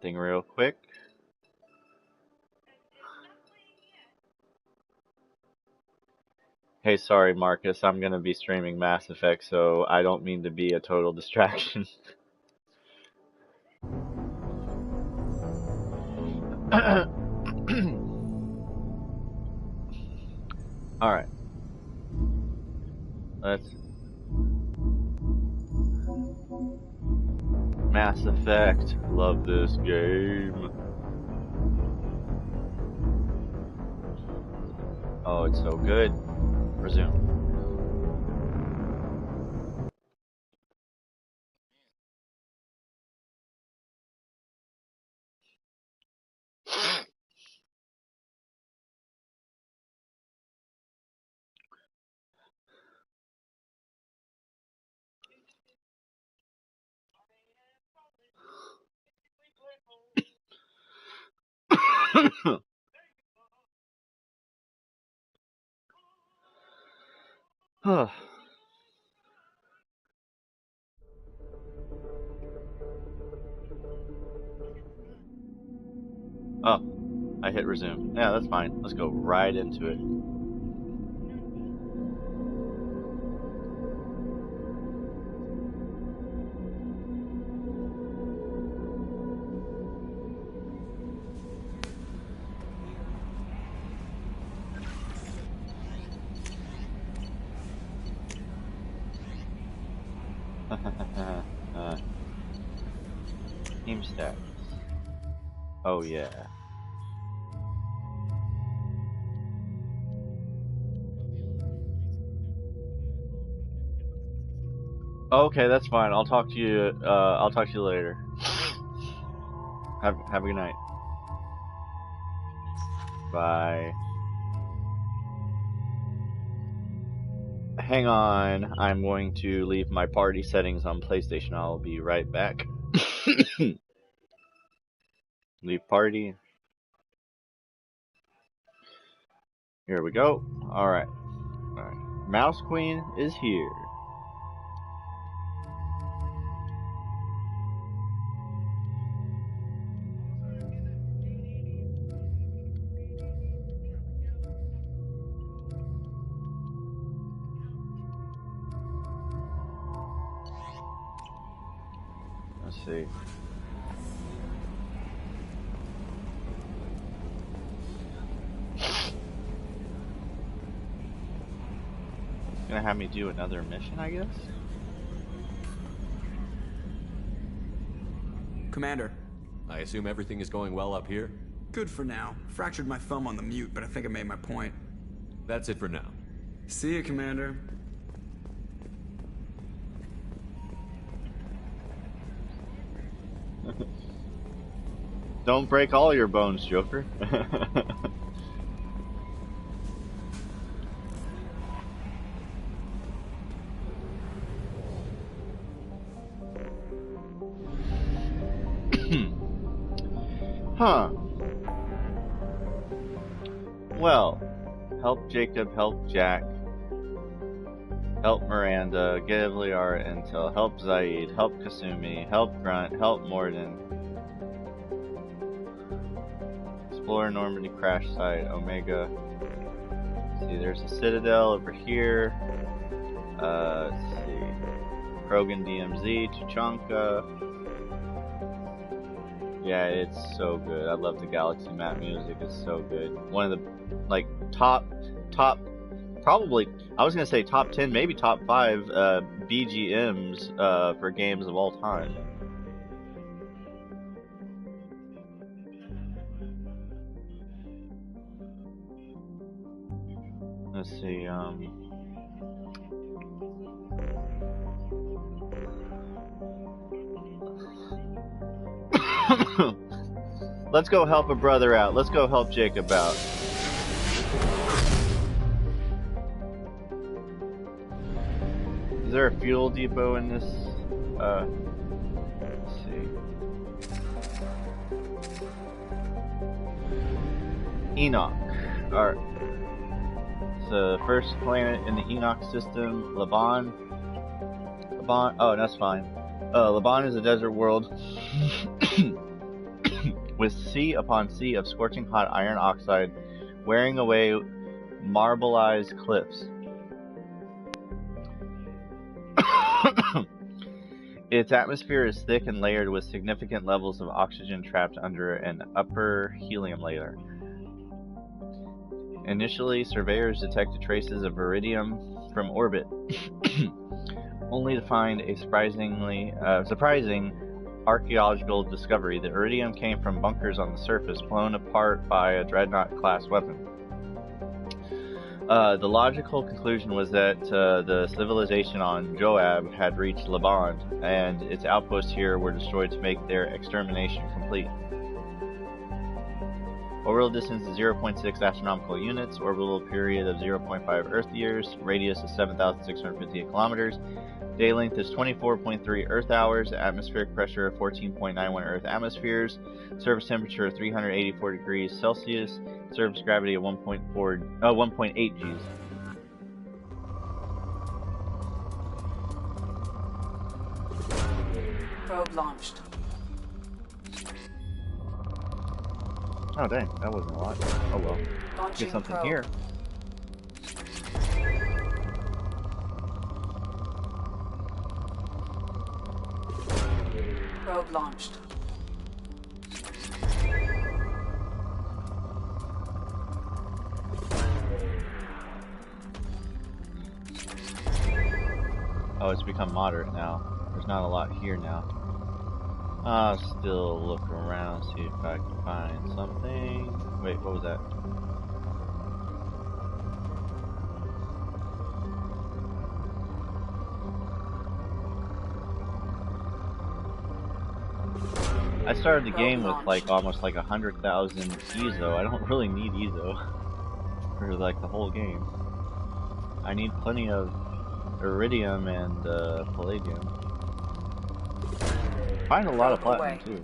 thing real quick. Hey, sorry, Marcus. I'm gonna be streaming Mass Effect, so I don't mean to be a total distraction. Alright. Let's... Mass Effect. Love this game. Oh, it's so good. Resume. Oh, I hit resume. Yeah, that's fine. Let's go right into it. Team stats. Oh yeah. Okay, that's fine. I'll talk to you. I'll talk to you later. Have a good night. Bye. Hang on. I'm going to leave my party settings on PlayStation. I'll be right back. Leave party. Here we go. Alright. Mouse Queen is here. Let's see. Gonna have me do another mission, I guess? Commander. I assume everything is going well up here? Good for now. Fractured my thumb on the mute, but I think I made my point. That's it for now. See you, Commander. Don't break all your bones, Joker. Huh. Well, help Jacob, help Jack, help Miranda, give Liara intel, help Zaid, help Kasumi, help Grunt, help Morden. Explore Normandy crash site, Omega. Let's see, there's a Citadel over here. Let's see. Krogan DMZ, Tuchanka. Yeah, it's so good. I love the Galaxy map music. It's so good. One of the like top probably, I was gonna say top 10, maybe top 5 BGMs for games of all time. Let's see, let's go help a brother out. Let's go help Jacob out. Is there a fuel depot in this? Let's see. Enoch. Alright. It's the first planet in the Enoch system. Laban. Oh, that's fine. Laban is a desert world. with sea upon sea of scorching hot iron oxide wearing away marbleized cliffs. Its atmosphere is thick and layered with significant levels of oxygen trapped under an upper helium layer. Initially, surveyors detected traces of iridium from orbit, only to find a surprising archaeological discovery. The iridium came from bunkers on the surface, blown apart by a Dreadnought-class weapon. The logical conclusion was that the civilization on Joab had reached Levant, and its outposts here were destroyed to make their extermination complete. Orbital distance is 0.6 astronomical units, orbital period of 0.5 Earth years, radius is 7,658 kilometers, day length is 24.3 Earth hours, atmospheric pressure of 14.91 Earth atmospheres, surface temperature of 384 degrees Celsius, surface gravity of 1.8 Gs. Probe launched. Oh dang, that wasn't a lot. Oh well. Launching Get something probe. here. Probe launched. Oh, it's become moderate now. There's not a lot here now. I'll still look around, see if I can find something. Wait, what was that? I started the game with like almost like 100,000 EZO. I don't really need EZO for like the whole game. I need plenty of iridium and palladium. Find a lot of platinum too.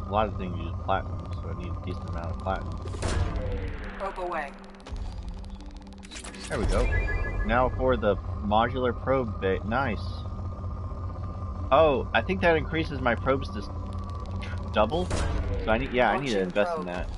A lot of things use platinum, so I need a decent amount of platinum. Probe away. There we go. Now for the modular probe bay. Nice. Oh, I think that increases my probes to double. So I need, I need to invest in that.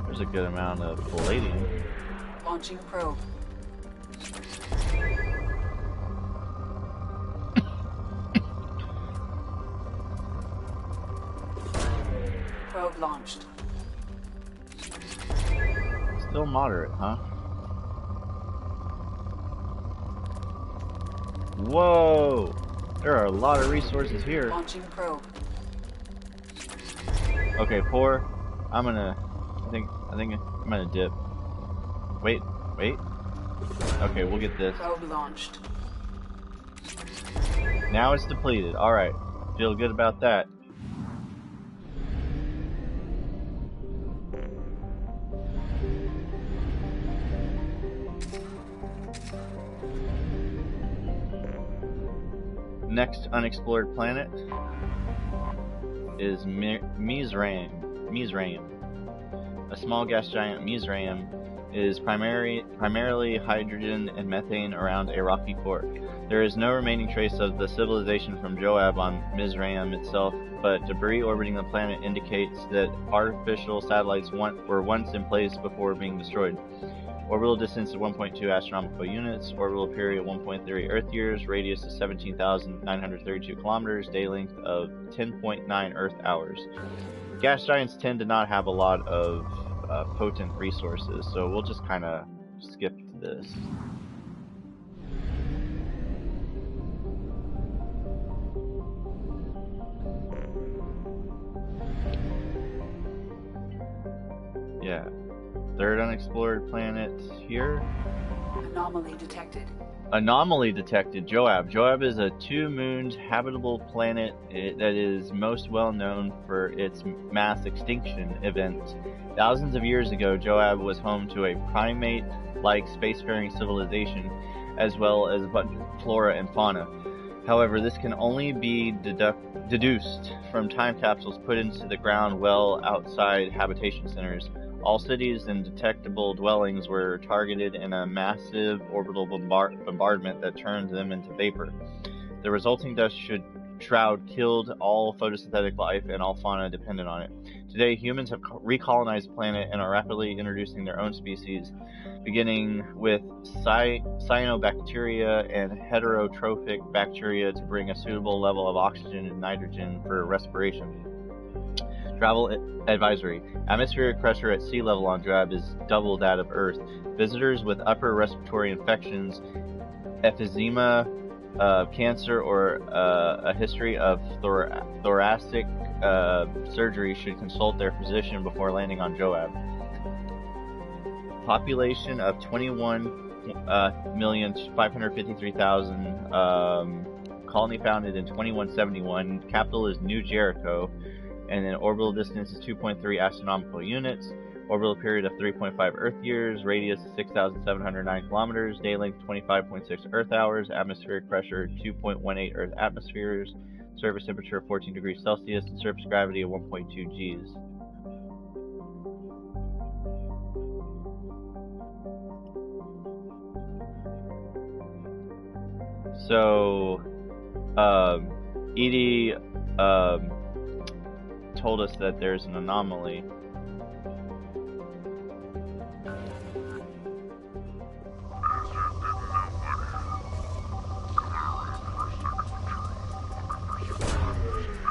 There's a good amount of palladium. Launching probe. Probe launched. Still moderate, huh? Whoa! There are a lot of resources here. Launching probe. Okay, 4. I think I'm gonna dip. Wait. Okay, we'll get this. Probe launched. Now it's depleted. Alright. Feel good about that. Next unexplored planet is Mizraim. A small gas giant, Mizraim is primarily hydrogen and methane around a rocky core. There is no remaining trace of the civilization from Joab on Mizraim itself, but debris orbiting the planet indicates that artificial satellites were once in place before being destroyed. Orbital distance is 1.2 astronomical units, orbital period 1.3 Earth years, radius is 17,932 kilometers, day length of 10.9 Earth hours. Gas giants tend to not have a lot of potent resources, so we'll just kind of skip this. Yeah. Third unexplored planet here. Anomaly detected. Anomaly detected. Joab. Joab is a two-mooned habitable planet that is most well known for its mass extinction event. Thousands of years ago, Joab was home to a primate-like spacefaring civilization, as well as a bunch of flora and fauna. However, this can only be deduced from time capsules put into the ground well outside habitation centers. All cities and detectable dwellings were targeted in a massive orbital bombardment that turned them into vapor. The resulting dust shroud killed all photosynthetic life and all fauna dependent on it. Today, humans have recolonized the planet and are rapidly introducing their own species, beginning with cyanobacteria and heterotrophic bacteria to bring a suitable level of oxygen and nitrogen for respiration. Travel advisory. Atmospheric pressure at sea level on Drab is double that of Earth. Visitors with upper respiratory infections, emphysema, cancer, or a history of thoracic surgery should consult their physician before landing on Joab. Population of 21,553,000. Colony founded in 2171. Capital is New Jericho. And then orbital distance is 2.3 astronomical units. Orbital period of 3.5 Earth years. Radius 6,709 kilometers. Day length 25.6 Earth hours. Atmospheric pressure 2.18 Earth atmospheres. Surface temperature 14 degrees Celsius. And surface gravity of 1.2 Gs. So, Edie told us that there's an anomaly.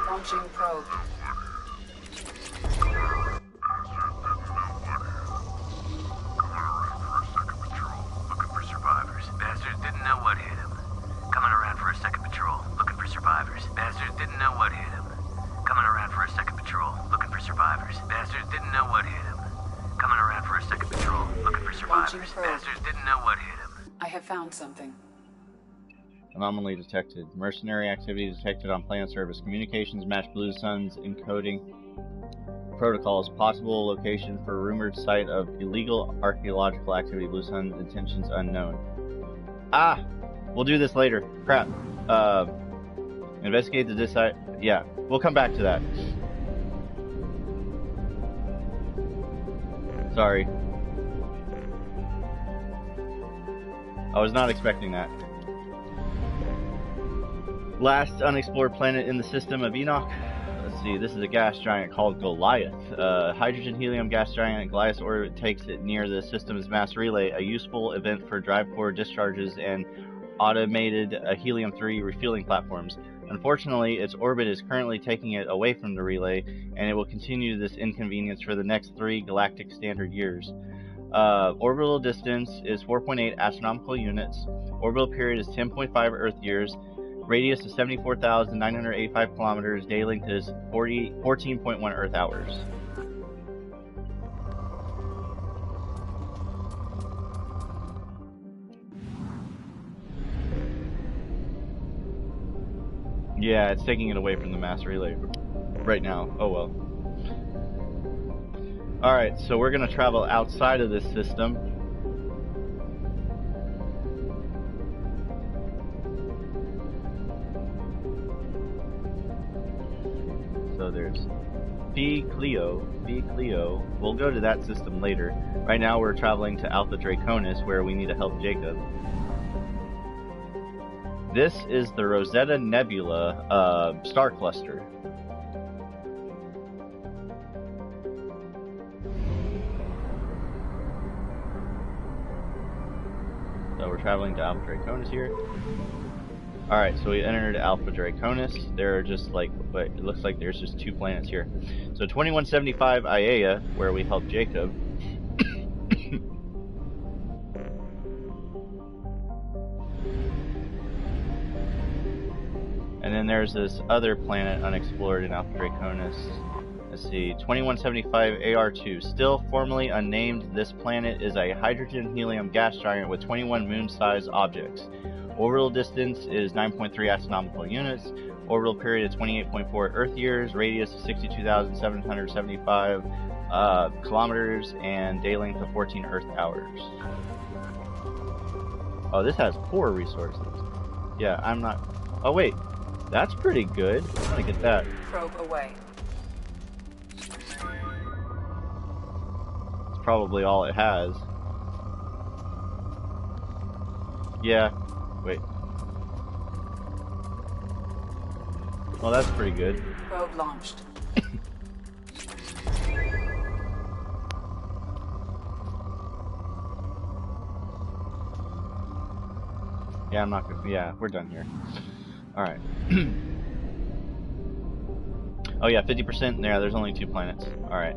Launching probe. Looking for survivors. Bastards didn't know what hit him. Coming around for a second patrol. Looking for survivors. Bastards didn't know what hit him. Coming around for a second patrol. Looking for survivors. Bastards didn't know what hit him. Coming around for a second patrol. Looking for survivors. Bastards didn't know what hit him. I have found something. Anomaly detected. Mercenary activity detected on planet surface. Communications match Blue Sun's encoding protocols. Possible location for rumored site of illegal archaeological activity. Blue Sun intentions unknown. Ah! We'll do this later. Crap. Investigate the site. Yeah, we'll come back to that. Sorry. I was not expecting that. Last unexplored planet in the system of Enoch. Let's see, this is a gas giant called Goliath. Hydrogen helium gas giant. Goliath's orbit takes it near the system's mass relay, a useful event for drive core discharges and automated helium-3 refueling platforms. Unfortunately, its orbit is currently taking it away from the relay, and it will continue this inconvenience for the next 3 galactic standard years. Orbital distance is 4.8 astronomical units. Orbital period is 10.5 Earth years. Radius is 74,985 kilometers. Day length is 14.1 Earth hours. Yeah, it's taking it away from the mass relay right now. Oh well. Alright, so we're going to travel outside of this system. So there's B Clio. We'll go to that system later. Right now we're traveling to Alpha Draconis, where we need to help Jacob. This is the Rosetta Nebula star cluster. So we're traveling to Alpha Draconis here. Alright, so we entered Alpha Draconis. There are just like, wait, it looks like there's just 2 planets here. So 2175 Iea, where we help Jacob. And then there's this other planet unexplored in Alpha Draconis. Let's see, 2175 AR2. Still formally unnamed, this planet is a hydrogen helium gas giant with 21 moon-sized objects. Orbital distance is 9.3 astronomical units. Orbital period is 28.4 Earth years. Radius is 62,775 kilometers, and day length of 14 Earth hours. Oh, this has 4 resources. Yeah, I'm not Oh wait, that's pretty good. I'm gonna get that. Probe away. It's probably all it has. Yeah. Wait. Well, that's pretty good. Probe launched. Yeah, I'm not gonna. Yeah, we're done here. All right. Oh yeah, 50%. Yeah, there's only 2 planets. All right.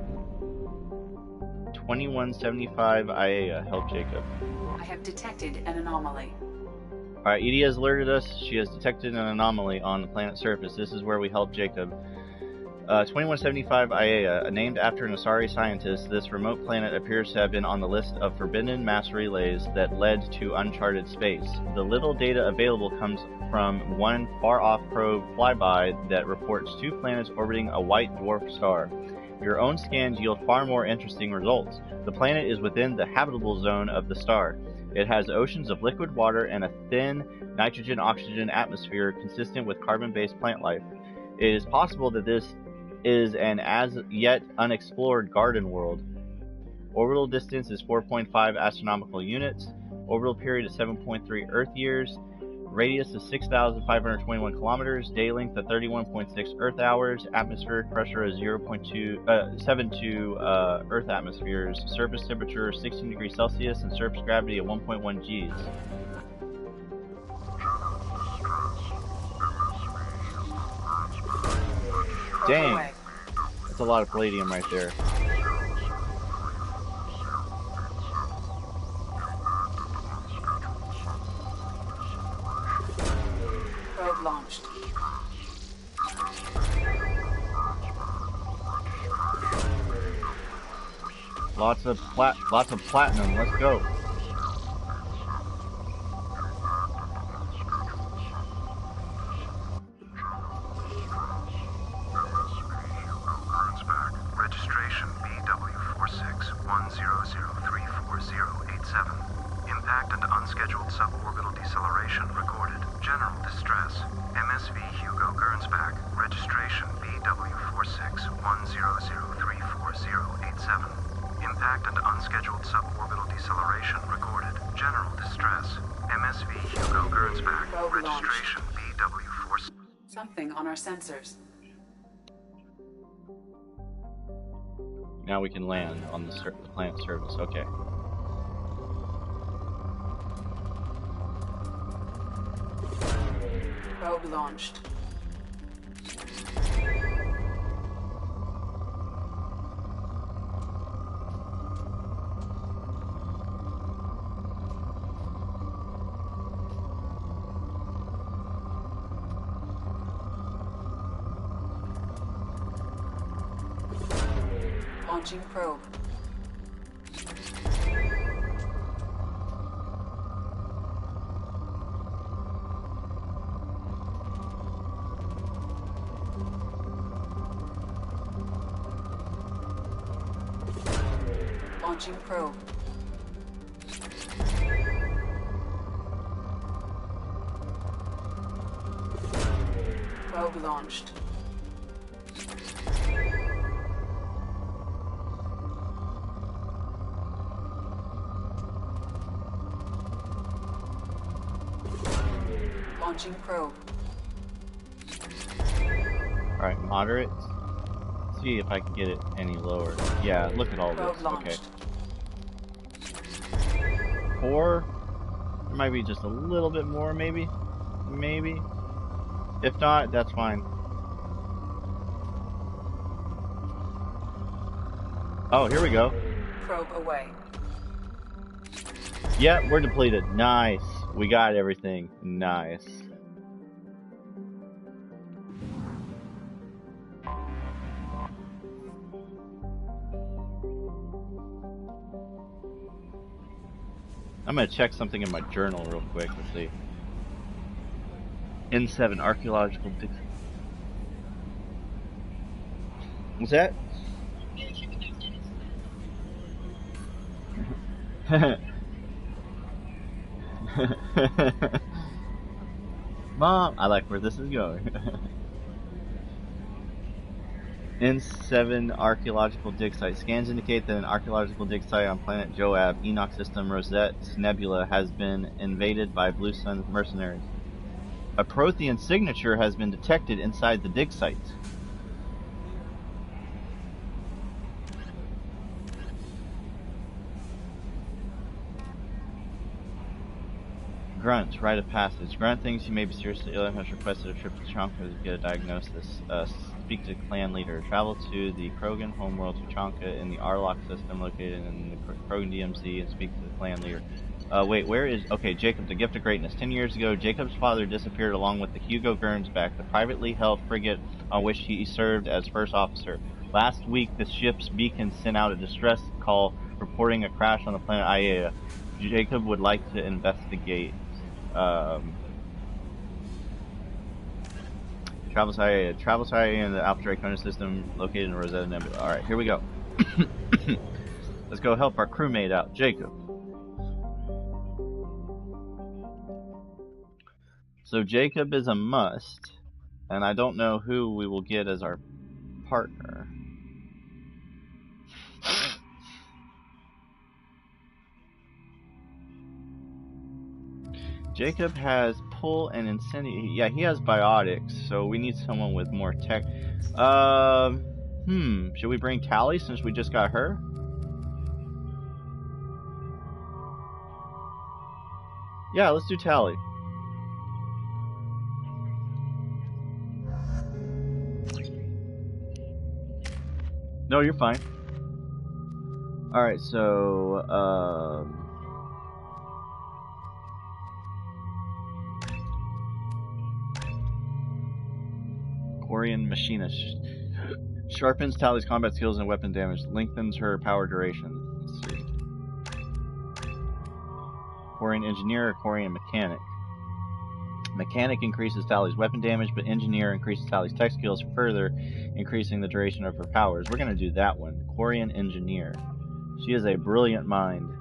2175 IAEA. Help Jacob. I have detected an anomaly. All right, Edie has alerted us. She has detected an anomaly on the planet's surface. This is where we help Jacob. 2175 IAEA, named after an Asari scientist, this remote planet appears to have been on the list of forbidden mass relays that led to uncharted space. The little data available comes from one far-off probe flyby that reports 2 planets orbiting a white dwarf star. Your own scans yield far more interesting results. The planet is within the habitable zone of the star. It has oceans of liquid water and a thin nitrogen-oxygen atmosphere consistent with carbon-based plant life. It is possible that this is an as-yet unexplored garden world. Orbital distance is 4.5 astronomical units. Orbital period is 7.3 Earth years. Radius is 6,521 kilometers. Day length of 31.6 Earth hours. Atmospheric pressure is 0.72 Earth atmospheres. Surface temperature 16 degrees Celsius and surface gravity at 1.1 Gs. Dang, that's a lot of palladium right there. Probe launched. Lots of platinum. Let's go. Registration BW4610034087. Impact and unscheduled suborbital deceleration recorded. General distress. MSV Hugo Gernsback. Registration BW4610034087. Impact and unscheduled suborbital deceleration recorded. General distress. MSV Hugo Gernsback. Registration BW46. Something on our sensors. Now we can land on the planet's surface. Okay. Probe launched. Launching probe. Launching probe. Probe launched. Launching probe. Alright, moderate. Let's see if I can get it any lower. Yeah, look at all Probe this. launched. Okay. 4. There might be just a little bit more, maybe. Maybe. If not, that's fine. Oh, here we go. Probe away. Yep, we're depleted. Nice. We got everything. Nice. I'm gonna check something in my journal real quick. Let's see. N7 archaeological dig. What's that? Mom, I like where this is going. N7 archaeological dig site. Scans indicate that an archaeological dig site on planet Joab, Enoch System Rosette's nebula, has been invaded by Blue Sun mercenaries. A Prothean signature has been detected inside the dig site. Grunt, rite of passage. Grunt thinks he may be seriously ill and has requested a trip to Tuchanka to get a diagnosis. Speak to clan leader. Travel to the Krogan homeworld Tuchanka in the Arlock system located in the Krogan DMZ and speak to the clan leader. Wait, where is... Okay, Jacob, the Gift of Greatness. 10 years ago, Jacob's father disappeared along with the Hugo Gernsback, the privately held frigate on which he served as first officer. Last week, the ship's beacon sent out a distress call reporting a crash on the planet Iea. Jacob would like to investigate. Travel site in the Alpha Draconis system located in Rosetta Nebula. Alright, here we go. Let's go help our crewmate out, Jacob. So Jacob is a must, and I don't know who we will get as our partner. Jacob has pull and incendiary. Yeah, he has biotics, so we need someone with more tech. Should we bring Tally since we just got her? Yeah, let's do Tally. No, you're fine. Alright, so, Quarian Machinist. Sharpens Tally's combat skills and weapon damage. Lengthens her power duration. Let's see. Quarian Engineer or Quarian Mechanic. Mechanic increases Tally's weapon damage, but Engineer increases Tally's tech skills, further increasing the duration of her powers. We're going to do that one. Quarian Engineer. She is a brilliant mind.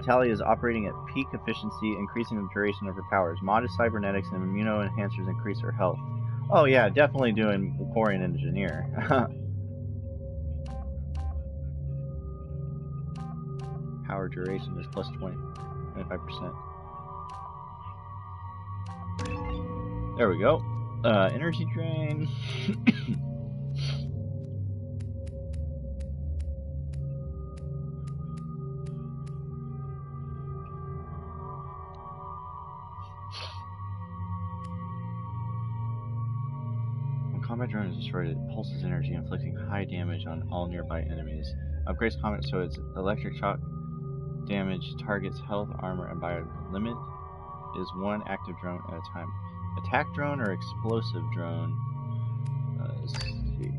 Tally is operating at peak efficiency, increasing the duration of her powers. Modest cybernetics and immuno-enhancers increase her health. Oh yeah, definitely doing Quarian Engineer. Power duration is plus 25%. There we go. Energy drain. Combat drone is destroyed, it pulses energy, inflicting high damage on all nearby enemies. Upgrades combat so its electric shock damage targets health, armor, and bio. Limit is one active drone at a time. Attack drone or explosive drone? Let's see.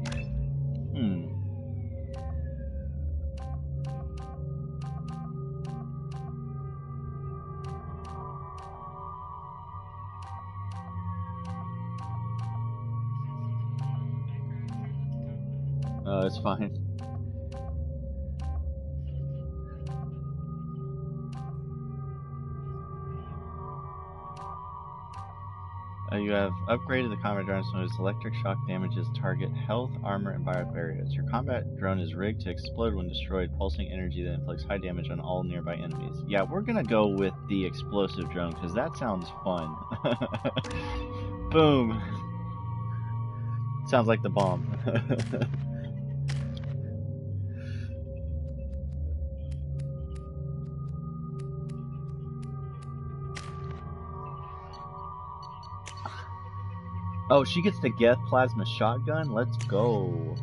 It's fine. You have upgraded the combat drone so its electric shock damages target health, armor, and bio areas. Your combat drone is rigged to explode when destroyed, pulsing energy that inflicts high damage on all nearby enemies. Yeah, we're gonna go with the explosive drone because that sounds fun. Boom. Sounds like the bomb. Oh, she gets the Geth Plasma Shotgun? Let's go.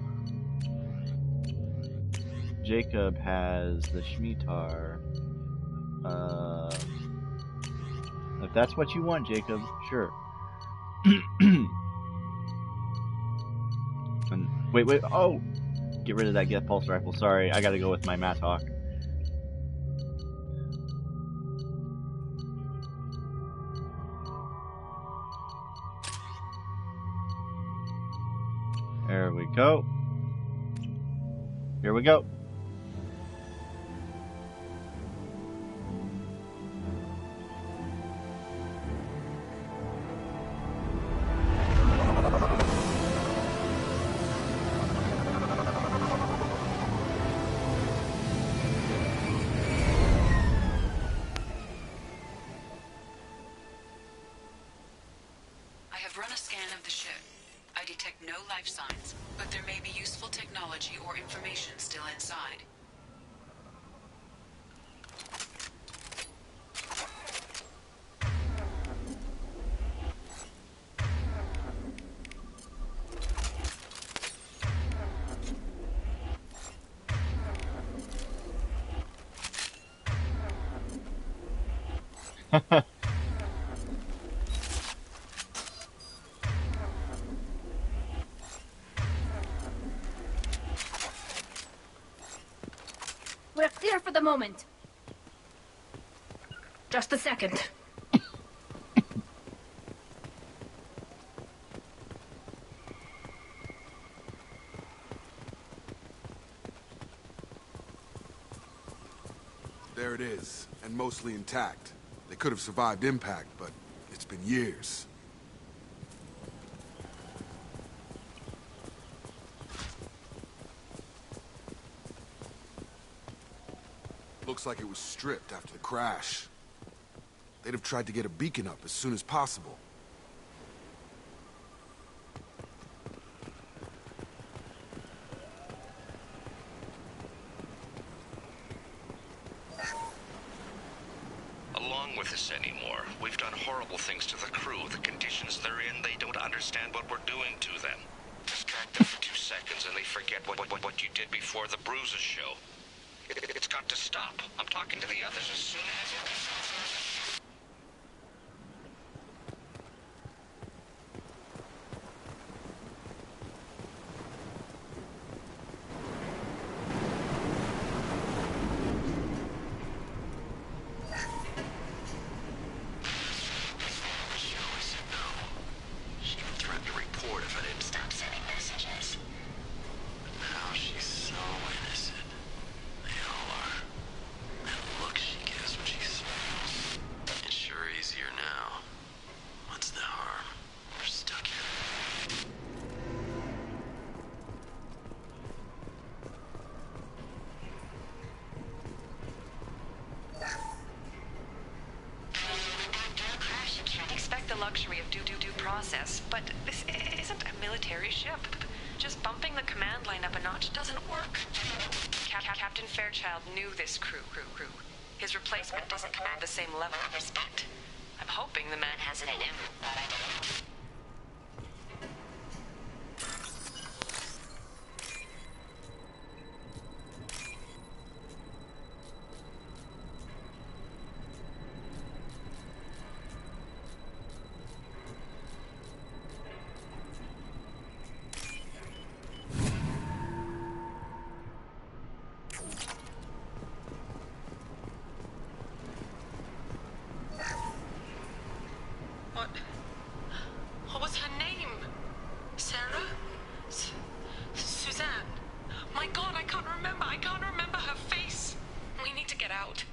Jacob has the Shemitah. If that's what you want, Jacob, sure. Wait, oh! Get rid of that Geth Pulse Rifle, sorry, I gotta go with my Mattock. There we go. Here we go. life signs, but there may be useful technology or information still inside. We're clear for the moment. Just a second. There it is, and mostly intact. They could have survived impact, but it's been years. Looks like it was stripped after the crash. They'd have tried to get a beacon up as soon as possible. Along with this anymore. We've done horrible things to the crew. The conditions they're in, they don't understand what we're doing to them. Distract them for 2 seconds and they forget what you did before the bruises show. It's got to stop. I'm talking to the others as soon as it... She threatened to report if I didn't stop sending messages. But now she's so innocent. They all are. That look she gives when she smiles. It's sure easier now. What's the harm? We're stuck here. You can't expect the luxury of due process, but this isn't a military ship. Just bumping the command line up a notch doesn't work. Captain Fairchild knew this crew. His replacement doesn't command the same level of respect. I'm hoping the man has it in him, but I don't. What was her name? Sarah? Suzanne? My God, I can't remember. I can't remember her face. We need to get out.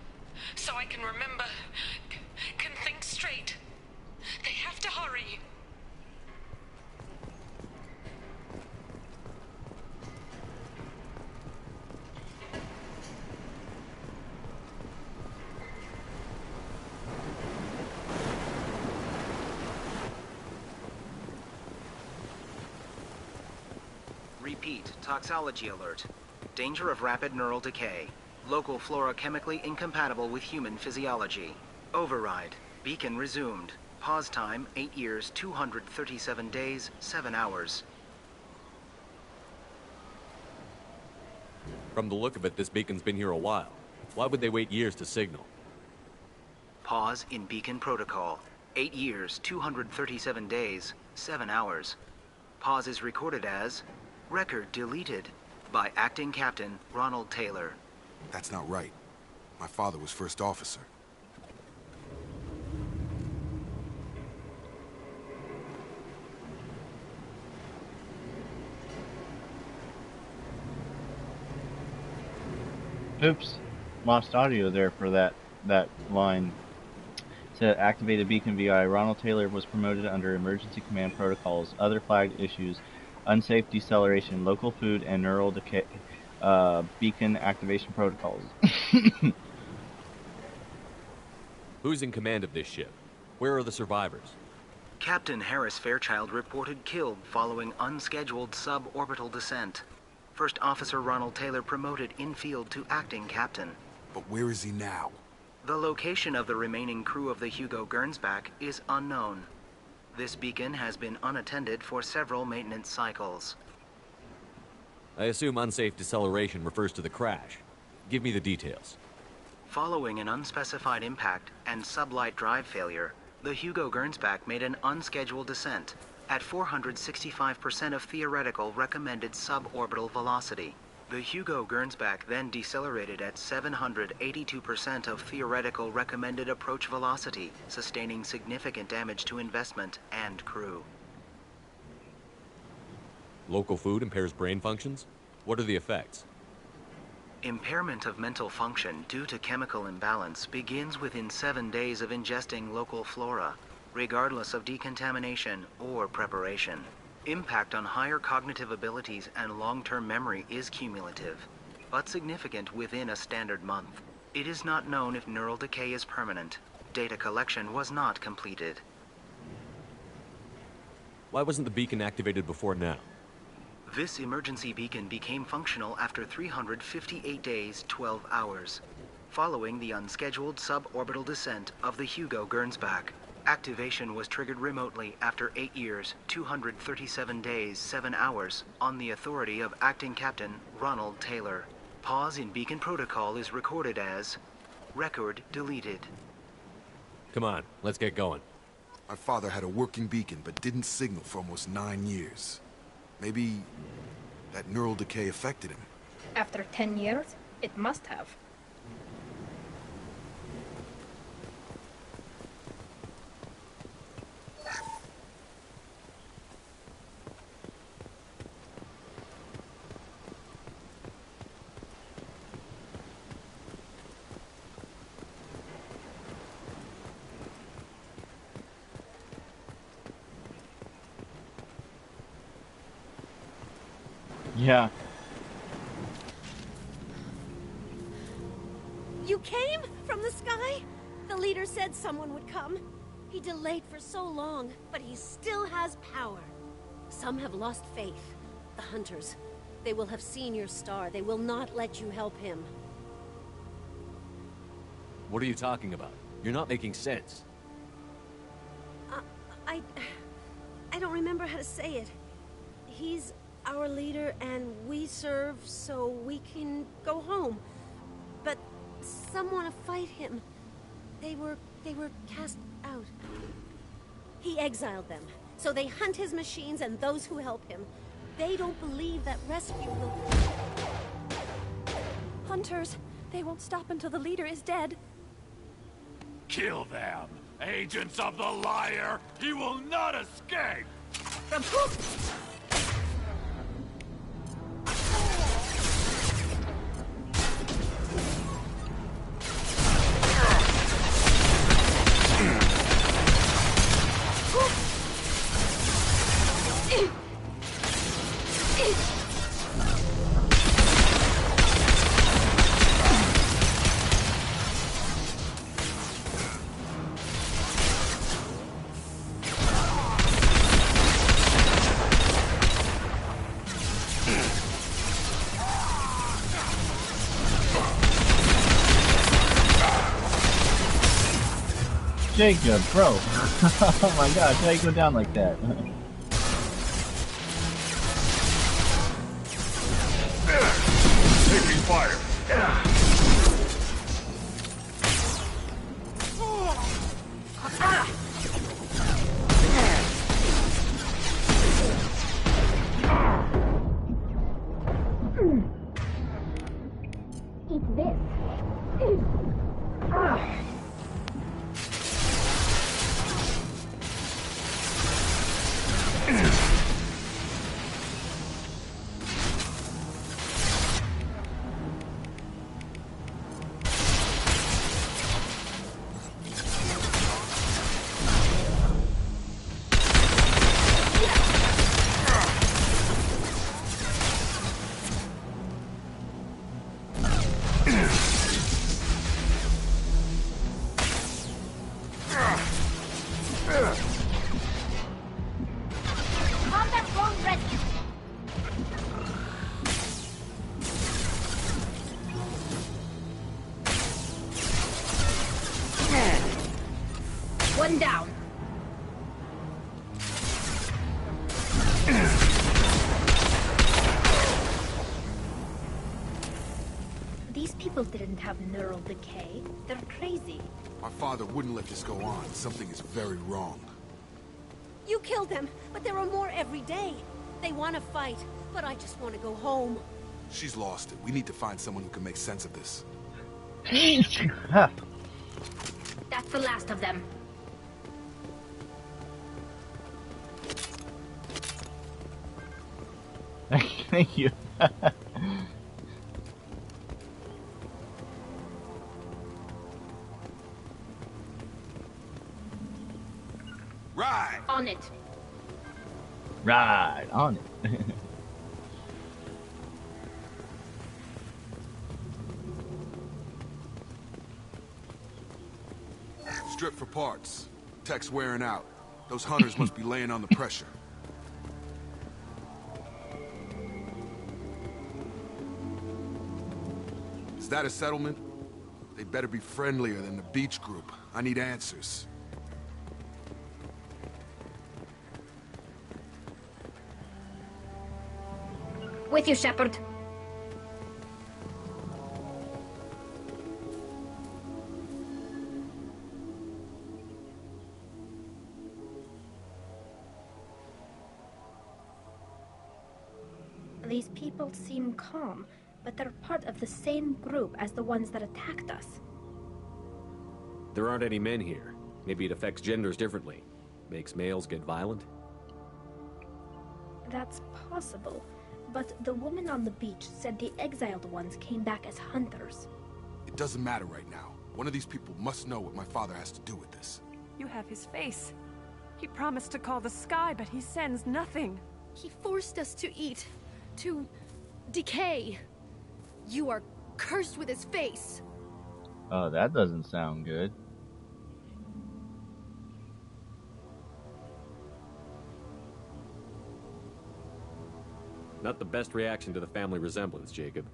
So I can remember, can think straight. They have to hurry. Repeat, toxology alert. Danger of rapid neural decay. Local flora chemically incompatible with human physiology. Override. Beacon resumed. Pause time, 8 years, 237 days, 7 hours. From the look of it, this beacon's been here a while. Why would they wait years to signal? Pause in beacon protocol. 8 years, 237 days, 7 hours. Pause is recorded as... Record deleted by Acting Captain Ronald Taylor. That's not right. My father was first officer. Oops, lost audio there for that line. To activate a beacon VI, Ronald Taylor was promoted under emergency command protocols. Other flagged issues: unsafe deceleration, local food, and neural decay. Beacon activation protocols. Who's in command of this ship? Where are the survivors? Captain Harris Fairchild reported killed following unscheduled suborbital descent. First Officer Ronald Taylor promoted in-field to acting captain. But where is he now? The location of the remaining crew of the Hugo Gernsback is unknown. This beacon has been unattended for several maintenance cycles. I assume unsafe deceleration refers to the crash. Give me the details. Following an unspecified impact and sublight drive failure, the Hugo Gernsback made an unscheduled descent at 465% of theoretical recommended suborbital velocity. The Hugo Gernsback then decelerated at 782% of theoretical recommended approach velocity, sustaining significant damage to investment and crew. Local food impairs brain functions? What are the effects? Impairment of mental function due to chemical imbalance begins within 7 days of ingesting local flora, regardless of decontamination or preparation. Impact on higher cognitive abilities and long-term memory is cumulative, but significant within a standard month. It is not known if neural decay is permanent. Data collection was not completed. Why wasn't the beacon activated before now? This emergency beacon became functional after 358 days, 12 hours, following the unscheduled suborbital descent of the Hugo Gernsback. Activation was triggered remotely after 8 years, 237 days, 7 hours, on the authority of Acting Captain Ronald Taylor. Pause in beacon protocol is recorded as record deleted. Come on, let's get going. My father had a working beacon, but didn't signal for almost 9 years. Maybe that neural decay affected him. After 10 years, it must have. Yeah. You came from the sky? The leader said someone would come. He delayed for so long, but he still has power. Some have lost faith. The hunters. They will have seen your star. They will not let you help him. What are you talking about? You're not making sense. I don't remember how to say it. He's our leader, and we serve so we can go home. But some want to fight him. They were cast out. He exiled them, so they hunt his machines and those who help him. They don't believe that rescue will... Hunters! They won't stop until the leader is dead. Kill them! Agents of the liar! He will not escape! Jacob, bro. Oh my gosh, how you go down like that? Taking fire! Eat this. One down. These people didn't have neural decay. They're crazy. My father wouldn't let this go on. Something is very wrong. You killed them, but there are more every day. They want to fight, but I just want to go home. She's lost it. We need to find someone who can make sense of this. That's the last of them. Thank you. Right. On it. Right on it. Strip for parts. Tech's wearing out. Those hunters must be laying on the pressure. Is that a settlement? They better be friendlier than the beach group. I need answers. With you, Shepard. These people seem calm, but they're part of the same group as the ones that attacked us. There aren't any men here. Maybe it affects genders differently. Makes males get violent? That's possible, but the woman on the beach said the exiled ones came back as hunters. It doesn't matter right now. One of these people must know what my father has to do with this. You have his face. He promised to call the sky, but he sends nothing. He forced us to eat, to decay. You are cursed with his face. Oh, that doesn't sound good. Not the best reaction to the family resemblance, Jacob.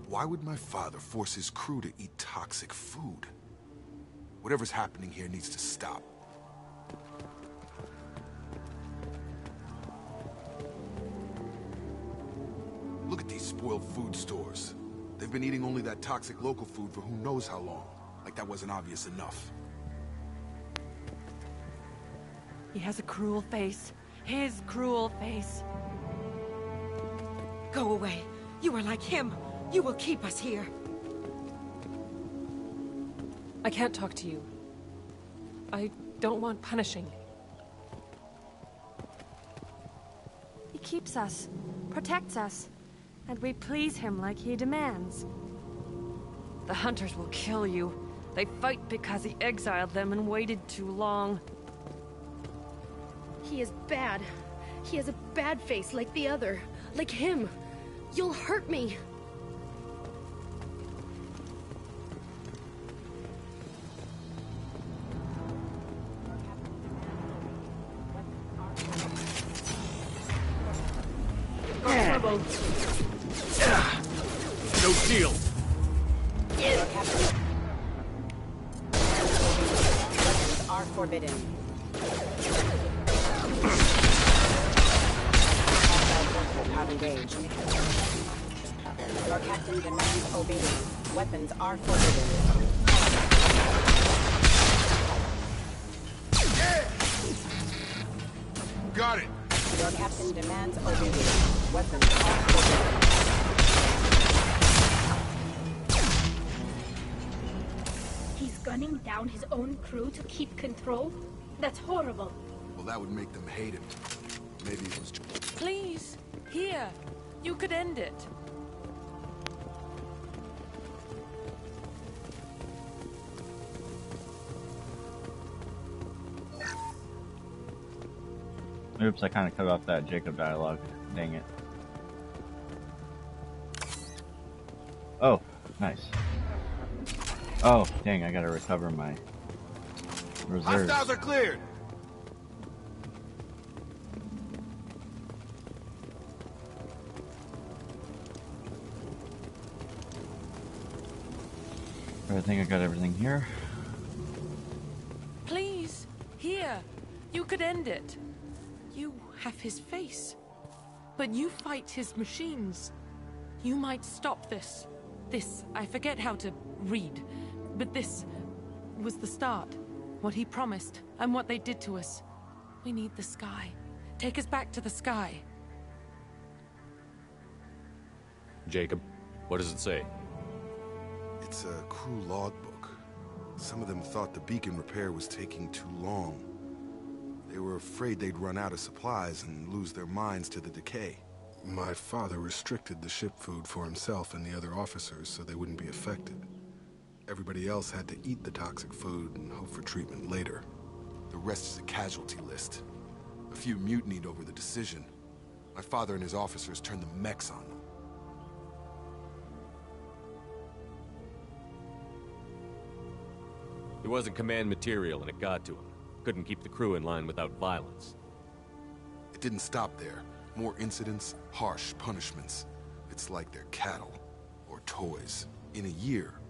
Why would my father force his crew to eat toxic food? Whatever's happening here needs to stop. Look at these spoiled food stores. They've been eating only that toxic local food for who knows how long. Like that wasn't obvious enough. He has a cruel face. His cruel face. Go away. You are like him. You will keep us here. I can't talk to you. I don't want punishing. He keeps us, protects us, and we please him like he demands. The hunters will kill you. They fight because he exiled them and waited too long. He is bad. He has a bad face like the other. Like him. You'll hurt me. No shield. Are forbidden. Have engaged. Your captain demands obedience. Weapons are forbidden. Got it. Your captain demands obedience. Weapons are forbidden. He's gunning down his own crew to keep control? That's horrible. Well, that would make them hate him. Maybe it was Please, here. You could end it. Oops, I kind of cut off that Jacob dialogue. Dang it. Oh, nice. Oh, dang, I gotta recover my reserves. Hostiles are cleared. I think I got everything here. Please, could end it. You have his face. But you fight his machines. You might stop this. This, I forget how to read. But this was the start. What he promised, and what they did to us. We need the sky. Take us back to the sky. Jacob, what does it say? It's a crew logbook. Some of them thought the beacon repair was taking too long. They were afraid they'd run out of supplies and lose their minds to the decay. My father restricted the ship food for himself and the other officers so they wouldn't be affected. Everybody else had to eat the toxic food and hope for treatment later. The rest is a casualty list. A few mutinied over the decision. My father and his officers turned the mechs on them. It wasn't command material and it got to him. Couldn't keep the crew in line without violence. It didn't stop there. More incidents, harsh punishments. It's like they're cattle or toys. In a year,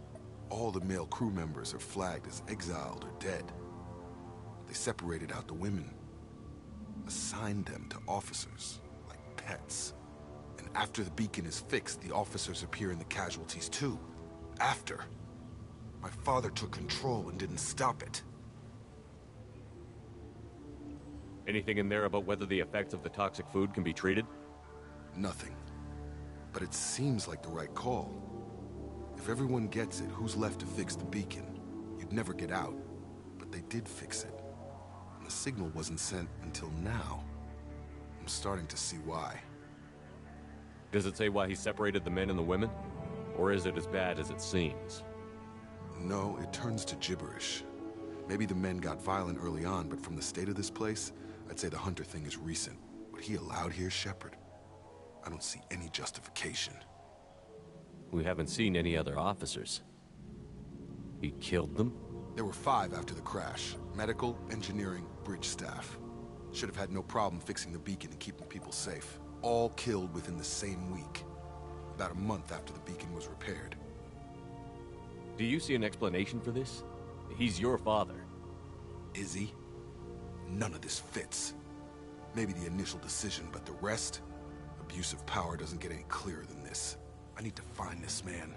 all the male crew members are flagged as exiled or dead. They separated out the women, assigned them to officers, like pets. And after the beacon is fixed, the officers appear in the casualties too. After. My father took control and didn't stop it. Anything in there about whether the effects of the toxic food can be treated? Nothing. But it seems like the right call. If everyone gets it, who's left to fix the beacon? You'd never get out. But they did fix it. And the signal wasn't sent until now. I'm starting to see why. Does it say why he separated the men and the women? Or is it as bad as it seems? No, it turns to gibberish. Maybe the men got violent early on, but from the state of this place, I'd say the Hunter thing is recent. What he allowed here, Shepard, I don't see any justification. We haven't seen any other officers. He killed them? There were 5 after the crash. Medical, engineering, bridge staff. Should have had no problem fixing the beacon and keeping people safe. All killed within the same week. About a month after the beacon was repaired. Do you see an explanation for this? He's your father. Is he? None of this fits. Maybe the initial decision, but the rest? Abuse of power doesn't get any clearer than this. I need to find this man.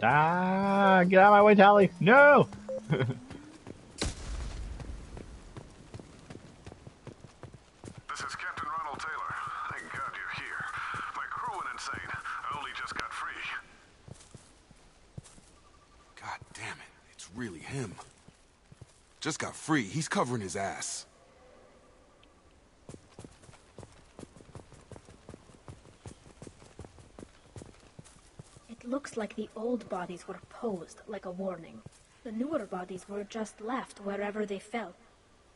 Ah, get out of my way, Tally. No! This is Captain Ronald Taylor. Thank God you're here. My crew went insane. I only just got free. God damn it. It's really him. Just got free. He's covering his ass. It looks like the old bodies were posed like a warning. The newer bodies were just left wherever they fell.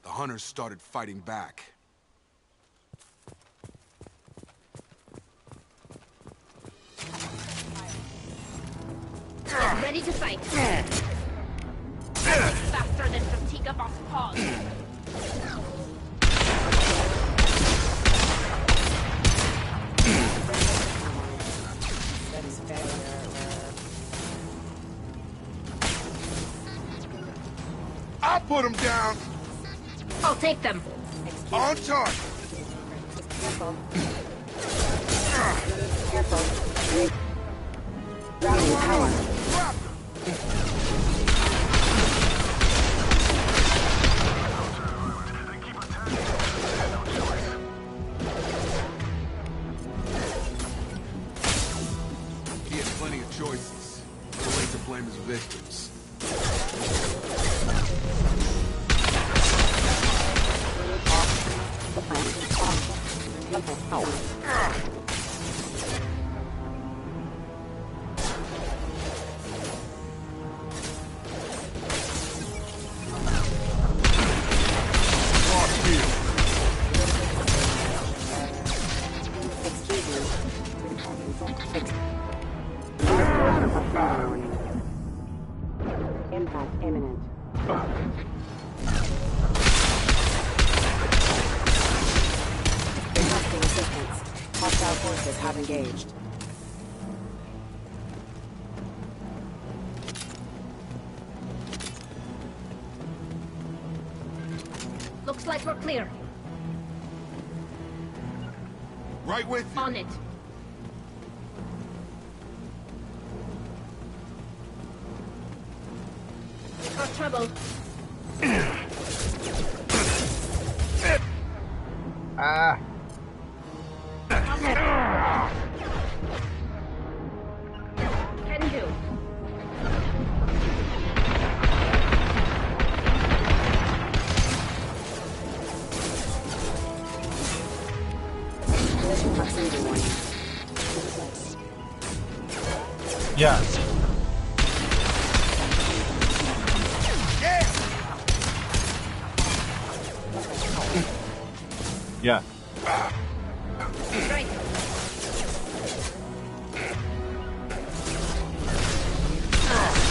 The hunters started fighting back. Ready to fight. Faster than fatigue of us paws. I'll put him down. I'll take them. On target. Careful. Careful. Dropping power. He had plenty of choices. Too late to blame his victims. imminent. Requesting assistance. Hostile forces have engaged. Looks like we're clear. Right with you. On it. Got trouble. Ah. Can do. Collision proximity warning. Yeah. Yeah. Right.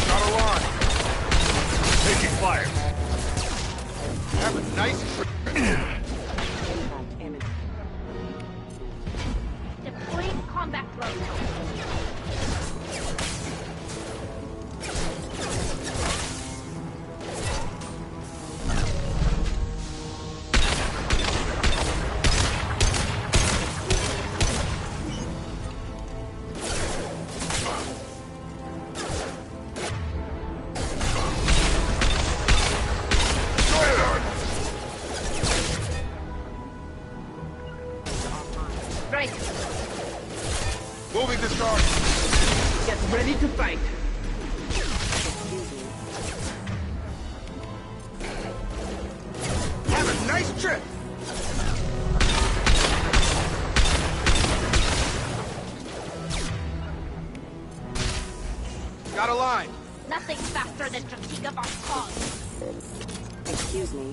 Got a line. Taking fire. Have a nice trip. Impact imminent. Deploying combat drone. Right. Moving to start. Get ready to fight. Have a nice trip. Got a line. Nothing faster than fatigue of our cause. Excuse me.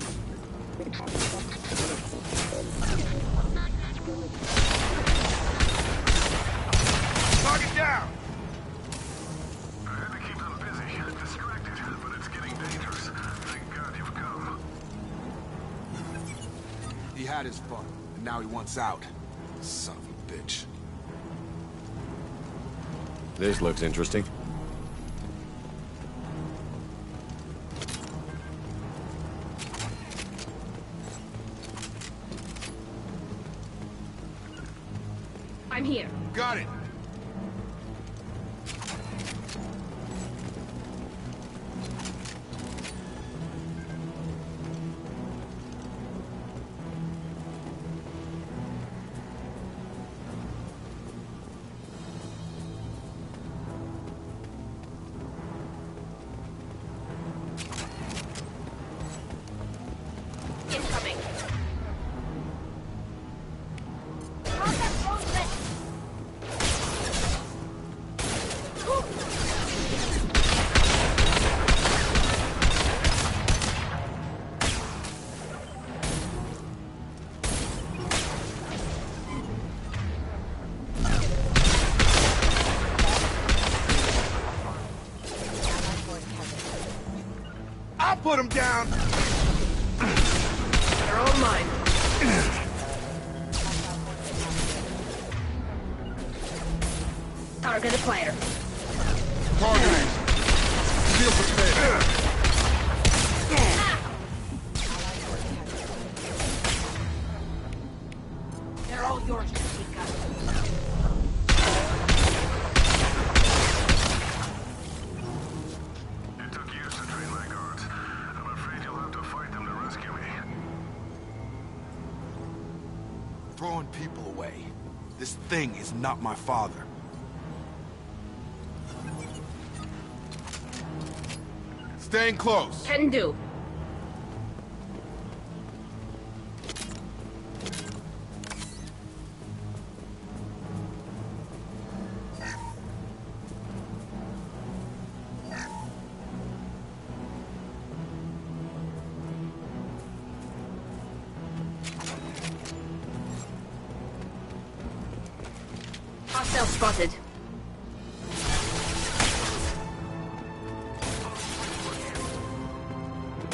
Target down. I had to keep them busy, distracted, but it's getting dangerous. Thank God you've come. He had his fun, and now he wants out. Son of a bitch. This looks interesting. I'm here. Got it. Incoming. Combat drone ready. I'll put him down. They're all mine. Target acquired. Target. Feel prepared. They're all yours to take up. It took years to train my guards. I'm afraid you'll have to fight them to rescue me. Throwing people away. This thing is not my father. Staying close. Can do. Hostile spotted.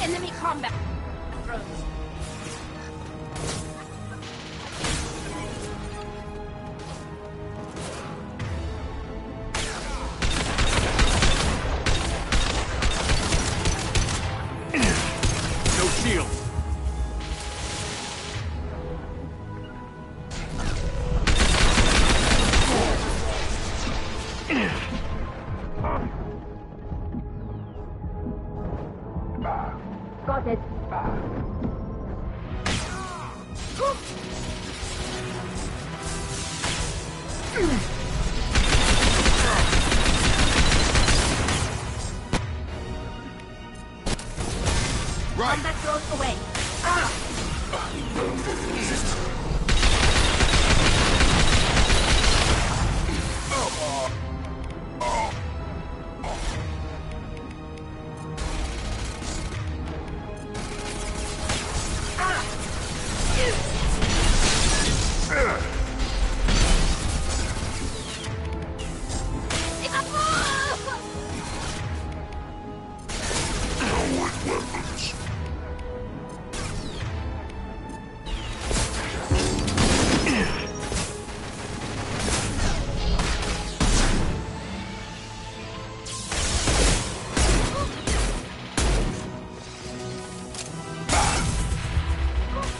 Enemy combat drones. No shield. Got it. Right. Combat drones away.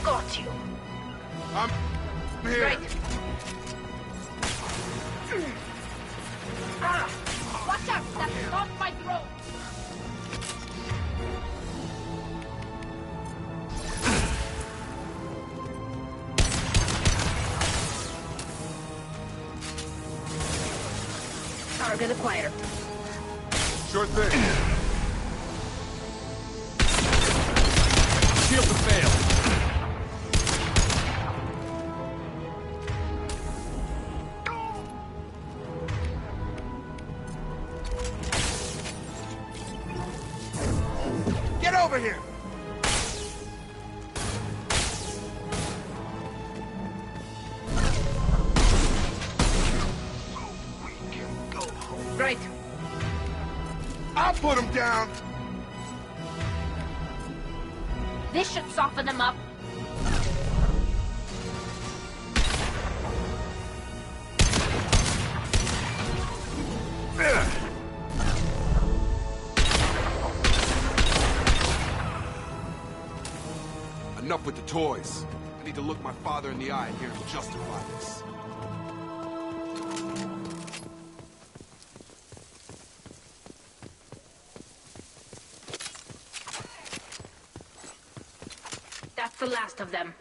Got you. I'm here. Right. Watch out! That's not my throat! Target acquired. Sure thing. Shield to fail. Get over here! Right. I'll put him down! This should soften them up. Enough with the toys. I need to look my father in the eye and hear him justify this. That's the last of them.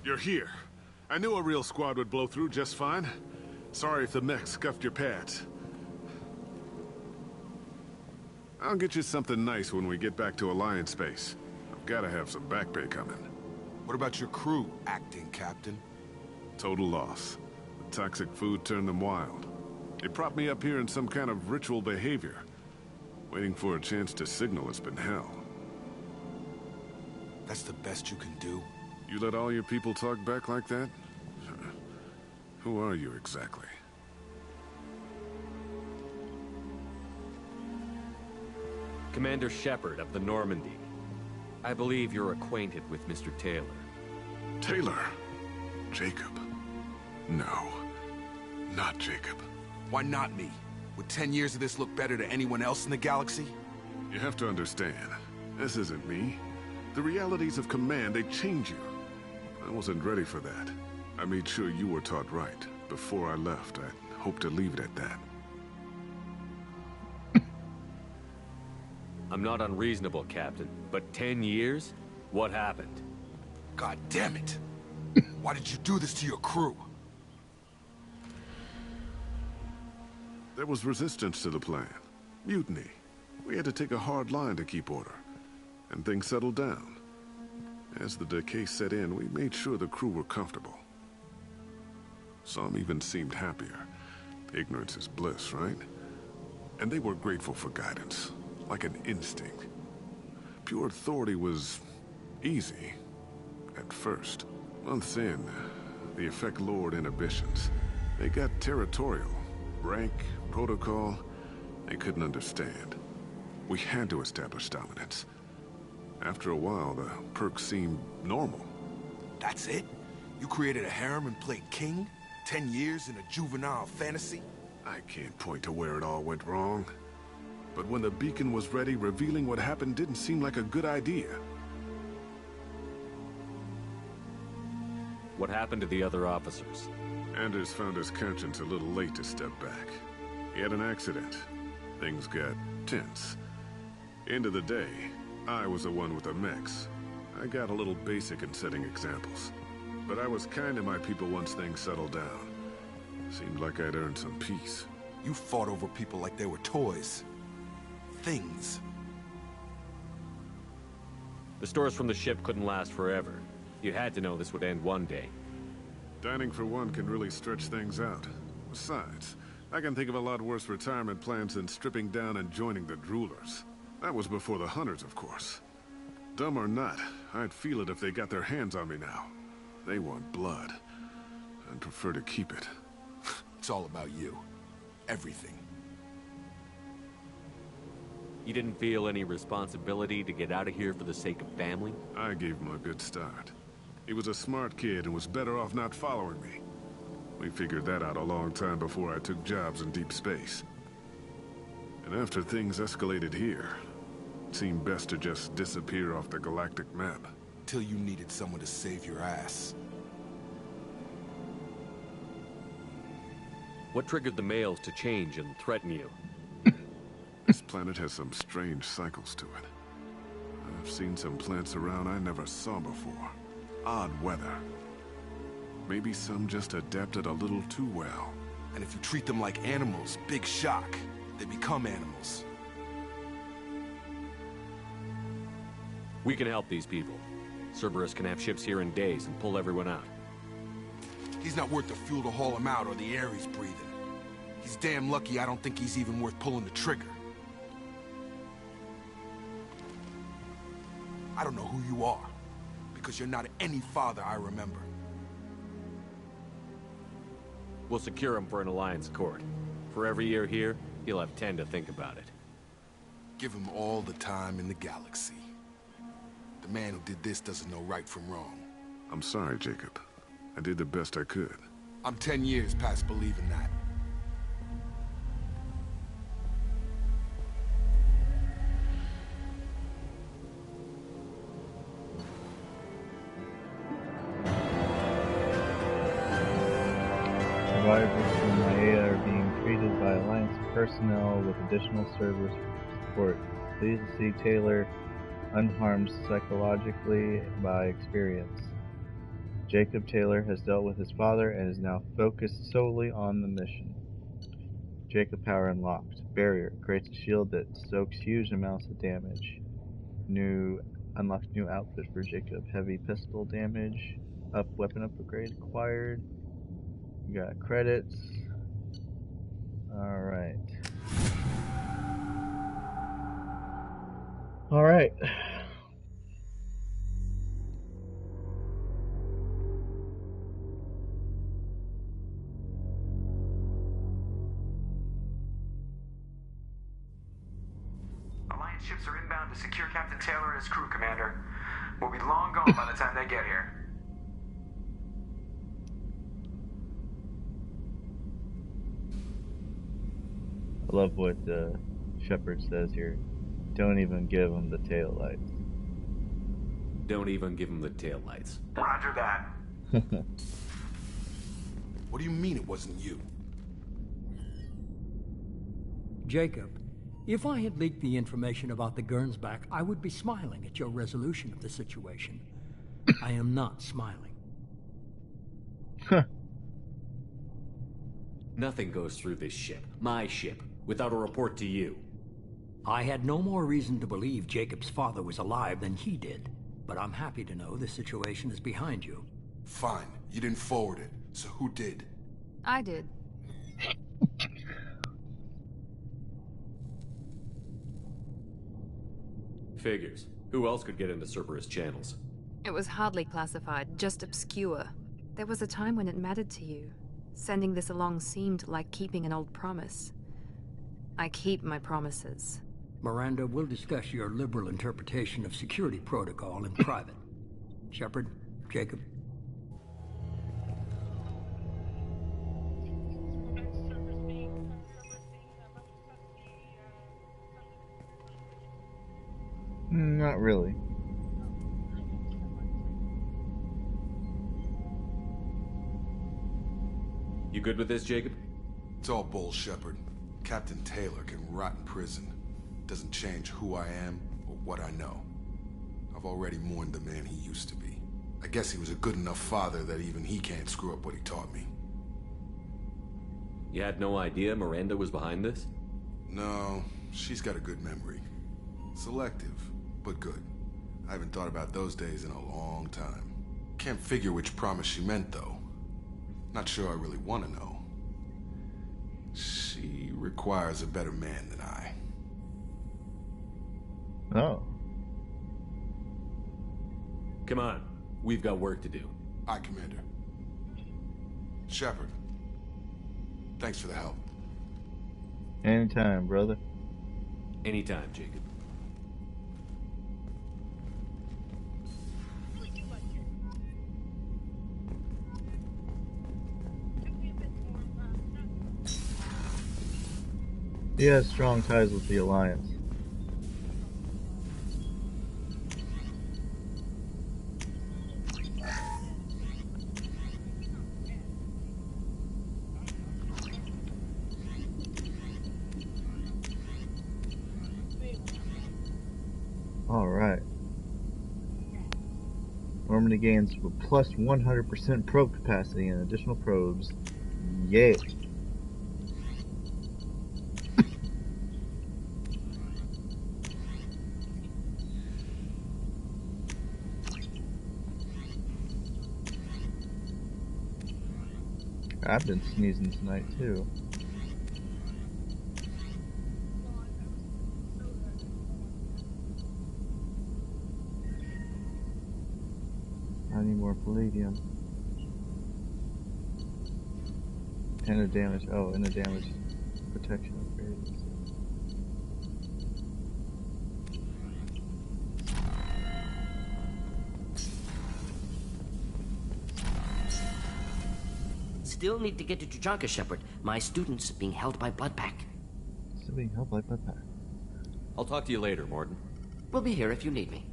You're here. I knew a real squad would blow through just fine. Sorry if the mech scuffed your pads. I'll get you something nice when we get back to Alliance space. I've gotta have some back pay coming. What about your crew, acting captain? Total loss. The toxic food turned them wild. They propped me up here in some kind of ritual behavior. Waiting for a chance to signal has been hell. That's the best you can do? You let all your people talk back like that? Who are you exactly? Commander Shepard of the Normandy. I believe you're acquainted with Mr. Taylor. Taylor. Jacob. No. Not Jacob. Why not me? Would 10 years of this look better to anyone else in the galaxy? You have to understand, this isn't me. The realities of command, they change you. I wasn't ready for that. I made sure you were taught right. Before I left, I hoped to leave it at that. I'm not unreasonable, Captain, but 10 years? What happened? God damn it! Why did you do this to your crew? There was resistance to the plan. Mutiny. We had to take a hard line to keep order. And things settled down. As the decay set in, we made sure the crew were comfortable. Some even seemed happier. Ignorance is bliss, right? And they were grateful for guidance, like an instinct. Pure authority was easy, at first. Months in, the effect lowered inhibitions. They got territorial. Rank, protocol, they couldn't understand. We had to establish dominance. After a while, the perks seemed normal. That's it? You created a harem and played king? 10 years in a juvenile fantasy? I can't point to where it all went wrong. But when the beacon was ready, revealing what happened didn't seem like a good idea. What happened to the other officers? Anders found his conscience a little late to step back. He had an accident. Things got tense. End of the day, I was the one with the mix. I got a little basic in setting examples. But I was kind to my people once things settled down. Seemed like I'd earned some peace. You fought over people like they were toys. Things. The stores from the ship couldn't last forever. You had to know this would end one day. Dining for one can really stretch things out. Besides, I can think of a lot worse retirement plans than stripping down and joining the droolers. That was before the hunters, of course. Dumb or not, I'd feel it if they got their hands on me now. They want blood. I'd prefer to keep it. It's all about you. Everything. You didn't feel any responsibility to get out of here for the sake of family? I gave him a good start. He was a smart kid and was better off not following me. We figured that out a long time before I took jobs in deep space. And after things escalated here, it seemed best to just disappear off the galactic map. Till you needed someone to save your ass. What triggered the males to change and threaten you? This planet has some strange cycles to it. I've seen some plants around I never saw before. Odd weather. Maybe some just adapted a little too well. And if you treat them like animals, big shock. They become animals. We can help these people. Cerberus can have ships here in days and pull everyone out. He's not worth the fuel to haul him out or the air he's breathing. He's damn lucky I don't think he's even worth pulling the trigger. I don't know who you are, because you're not any father I remember. We'll secure him for an alliance court. For every year here, he'll have 10 to think about it. Give him all the time in the galaxy. The man who did this doesn't know right from wrong. I'm sorry, Jacob. I did the best I could. I'm 10 years past believing that. Survivors from Maia are being treated by Alliance personnel with additional server support. Pleased to see Taylor unharmed psychologically by experience. Jacob Taylor has dealt with his father and is now focused solely on the mission. Jacob power unlocked. Barrier creates a shield that soaks huge amounts of damage. Unlocked new outfit for Jacob. Heavy pistol damage. Weapon upgrade acquired. We got credits. Alright. Alright. Alliance ships are inbound to secure Captain Taylor and his crew, Commander. We'll be long gone by the time they get here. I love what Shepard says here. Don't even give him the tail lights. Don't even give him the taillights. Roger that. What do you mean it wasn't you? Jacob, if I had leaked the information about the Gernsback, I would be smiling at your resolution of the situation. I am not smiling. Nothing goes through this ship, my ship, without a report to you. I had no more reason to believe Jacob's father was alive than he did, but I'm happy to know the situation is behind you. Fine, you didn't forward it, so who did? I did. Figures. Who else could get into Cerberus channels? It was hardly classified, just obscure. There was a time when it mattered to you. Sending this along seemed like keeping an old promise. I keep my promises. Miranda, we'll discuss your liberal interpretation of security protocol in private. Shepard, Jacob. Not really. You good with this, Jacob? It's all bull, Shepard. Captain Taylor can rot in prison. Doesn't change who I am or what I know. I've already mourned the man he used to be. I guess he was a good enough father that even he can't screw up what he taught me. You had no idea Miranda was behind this? No, she's got a good memory. Selective, but good. I haven't thought about those days in a long time. Can't figure which promise she meant, though. Not sure I really want to know. She requires a better man than I. Oh. Come on. We've got work to do. Aye, Commander. Shepard. Thanks for the help. Anytime, brother. Anytime, Jacob. He has strong ties with the Alliance. Alright. Normandy gains plus 100% probe capacity and additional probes. Yay! I've been sneezing tonight too. I need more palladium. And a damage. Oh, and a damage protection upgrade. Still need to get to Tuchanka, Shepard. My student's being held by Bloodpack. Still being held by Bloodpack. I'll talk to you later, Morton. We'll be here if you need me.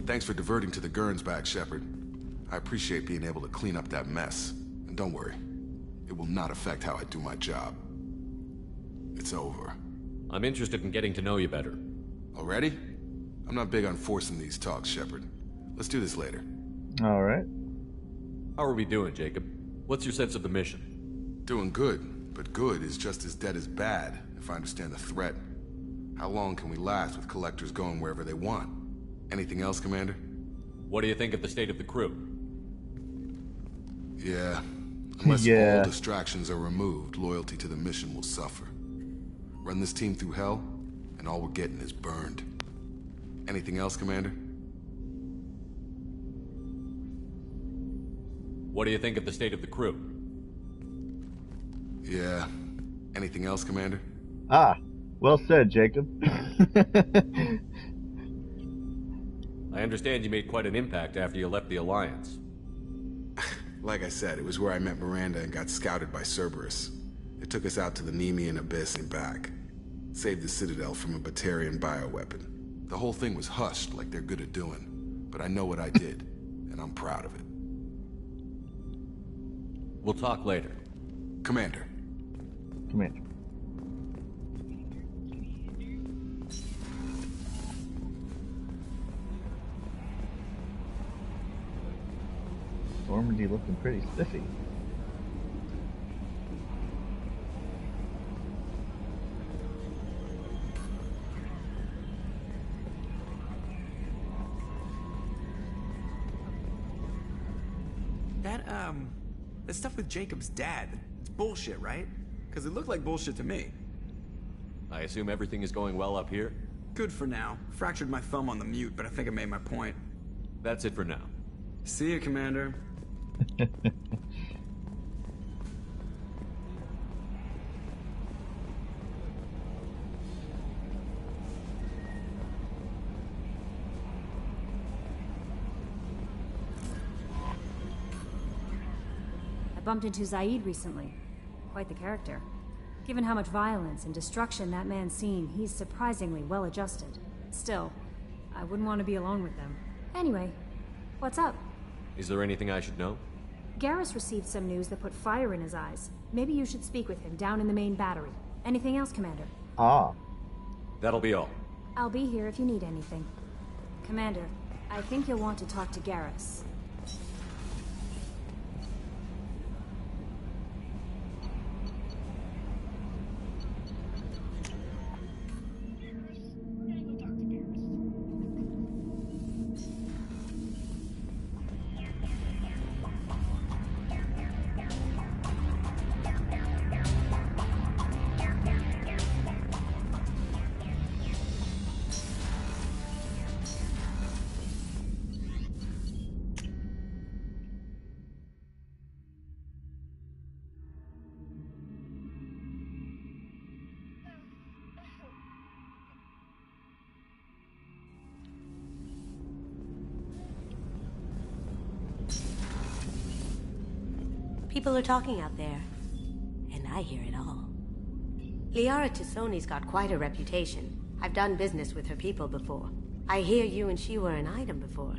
Thanks for diverting to the Gernsback, Shepard. I appreciate being able to clean up that mess. And don't worry, it will not affect how I do my job. It's over. I'm interested in getting to know you better. Already? I'm not big on forcing these talks, Shepard. Let's do this later. Alright. How are we doing, Jacob? What's your sense of the mission? Doing good, but good is just as dead as bad, if I understand the threat. How long can we last with collectors going wherever they want? Anything else, Commander? What do you think of the state of the crew? Yeah. Unless all distractions are removed, loyalty to the mission will suffer. Run this team through hell, and all we're getting is burned. Anything else, Commander? What do you think of the state of the crew? Yeah. Anything else, Commander? Ah, well said, Jacob. I understand you made quite an impact after you left the Alliance. Like I said, it was where I met Miranda and got scouted by Cerberus. It took us out to the Nemean Abyss and back. Saved the Citadel from a Batarian bioweapon. The whole thing was hushed like they're good at doing. But I know what I did, and I'm proud of it. We'll talk later. Commander. Commander. Normandy looking pretty spiffy. That stuff with Jacob's dad, it's bullshit, right? Because it looked like bullshit to me. I assume everything is going well up here? Good for now. Fractured my thumb on the mute, but I think I made my point. That's it for now. See you, Commander. I bumped into Zaid recently. Quite the character. Given how much violence and destruction that man's seen, he's surprisingly well adjusted. Still, I wouldn't want to be alone with them. Anyway, what's up? Is there anything I should know? Garrus received some news that put fire in his eyes. Maybe you should speak with him down in the main battery. Anything else, Commander? Ah. That'll be all. I'll be here if you need anything. Commander, I think you'll want to talk to Garrus. People are talking out there, and I hear it all. Liara Tassoni's got quite a reputation. I've done business with her people before. I hear you and she were an item before.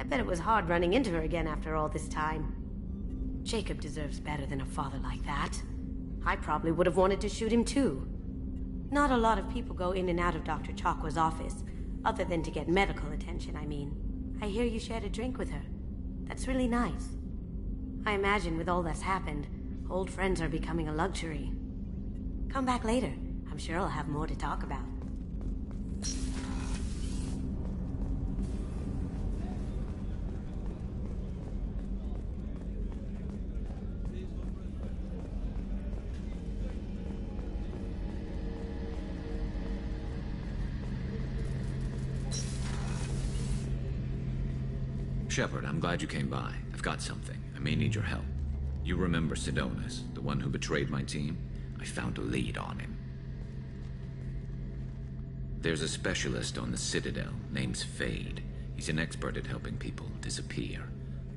I bet it was hard running into her again after all this time. Jacob deserves better than a father like that. I probably would have wanted to shoot him too. Not a lot of people go in and out of Dr. Chakwa's office, other than to get medical attention, I mean. I hear you shared a drink with her. That's really nice. I imagine with all that's happened, old friends are becoming a luxury. Come back later. I'm sure I'll have more to talk about. Shepard, I'm glad you came by. I've got something. I may need your help. You remember Sidonus, the one who betrayed my team? I found a lead on him. There's a specialist on the Citadel, name's Fade. He's an expert at helping people disappear.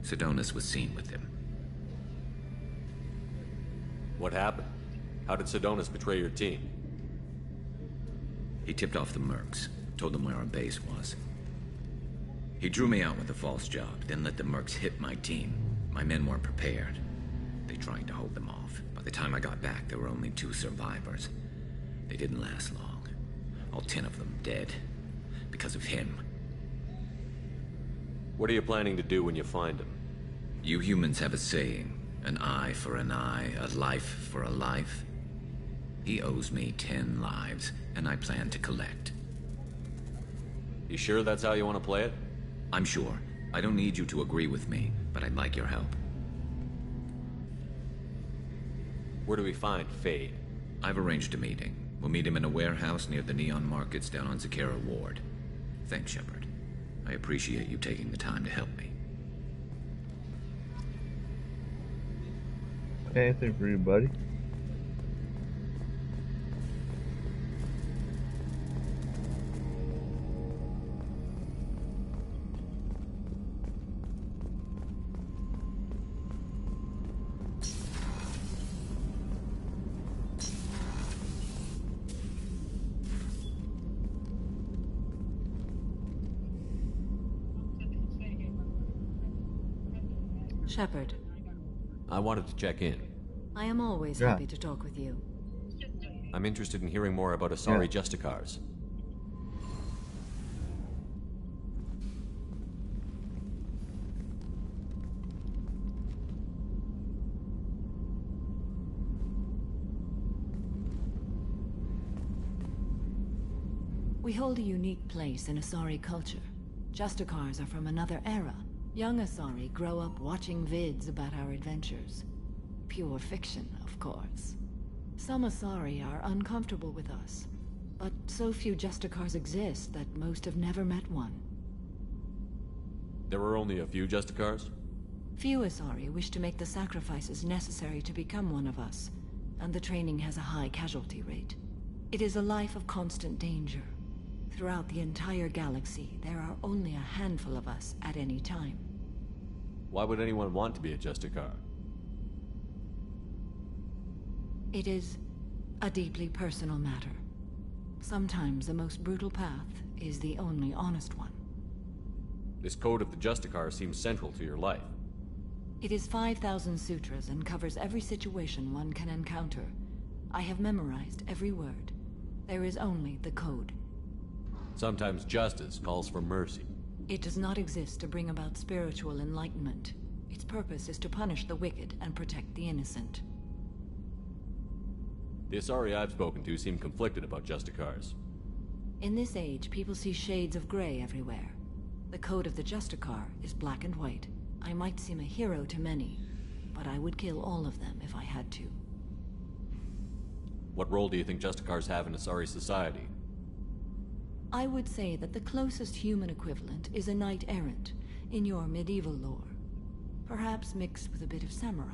Sidonus was seen with him. What happened? How did Sidonus betray your team? He tipped off the mercs, told them where our base was. He drew me out with a false job, then let the mercs hit my team. My men weren't prepared. They tried to hold them off. By the time I got back, there were only 2 survivors. They didn't last long. All 10 of them dead. Because of him. What are you planning to do when you find him? You humans have a saying. An eye for an eye, a life for a life. He owes me 10 lives, and I plan to collect. You sure that's how you want to play it? I'm sure. I don't need you to agree with me, but I'd like your help. Where do we find Fade? I've arranged a meeting. We'll meet him in a warehouse near the Neon Markets down on Zakera Ward. Thanks, Shepard. I appreciate you taking the time to help me. Anything for you, buddy? Shepard, I wanted to check in. I am always happy to talk with you. I'm interested in hearing more about Asari Justicars. We hold a unique place in Asari culture. Justicars are from another era. Young Asari grow up watching vids about our adventures. Pure fiction, of course. Some Asari are uncomfortable with us, but so few Justicars exist that most have never met one. There are only a few Justicars? Few Asari wish to make the sacrifices necessary to become one of us, and the training has a high casualty rate. It is a life of constant danger. Throughout the entire galaxy, there are only a handful of us at any time. Why would anyone want to be a Justicar? It is a deeply personal matter. Sometimes the most brutal path is the only honest one. This code of the Justicar seems central to your life. It is 5,000 sutras and covers every situation one can encounter. I have memorized every word. There is only the code. Sometimes justice calls for mercy. It does not exist to bring about spiritual enlightenment. Its purpose is to punish the wicked and protect the innocent. The Asari I've spoken to seem conflicted about Justicars. In this age, people see shades of gray everywhere. The code of the Justicar is black and white. I might seem a hero to many, but I would kill all of them if I had to. What role do you think Justicars have in Asari society? I would say that the closest human equivalent is a knight-errant in your medieval lore. Perhaps mixed with a bit of samurai.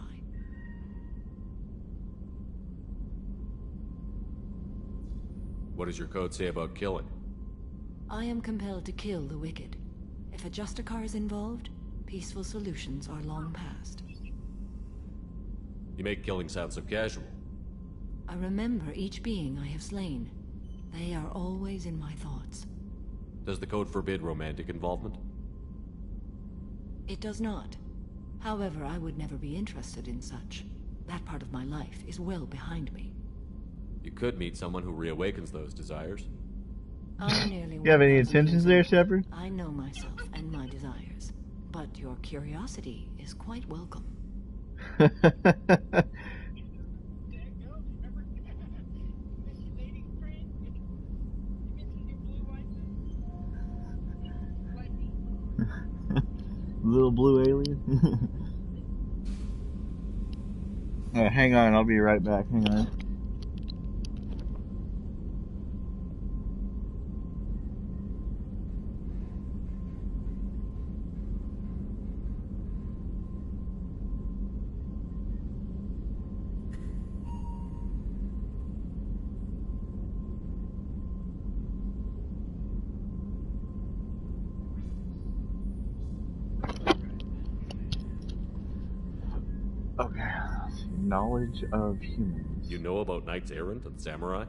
What does your code say about killing? I am compelled to kill the wicked. If a Justicar is involved, peaceful solutions are long past. You make killing sound so casual. I remember each being I have slain. They are always in my thoughts. Does the code forbid romantic involvement? It does not. However, I would never be interested in such. That part of my life is well behind me. You could meet someone who reawakens those desires. I nearly You have any intentions there, Shepard? I know myself and my desires, but your curiosity is quite welcome. Little blue alien. Alright, hang on, I'll be right back. Hang on. Knowledge of humans. You know about knights errant and samurai?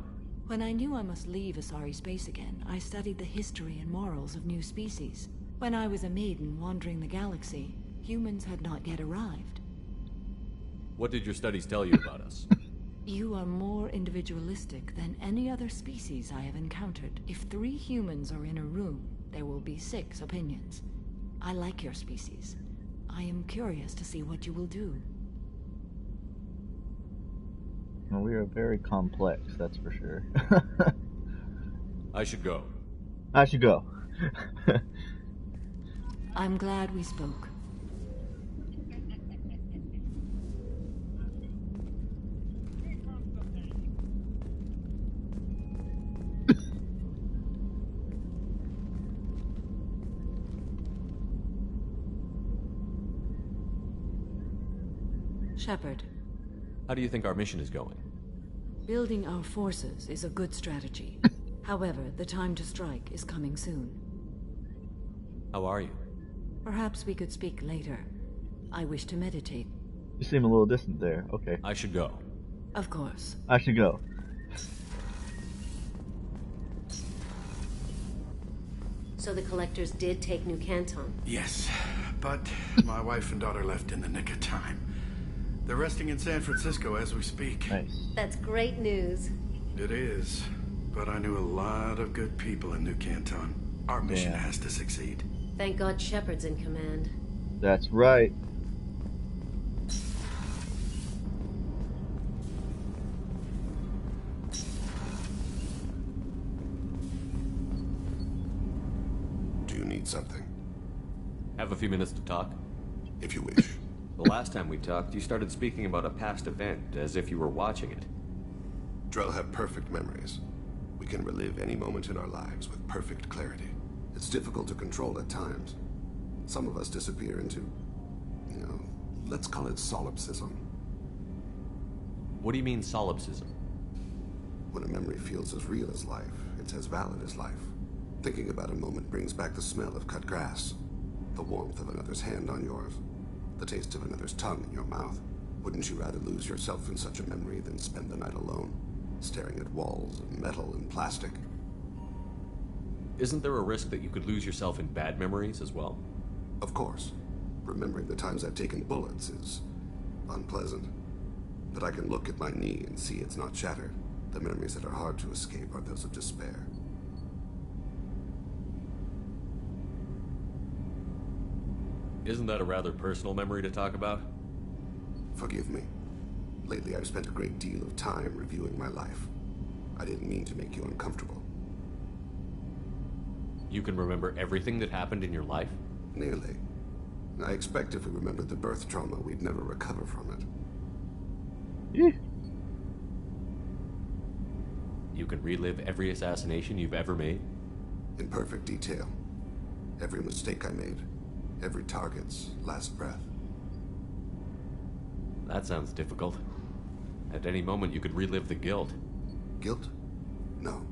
When I knew I must leave Asari space again, I studied the history and morals of new species. When I was a maiden wandering the galaxy, humans had not yet arrived. What did your studies tell you about us? You are more individualistic than any other species I have encountered. If 3 humans are in a room, there will be 6 opinions. I like your species. I am curious to see what you will do. Well, we are very complex, that's for sure. I should go. I should go. I'm glad we spoke. Shepard. How do you think our mission is going? Building our forces is a good strategy. However, the time to strike is coming soon. How are you? Perhaps we could speak later. I wish to meditate. You seem a little distant there. Okay. I should go. Of course. I should go. So the collectors did take New Canton? Yes, but my wife and daughter left in the nick of time. They're resting in San Francisco as we speak. Nice. That's great news. It is, but I knew a lot of good people in New Canton. Our mission has to succeed. Thank God Shepard's in command. That's right. Do you need something? Have a few minutes to talk? If you wish. The last time we talked, you started speaking about a past event, as if you were watching it. Drell have perfect memories. We can relive any moment in our lives with perfect clarity. It's difficult to control at times. Some of us disappear into, let's call it solipsism. What do you mean, solipsism? When a memory feels as real as life, it's as valid as life. Thinking about a moment brings back the smell of cut grass, the warmth of another's hand on yours, the taste of another's tongue in your mouth. Wouldn't you rather lose yourself in such a memory than spend the night alone, staring at walls of metal and plastic? Isn't there a risk that you could lose yourself in bad memories as well? Of course. Remembering the times I've taken bullets is unpleasant. But I can look at my knee and see it's not shattered. The memories that are hard to escape are those of despair. Isn't that a rather personal memory to talk about? Forgive me. Lately I've spent a great deal of time reviewing my life. I didn't mean to make you uncomfortable. You can remember everything that happened in your life? Nearly. I expect if we remembered the birth trauma, we'd never recover from it. You can relive every assassination you've ever made? In perfect detail. Every mistake I made. Every target's last breath. That sounds difficult. At any moment, you could relive the guilt. Guilt? No.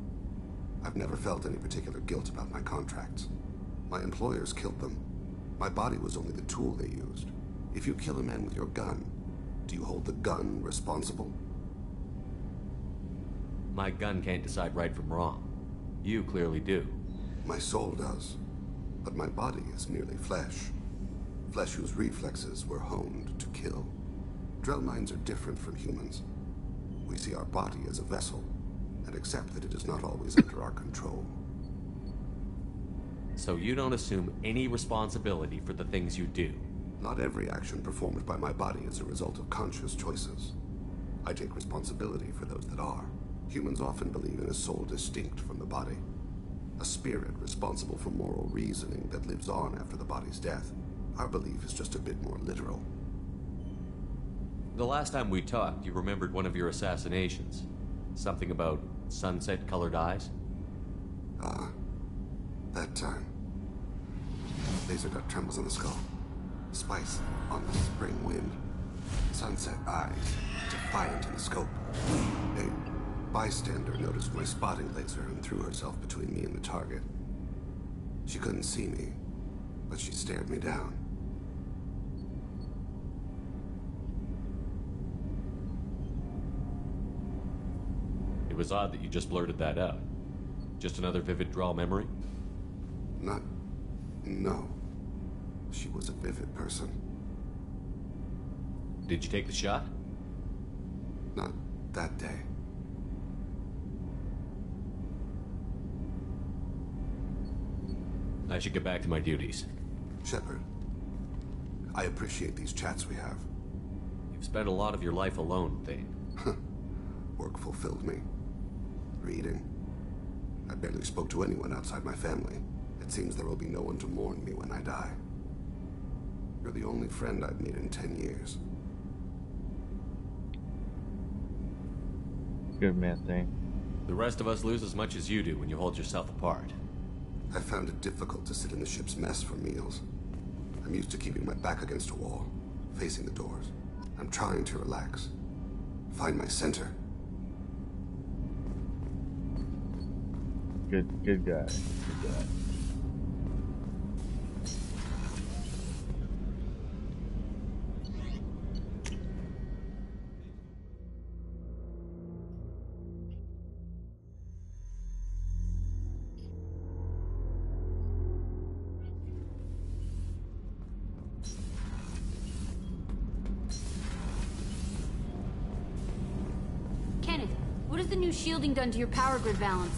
I've never felt any particular guilt about my contracts. My employers killed them. My body was only the tool they used. If you kill a man with your gun, do you hold the gun responsible? My gun can't decide right from wrong. You clearly do. My soul does. But my body is merely flesh. Flesh whose reflexes were honed to kill. Drell minds are different from humans. We see our body as a vessel, and accept that it is not always under our control. So you don't assume any responsibility for the things you do? Not every action performed by my body is a result of conscious choices. I take responsibility for those that are. Humans often believe in a soul distinct from the body. A spirit responsible for moral reasoning that lives on after the body's death. Our belief is just a bit more literal. The last time we talked, you remembered one of your assassinations. Something about sunset-colored eyes? Ah, that time. Laser dot trembles on the skull. Spice on the spring wind. Sunset eyes, defiant in the scope. A bystander noticed my spotting laser and threw herself between me and the target. She couldn't see me, but she stared me down. It was odd that you just blurted that out. Just another vivid draw memory? No. She was a vivid person. Did you take the shot? Not that day. I should get back to my duties. Shepard, I appreciate these chats we have. You've spent a lot of your life alone, Thane. Work fulfilled me. Reading. I barely spoke to anyone outside my family. It seems there will be no one to mourn me when I die. You're the only friend I've made in 10 years. Good man, Thane. The rest of us lose as much as you do when you hold yourself apart. I found it difficult to sit in the ship's mess for meals. I'm used to keeping my back against a wall, facing the doors. I'm trying to relax. Find my center. Good guy. Good guy. has the new shielding done to your power grid balance?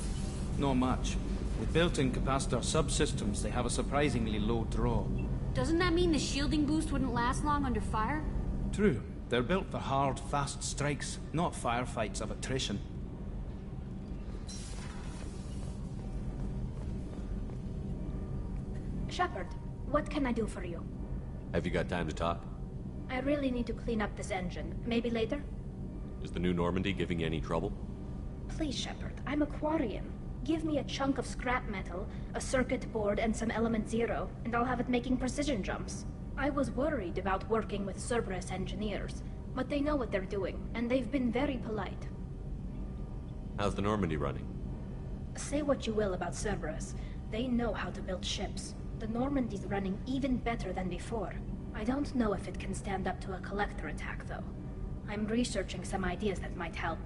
Not much. With built-in capacitor subsystems, they have a surprisingly low draw. Doesn't that mean the shielding boost wouldn't last long under fire? True. They're built for hard, fast strikes, not firefights of attrition. Shepard, what can I do for you? Have you got time to talk? I really need to clean up this engine. Maybe later? Is the new Normandy giving you any trouble? Please, Shepard, I'm a Quarian. Give me a chunk of scrap metal, a circuit board, and some element zero, and I'll have it making precision jumps. I was worried about working with Cerberus engineers, but they know what they're doing, and they've been very polite. How's the Normandy running? Say what you will about Cerberus. They know how to build ships. The Normandy's running even better than before. I don't know if it can stand up to a collector attack, though. I'm researching some ideas that might help.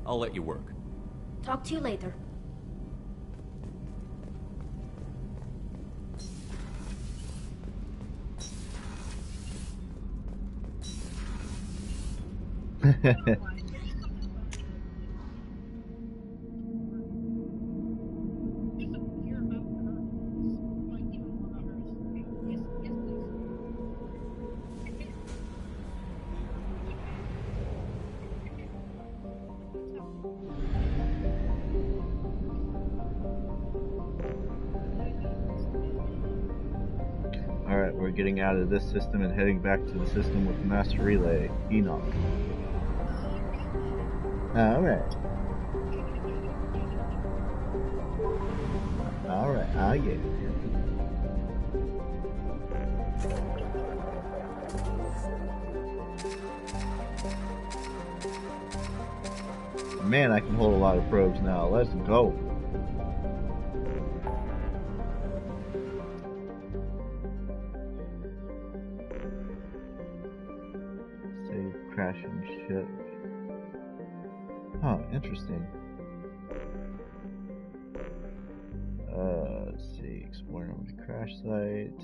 I'll let you work. Talk to you later. Alright, we're getting out of this system and heading back to the system with the Master Relay, Enoch. Alright. Alright, I get it. Man, I can hold a lot of probes now. Let's go. Save crashing ship. Huh, interesting. Let's see, exploring over the crash site.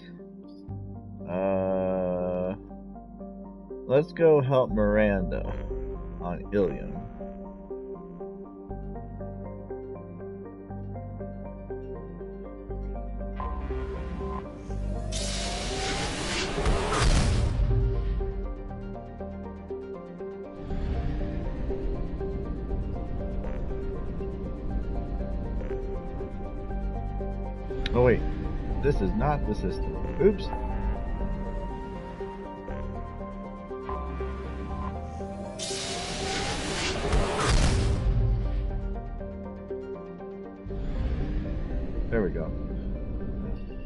Let's go help Miranda on Ilium. Oh wait, this is not the system. Oops. There we go.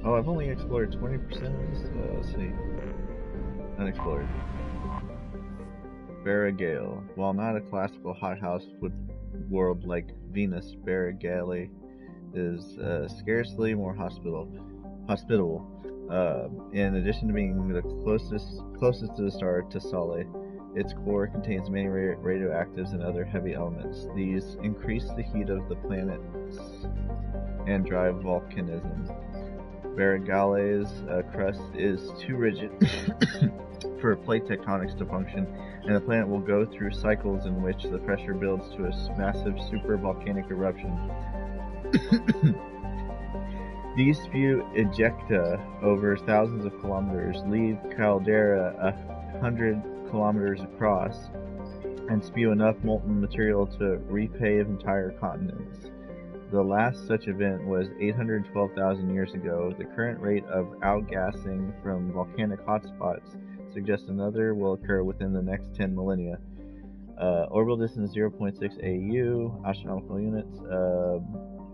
Oh, I've only explored 20% of this. Let's see. Unexplored. Barrigale. While not a classical hothouse world like Venus, Barrigale is scarcely more hospitable. In addition to being the closest to the star Tassale, its core contains many radioactives and other heavy elements. These increase the heat of the planet and drive volcanism. Barrigale's crust is too rigid for plate tectonics to function, and the planet will go through cycles in which the pressure builds to a massive supervolcanic eruption. These spew ejecta over thousands of kilometers, leave caldera 100 kilometers across, and spew enough molten material to repave entire continents. The last such event was 812,000 years ago. The current rate of outgassing from volcanic hotspots suggests another will occur within the next 10 millennia. Orbital distance 0.6 AU, astronomical units.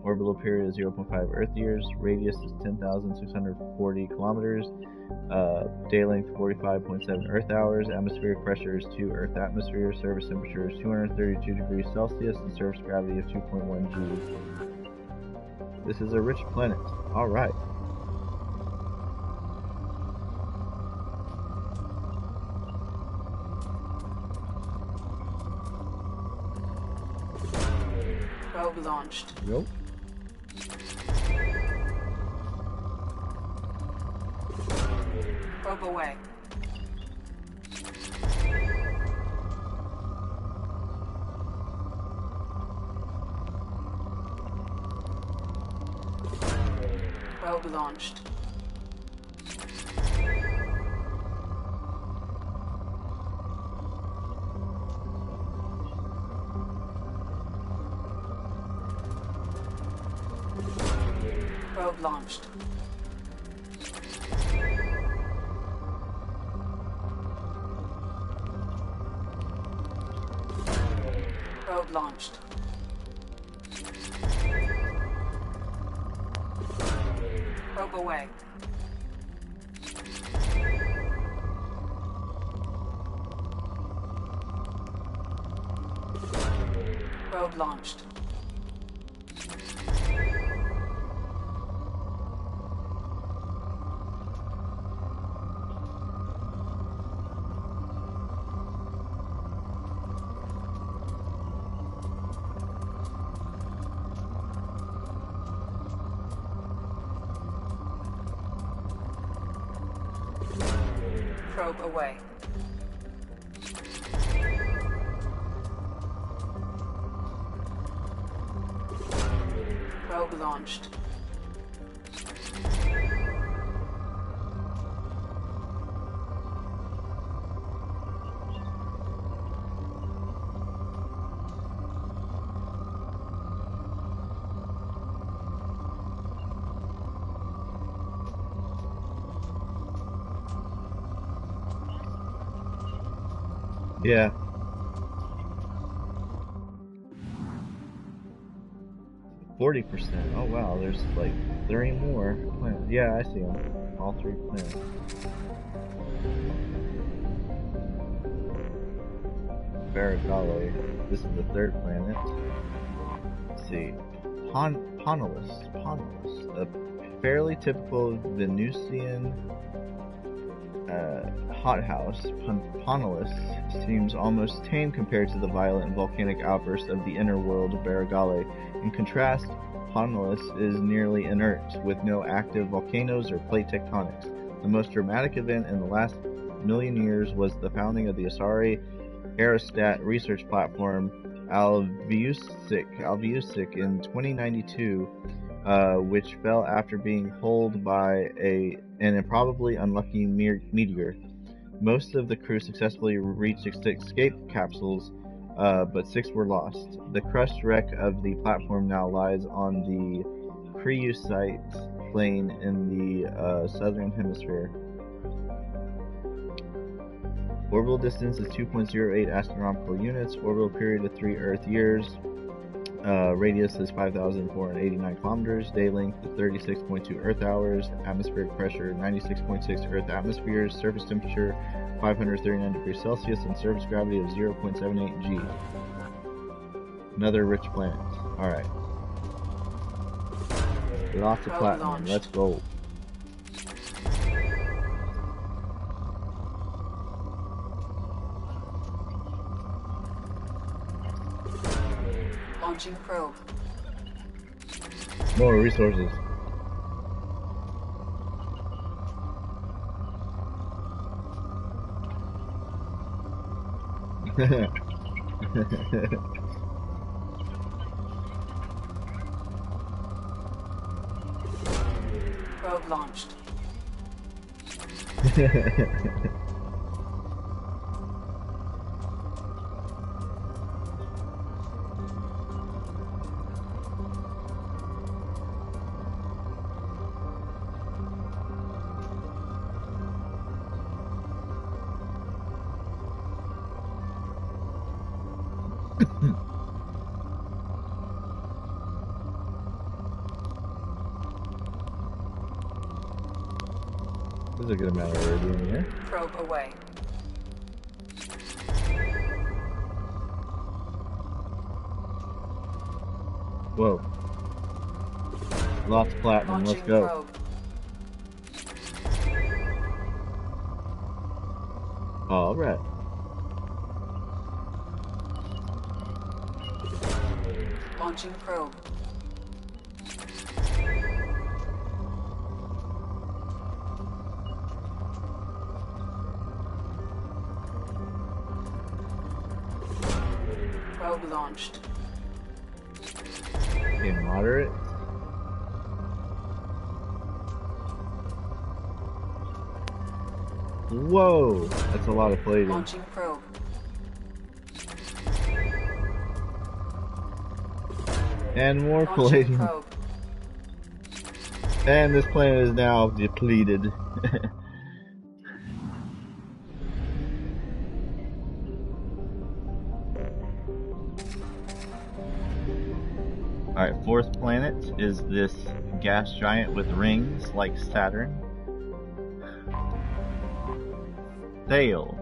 Orbital period is 0.5 Earth years. Radius is 10,640 kilometers. Day length 45.7 Earth hours. Atmospheric pressure is 2 Earth atmosphere. Surface temperature is 232 degrees Celsius and surface gravity of 2.1 G. This is a rich planet. Alright. Probe launched. Yep. Probe away. Probe launched. Probe launched. Probe launched. Probe away. Probe launched. Probe away. Probe launched. Yeah. %. Oh wow, there's like 3 more planets. Yeah, I see them. All 3 planets. Baragale. This is the 3rd planet. Let's see. Ponolus. A fairly typical Venusian hothouse. Ponolus seems almost tame compared to the violent volcanic outbursts of the inner world of Baragale. In contrast, Ponolus is nearly inert, with no active volcanoes or plate tectonics. The most dramatic event in the last million years was the founding of the Asari aerostat research platform Alviusic in 2092, which fell after being holed by an improbably unlucky meteor. Most of the crew successfully reached escape capsules, but 6 were lost. The crushed wreck of the platform now lies on the Creussite plain in the southern hemisphere. Orbital distance is 2.08 astronomical units. Orbital period of 3 Earth years. Radius is 5,489 kilometers. Day length is 36.2 Earth hours. Atmospheric pressure 96.6 Earth atmospheres. Surface temperature 539 degrees Celsius and surface gravity of 0.78 G. Another rich planet. Alright. Lots of platinum. Let's go. Launching probe. More resources. Probe launched. There's a good amount of iridium here. Probe away. Whoa. Lots of platinum. Launching Let's go. Probe. Alright. Launching probe. Probe launched. Okay, moderate. Whoa, that's a lot of plating. Launching probe. And more Launching plating. probe. And this planet is now depleted. Alright, fourth planet is this gas giant with rings like Saturn. Thale.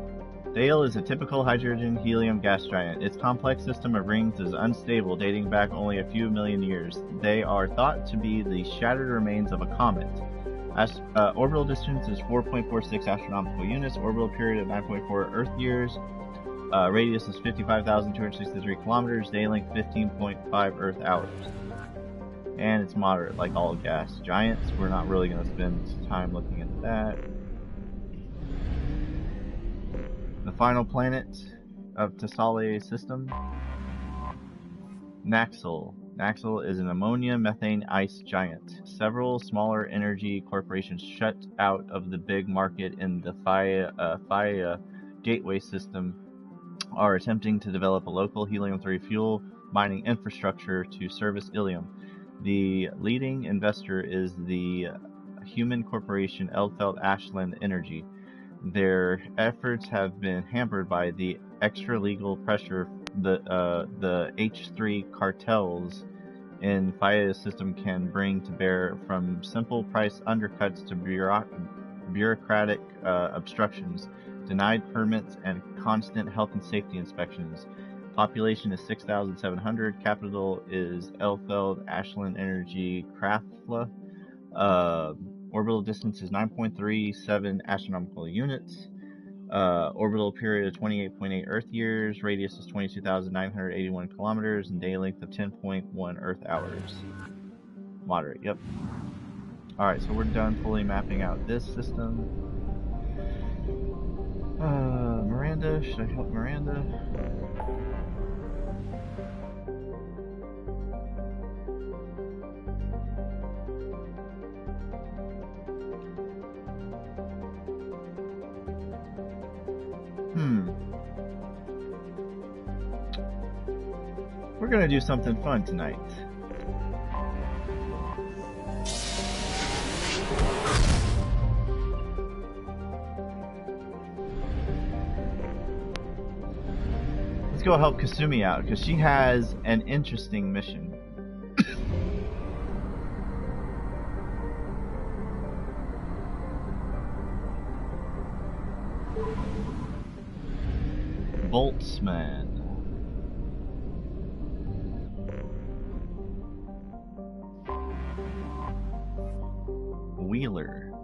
Thale is a typical hydrogen-helium gas giant. Its complex system of rings is unstable, dating back only a few million years. They are thought to be the shattered remains of a comet. Orbital distance is 4.46 astronomical units, orbital period of 9.4 Earth years, radius is 55,263 kilometers, day length 15.5 Earth hours. And it's moderate, like all gas giants. We're not really going to spend time looking at that. The final planet of Tasale system, Naxxle. Naxxle is an ammonia methane ice giant. Several smaller energy corporations shut out of the big market in the Faya gateway system are attempting to develop a local helium-3 fuel mining infrastructure to service Ilium. The leading investor is the human corporation Eldfeld Ashland Energy. Their efforts have been hampered by the extra-legal pressure the H3 cartels in Faya's system can bring to bear, from simple price undercuts to bureaucratic obstructions, denied permits, and constant health and safety inspections. Population is 6,700. Capital is Eldfeld Ashland Energy Kraftla. Orbital distance is 9.37 astronomical units. Orbital period of 28.8 Earth years. Radius is 22,981 kilometers, and day length of 10.1 Earth hours. Moderate, yep. Alright, so we're done fully mapping out this system. Miranda, should I help Miranda? We're gonna do something fun tonight. Let's go help Kasumi out, because she has an interesting mission. Boltzmann.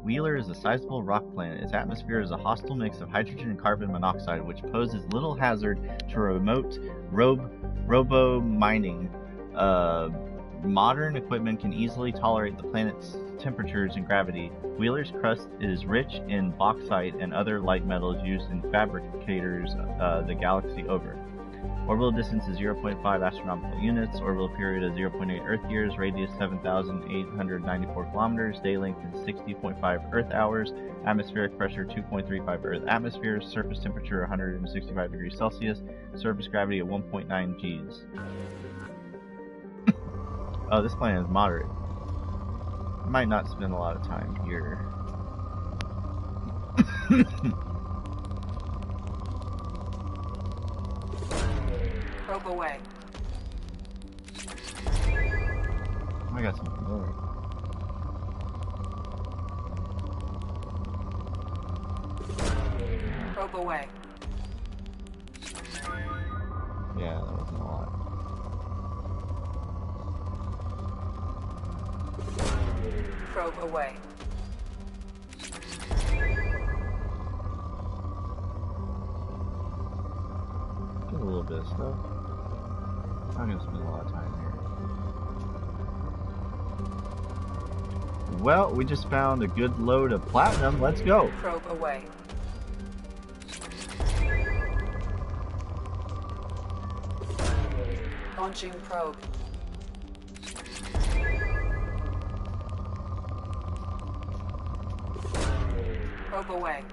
Wheeler is a sizable rock planet. Its atmosphere is a hostile mix of hydrogen and carbon monoxide, which poses little hazard to remote robo mining. Modern equipment can easily tolerate the planet's temperatures and gravity. Wheeler's crust is rich in bauxite and other light metals used in fabricators the galaxy over. Orbital distance is 0.5 astronomical units. Orbital period is 0.8 Earth years. Radius 7,894 kilometers. Day length is 60.5 Earth hours. Atmospheric pressure 2.35 Earth atmospheres. Surface temperature 165 degrees Celsius. Surface gravity at 1.9 Gs. Oh, this planet is moderate. Might not spend a lot of time here. Probe away. I got something there. Probe away. Yeah, that wasn't a lot. Probe away. Get a little bit of stuff. I'm gonna spend a lot of time here. Well, we just found a good load of platinum. Let's go. Probe away. Launching probe. Probe away.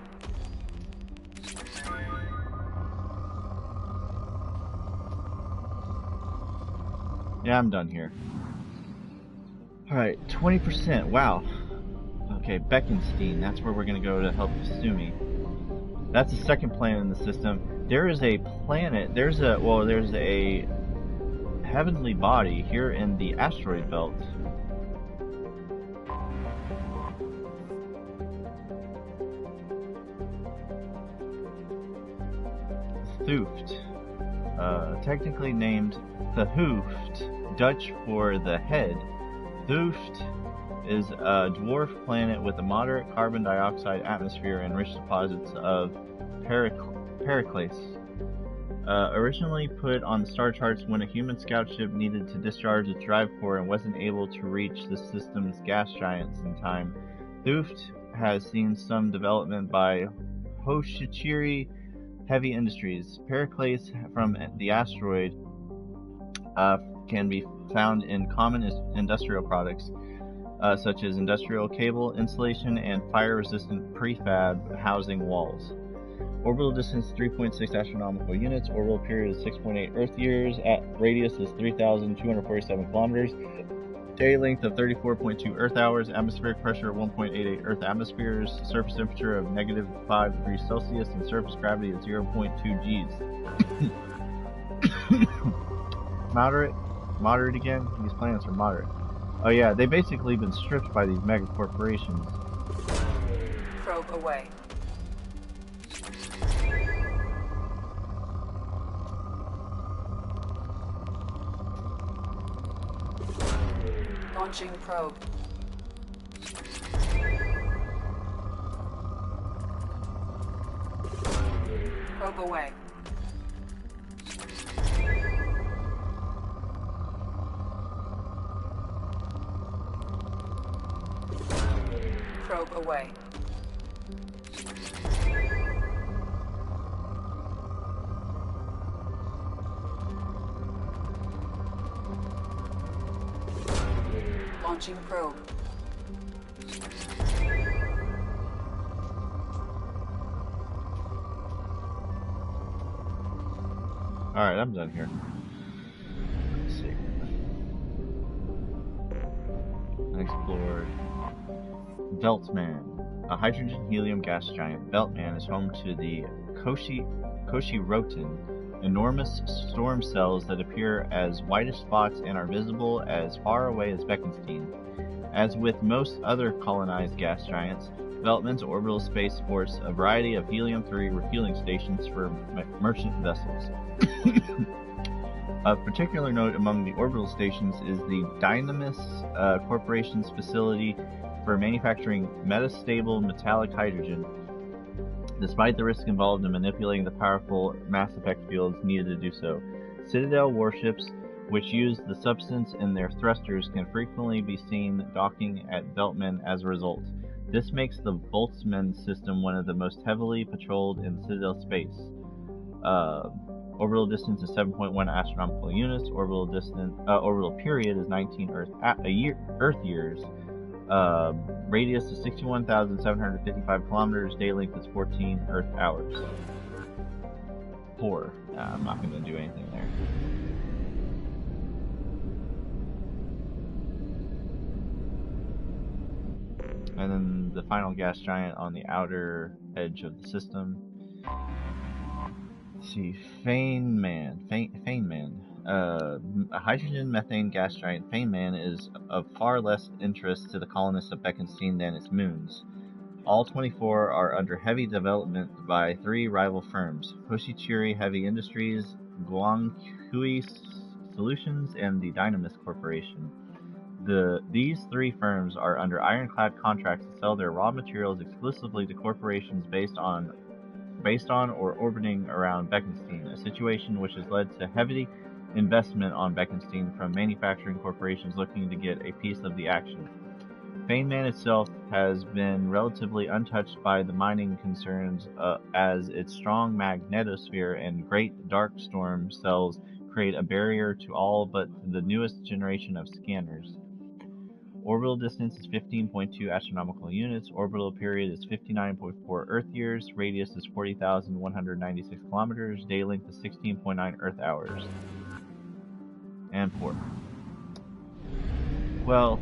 Yeah, I'm done here. Alright, 20%. Wow. Okay, Beckenstein. That's where we're going to go to help Sumi. That's the second planet in the system. There is a planet. There's a heavenly body here in the asteroid belt. Thuft. Technically named the Hoofd, Dutch for the head. Thuft is a dwarf planet with a moderate carbon dioxide atmosphere and rich deposits of periclase. Originally put on the star charts when a human scout ship needed to discharge its drive core and wasn't able to reach the system's gas giants in time, Thuft has seen some development by Hoshichiri Heavy Industries. Periclase from the asteroid can be found in common industrial products, such as industrial cable insulation and fire-resistant prefab housing walls. Orbital distance 3.6 astronomical units. Orbital period is 6.8 Earth years. Radius is 3,247 kilometers. Day length of 34.2 Earth hours. Atmospheric pressure of 1.88 Earth atmospheres. Surface temperature of -5 degrees Celsius and surface gravity of 0.2 Gs. Moderate again? These planets are moderate. Oh yeah, they've basically been stripped by these mega corporations. Probe away. Launching probe. Probe away. Probe away. Launching probe. Alright, I'm done here. Let's see. Explored. Beltman. A hydrogen-helium gas giant, Beltman is home to the Koshiroten, enormous storm cells that appear as whitish spots and are visible as far away as Beckenstein. As with most other colonized gas giants, Beltman's orbital space sports a variety of helium-3 refueling stations for merchant vessels. Of particular note among the orbital stations is the Dynamis Corporation's facility for manufacturing metastable metallic hydrogen, despite the risk involved in manipulating the powerful mass effect fields needed to do so. Citadel warships, which use the substance in their thrusters, can frequently be seen docking at Beltman as a result. This makes the Boltzmann system one of the most heavily patrolled in Citadel space. Orbital distance is 7.1 astronomical units. Orbital period is 19 Earth years. Radius is 61,755 kilometers. Day length is 14 Earth hours. Poor. I'm not going to do anything there. And then the final gas giant on the outer edge of the system. Let's see, Feynman. A hydrogen methane gas giant, Feynman is of far less interest to the colonists of Beckenstein than its moons. All 24 are under heavy development by 3 rival firms: Hoshichiri Heavy Industries, Guanghui Solutions, and the Dynamis Corporation. These 3 firms are under ironclad contracts to sell their raw materials exclusively to corporations based on or orbiting around Beckenstein, a situation which has led to heavy investment on Beckenstein from manufacturing corporations looking to get a piece of the action. Feynman itself has been relatively untouched by the mining concerns, as its strong magnetosphere and great dark storm cells create a barrier to all but the newest generation of scanners. Orbital distance is 15.2 astronomical units. Orbital period is 59.4 Earth years. Radius is 40,196 kilometers. Day length is 16.9 Earth hours. And port. Well,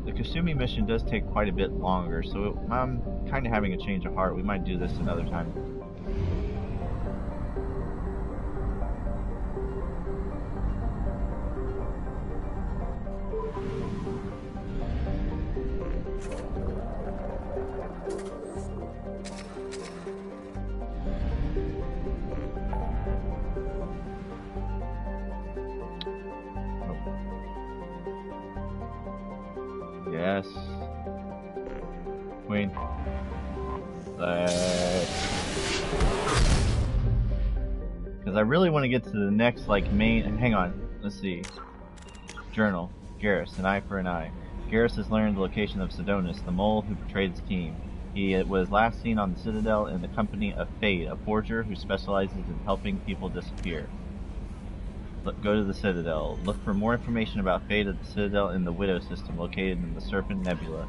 the Kasumi mission does take quite a bit longer, so I'm kind of having a change of heart. We might do this another time. Yes. Queen. Because I really want to get to the next, like, main... Hang on. Let's see. Journal. Garrus, an eye for an eye. Garrus has learned the location of Sidonis, the mole who betrayed his team. He was last seen on the Citadel in the company of Fade, a forger who specializes in helping people disappear. Go to the Citadel. Look for more information about Fate at the Citadel in the Widow system, located in the Serpent Nebula.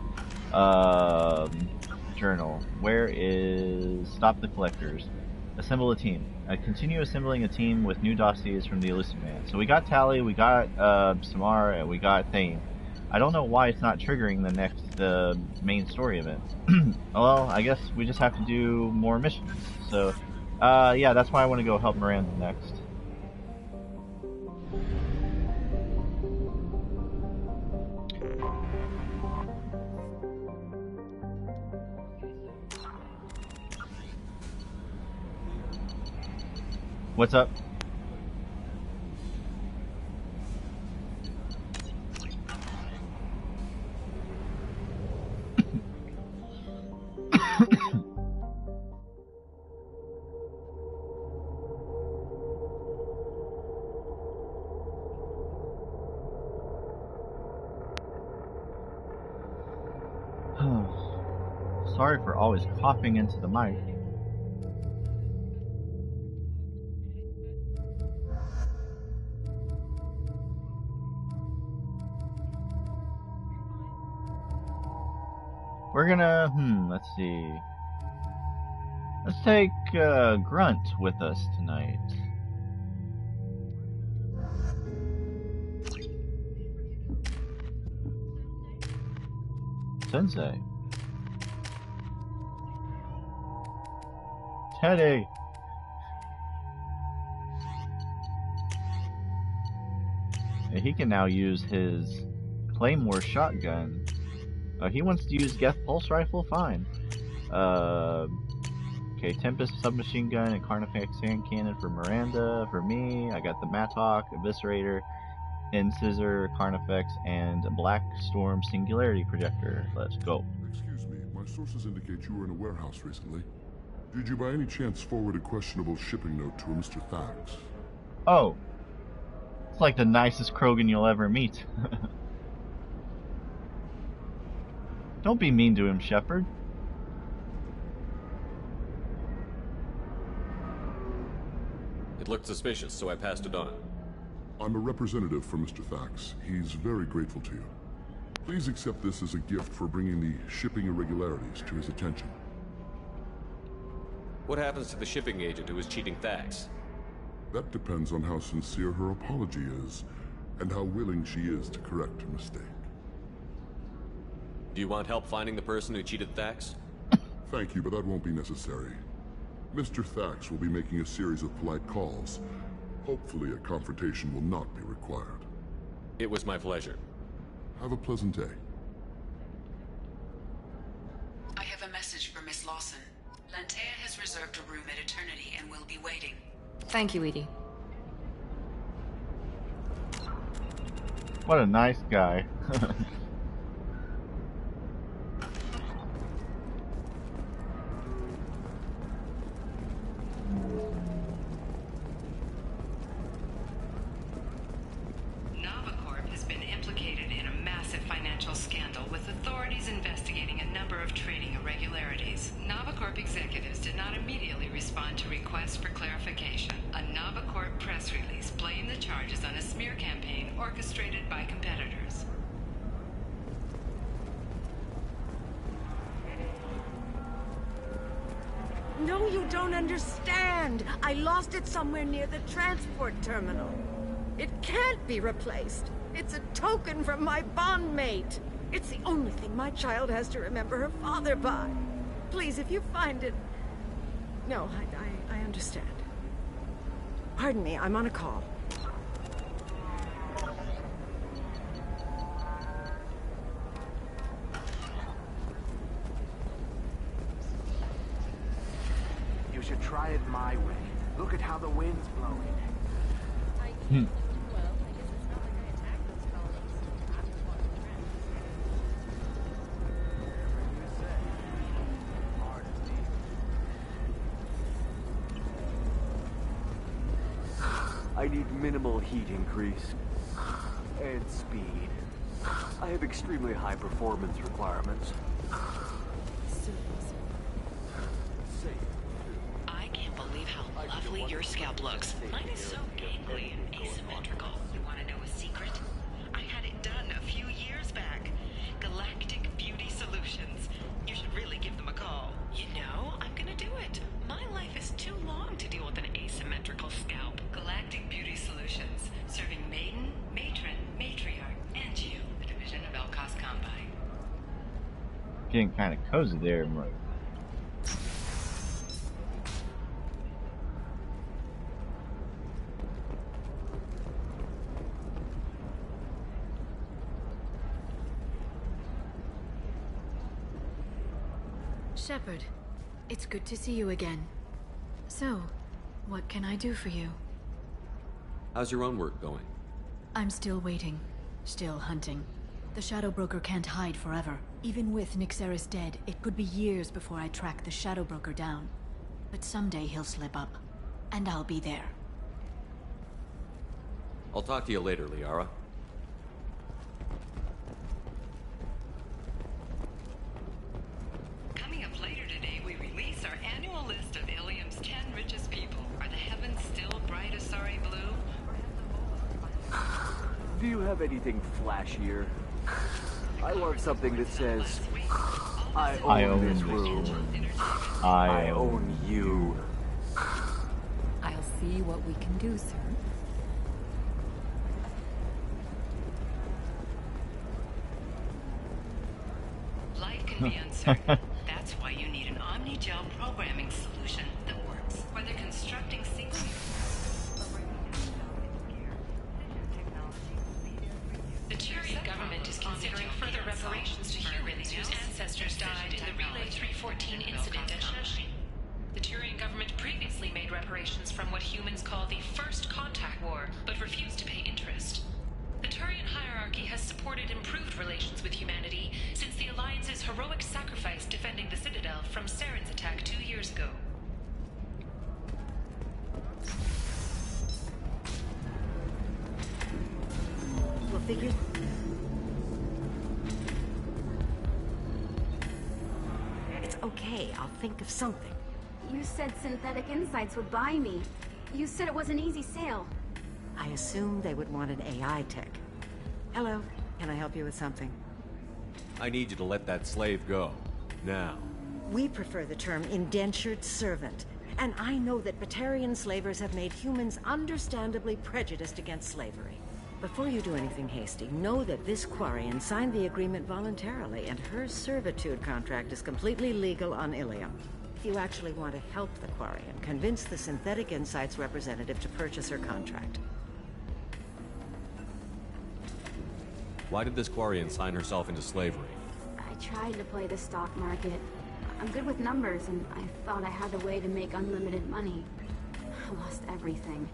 Journal. Where is... Stop the Collectors. Assemble a team. Continue assembling a team with new dossiers from the Elusive Man. So we got Tali, we got Samar, and we got Thane. I don't know why it's not triggering the next main story event. Well, I guess we just have to do more missions. So, yeah, that's why I want to go help Miranda next. What's up? Sorry for always coughing into the mic. We're gonna, let's see. Let's take Grunt with us tonight. Sensei. Teddy. And he can now use his Claymore shotgun. He wants to use Geth Pulse Rifle? Fine. Okay, Tempest Submachine Gun and Carnifex Hand Cannon for Miranda. For me, I got the Mattock, Eviscerator, Incissor, Carnifex, and Black Storm Singularity Projector. Let's go. Excuse me, my sources indicate you were in a warehouse recently. Did you by any chance forward a questionable shipping note to a Mr. Thax? Oh. It's like the nicest Krogan you'll ever meet. Don't be mean to him, Shepard. It looked suspicious, so I passed it on. I'm a representative for Mr. Thax. He's very grateful to you. Please accept this as a gift for bringing the shipping irregularities to his attention. What happens to the shipping agent who is cheating Thax? That depends on how sincere her apology is, and how willing she is to correct her mistake. Do you want help finding the person who cheated Thax? Thank you, but that won't be necessary. Mr. Thax will be making a series of polite calls. Hopefully a confrontation will not be required. It was my pleasure. Have a pleasant day. I have a message for Miss Lawson. Lantea has reserved a room at Eternity and will be waiting. Thank you, Edie. What a nice guy. Navacorp has been implicated in a massive financial scandal with authorities investigating a number of trading irregularities. Navacorp executives did not immediately respond to requests for clarification. A Navacorp press release blamed the charges on a smear campaign orchestrated by competitors. No, you don't understand. I lost it somewhere near the transport terminal. It can't be replaced. It's a token from my bondmate. It's the only thing my child has to remember her father by. Please, if you find it... No, I understand. Pardon me, I'm on a call. You should try it my way. Look at how the wind's blowing. I need minimal heat increase and speed. I have extremely high performance requirements. I can't believe how lovely your scalp looks. Mine is so gangly and asymmetrical. You want to know a secret? I had it done a few years back. Galactic Beauty Solutions. You should really give them a call. You know, I'm gonna do it. My life is too long to deal with an asymmetrical scalp. Galactic Beauty Solutions, serving maiden, matron, matriarch, and you, the division of Elcos Combine. Getting kind of cozy there, Murray. Shepard, it's good to see you again. So, what can I do for you? How's your own work going? I'm still waiting. Still hunting. The Shadow Broker can't hide forever. Even with Nyxeris dead, it could be years before I track the Shadow Broker down. But someday he'll slip up. And I'll be there. I'll talk to you later, Liara. Coming up later today, we release our annual list of Ilium's 10 richest people. Are the heavens still bright Asari blue? Do you have anything flashier? I want something that says, I own this room. I own you. I'll see what we can do, sir. Life can be uncertain. That's why you need an Omni-Gel programming solution that works. Whether constructing single... The Turian government is considering further reparations to humans whose ancestors died in the Relay 314 incident at Shashi. The Turian government previously made reparations from what humans call the First Contact War, but refused to pay interest. The Turian hierarchy has supported improved relations with humanity since the Alliance's heroic sacrifice defending the Citadel from Saren's attack 2 years ago. We'll figure... It's okay, I'll think of something. You said Synthetic Insights would buy me. You said it was an easy sale. I assumed they would want an AI tech. Hello, can I help you with something? I need you to let that slave go. Now. We prefer the term indentured servant. And I know that Batarian slavers have made humans understandably prejudiced against slavery. Before you do anything hasty, know that this Quarian signed the agreement voluntarily, and her servitude contract is completely legal on Ilium. If you actually want to help the Quarian, convince the Synthetic Insights representative to purchase her contract. Why did this Quarian sign herself into slavery? I tried to play the stock market. I'm good with numbers, and I thought I had a way to make unlimited money. I lost everything.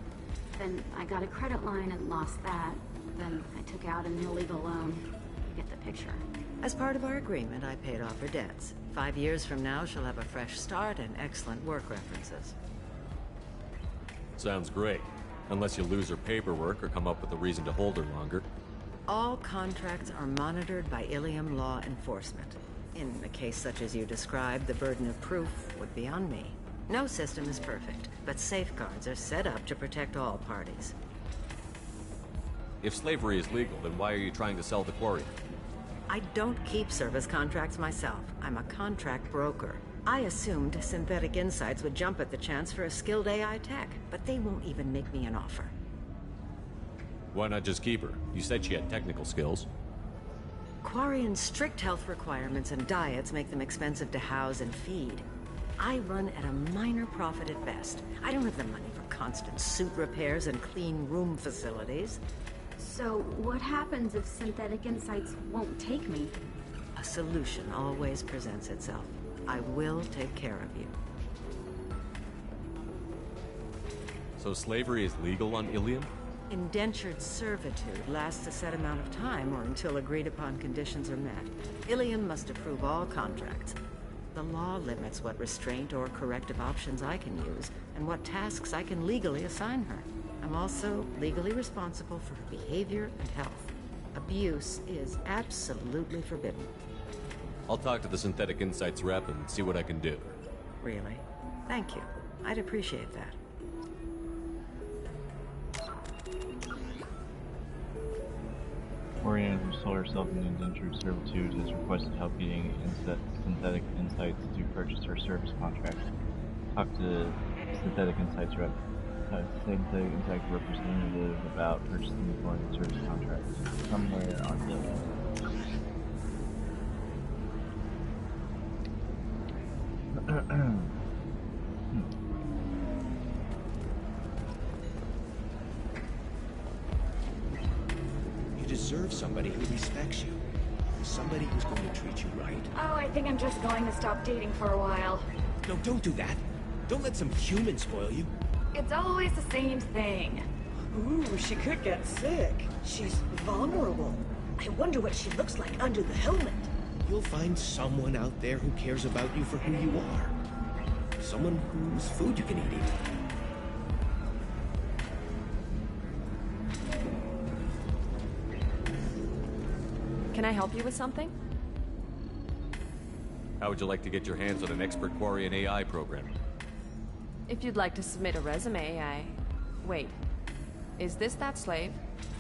Then I got a credit line and lost that. Then I took out an illegal loan. You get the picture. As part of our agreement, I paid off her debts. 5 years from now, she'll have a fresh start and excellent work references. Sounds great. Unless you lose her paperwork or come up with a reason to hold her longer. All contracts are monitored by Ilium law enforcement. In a case such as you described, the burden of proof would be on me. No system is perfect, but safeguards are set up to protect all parties. If slavery is legal, then why are you trying to sell the Quarian? I don't keep service contracts myself. I'm a contract broker. I assumed Synthetic Insights would jump at the chance for a skilled AI tech, but they won't even make me an offer. Why not just keep her? You said she had technical skills. Quarian's strict health requirements and diets make them expensive to house and feed. I run at a minor profit at best. I don't have the money for constant suit repairs and clean room facilities. So, what happens if Synthetic Insights won't take me? A solution always presents itself. I will take care of you. So slavery is legal on Ilium? Indentured servitude lasts a set amount of time or until agreed-upon conditions are met. Ilium must approve all contracts. The law limits what restraint or corrective options I can use, and what tasks I can legally assign her. I'm also legally responsible for her behavior and health. Abuse is absolutely forbidden. I'll talk to the Synthetic Insights rep and see what I can do. Really? Thank you. I'd appreciate that. Quarian, who sold herself in indentured servitude, has requested help getting Synthetic Insights to purchase her service contract. Talk to Synthetic Insights rep. Synthetic Insights representative about purchasing the Quarian service contract. Somewhere on the You deserve somebody who respects you. Somebody who's going to treat you right. Oh, I think I'm just going to stop dating for a while. No, don't do that. Don't let some human spoil you. It's always the same thing. Ooh, she could get sick. She's vulnerable. I wonder what she looks like under the helmet. You'll find someone out there who cares about you for who you are. Someone whose food you can eat. Can I help you with something? How would you like to get your hands on an expert Quarian AI program? If you'd like to submit a resume, Wait. Is this that slave?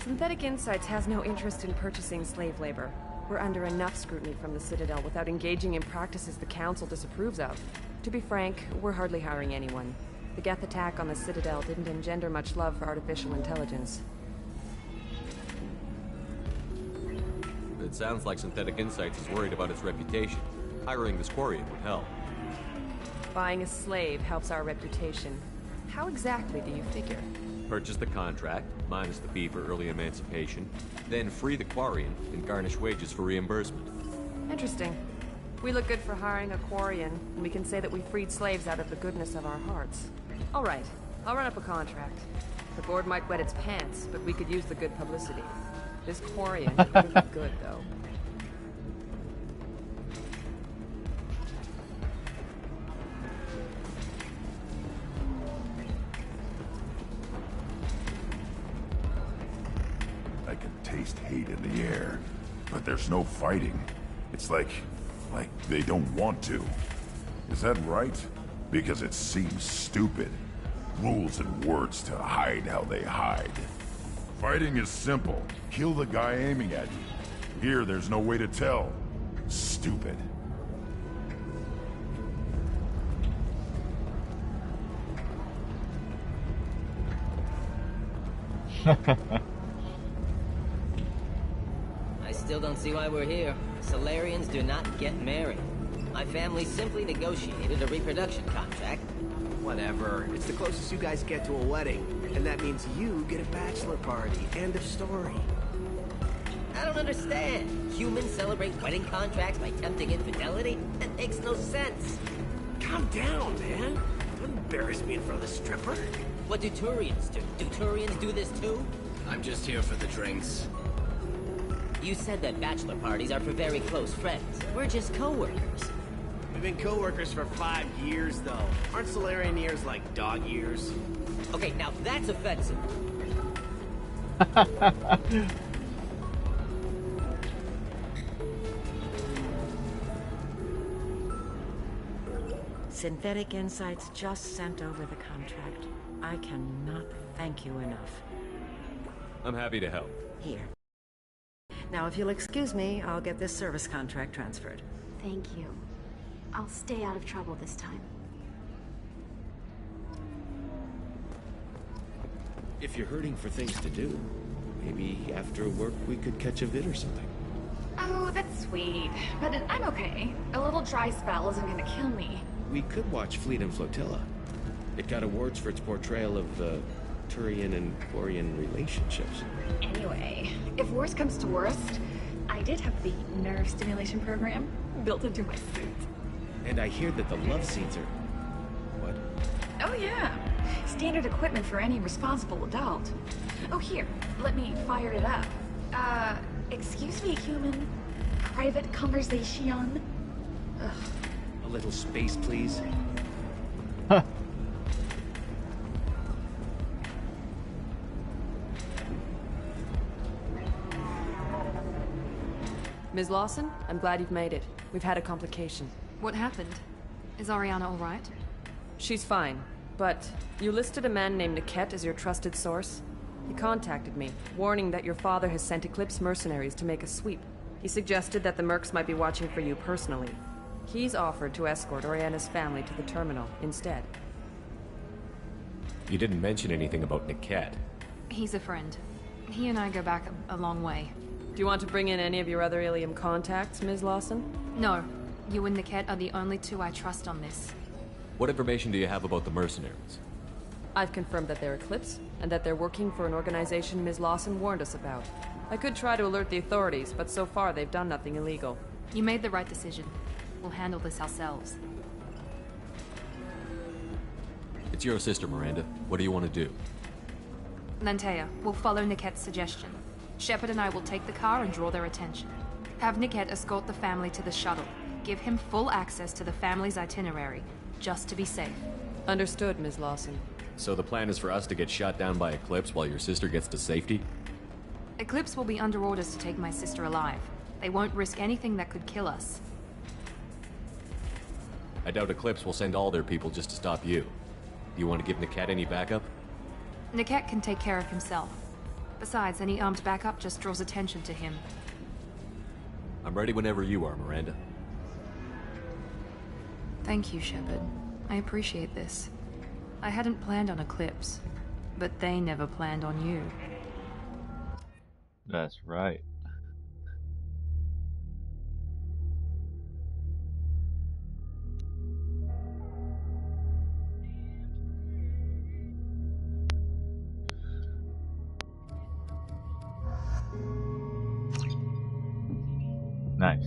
Synthetic Insights has no interest in purchasing slave labor. We're under enough scrutiny from the Citadel without engaging in practices the Council disapproves of. To be frank, we're hardly hiring anyone. The Geth attack on the Citadel didn't engender much love for artificial intelligence. It sounds like Synthetic Insights is worried about its reputation. Hiring this Quarian would help. Buying a slave helps our reputation. How exactly do you figure? Purchase the contract, minus the fee for early emancipation, then free the Quarian and garnish wages for reimbursement. Interesting. We look good for hiring a Quarian, and we can say that we freed slaves out of the goodness of our hearts. All right, I'll run up a contract. The board might wet its pants, but we could use the good publicity. This Quarian could be good, though. I can taste hate in the air, but there's no fighting. It's like they don't want to. Is that right? Because it seems stupid. Rules and words to hide how they hide. Fighting is simple. Kill the guy aiming at you. Here, there's no way to tell. Stupid. I still don't see why we're here. Solarians do not get married. My family simply negotiated a reproduction contract. Whatever. It's the closest you guys get to a wedding. And that means you get a bachelor party. End of story. I don't understand. Humans celebrate wedding contracts by tempting infidelity? That makes no sense. Calm down, man. Don't embarrass me in front of the stripper. What do Turians do? Do Turians do this too? I'm just here for the drinks. You said that bachelor parties are for very close friends. We're just co-workers. We've been co-workers for 5 years, though. Aren't Solarian years like dog years? Okay, now that's offensive. Synthetic Insights just sent over the contract. I cannot thank you enough. I'm happy to help. Here. Now, if you'll excuse me, I'll get this service contract transferred. Thank you. I'll stay out of trouble this time. If you're hurting for things to do, Maybe after work we could catch a vid or something. Oh, that's sweet. But I'm okay. A little dry spell isn't gonna kill me. We could watch Fleet and Flotilla. It got awards for its portrayal of Turian and Quarian relationships. Anyway, if worse comes to worst, I did have the nerve stimulation program built into my suit. And I hear that the love scenes are... What? Oh yeah. Standard equipment for any responsible adult. Oh here, let me fire it up. Excuse me, human. Private conversation. Ugh. A little space, please. Ms. Lawson, I'm glad you've made it. We've had a complication. What happened? Is Ariana all right? She's fine, but you listed a man named Niket as your trusted source. He contacted me, warning that your father has sent Eclipse mercenaries to make a sweep. He suggested that the mercs might be watching for you personally. He's offered to escort Oriana's family to the terminal instead. You didn't mention anything about Niket. He's a friend. He and I go back a long way. Do you want to bring in any of your other Ilium contacts, Ms. Lawson? No. You and Niket are the only two I trust on this. What information do you have about the mercenaries? I've confirmed that they're Eclipse, and that they're working for an organization Ms. Lawson warned us about. I could try to alert the authorities, but so far they've done nothing illegal. You made the right decision. We'll handle this ourselves. It's your sister, Miranda. What do you want to do? Lantea, we'll follow Niket's suggestion. Shepard and I will take the car and draw their attention. Have Niket escort the family to the shuttle. Give him full access to the family's itinerary, just to be safe. Understood, Ms. Lawson. So the plan is for us to get shot down by Eclipse while your sister gets to safety? Eclipse will be under orders to take my sister alive. They won't risk anything that could kill us. I doubt Eclipse will send all their people just to stop you. Do you want to give Niket any backup? Niket can take care of himself. Besides, any armed backup just draws attention to him. I'm ready whenever you are, Miranda. Thank you, Shepard. I appreciate this. I hadn't planned on Eclipse, but they never planned on you. That's right. Nice.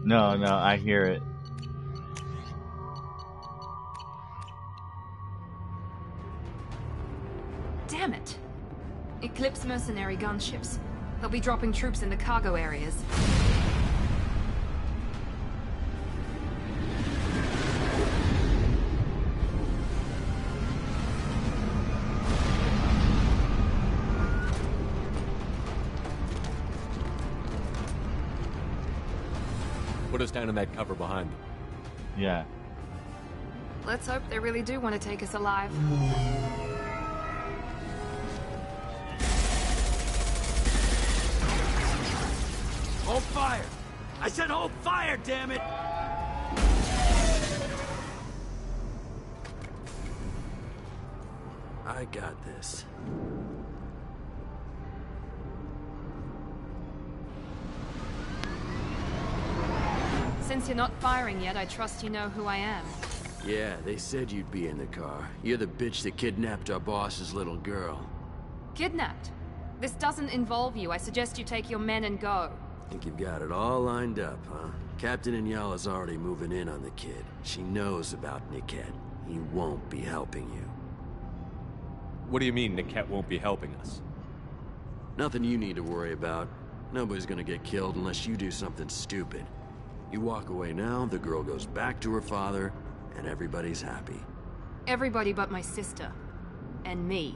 No, I hear it. Damn it! Eclipse mercenary gunships. They'll be dropping troops in the cargo areas. Put us down in that cover behind them. Yeah. Let's hope they really do want to take us alive. Hold fire! I said hold fire, damn it! I got this. Since you're not firing yet, I trust you know who I am. Yeah, they said you'd be in the car. You're the bitch that kidnapped our boss's little girl. Kidnapped? This doesn't involve you. I suggest you take your men and go. Think you've got it all lined up, huh? Captain Inyala's already moving in on the kid. She knows about Niket. He won't be helping you. What do you mean Niket won't be helping us? Nothing you need to worry about. Nobody's gonna get killed unless you do something stupid. You walk away now, the girl goes back to her father, and everybody's happy. Everybody but my sister. And me.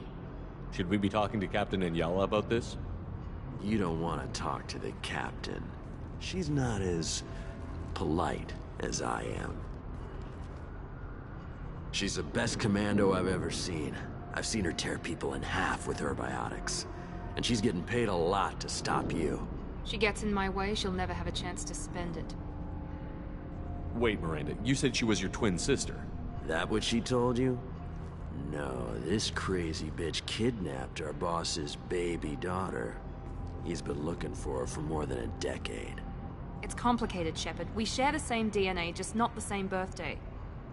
Should we be talking to Captain Inyala about this? You don't want to talk to the captain. She's not as polite as I am. She's the best commando I've ever seen. I've seen her tear people in half with her biotics. And she's getting paid a lot to stop you. She gets in my way, she'll never have a chance to spend it. Wait, Miranda, you said she was your twin sister. That what she told you? No, this crazy bitch kidnapped our boss's baby daughter. He's been looking for her for more than a decade. It's complicated, Shepard. We share the same DNA, just not the same birthday.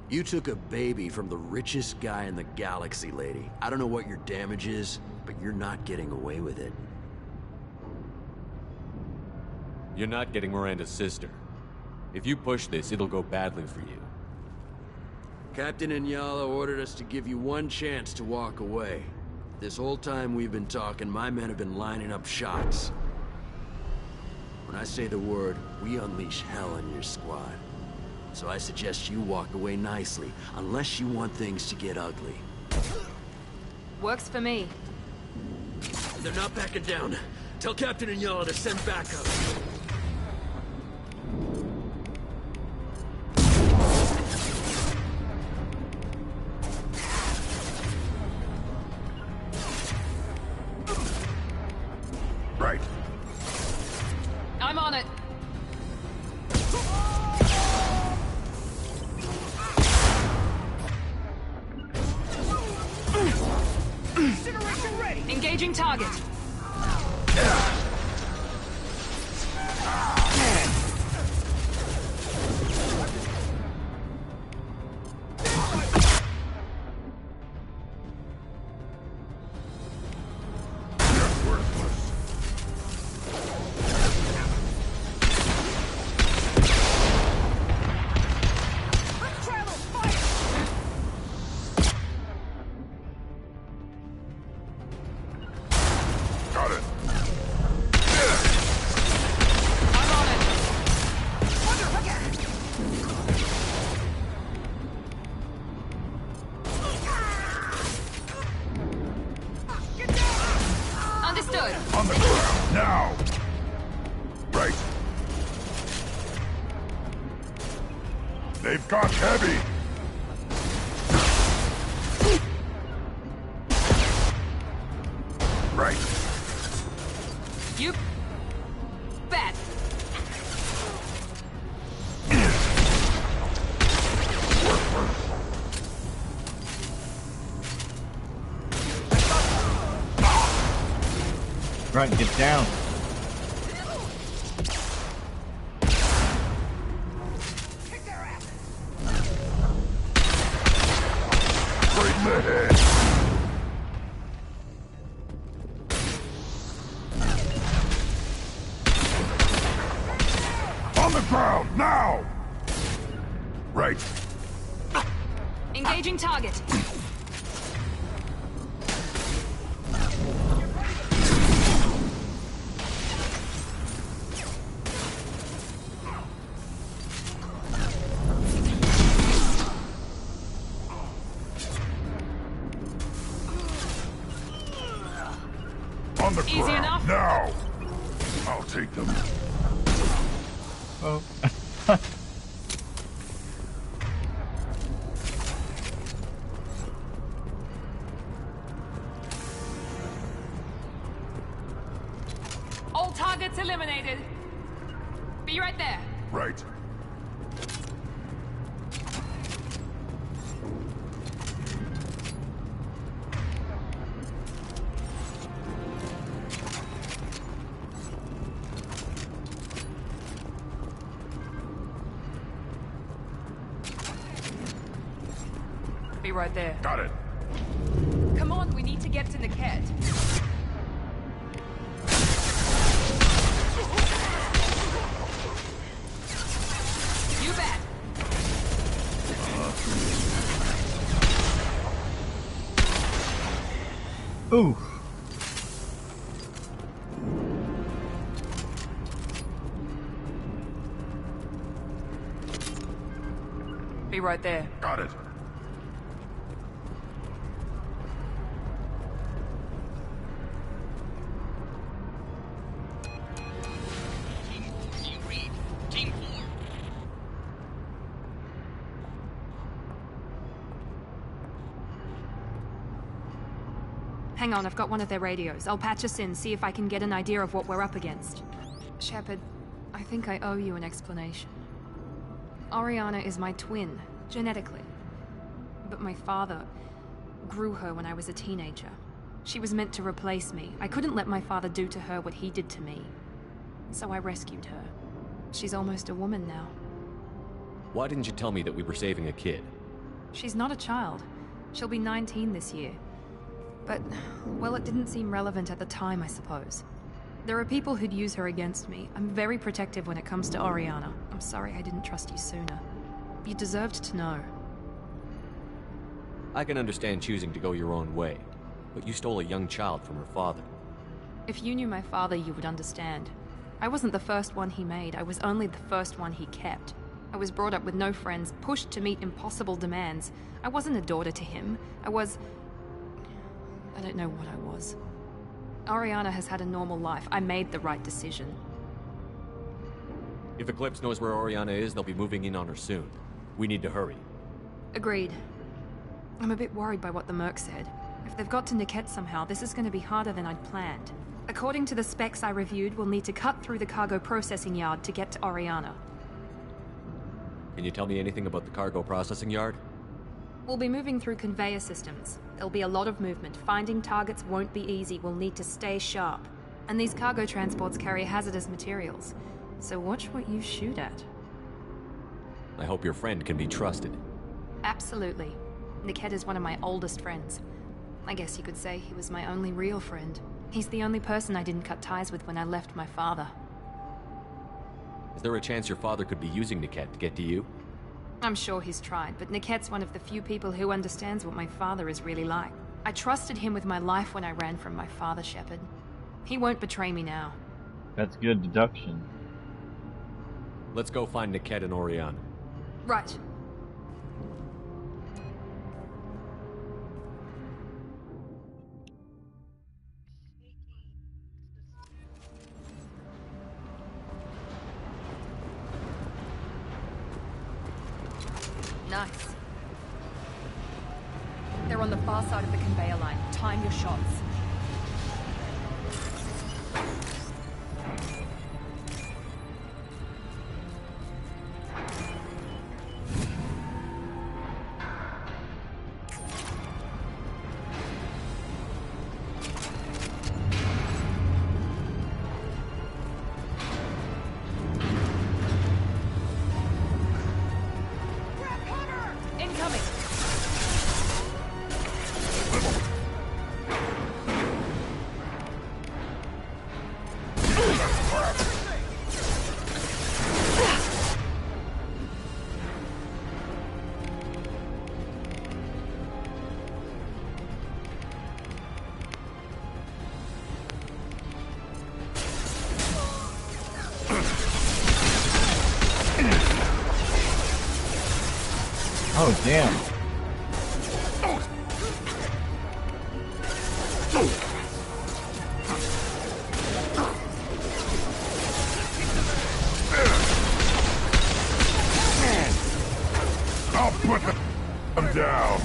You took a baby from the richest guy in the galaxy, lady. I don't know what your damage is, but you're not getting away with it. You're not getting Miranda's sister. If you push this, it'll go badly for you. Captain Inyala ordered us to give you one chance to walk away. This whole time we've been talking, my men have been lining up shots. When I say the word, we unleash hell on your squad. So I suggest you walk away nicely, unless you want things to get ugly. Works for me. They're not backing down. Tell Captain Inyala to send backup. Right. I'm on it. Incineration ready! Engaging target. On the ground, now! Right. They've got heavy! Right. You bet. Right, get down. Right in the head. On the ground, now! Right. Engaging target. On the Easy ground, enough? now! I'll take them. Oh. All targets eliminated. Be right there. Right. Be right there. Got it. Come on, we need to get to Niket. You bet. Ooh. Be right there. Got it. Hang on, I've got one of their radios. I'll patch us in, see if I can get an idea of what we're up against. Shepard, I think I owe you an explanation. Oriana is my twin, genetically. But my father outgrew her when I was a teenager. She was meant to replace me. I couldn't let my father do to her what he did to me. So I rescued her. She's almost a woman now. Why didn't you tell me that we were saving a kid? She's not a child. She'll be 19 this year. But, well, it didn't seem relevant at the time, I suppose. There are people who'd use her against me. I'm very protective when it comes to Oriana. I'm sorry I didn't trust you sooner. You deserved to know. I can understand choosing to go your own way, but you stole a young child from her father. If you knew my father, you would understand. I wasn't the first one he made. I was only the first one he kept. I was brought up with no friends, pushed to meet impossible demands. I wasn't a daughter to him. I don't know what I was. Oriana has had a normal life. I made the right decision. If Eclipse knows where Oriana is, they'll be moving in on her soon. We need to hurry. Agreed. I'm a bit worried by what the Merc said. If they've got to Niket somehow, this is going to be harder than I'd planned. According to the specs I reviewed, we'll need to cut through the cargo processing yard to get to Oriana. Can you tell me anything about the cargo processing yard? We'll be moving through conveyor systems. There'll be a lot of movement. Finding targets won't be easy. We'll need to stay sharp. And these cargo transports carry hazardous materials. So watch what you shoot at. I hope your friend can be trusted. Absolutely. Niket is one of my oldest friends. I guess you could say he was my only real friend. He's the only person I didn't cut ties with when I left my father. Is there a chance your father could be using Niket to get to you? I'm sure he's tried, but Niket's one of the few people who understands what my father is really like. I trusted him with my life when I ran from my father, Shepard. He won't betray me now. That's good deduction. Let's go find Niket and Oriana. Right. Nice. They're on the far side of the conveyor line. Time your shots. Oh, damn. I'll put them down.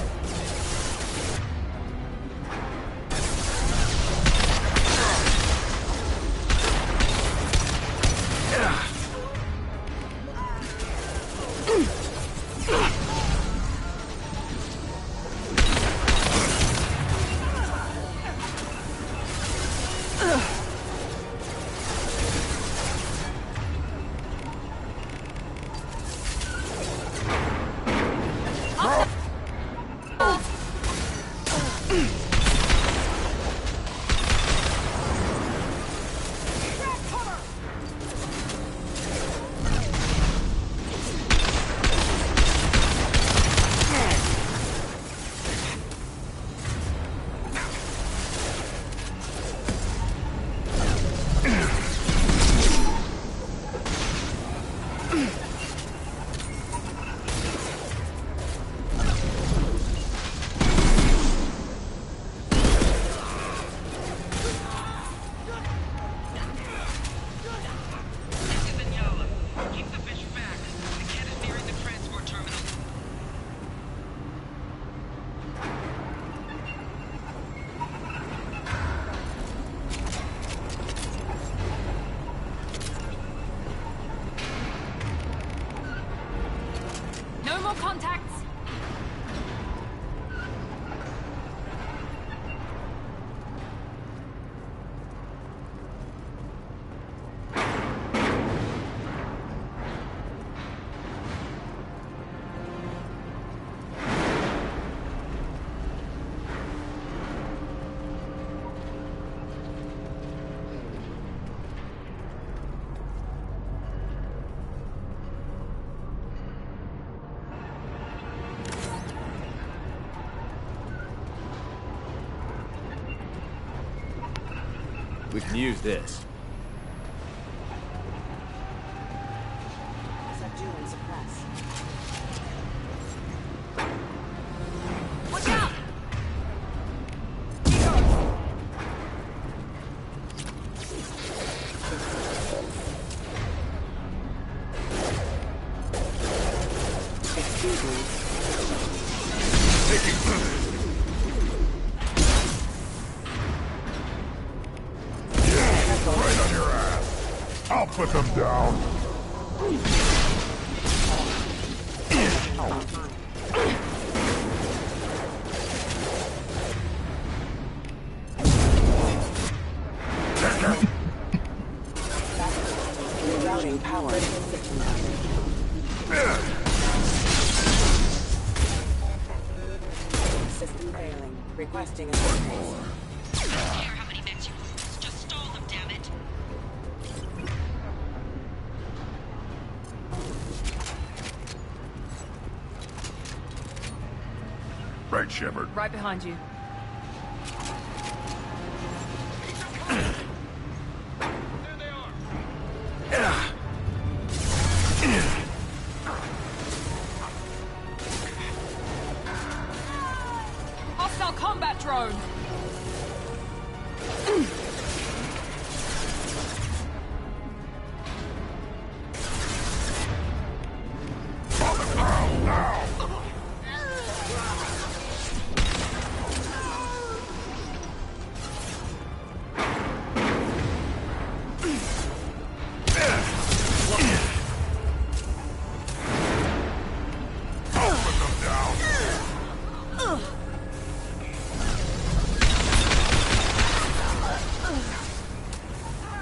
can use this. Subdue and suppress. Watch out! Excuse me. Right on your ass. I'll put them down. Routing power. System failing. Requesting assistance. How many mechs you lose? Just stall them, damn it. Right, Shepard. Right behind you. Hostile combat drone!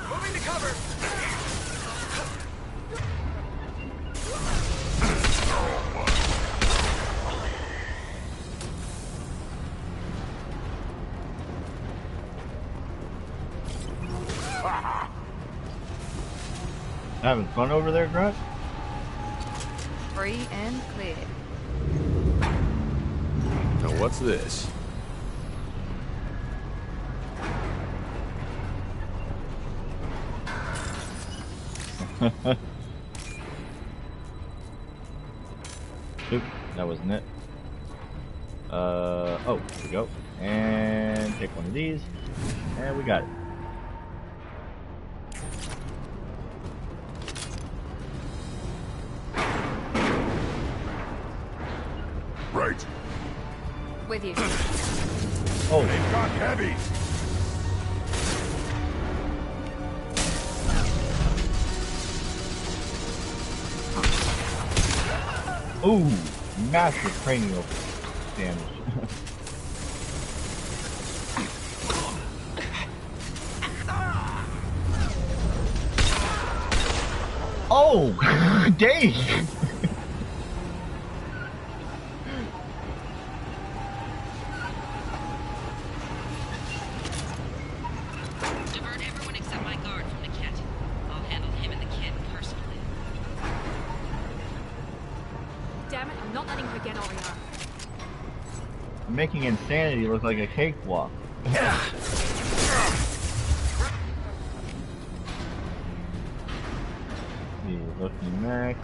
Moving to cover. Having fun over there, Grunt? Free and clear. Now what's this? Oop, that wasn't it. Oh, here we go. And take one of these. And we got it. Right. With you. Oh. They've got heavy. Ooh, massive cranial damage. Oh, dang! Divert everyone except my guard from the kit. I'll handle him and the kid personally. Damn it, I'm not letting her get Oriana. Making insanity look like a cakewalk. The lucky Mac.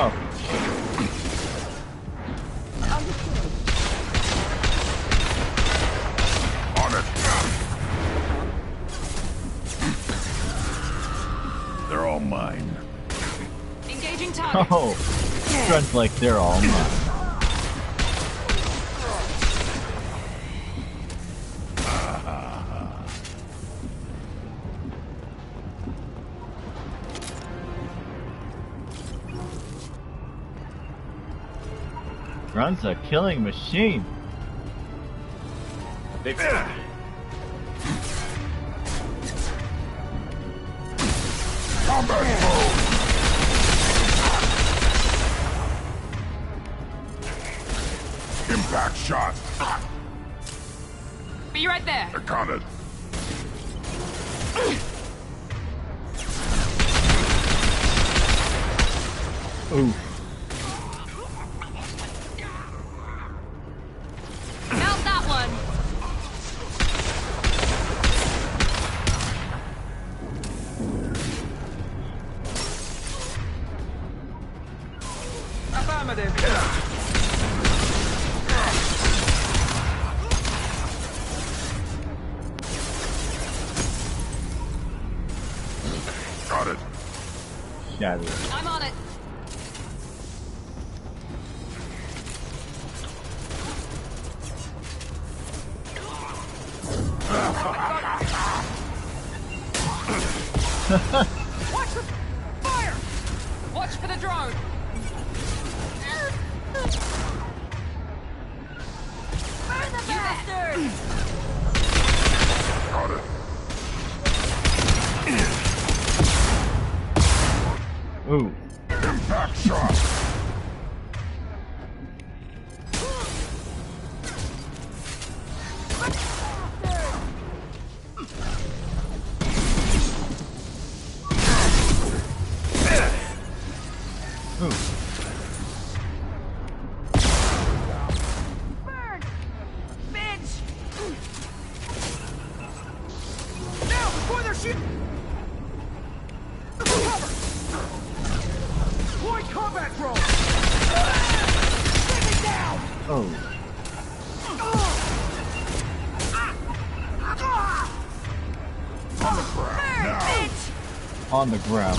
Oh. On it. They're all mine. Engaging target. Oh. Grunt's like they're all mine. Grunt's a killing machine. Combat mode. Impact shot. Be right there. Accounted. Ooh. catalyst. I'm on it. Watch for fire! Watch for the drone. Burn the bastard! Got it. Ooh. Impact shot. Burn! Bitch! Now, before they're shooting! Cover! Deploy combat drone! Take it down! Oh. On the ground now. Bitch! On the ground.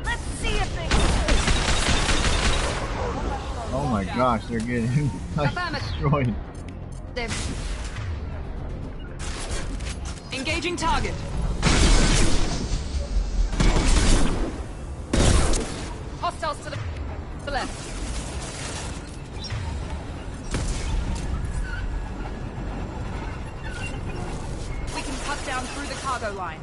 Let's see if they... Oh my gosh, they're getting like, destroyed. They're... Engaging target. Hostiles to the left. We can cut down through the cargo line.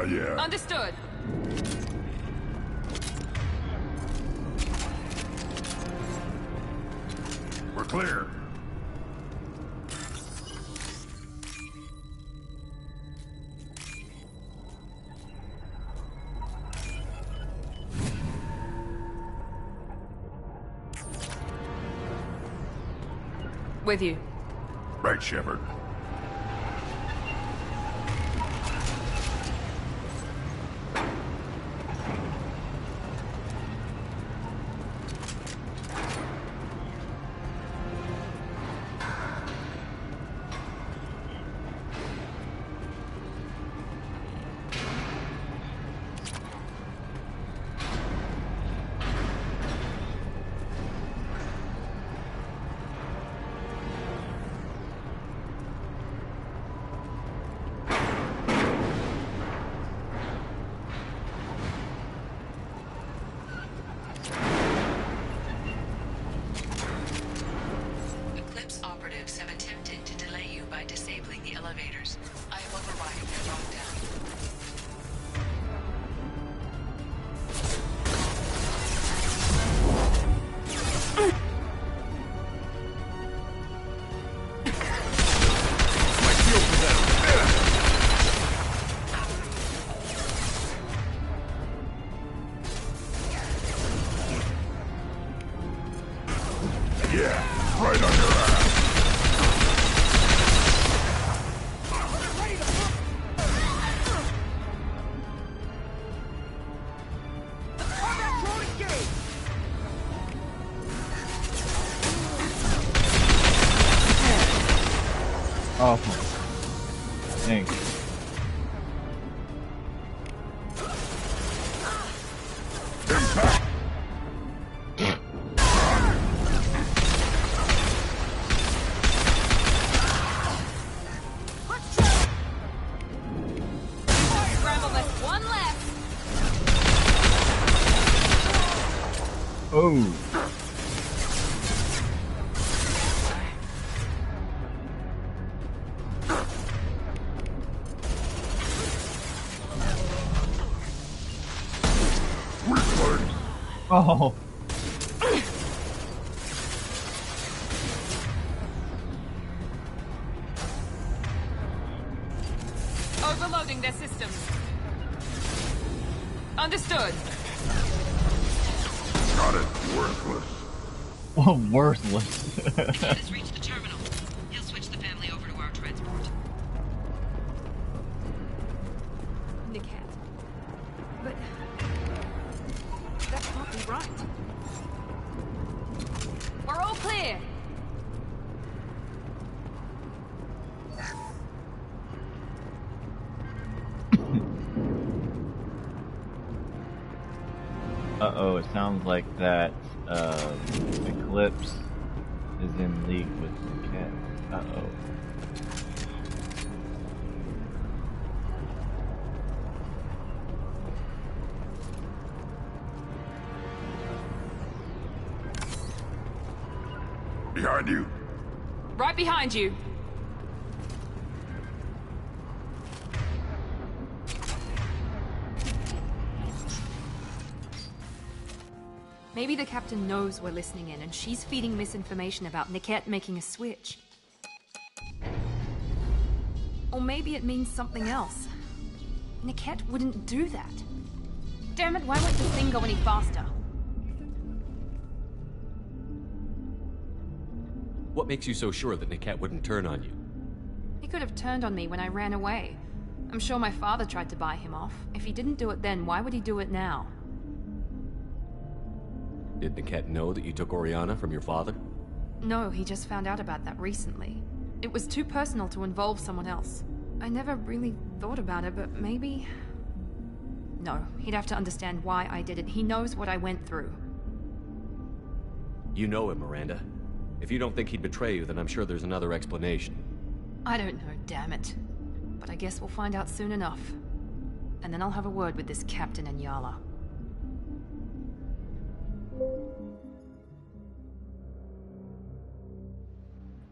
Yeah. Understood. We're clear. With you. Right, Shepard. Eclipse operatives have attempted to delay you by disabling the elevators. I am overriding their lockdown. Yeah, right on your ass. Oh. Thanks. Scramble this one left. Oh. Oh. Overloading their systems. Understood. Got it. Worthless. Oh, worthless. Has reached the terminal. Niket. But... that can't be right. We're all clear! Uh-oh, it sounds like that, Eclipse is in league with Niket. Uh-oh. Behind you. Right behind you. Maybe the captain knows we're listening in, and she's feeding misinformation about Niket making a switch. Or maybe it means something else. Niket wouldn't do that. Damn it, why won't this thing go any faster? What makes you so sure that Niket wouldn't turn on you? He could have turned on me when I ran away. I'm sure my father tried to buy him off. If he didn't do it then, why would he do it now? Did Niket know that you took Oriana from your father? No, he just found out about that recently. It was too personal to involve someone else. I never really thought about it, but maybe... No, he'd have to understand why I did it. He knows what I went through. You know him, Miranda. If you don't think he'd betray you, then I'm sure there's another explanation. I don't know, damn it. But I guess we'll find out soon enough. And then I'll have a word with this captain and Yala.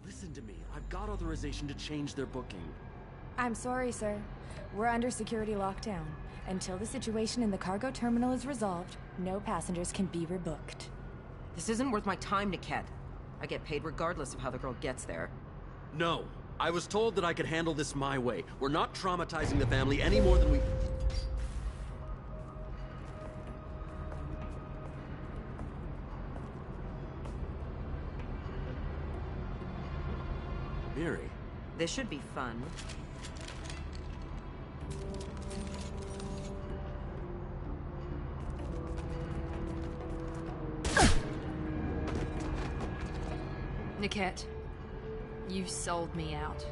Listen to me. I've got authorization to change their booking. I'm sorry, sir. We're under security lockdown. Until the situation in the cargo terminal is resolved, no passengers can be rebooked. This isn't worth my time, Niket. I get paid regardless of how the girl gets there. No. I was told that I could handle this my way. We're not traumatizing the family any more than we... Miri. This should be fun. Niket, you sold me out.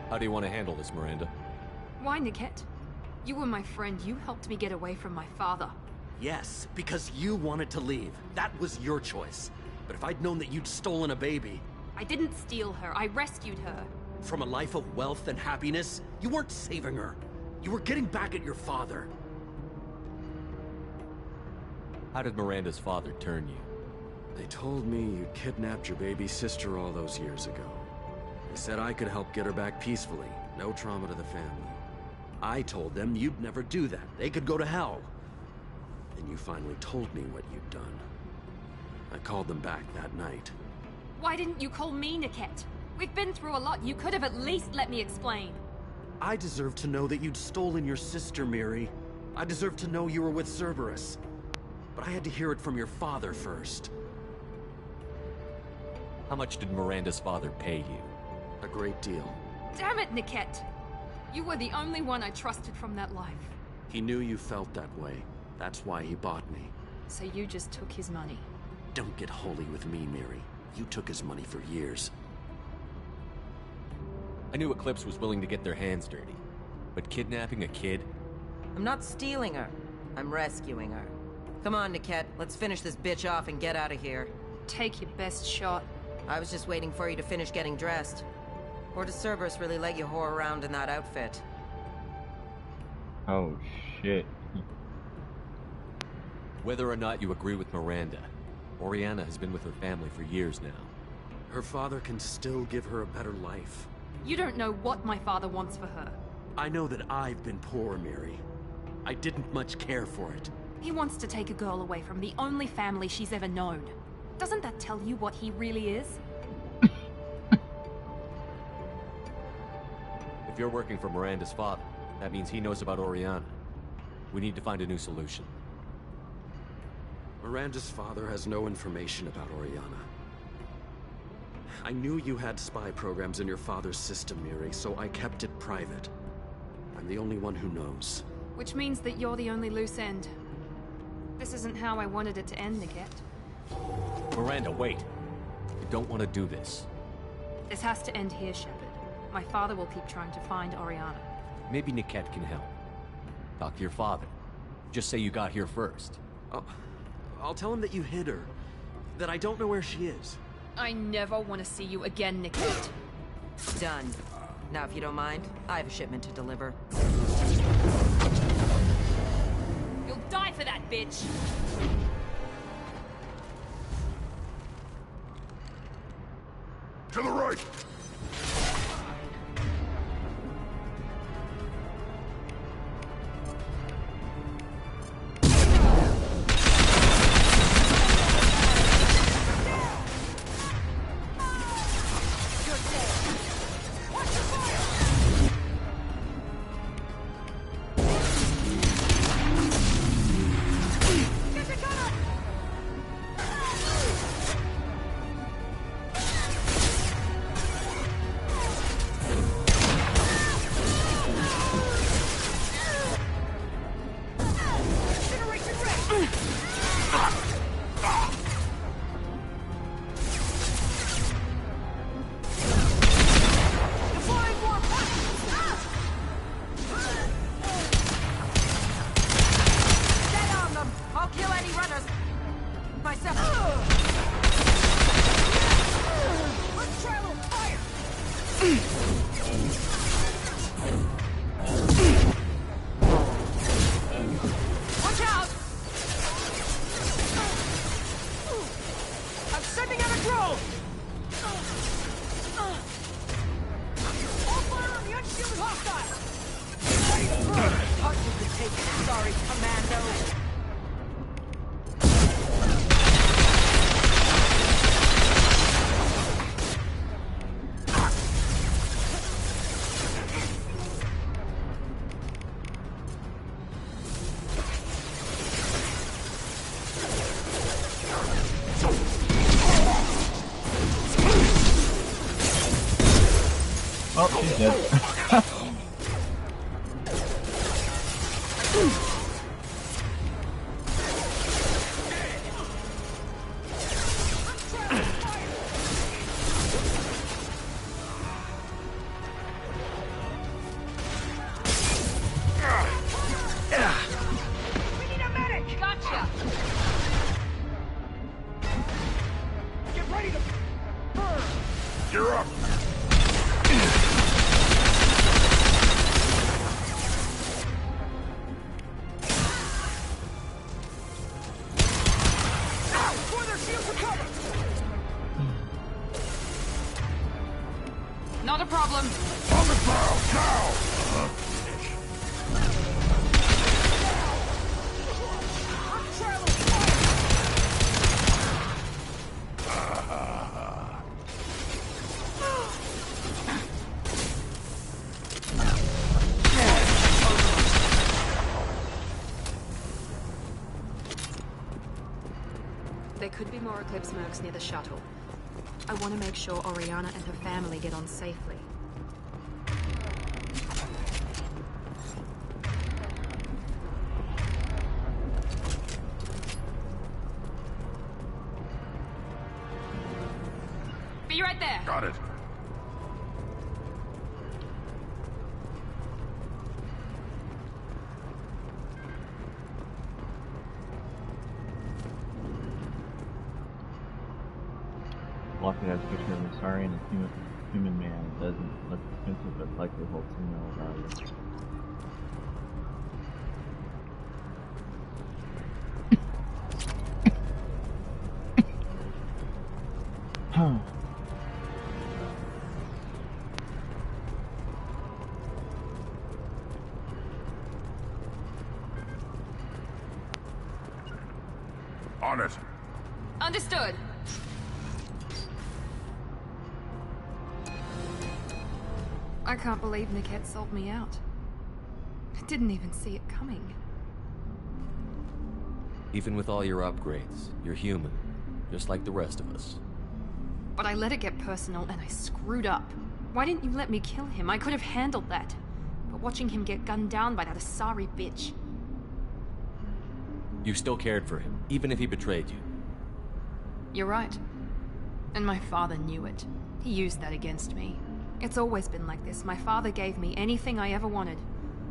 How do you want to handle this, Miranda? Why, Niket? You were my friend. You helped me get away from my father. Yes, because you wanted to leave. That was your choice. But if I'd known that you'd stolen a baby... I didn't steal her. I rescued her. From a life of wealth and happiness, you weren't saving her. You were getting back at your father. How did Miranda's father turn you? They told me you kidnapped your baby sister all those years ago. They said I could help get her back peacefully. No trauma to the family. I told them you'd never do that. They could go to hell. Then you finally told me what you'd done. I called them back that night. Why didn't you call me, Niket? We've been through a lot. You could have at least let me explain. I deserve to know that you'd stolen your sister, Miri. I deserve to know you were with Cerberus. But I had to hear it from your father first. How much did Miranda's father pay you? A great deal. Damn it, Niket! You were the only one I trusted from that life. He knew you felt that way. That's why he bought me. So you just took his money? Don't get holy with me, Miri. You took his money for years. I knew Eclipse was willing to get their hands dirty. But kidnapping a kid? I'm not stealing her. I'm rescuing her. Come on, Niket. Let's finish this bitch off and get out of here. Take your best shot. I was just waiting for you to finish getting dressed. Or does Cerberus really let you whore around in that outfit? Oh, shit. Whether or not you agree with Miranda, Oriana has been with her family for years now. Her father can still give her a better life. You don't know what my father wants for her. I know that I've been poor, Miri. I didn't much care for it. He wants to take a girl away from the only family she's ever known. Doesn't that tell you what he really is? If you're working for Miranda's father, that means he knows about Oriana. We need to find a new solution. Miranda's father has no information about Oriana. I knew you had spy programs in your father's system, Miri, so I kept it private. I'm the only one who knows. Which means that you're the only loose end. This isn't how I wanted it to end, Niket. Miranda, wait. You don't want to do this. This has to end here, Shepard. My father will keep trying to find Oriana. Maybe Niket can help. Talk to your father. Just say you got here first. I'll tell him that you hid her. That I don't know where she is. I never want to see you again, Niket. Done. Now, if you don't mind, I have a shipment to deliver. You'll die for that, bitch! To the right! Oh, she's dead. Not a problem. On the ground, now! There could be more Eclipse mercs near the shuttle. I want to make sure Oriana and her family get on safely. Be right there! Got it. Locked has a picture of a Asari and a human man. It doesn't look expensive, but likely holds similar value. On it. Understood. I can't believe Niket sold me out. I didn't even see it coming. Even with all your upgrades, you're human, just like the rest of us. But I let it get personal and I screwed up. Why didn't you let me kill him? I could have handled that. But watching him get gunned down by that Asari bitch... You still cared for him, even if he betrayed you. You're right. And my father knew it. He used that against me. It's always been like this. My father gave me anything I ever wanted.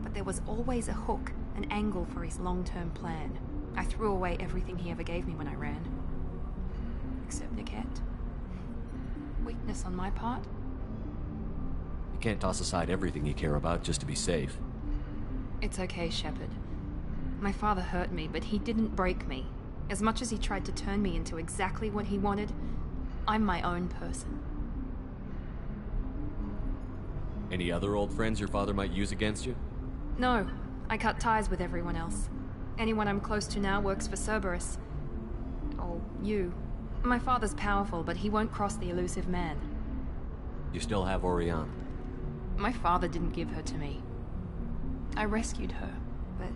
But there was always a hook, an angle for his long-term plan. I threw away everything he ever gave me when I ran. Except Niket. Weakness on my part? You can't toss aside everything you care about just to be safe. It's okay, Shepard. My father hurt me, but he didn't break me. As much as he tried to turn me into exactly what he wanted, I'm my own person. Any other old friends your father might use against you? No, I cut ties with everyone else. Anyone I'm close to now works for Cerberus. Or you. My father's powerful, but he won't cross the elusive man. You still have Oriana. My father didn't give her to me. I rescued her, but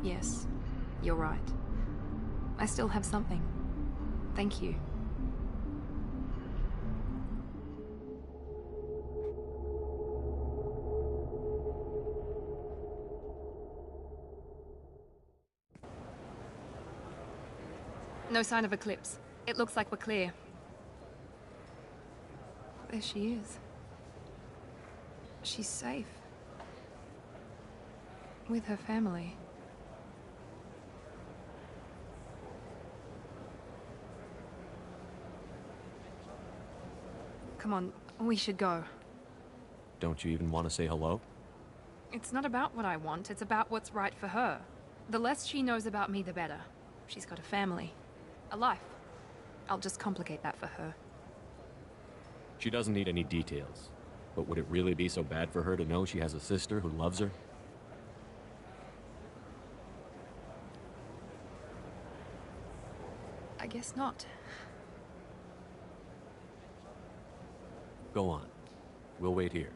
yes, you're right. I still have something. Thank you. No sign of Eclipse. It looks like we're clear. There she is. She's safe. With her family. Come on, we should go. Don't you even want to say hello? It's not about what I want, it's about what's right for her. The less she knows about me, the better. She's got a family. A life. I'll just complicate that for her. She doesn't need any details. But would it really be so bad for her to know she has a sister who loves her? I guess not. Go on. We'll wait here.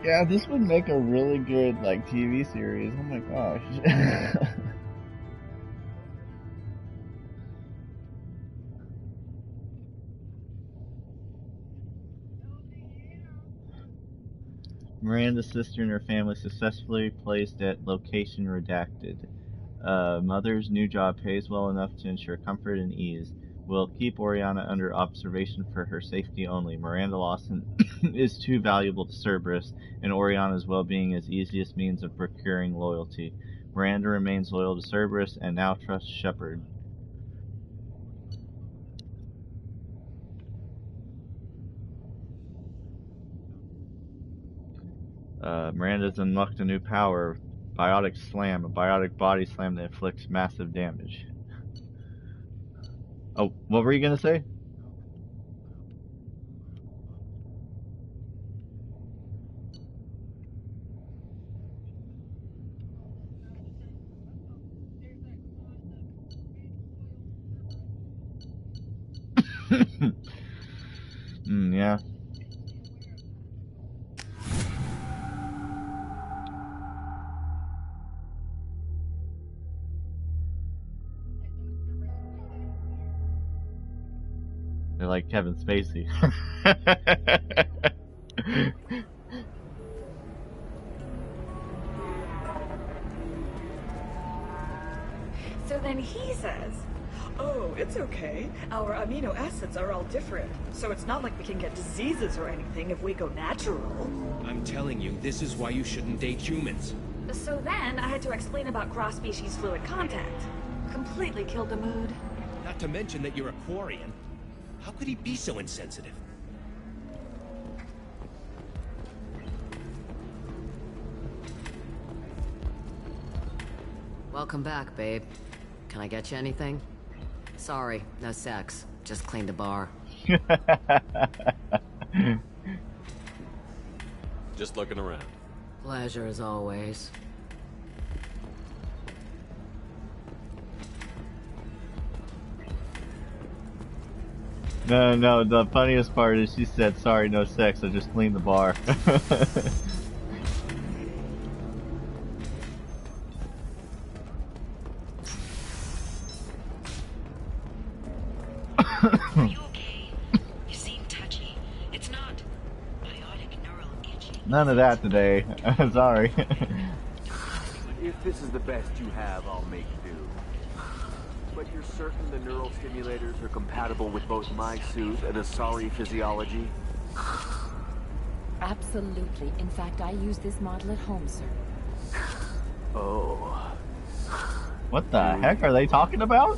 Yeah, this would make a really good, like, TV series. Oh my gosh. Miranda's sister and her family successfully placed at location redacted. Mother's new job pays well enough to ensure comfort and ease. Will keep Oriana under observation for her safety only. Miranda Lawson is too valuable to Cerberus, and Oriana's well-being is easiest means of procuring loyalty. Miranda remains loyal to Cerberus and now trusts Shepard. Miranda's unlocked a new power, Biotic Slam, a biotic body slam that inflicts massive damage. Oh, what were you gonna say? Yeah. They're like Kevin Spacey. So then he says, oh, it's okay. Our amino acids are all different, so it's not like we can get diseases or anything if we go natural. I'm telling you, this is why you shouldn't date humans. So then I had to explain about cross-species fluid contact. Completely killed the mood. Not to mention that you're a Quarian. How could he be so insensitive? Welcome back, babe. Can I get you anything? Sorry, no sex. Just cleaned a bar. Just looking around. Pleasure as always. No, the funniest part is she said, sorry, no sex, I just cleaned the bar. Are you okay? You seem touchy. It's not biotic neural itching. None of that today. Sorry. If this is the best you have, I'll make do. But you're certain the neural stimulators are compatible with both my suit and Asari physiology? Absolutely. In fact, I use this model at home, sir. Oh. What the heck are they talking about?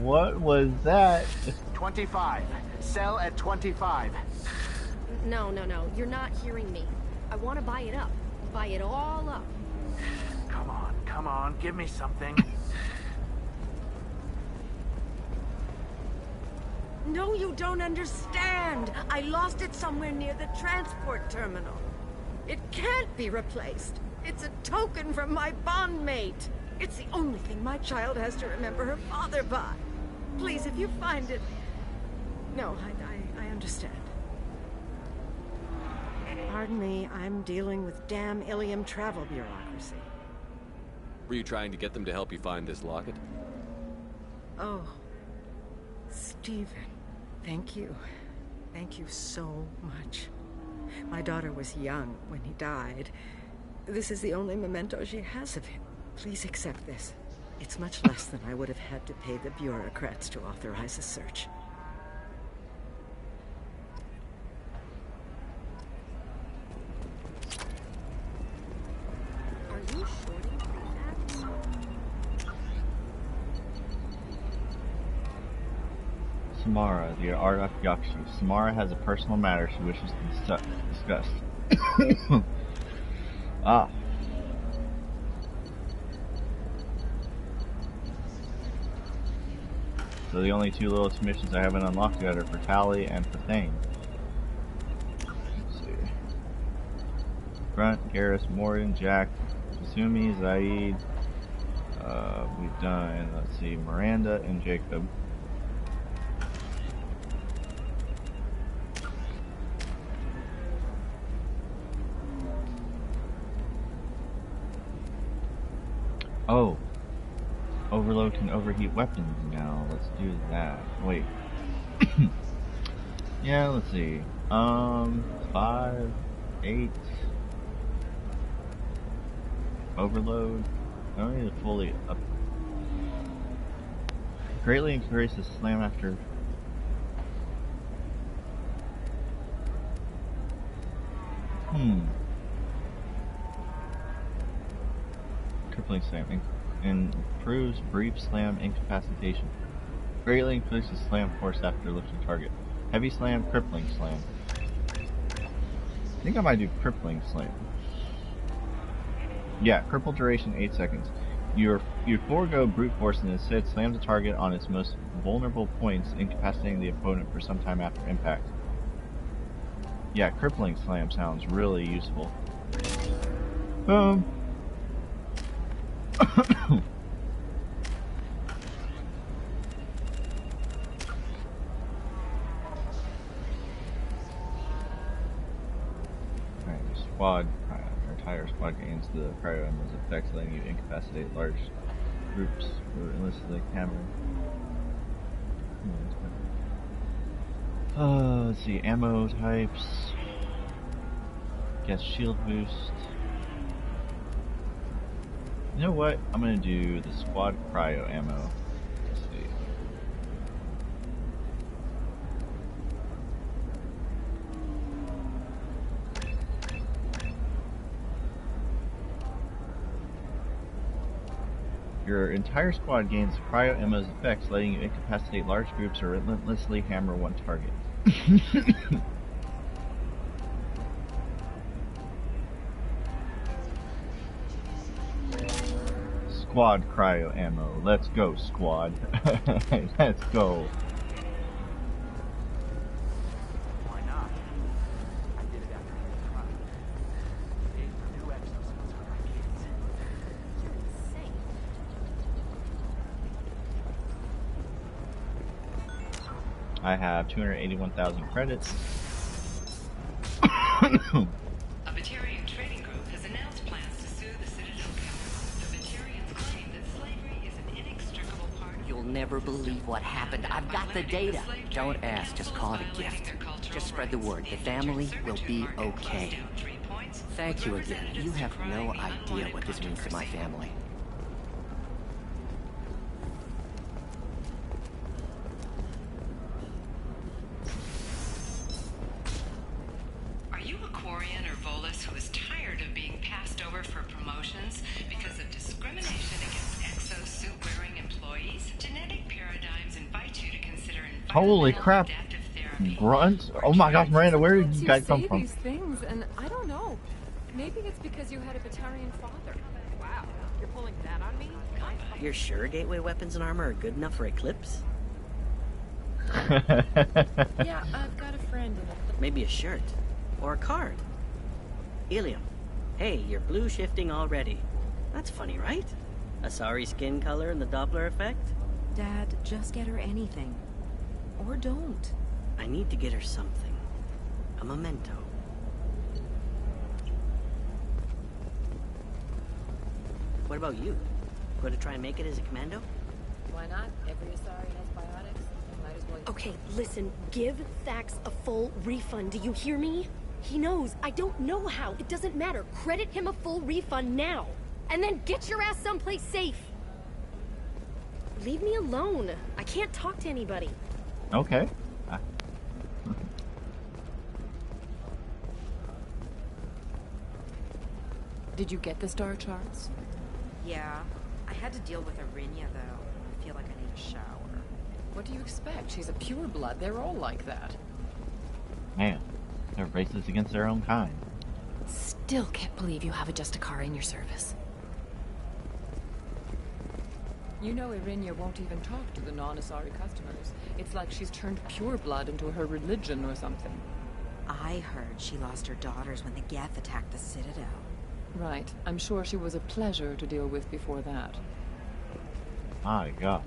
What was that? 25. Sell at 25. No. You're not hearing me. I want to buy it up. Buy it all up. Come on. Give me something. No, you don't understand. I lost it somewhere near the transport terminal. It can't be replaced. It's a token from my bondmate. It's the only thing my child has to remember her father by. Please, if you find it... No, I understand. Pardon me, I'm dealing with damn Ilium travel bureaucracy. Were you trying to get them to help you find this locket? Oh, Stephen, thank you. Thank you so much. My daughter was young when he died. This is the only memento she has of him. Please accept this. It's much less than I would have had to pay the bureaucrats to authorize a search. Are you shorting prefects? Samara, the Ardak Yakshu. Samara has a personal matter she wishes to discuss. Ah. So the only two little missions I haven't unlocked yet are for Tally and for Thane. Let's see. Grunt, Garrus, Morden, Jack, Kasumi, Zaid. We've done, let's see, Miranda and Jacob. Oh. Overload can overheat weapons now. Let's do that. Wait. Yeah, let's see. 5, 8. Overload. I don't need to fully up. Greatly increases slam after. Crippling slam. Improves brief slam incapacitation. Greatly increases slam force after lifting target. Heavy slam, crippling slam. I think I might do crippling slam. Yeah, cripple duration 8 seconds. You forego brute force and instead slam the target on its most vulnerable points, incapacitating the opponent for some time after impact. Yeah, crippling slam sounds really useful. Squad, or entire squad gains the cryo ammo's effects, letting you incapacitate large groups relentlessly hammering. Let's see, ammo types. Guess shield boost. You know what? I'm gonna do the squad cryo ammo. Let's see. Your entire squad gains cryo ammo's effects, letting you incapacitate large groups or relentlessly hammer one target. Squad cryo ammo. Let's go, squad. Let's go. Why not? I did it after his trial. Made new exosuits for my kids. You're insane. I have 281,000 credits. A Batarian trading group has announced plans to sue the Citadel Council. The Batarians claim that slavery is an inextricable part of... You'll never believe what happened. I've got the data. Don't ask, just call it a gift. Just spread the word. The family will be okay. Thank you again. You have no idea what this means to my family. Are you a Quarian or Volus who is tired of being passed over for promotions because of discrimination against exosuit-wearing employees? Genetic paradigms invite you to consider Holy crap. Grunts? Oh my gosh, Miranda, where did you guys come from? These things, and I don't know. Maybe it's because you had a Batarian father. Wow, you're pulling that on me? You're sure gateway weapons and armor are good enough for Eclipse? Yeah, I've got a friend in it. Maybe a shirt. Or a card. Ilium. Hey, you're blue shifting already. That's funny, right? A sorry skin color and the Doppler effect? Dad, just get her anything. Or don't. I need to get her something. A memento. What about you? Going to try and make it as a commando? Why not? Every Asari has biotics. Might as well. Okay, listen, give Thax a full refund, do you hear me? He knows, I don't know how, it doesn't matter. Credit him a full refund now. And then get your ass someplace safe. Leave me alone. I can't talk to anybody. Okay. Did you get the star charts? Yeah. I had to deal with Arinya, though. I feel like I need a shower. What do you expect? She's a pureblood. They're all like that. Man, they're racist against their own kind. Still can't believe you have a Justicar in your service. You know Arinya won't even talk to the non-Asari customers. It's like she's turned pureblood into her religion or something. I heard she lost her daughters when the Geth attacked the Citadel. Right. I'm sure she was a pleasure to deal with before that. My gosh.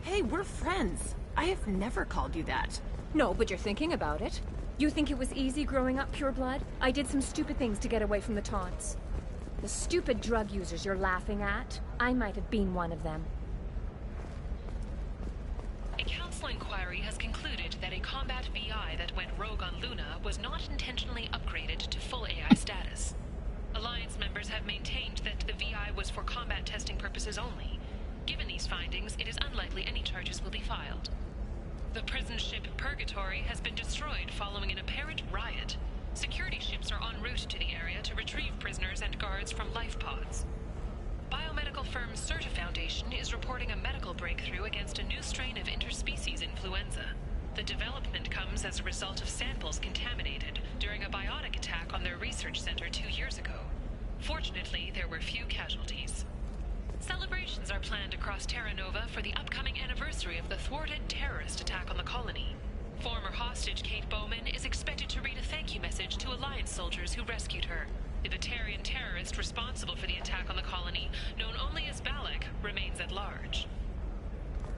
Hey, we're friends. I have never called you that. No, but you're thinking about it. You think it was easy growing up pureblood? I did some stupid things to get away from the taunts. The stupid drug users you're laughing at, I might have been one of them. A council inquiry has concluded that a combat VI that went rogue on Luna was not intentionally upgraded to full AI status. Alliance members have maintained that the VI was for combat testing purposes only. Given these findings, it is unlikely any charges will be filed. The prison ship Purgatory has been destroyed following an apparent riot. Security ships are en route to the area to retrieve prisoners and guards from life pods. Biomedical firm Certa Foundation is reporting a medical breakthrough against a new strain of interspecies influenza. The development comes as a result of samples contaminated during a biotic attack on their research center 2 years ago. Fortunately, there were few casualties. Celebrations are planned across Terra Nova for the upcoming anniversary of the thwarted terrorist attack on the colony. Former hostage Kate Bowman is expected to read a thank you message to Alliance soldiers who rescued her. The Batarian terrorist responsible for the attack on the colony, known only as Balak, remains at large.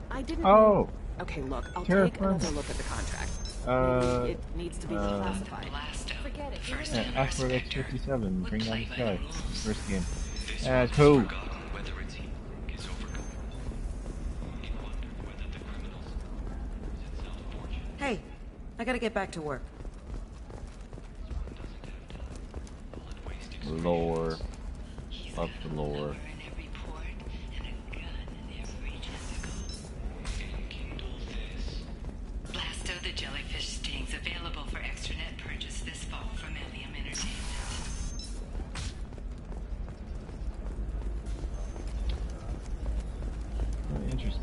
I didn't. Oh. Okay, look, I'll Terra take another look at the contract. Maybe it needs to be declassified. Forget it. Yeah, Ashford X57, Bring Down the Sky. First game. That's cool. Hey, I gotta get back to work. Lore. Up the lore. Blasto the jellyfish stings available for extra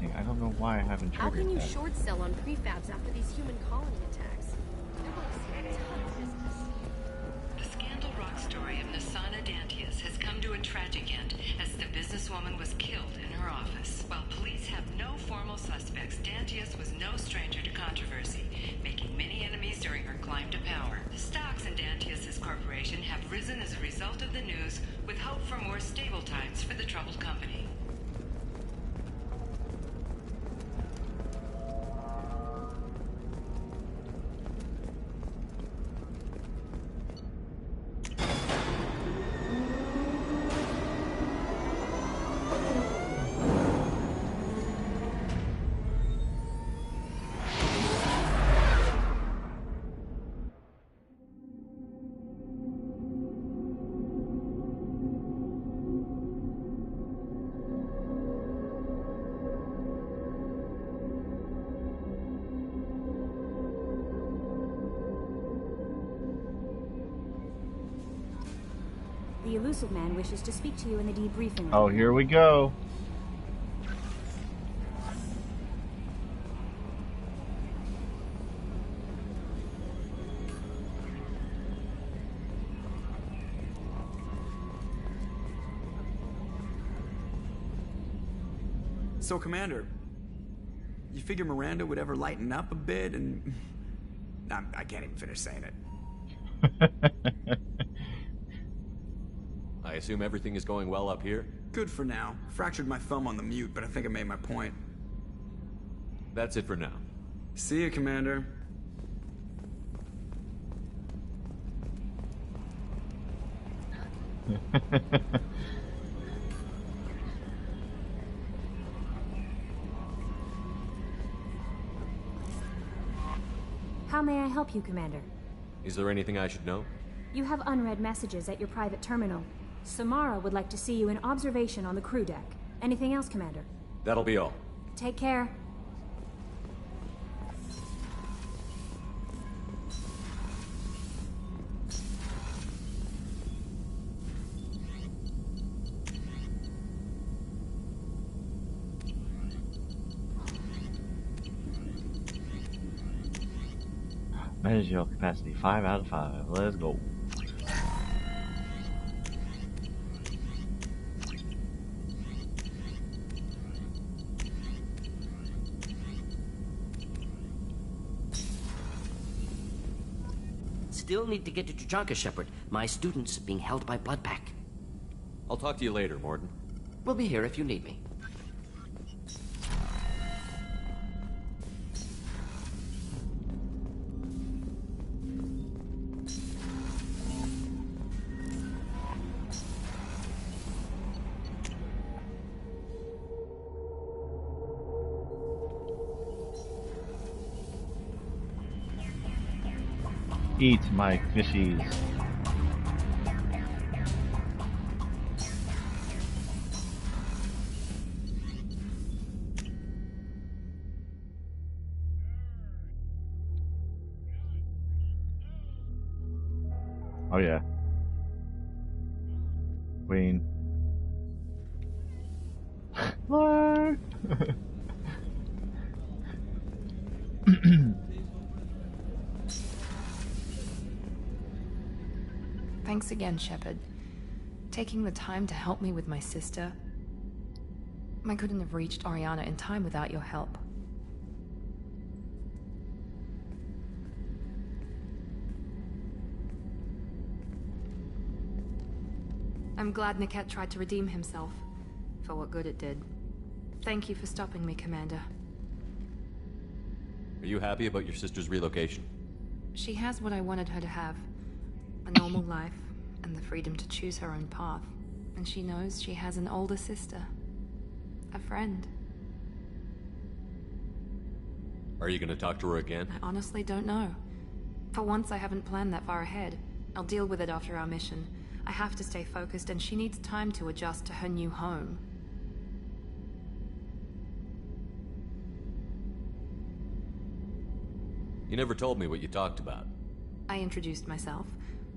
interesting. I don't know why I haven't How triggered can you that. short sell on prefabs after these human colony attacks? There was a ton of business. The Scandal Rock story of Nasana Dantius has come to a tragic end as the businesswoman was killed in her office. While police have no formal suspects, Dantius was no stranger to controversy, making many enemies during her climb to power. The stocks in Dantius's corporation have risen as a result of the news, with hope for more stable times for the troubled company. The elusive man wishes to speak to you in the debriefing room. Oh, here we go. So, Commander, you figure Miranda would ever lighten up a bit and... I can't even finish saying it. I assume everything is going well up here? Good for now. Fractured my thumb on the mute, but I think I made my point. That's it for now. See you, Commander. How may I help you, Commander? Is there anything I should know? You have unread messages at your private terminal. Samara would like to see you in observation on the crew deck. Anything else, Commander? That'll be all. Take care. Manage your capacity 5 out of 5. Let's go. Still need to get to Tuchanka, Shepard. My student's being held by Bloodpack. I'll talk to you later, Morton. We'll be here if you need me. Eat my fishies. Oh yeah. Queen. What? Thanks again, Shepard. Taking the time to help me with my sister. I couldn't have reached Oriana in time without your help. I'm glad Niket tried to redeem himself, for what good it did. Thank you for stopping me, Commander. Are you happy about your sister's relocation? She has what I wanted her to have. A normal life, and the freedom to choose her own path. And she knows she has an older sister. A friend. Are you gonna talk to her again? I honestly don't know. For once, I haven't planned that far ahead. I'll deal with it after our mission. I have to stay focused, and she needs time to adjust to her new home. You never told me what you talked about. I introduced myself.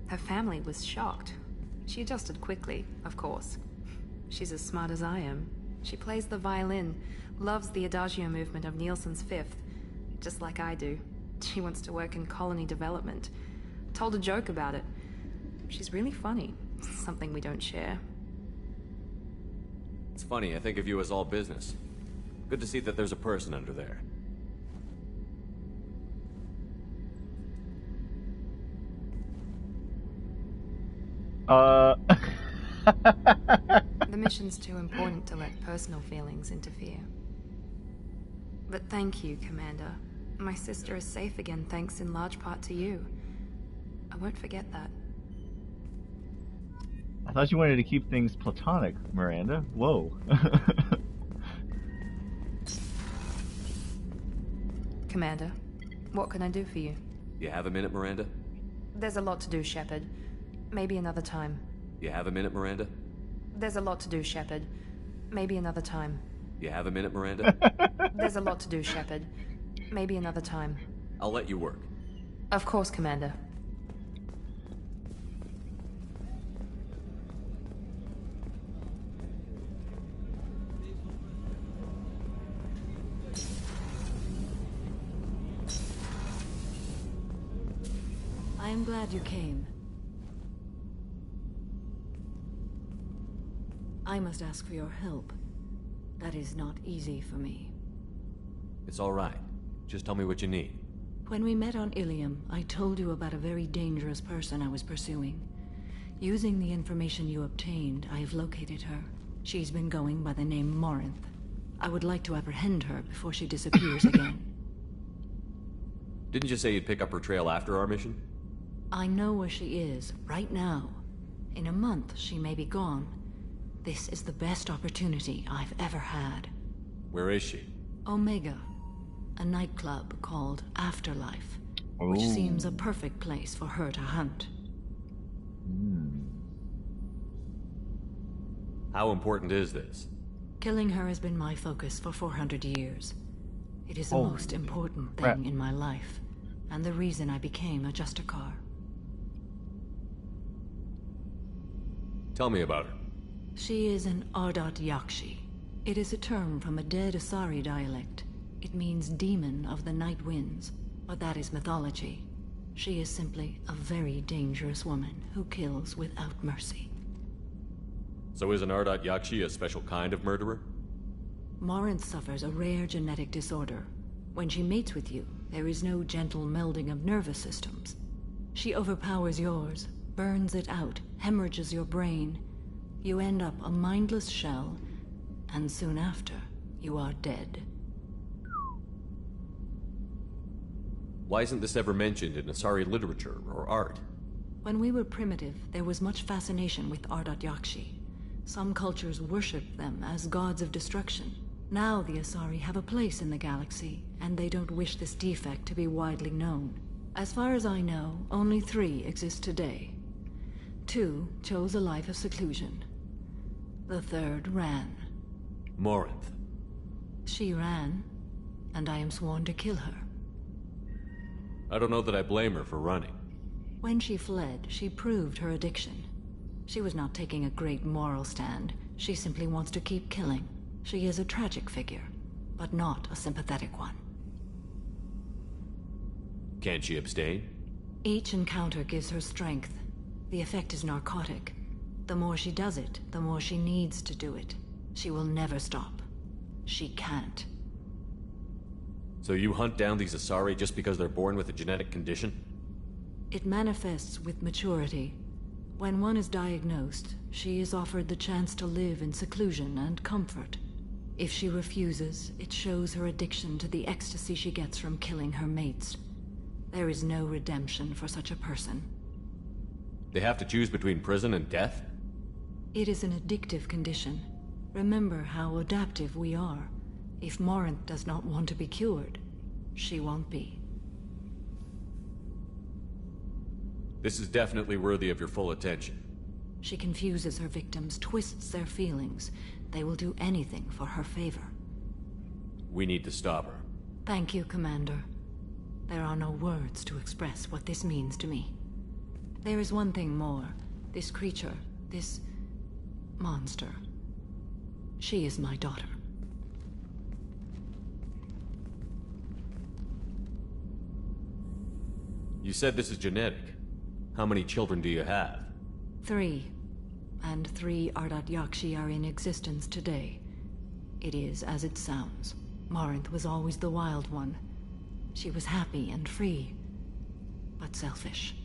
Her family was shocked. She adjusted quickly, of course. She's as smart as I am. She plays the violin, loves the Adagio movement of Nielsen's Fifth, just like I do. She wants to work in colony development. Told a joke about it. She's really funny. Something we don't share. It's funny, I think of you as all business. Good to see that there's a person under there. The mission's too important to let personal feelings interfere. But thank you, Commander. My sister is safe again thanks in large part to you. I won't forget that. I thought you wanted to keep things platonic, Miranda. Whoa. Commander, what can I do for you? You have a minute, Miranda? There's a lot to do, Shepard. Maybe another time. You have a minute, Miranda? There's a lot to do, Shepard. Maybe another time. You have a minute, Miranda? There's a lot to do, Shepard. Maybe another time. I'll let you work. Of course, Commander. I am glad you came. I must ask for your help. That is not easy for me. It's all right. Just tell me what you need. When we met on Ilium, I told you about a very dangerous person I was pursuing. Using the information you obtained, I have located her. She's been going by the name Morinth. I would like to apprehend her before she disappears again. Didn't you say you'd pick up her trail after our mission? I know where she is, right now. In a month, she may be gone. This is the best opportunity I've ever had. Where is she? Omega. A nightclub called Afterlife, which seems a perfect place for her to hunt. How important is this? Killing her has been my focus for 400 years. It is the most important thing in my life, and the reason I became a Justicar. Tell me about her. She is an Ardat Yakshi. It is a term from a dead Asari dialect. It means demon of the night winds, but that is mythology. She is simply a very dangerous woman who kills without mercy. So is an Ardat Yakshi a special kind of murderer? Morinth suffers a rare genetic disorder. When she mates with you, there is no gentle melding of nervous systems. She overpowers yours, burns it out, hemorrhages your brain. You end up a mindless shell, and soon after, you are dead. Why isn't this ever mentioned in Asari literature or art? When we were primitive, there was much fascination with Ardat Yakshi. Some cultures worshipped them as gods of destruction. Now the Asari have a place in the galaxy, and they don't wish this defect to be widely known. As far as I know, only 3 exist today. 2 chose a life of seclusion. The 3rd ran. Morinth. She ran, and I am sworn to kill her. I don't know that I blame her for running. When she fled, she proved her addiction. She was not taking a great moral stand. She simply wants to keep killing. She is a tragic figure, but not a sympathetic one. Can't she abstain? Each encounter gives her strength. The effect is narcotic. The more she does it, the more she needs to do it. She will never stop. She can't. So you hunt down these Asari just because they're born with a genetic condition? It manifests with maturity. When one is diagnosed, she is offered the chance to live in seclusion and comfort. If she refuses, it shows her addiction to the ecstasy she gets from killing her mates. There is no redemption for such a person. They have to choose between prison and death? It is an addictive condition. Remember how adaptive we are. If Morinth does not want to be cured, she won't be. This is definitely worthy of your full attention. She confuses her victims, twists their feelings. They will do anything for her favor. We need to stop her. Thank you, Commander. There are no words to express what this means to me. There is one thing more. This creature, this monster. She is my daughter. You said this is genetic. How many children do you have? 3. And 3 Ardat Yakshi are in existence today. It is as it sounds. Marinth was always the wild one. She was happy and free, but selfish.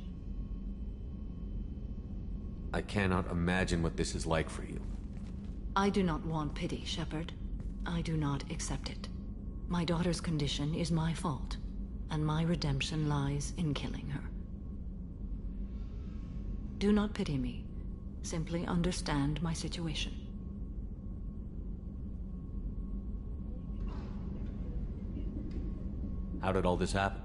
I cannot imagine what this is like for you. I do not want pity, Shepard. I do not accept it. My daughter's condition is my fault, and my redemption lies in killing her. Do not pity me. Simply understand my situation. How did all this happen?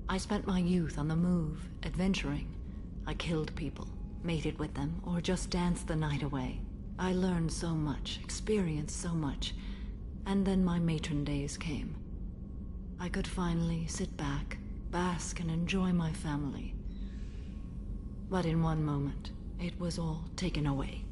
I spent my youth on the move, adventuring. I killed people, mated with them, or just danced the night away. I learned so much, experienced so much, and then my matron days came. I could finally sit back, bask, and enjoy my family. But in one moment, it was all taken away.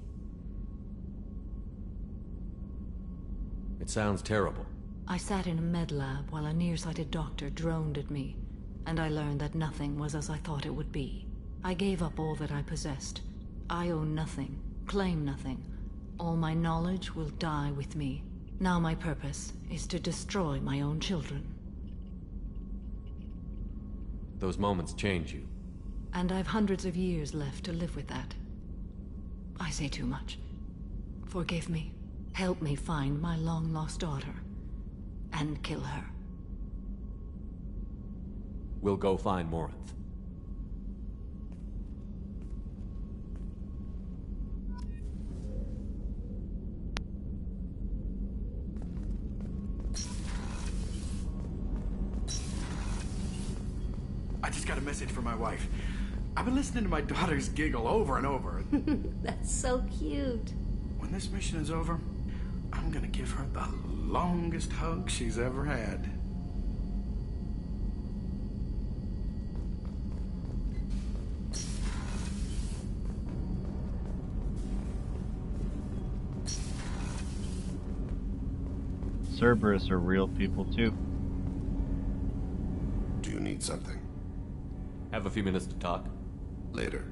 It sounds terrible. I sat in a med lab while a nearsighted doctor droned at me, and I learned that nothing was as I thought it would be. I gave up all that I possessed. I own nothing, claim nothing. All my knowledge will die with me. Now my purpose is to destroy my own children. Those moments change you. And I've hundreds of years left to live with that. I say too much. Forgive me. Help me find my long-lost daughter. And kill her. We'll go find Morinth. I just got a message from my wife. I've been listening to my daughters giggle over and over. That's so cute. When this mission is over, I'm gonna give her the longest hug she's ever had. Cerberus are real people too. Do you need something? Have a few minutes to talk? Later.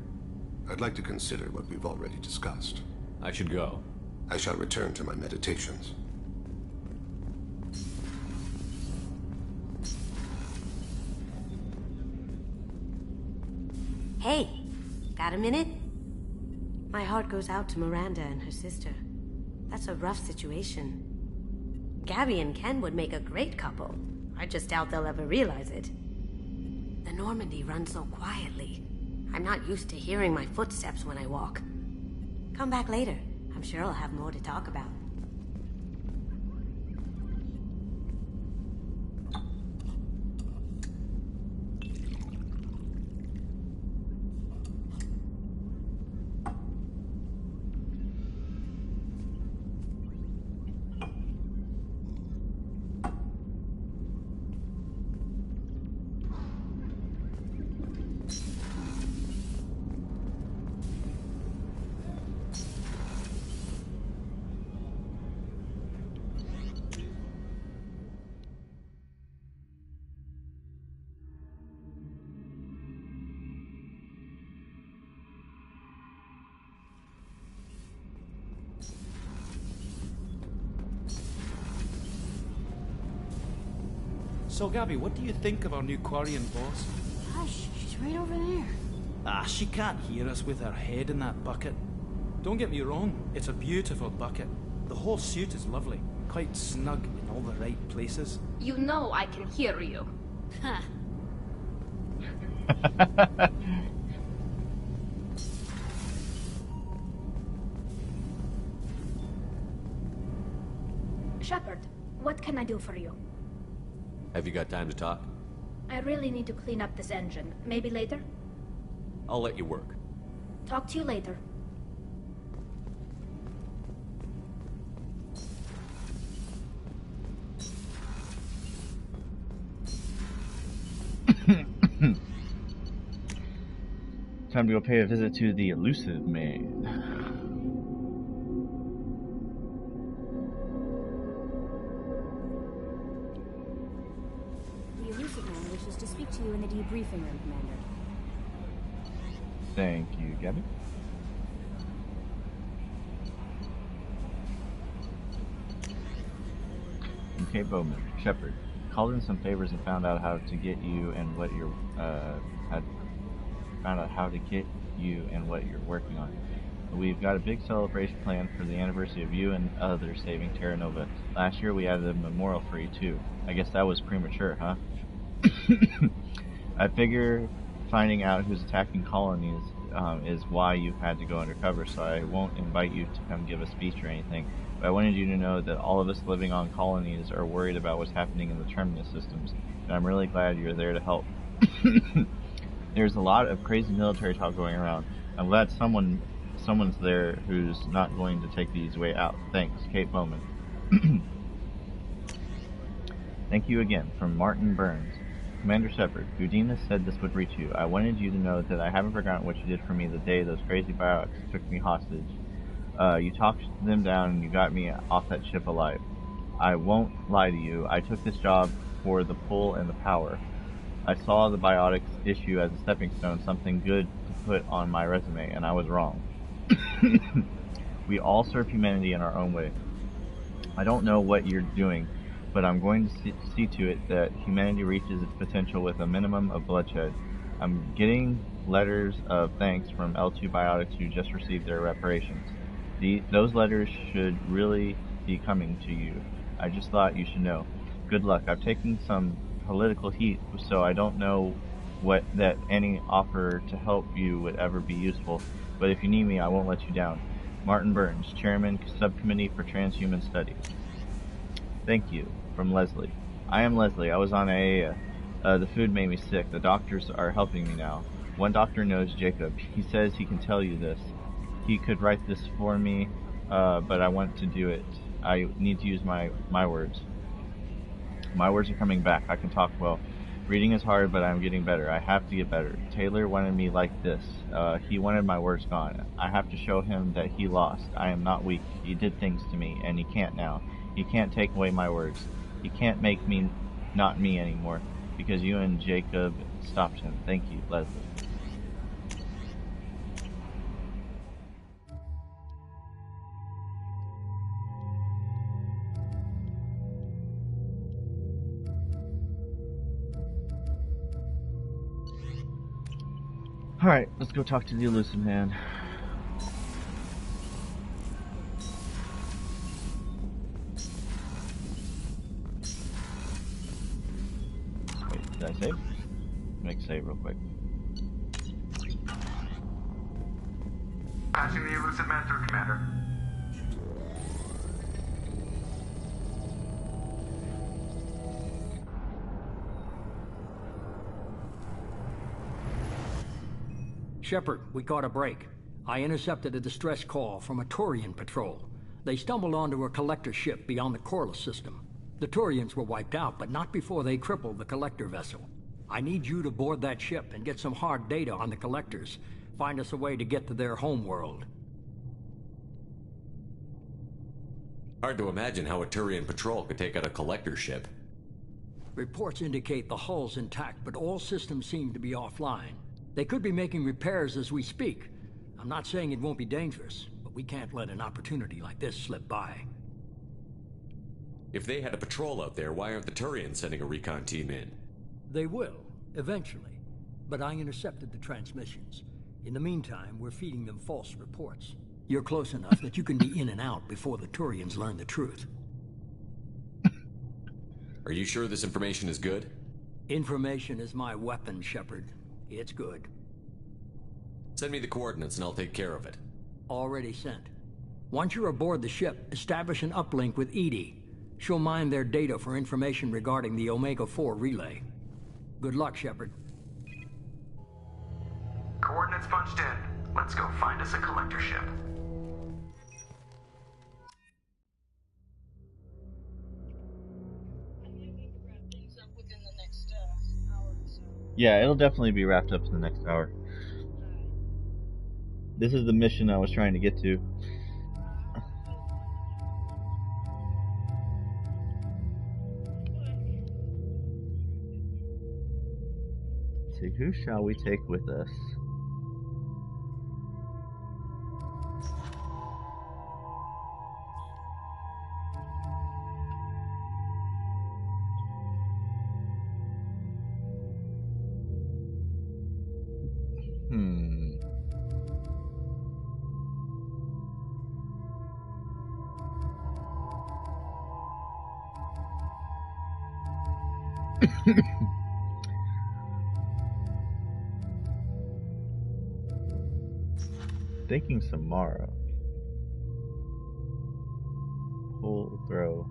I'd like to consider what we've already discussed. I should go. I shall return to my meditations. Hey, got a minute? My heart goes out to Miranda and her sister. That's a rough situation. Gabby and Ken would make a great couple. I just doubt they'll ever realize it. The Normandy runs so quietly. I'm not used to hearing my footsteps when I walk. Come back later. I'm sure I'll have more to talk about. So, Gabby, what do you think of our new Quarian boss? Hush, she's right over there. Ah, she can't hear us with her head in that bucket. Don't get me wrong, it's a beautiful bucket. The whole suit is lovely, quite snug in all the right places. You know I can hear you. Huh. Shepard, what can I do for you? Have you got time to talk? I really need to clean up this engine. Maybe later? I'll let you work. Talk to you later. Time to go pay a visit to the elusive man. speak to you in the debriefing room, Commander. Thank you, Gabby. Okay, Bowman. Shepard. Called in some favors and found out how to get you and what you're working on. We've got a big celebration planned for the anniversary of you and others saving Terra Nova. Last year we added a memorial for you too. I guess that was premature, huh? I figure finding out who's attacking colonies is why you've had to go undercover, so I won't invite you to come give a speech or anything. But I wanted you to know that all of us living on colonies are worried about what's happening in the terminus systems, and I'm really glad you're there to help. There's a lot of crazy military talk going around. I'm glad someone's there who's not going to take the easy way out. Thanks, Kate Bowman. Thank you again, from Martin Burns. Commander Shepard, Udina said this would reach you. I wanted you to know that I haven't forgotten what you did for me the day those crazy biotics took me hostage. You talked them down and you got me off that ship alive. I won't lie to you, I took this job for the pull and the power. I saw the biotics issue as a stepping stone, something good to put on my resume, and I was wrong. We all serve humanity in our own way. I don't know what you're doing, but I'm going to see to it that humanity reaches its potential with a minimum of bloodshed. I'm getting letters of thanks from L2 Biotics who just received their reparations. Those letters should really be coming to you. I just thought you should know. Good luck. I've taken some political heat, so I don't know that any offer to help you would ever be useful, but if you need me, I won't let you down. Martin Burns, Chairman, Subcommittee for Transhuman Studies. Thank you. From Leslie. I am Leslie. I was on AAA. The food made me sick. The doctors are helping me now. One doctor knows Jacob. He says he can tell you this. He could write this for me, but I want to do it. I need to use my words. My words are coming back. I can talk well. Reading is hard, but I'm getting better. I have to get better. Taylor wanted me like this. He wanted my words gone. I have to show him that he lost. I am not weak. He did things to me, and he can't now. He can't take away my words. He can't make me not me anymore, because you and Jacob stopped him. Thank you, Leslie. Alright, let's go talk to the elusive man. Wait, did I save? Make a save real quick. Passing the elusive man through, Commander. Shepard, we caught a break. I intercepted a distress call from a Turian patrol. They stumbled onto a collector ship beyond the Corliss system. The Turians were wiped out, but not before they crippled the collector vessel. I need you to board that ship and get some hard data on the collectors. Find us a way to get to their homeworld. Hard to imagine how a Turian patrol could take out a collector ship. Reports indicate the hull's intact, but all systems seem to be offline. They could be making repairs as we speak. I'm not saying it won't be dangerous, but we can't let an opportunity like this slip by. If they had a patrol out there, why aren't the Turians sending a recon team in? They will, eventually. But I intercepted the transmissions. In the meantime, we're feeding them false reports. You're close enough that you can be in and out before the Turians learn the truth. Are you sure this information is good? Information is my weapon, Shepard. It's good. Send me the coordinates and I'll take care of it. Already sent. Once you're aboard the ship, establish an uplink with Edie. She'll mine their data for information regarding the Omega-4 relay. Good luck, Shepard. Coordinates punched in. Let's go find us a collector ship. Yeah, it'll definitely be wrapped up in the next hour. This is the mission I was trying to get to. see, who shall we take with us? Thinking Samara. Pull, throw.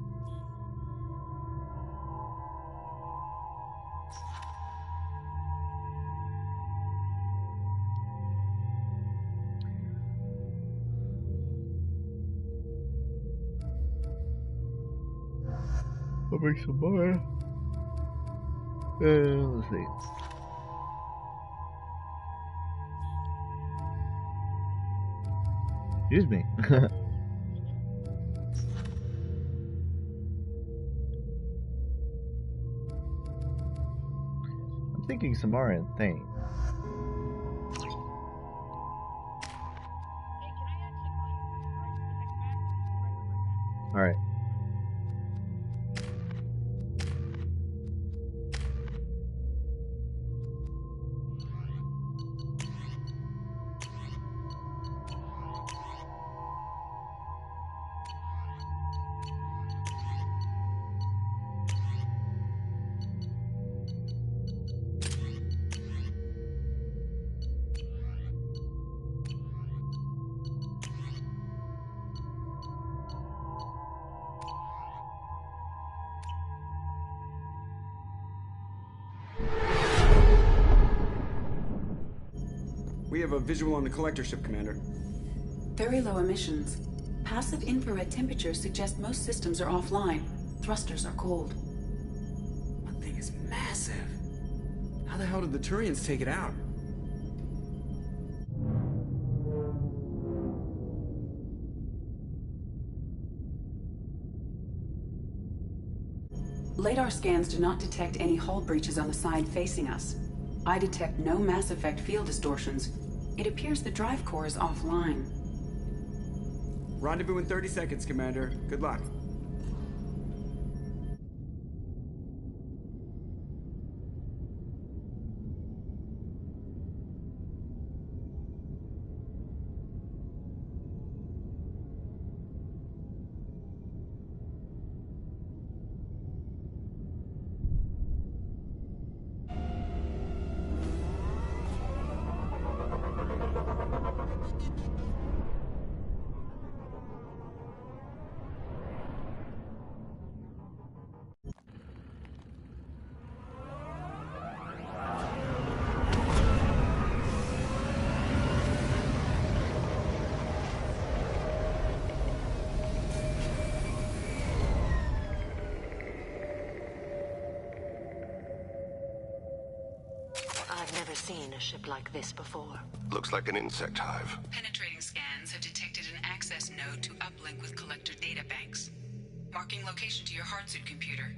I'll make Samara. Let's see. Excuse me. I'm thinking Samara and Thane. Alright. We have a visual on the collector ship, Commander. Very low emissions. Passive infrared temperatures suggest most systems are offline. Thrusters are cold. That thing is massive. How the hell did the Turians take it out? Radar scans do not detect any hull breaches on the side facing us. I detect no Mass Effect field distortions. It appears the drive core is offline. Rendezvous in 30 seconds, Commander. Good luck. I've never seen a ship like this before. Looks like an insect hive. Penetrating scans have detected an access node to uplink with collector databanks. Marking location to your hardsuit computer.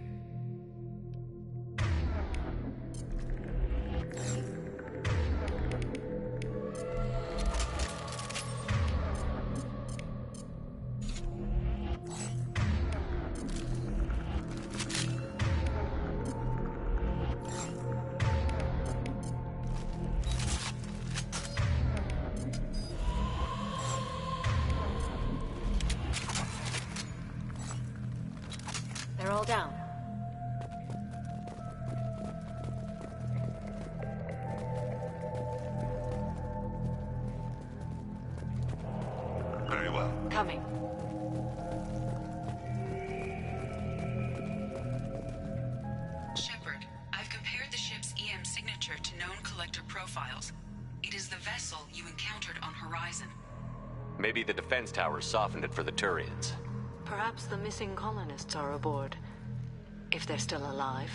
They're all down. Very well. Coming. Shepard, I've compared the ship's EM signature to known collector profiles. It is the vessel you encountered on Horizon. Maybe the defense towers softened it for the Turians. Perhaps the missing colonists are aboard. If they're still alive.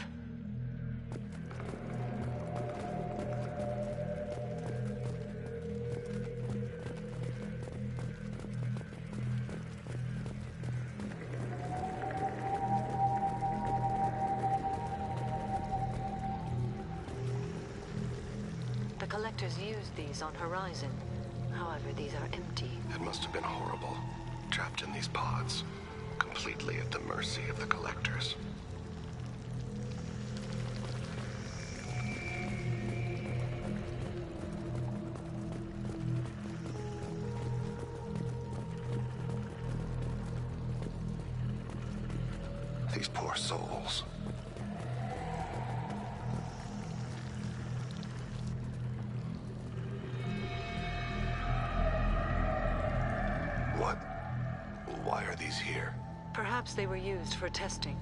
collectors used these on Horizon. However, these are empty. It must have been horrible. Trapped in these pods. Completely at the mercy of the collectors. These poor souls. What? Why are these here? Perhaps they were used for testing.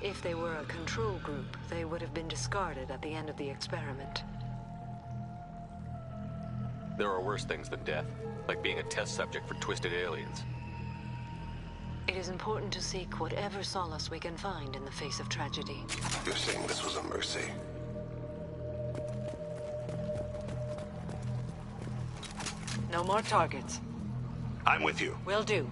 If they were a control group, they would have been discarded at the end of the experiment. There are worse things than death, like being a test subject for twisted aliens. It is important to seek whatever solace we can find in the face of tragedy. You're saying this was a mercy? No more targets. I'm with you. Will do.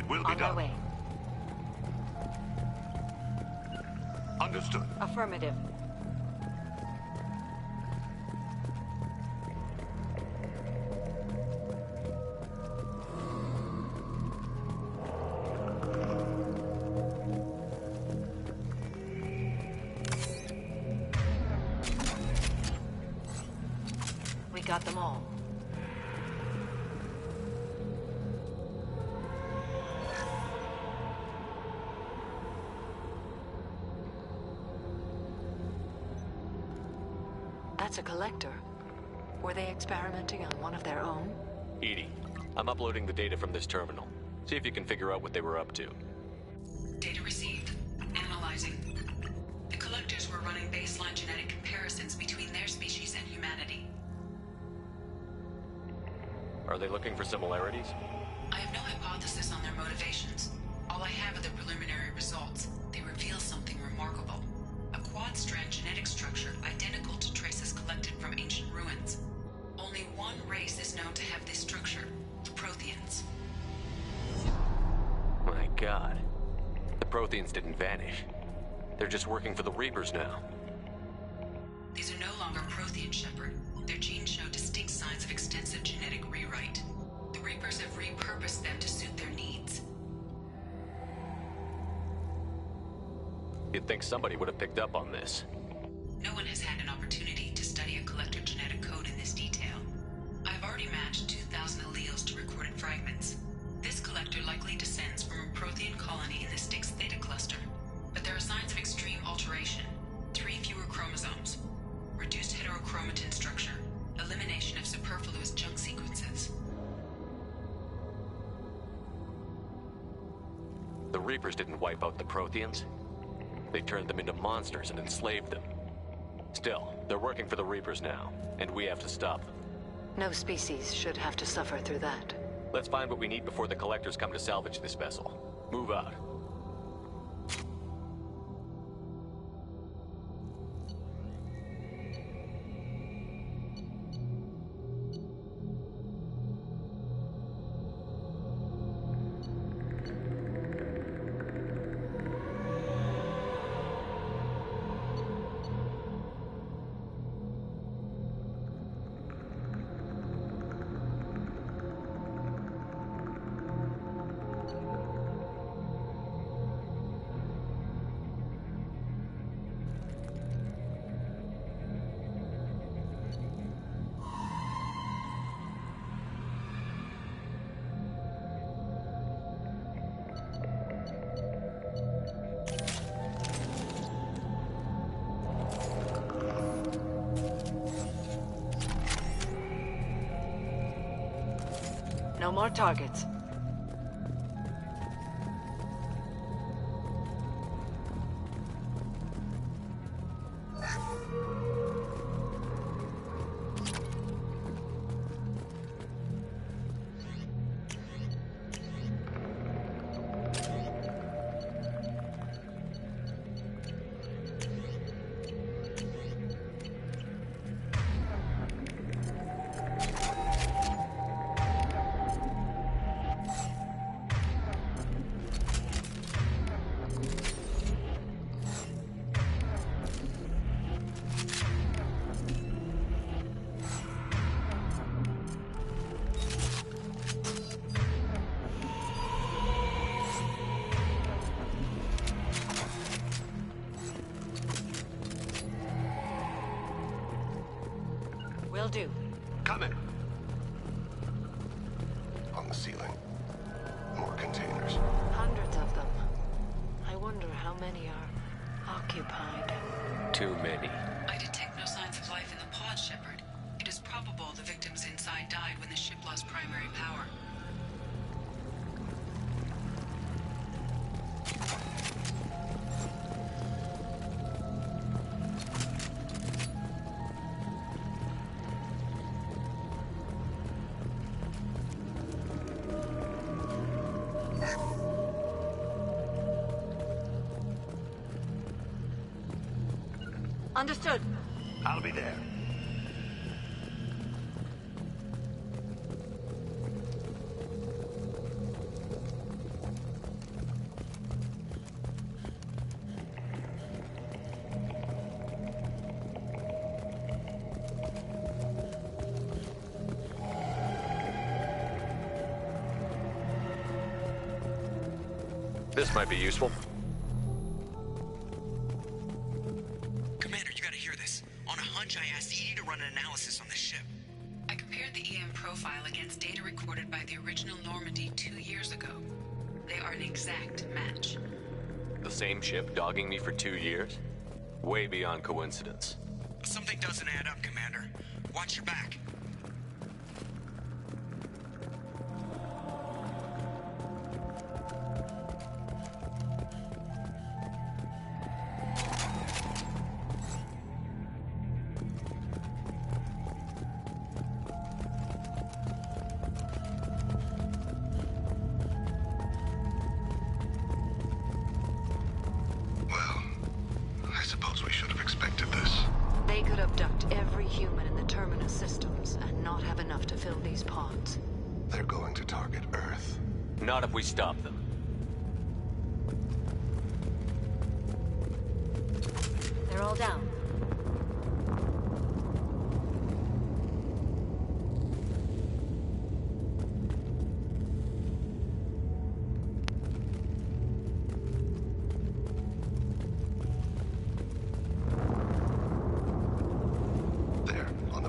Will be On done. my way. Understood. Affirmative. We got them all. That's a collector. Were they experimenting on one of their own? Edie, I'm uploading the data from this terminal. See if you can figure out what they were up to. Data received. Analyzing. The collectors were running baseline genetic comparisons between their species and humanity. Are they looking for similarities? I have no hypothesis on their motivations. All I have are the preliminary results. They reveal something remarkable. A quad-strand genetic structure identical to traces collected from ancient ruins. Only one race is known to have this structure, the Protheans. My God. The Protheans didn't vanish. They're just working for the Reapers now. These are no longer Prothean, Shepard. Their genes show distinct signs of extensive genetic rewrite. The Reapers have repurposed them to suit their needs. You'd think somebody would have picked up on this. No one has had an opportunity to study a collector genetic code in this detail. I've already matched 2,000 alleles to recorded fragments. This collector likely descends from a Prothean colony in the Styx Theta cluster. But there are signs of extreme alteration. 3 fewer chromosomes. Reduced heterochromatin structure. Elimination of superfluous junk sequences. The Reapers didn't wipe out the Protheans. They turned them into monsters and enslaved them. Still, they're working for the Reapers now, and we have to stop them. No species should have to suffer through that. Let's find what we need before the collectors come to salvage this vessel. Move out. No more targets. Will do. Coming. On the ceiling. More containers. Hundreds of them. I wonder how many are occupied. Too many. I detect no signs of life in the pod, Shepard. It is probable the victims inside died when the ship lost primary power. Understood. I'll be there. This might be useful. Commander, you gotta hear this. On a hunch, I asked Edie to run an analysis on this ship. I compared the EM profile against data recorded by the original Normandy 2 years ago. They are an exact match. The same ship dogging me for 2 years? Way beyond coincidence. Something doesn't add up, Commander. Watch your back. They could abduct every human in the Terminus systems and not have enough to fill these pods. They're going to target Earth. Not if we stop them. They're all down.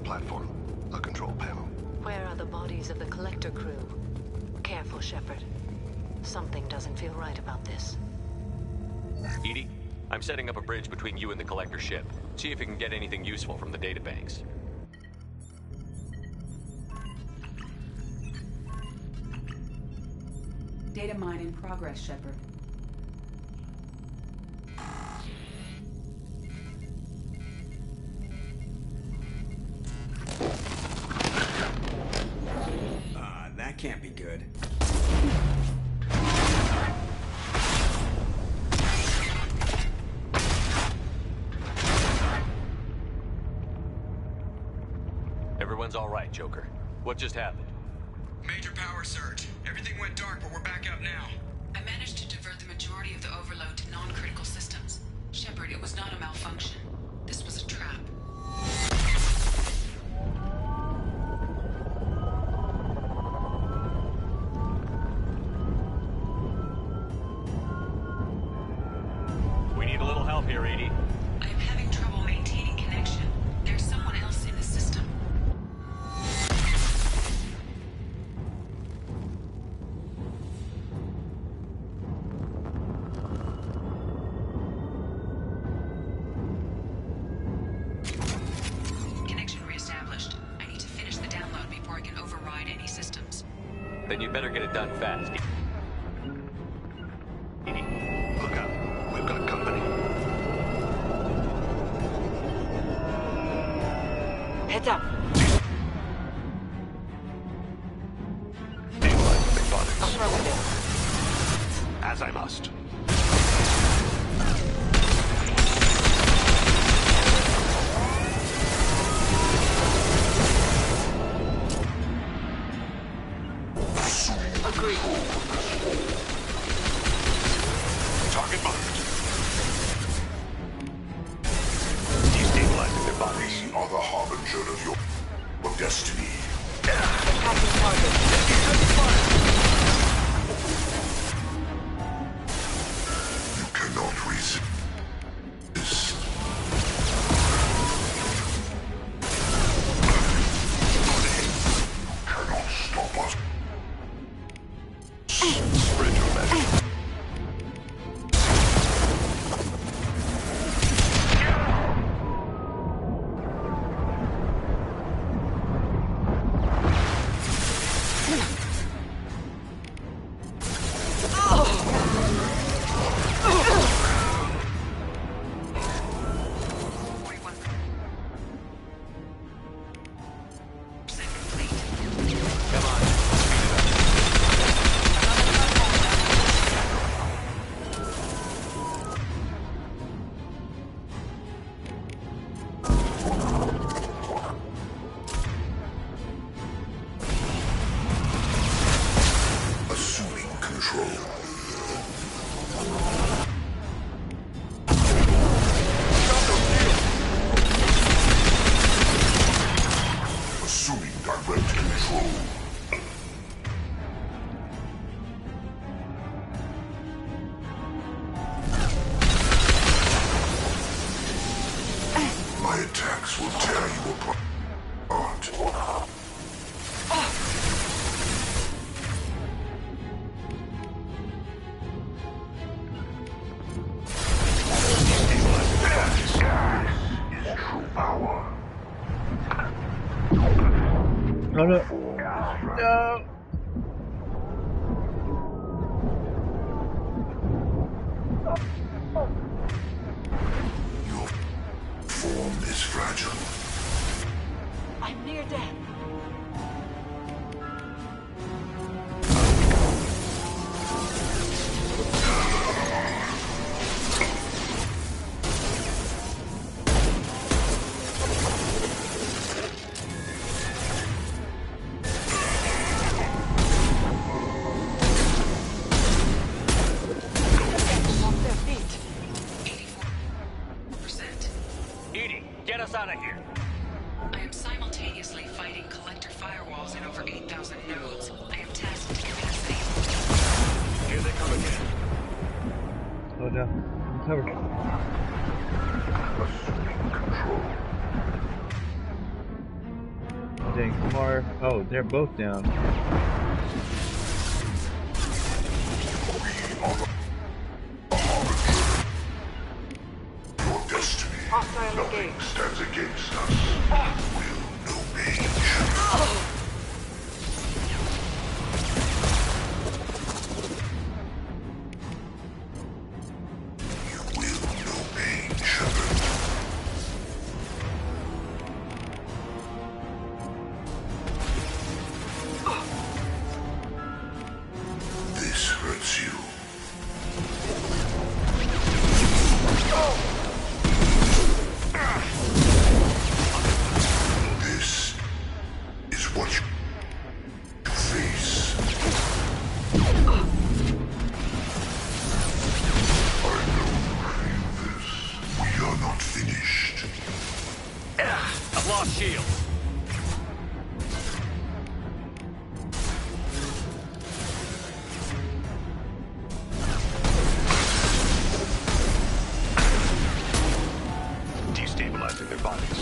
Platform. A control panel. Where are the bodies of the Collector crew? Careful, Shepard. Something doesn't feel right about this. Edie, I'm setting up a bridge between you and the Collector ship. See if you can get anything useful from the databanks. Data mine in progress, Shepard. That can't be good. Everyone's all right, Joker. What just happened? Major power surge. Everything went dark, but we're back up now. I managed to divert the majority of the overload to non-critical systems. Shepard, it was not a malfunction. This was a trap. We need a little help here, Edie. I am having trouble maintaining connection. There's someone else in the system. Then you better get it done fast. Look out. We've got company. Heads up. Stabilize the bodies. As I must. Agreed. Target marked. Destabilizing their bodies. We are the harbinger of your destiny. Attacking target. You cannot resist this. You cannot stop us. Spread your magic. Assuming control. Assuming direct control. My attacks will tear you apart. True power. No, no. No. Your form is fragile. I'm near death. Edie, get us out of here. I am simultaneously fighting collector firewalls in over 8,000 nodes. I am tasked to capacity. Here they come again. Oh no. I'm covered. Dang, Kamar. Oh, they're both down. Your destiny. Hostile Nothing engaged. stands against us. Will no page. You will no pain, Shepard. This hurts you. This is what you face. I know you feel this. We are not finished. I've lost shield. Destabilizing their bodies.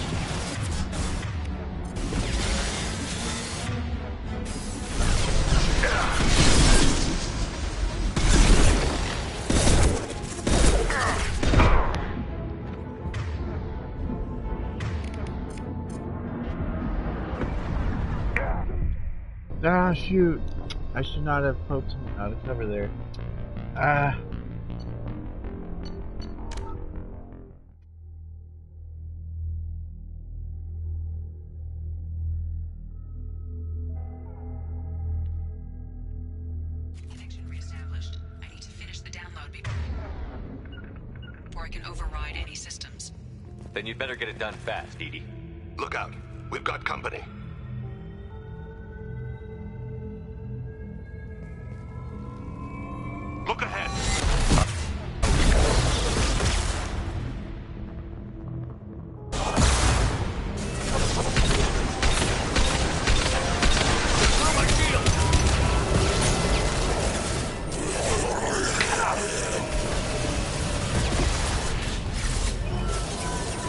Ah, shoot. I should not have poked him out of cover there. Ah. Connection reestablished. I need to finish the download before I can override any systems. Then you'd better get it done fast, Edie. Look out. We've got company. Look ahead.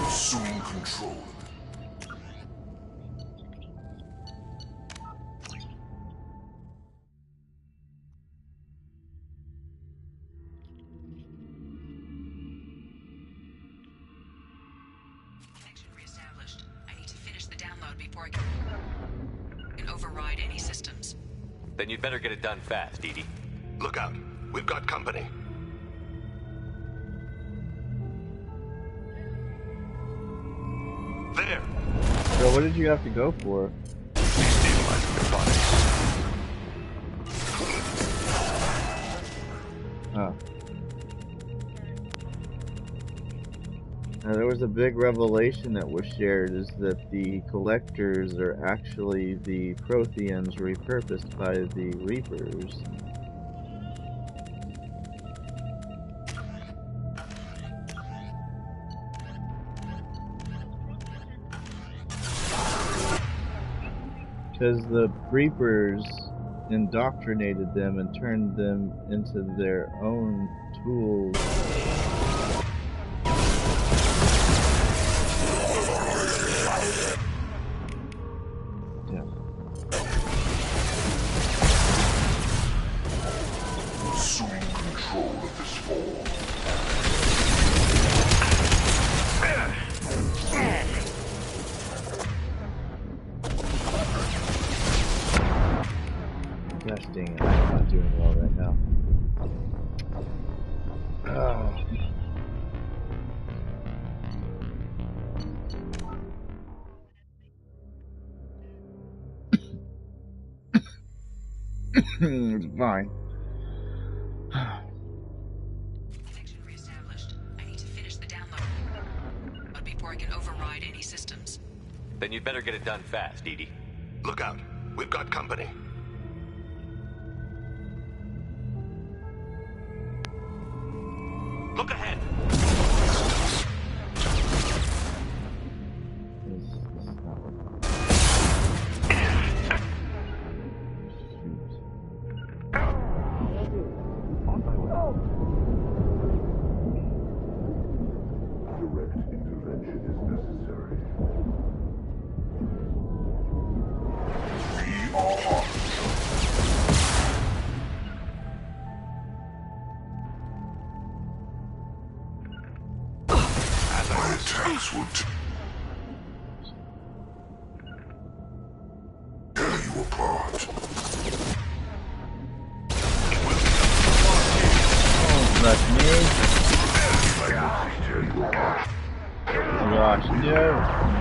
Assuming control. Connection reestablished. I need to finish the download before I can override any systems. Then you'd better get it done fast, Edie. Look out. We've got company. There. So what did you have to go for? Destabilizing the bodies. Oh. Now, there was a big revelation that was shared, is that the collectors are actually the Protheans repurposed by the Reapers. Because the Reapers indoctrinated them and turned them into their own tools. Yeah. Assuming control of this form. Gosh dang it, I'm not doing well right now. It's fine. Connection reestablished. I need to finish the download before I can override any systems. Then you'd better get it done fast, Edie. Look out. We've got company. Look ahead. This is not working. Direct intervention is necessary. We are my attacks will tear you apart. That's me. Tear you apart. Oh gosh, no.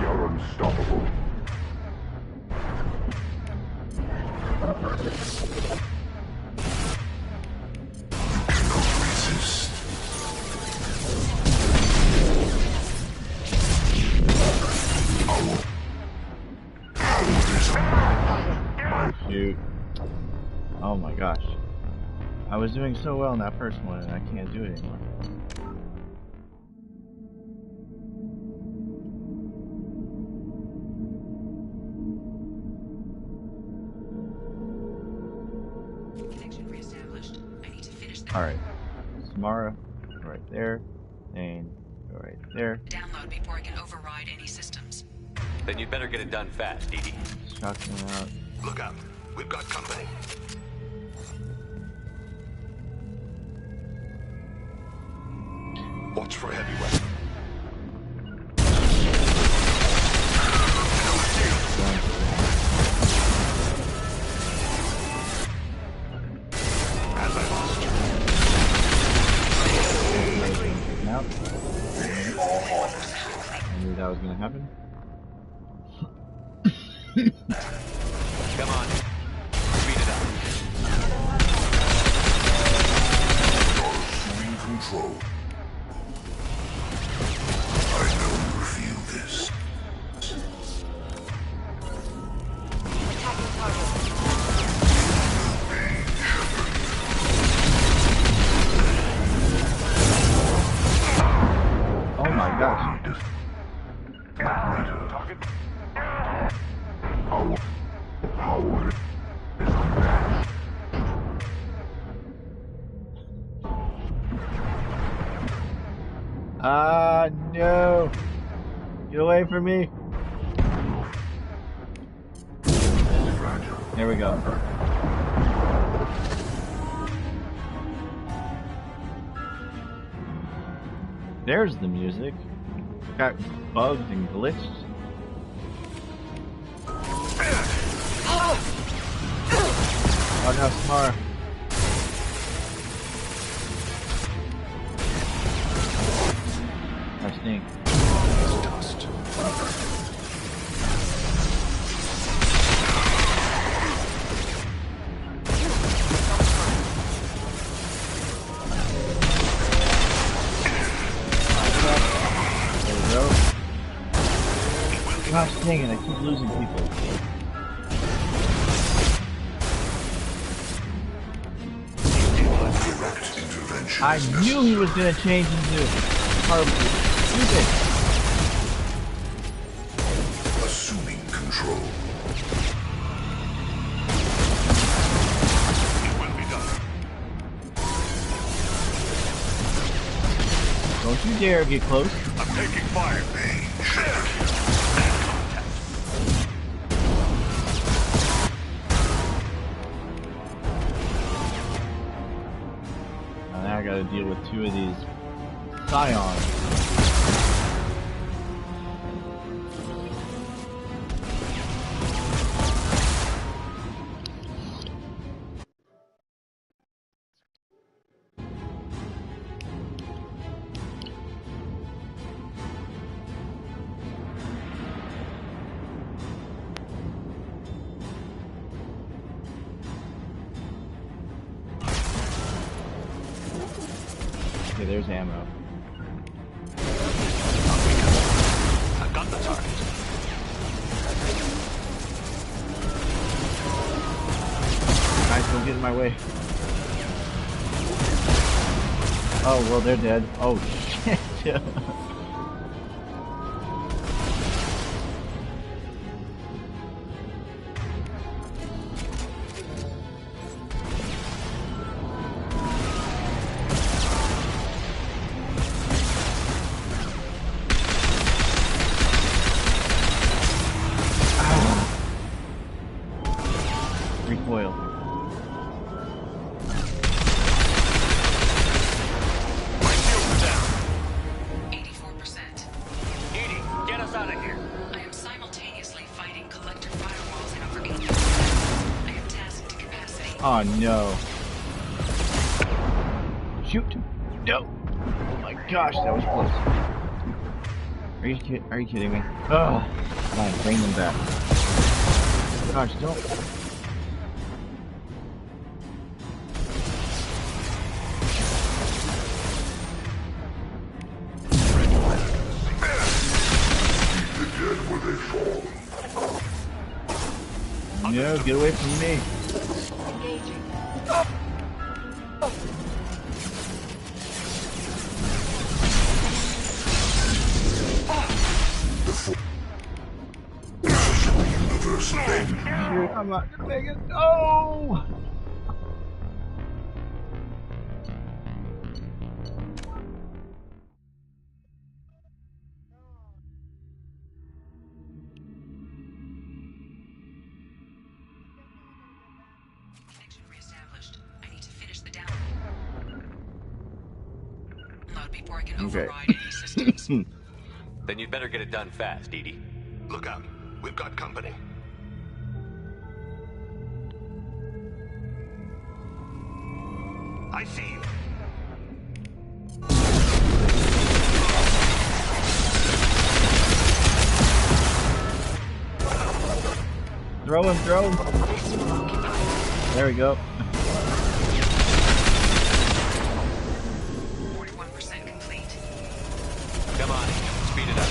You're unstoppable. Shoot. Oh my gosh. I was doing so well in that first one and I can't do it anymore. Connection reestablished. I need to finish the Alright. Samara, right there. And right there. download before I can override any systems. Then you'd better get it done fast, Edie. Shotgun out. Look out. We've got company. Watch for heavy weapons. I knew that was gonna happen. Come on. Speed it up. Assuming control. I know you feel this. Attacking target. Oh my gosh. No. Get away from me. There we go. There's the music. Got bugged and glitched. Oh no, Samara. I stink. Dust. There we go. Gosh dang it, I keep losing people. I knew he was gonna change into horrible. Stupid. Assuming control. It will be done. Don't you dare get close. I'm taking fire. Now I gotta deal with two of these scions. Okay, there's ammo. I've got the target. Guys, don't get in my way. Oh, well, they're dead. Oh, shit. Recoil. My shields are down. 84%. Edie, get us out of here. I am simultaneously fighting collector firewalls in over 80%. I am tasked to capacity. Oh no. Shoot. No. Oh my gosh, that was close. Are you kidding me? Ugh. Fine, bring them back. Gosh, don't. No, get away from me. Shoot, I'm not gonna make it. Oh! Connection reestablished. I need to finish the down. Not before I can override any systems. Then you'd better get it done fast, Edie. Look out. We've got company. I see you. Throw him, throw him. There we go. 41% complete. Come on, speed it up.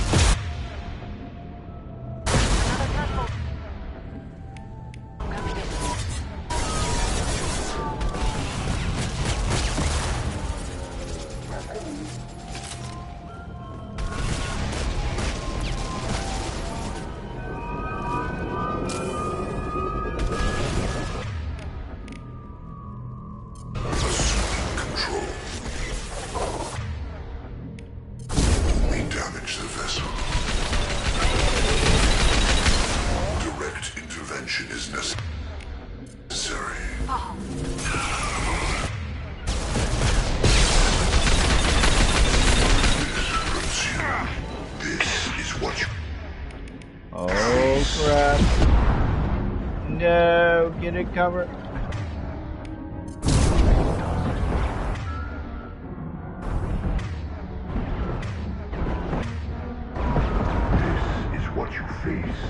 Cover. This is what you face.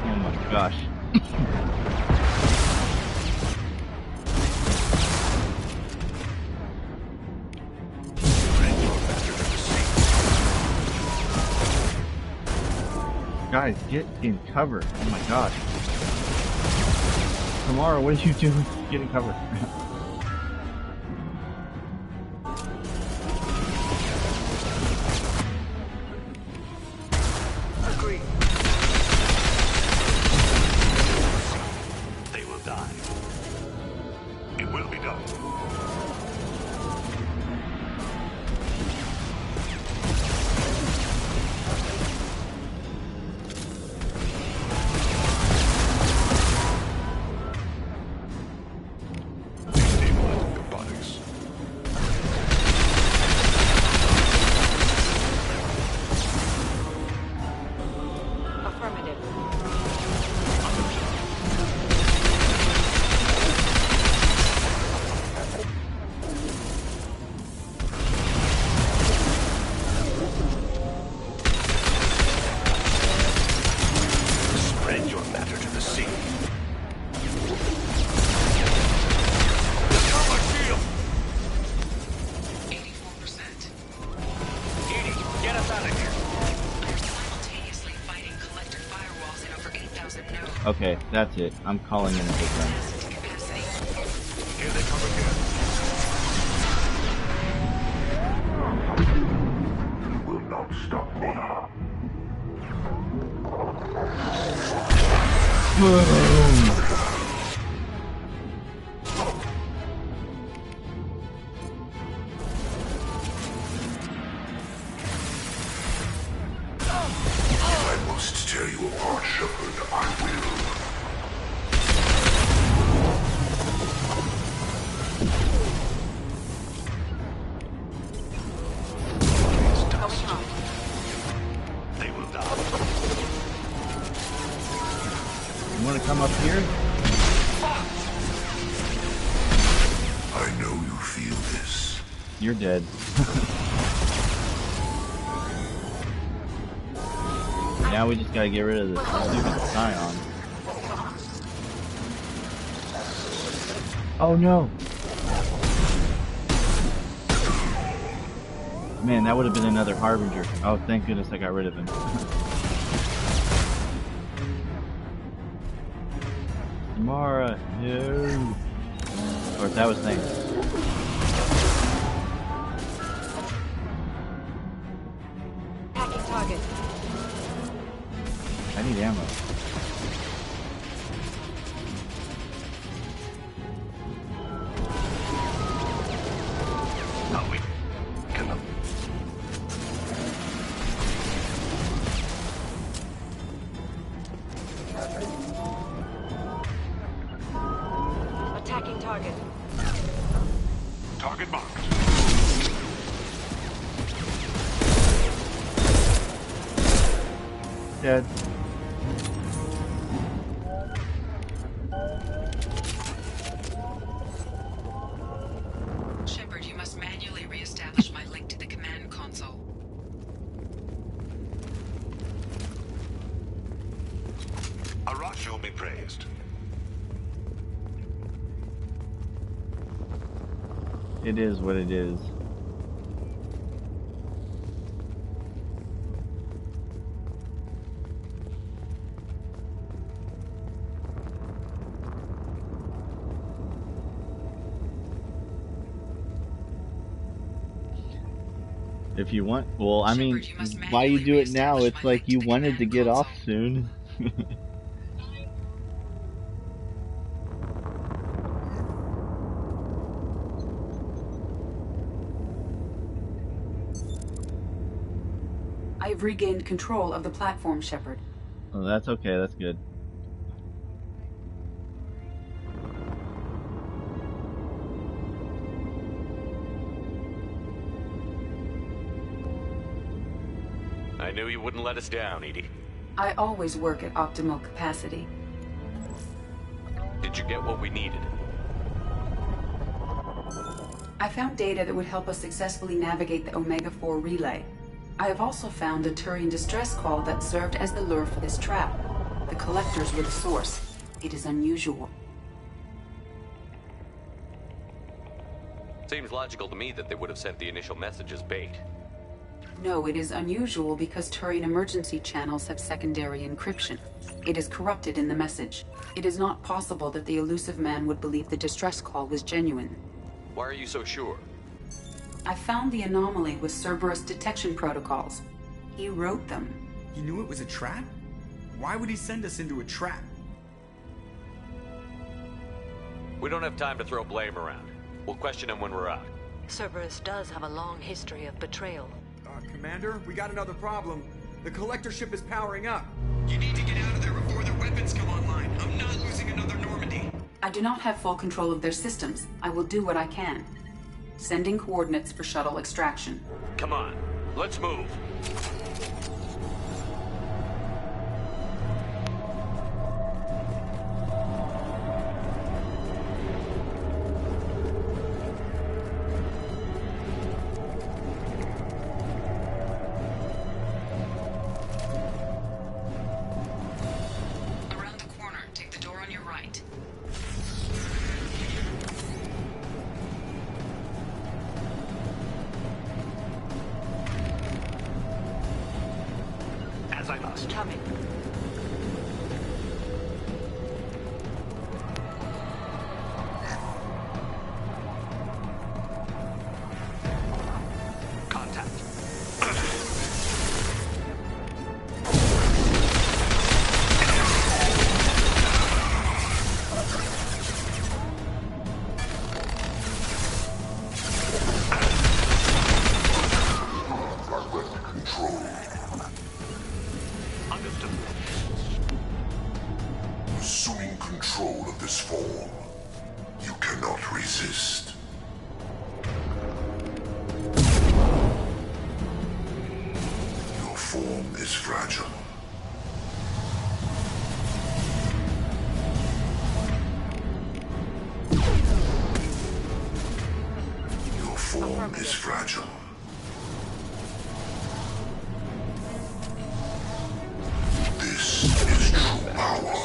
Oh my gosh. Guys, get in cover. Oh my gosh. Samara, what did you do? Get in cover. Agreed. They will die. It will be done. Okay, that's it. I'm calling in a big run. Here they come again. You will not stop me. I must tear you apart, Shepard. I will. They will die. You want to come up here? I know you feel this. You're dead. Now we just gotta get rid of this stupid Scion. Oh no! Man, that would have been another Harbinger. Oh, thank goodness I got rid of him. Mara, no! Of course, that was thanks. Hacking target. I need ammo. Now we can. Attacking target. Target marked. Dead. praised. It is what it is. If you want, well, I mean, why you do it now? It's like you wanted to get off soon. I have regained control of the platform, Shepard. Oh, that's okay. That's good. I knew you wouldn't let us down, Edie. I always work at optimal capacity. Did you get what we needed? I found data that would help us successfully navigate the Omega-4 relay. I have also found a Turian distress call that served as the lure for this trap. The collectors were the source. It is unusual. Seems logical to me that they would have sent the initial message as bait. No, it is unusual because Turian emergency channels have secondary encryption. It is corrupted in the message. It is not possible that the elusive man would believe the distress call was genuine. Why are you so sure? I found the anomaly with Cerberus detection protocols. He wrote them. He knew it was a trap? Why would he send us into a trap? We don't have time to throw blame around. We'll question him when we're out. Cerberus does have a long history of betrayal. Commander, we got another problem. The collector ship is powering up. You need to get out of there before their weapons come online. I'm not losing another Normandy. I do not have full control of their systems. I will do what I can. Sending coordinates for shuttle extraction. Come on, let's move. Assuming control of this form, you cannot resist. Your form is fragile. Your form is fragile. This is true power.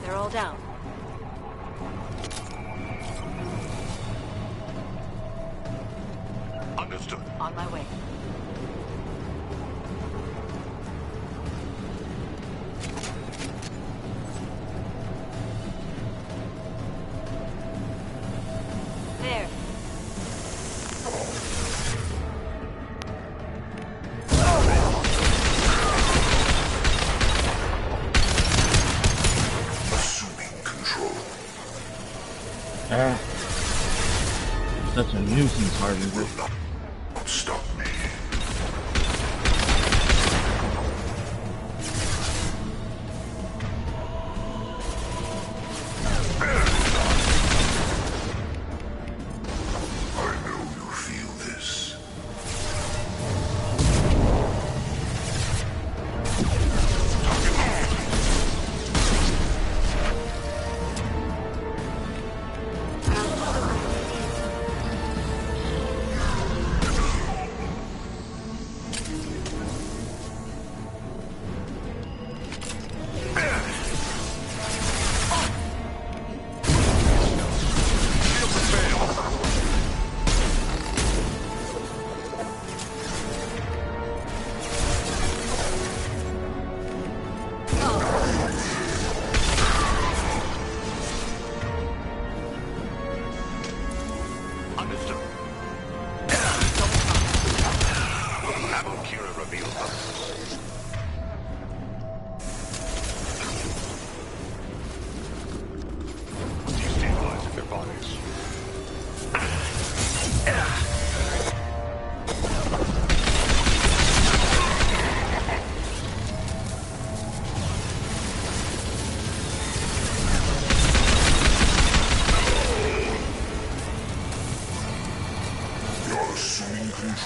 They're all down. Understood. On my way. There. Such a nuisance, Harbinger. Stop me.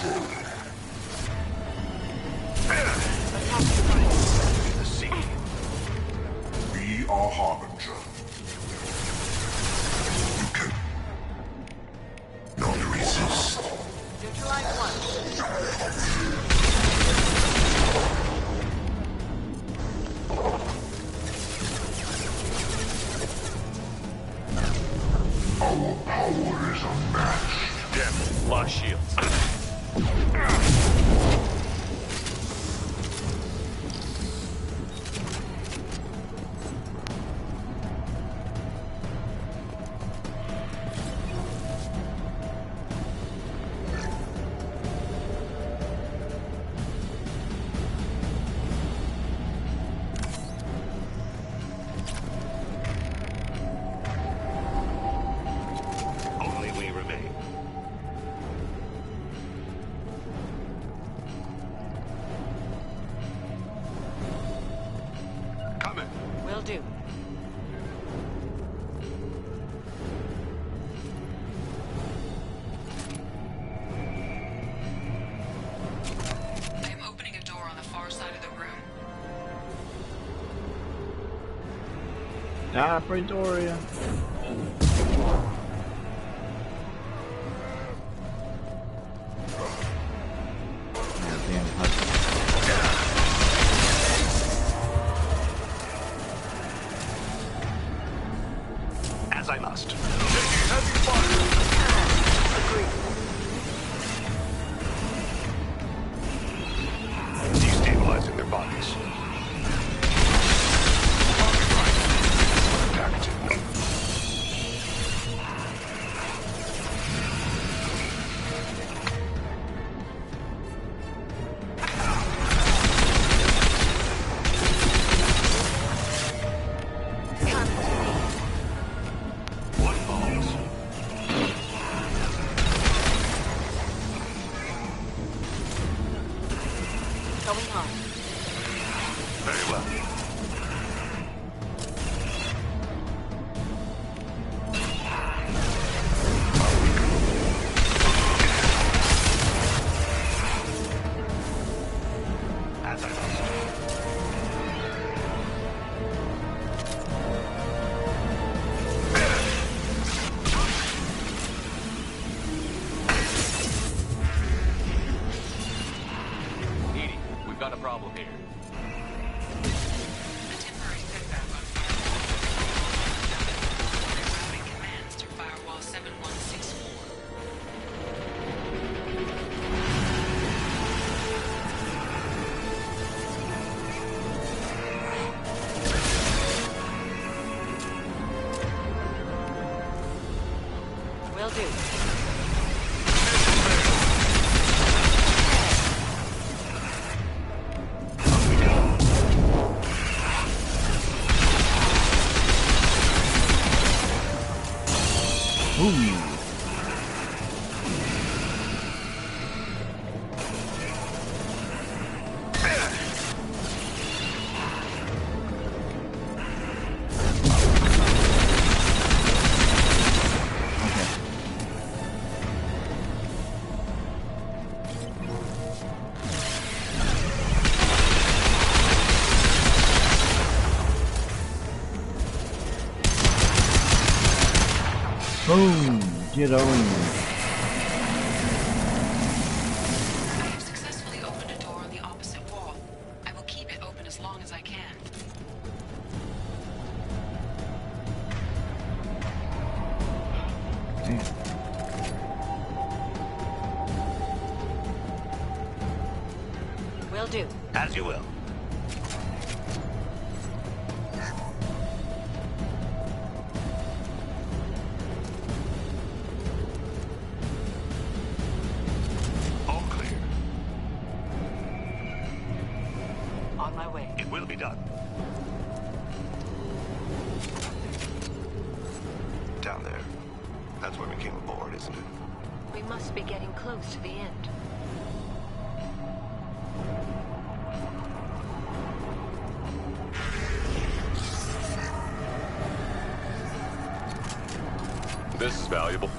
The sea. Be our harbinger. You can not resist. Neutralize one. Our power is unmatched. Damn, lost shields. Only we remain. Coming. Will do. I am opening a door on the far side of the room. Ah, Pretoria. Goddamn hustle. As I must. Taking heavy fire. Destabilizing their bodies. Targeted. What falls? Going on. Very well. As I must. Edie, we've got a problem here. A temporary setback on firewall. Routing commands to firewall 7164. Will do. Ooh. Boom! Get on. I have successfully opened a door on the opposite wall. I will keep it open as long as I can. Will do. As you will. All clear. On my way. It will be done. Down there. That's where we came aboard, isn't it? We must be getting close to the end. This is valuable.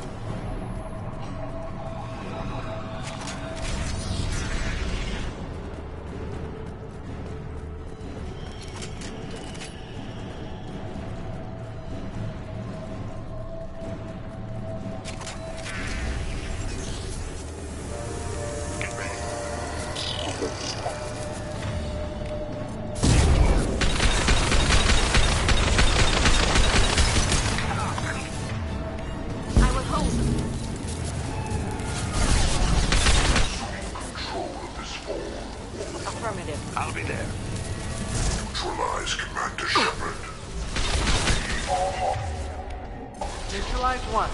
Neutralize one.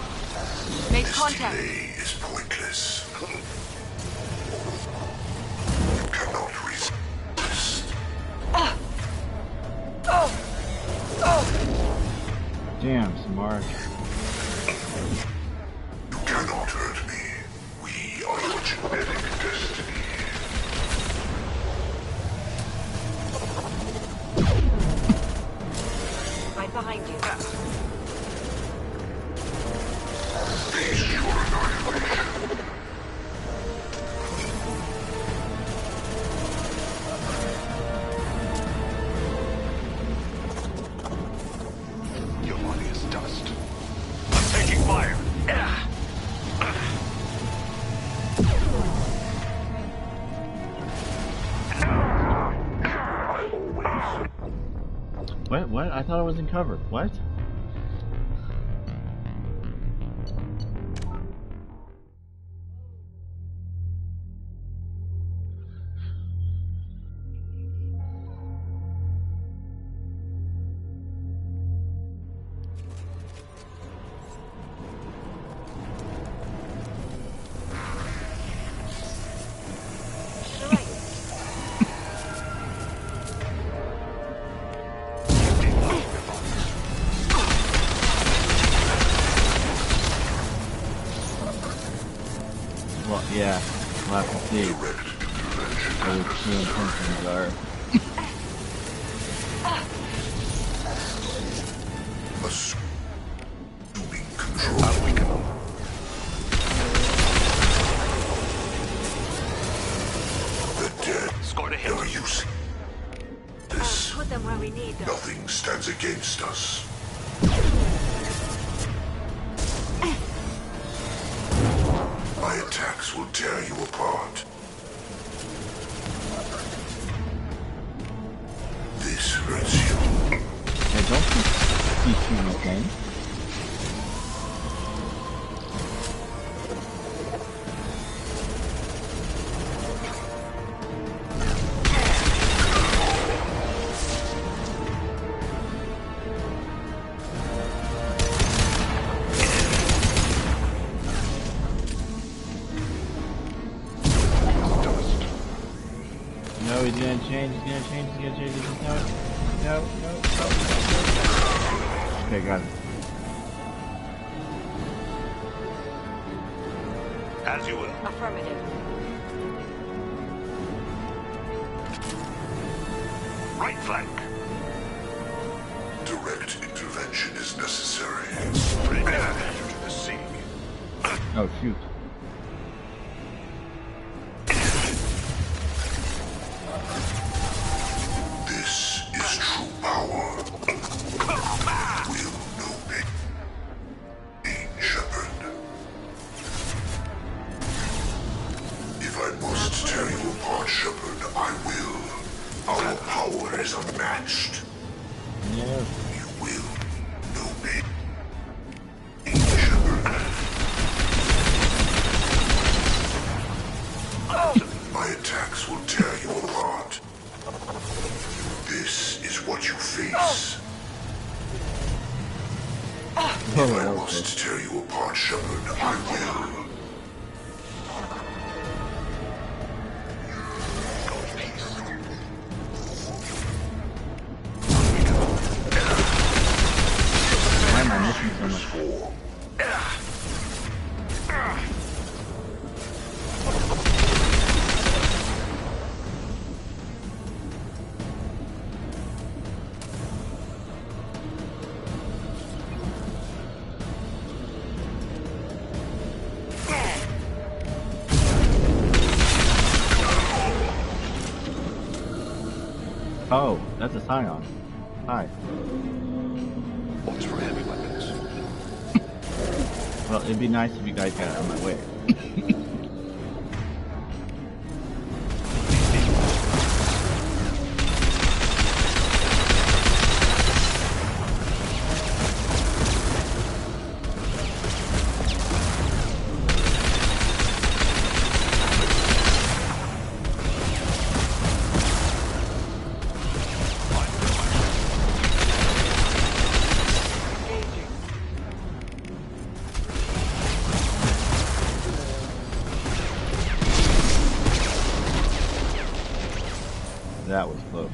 Make contact. Delay is pointless. You cannot resist. Damn, Samara. You cannot hurt me. We are your genetic destiny. Right behind you. Face your annihilation. Your body is dust. I'm taking fire. What? I thought I was in cover. What? Well, yeah, we'll have to see what his true intentions are. Assuming control. The dead Scored a hit. are using this. Put them where we need them. Nothing stands against us. My attacks will tear you apart. This hurts you. Hey, don't teach you anything. No, he's gonna change, he's gonna change. No. Okay, got it. As you will. Affirmative. Right flank. Direct intervention is necessary. Bring the commander to the sea. Oh, shoot. This is true power. Will no pain, Shepard. If I must tear you apart, Shepard, I will. Our power is unmatched. Yeah. You will no pain, Shepard. My attacks will tear you apart. This is what you face. If I must tear you apart, Shepard, I will. Why am I missing so much? Oh, that's a Scion. Hi. What's for heavy weapons? Well, it'd be nice if you guys got out of my way. that was close.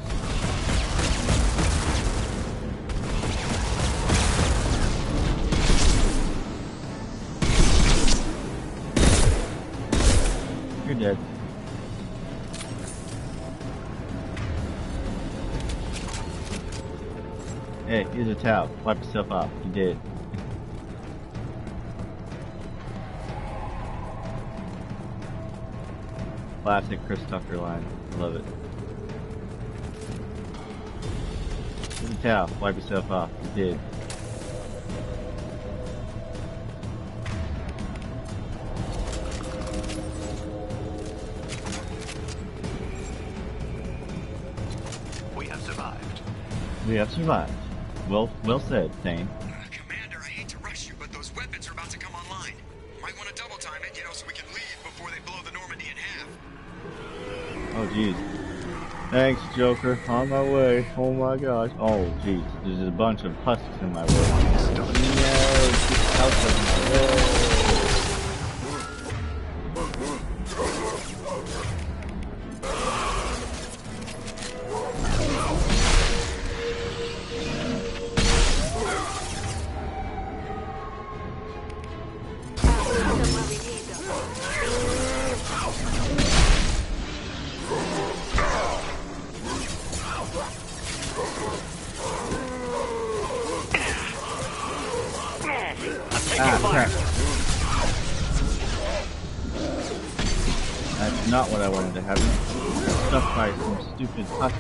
You're dead. Hey, use a towel. Wipe yourself off. You did. Classic Chris Tucker line. I love it. Use a towel. Wipe yourself off. You did. We have survived. We have survived. Well said, Thane. Commander, I hate to rush you, but those weapons are about to come online. Might want to double time it, so we can leave before they blow the Normandy in half. Oh, jeez. Thanks, Joker. On my way. Oh my gosh. Oh, jeez. There's a bunch of husks in my way. No, get out of my way. Crap. That's not what I wanted to happen. Stuck by some stupid husks.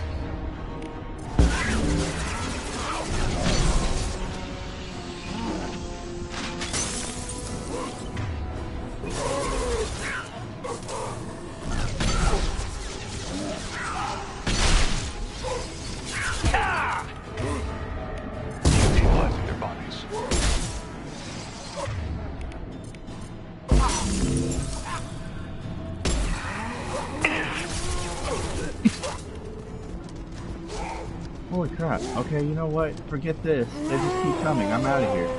Holy crap. Okay, you know what? Forget this. They just keep coming. I'm out of here.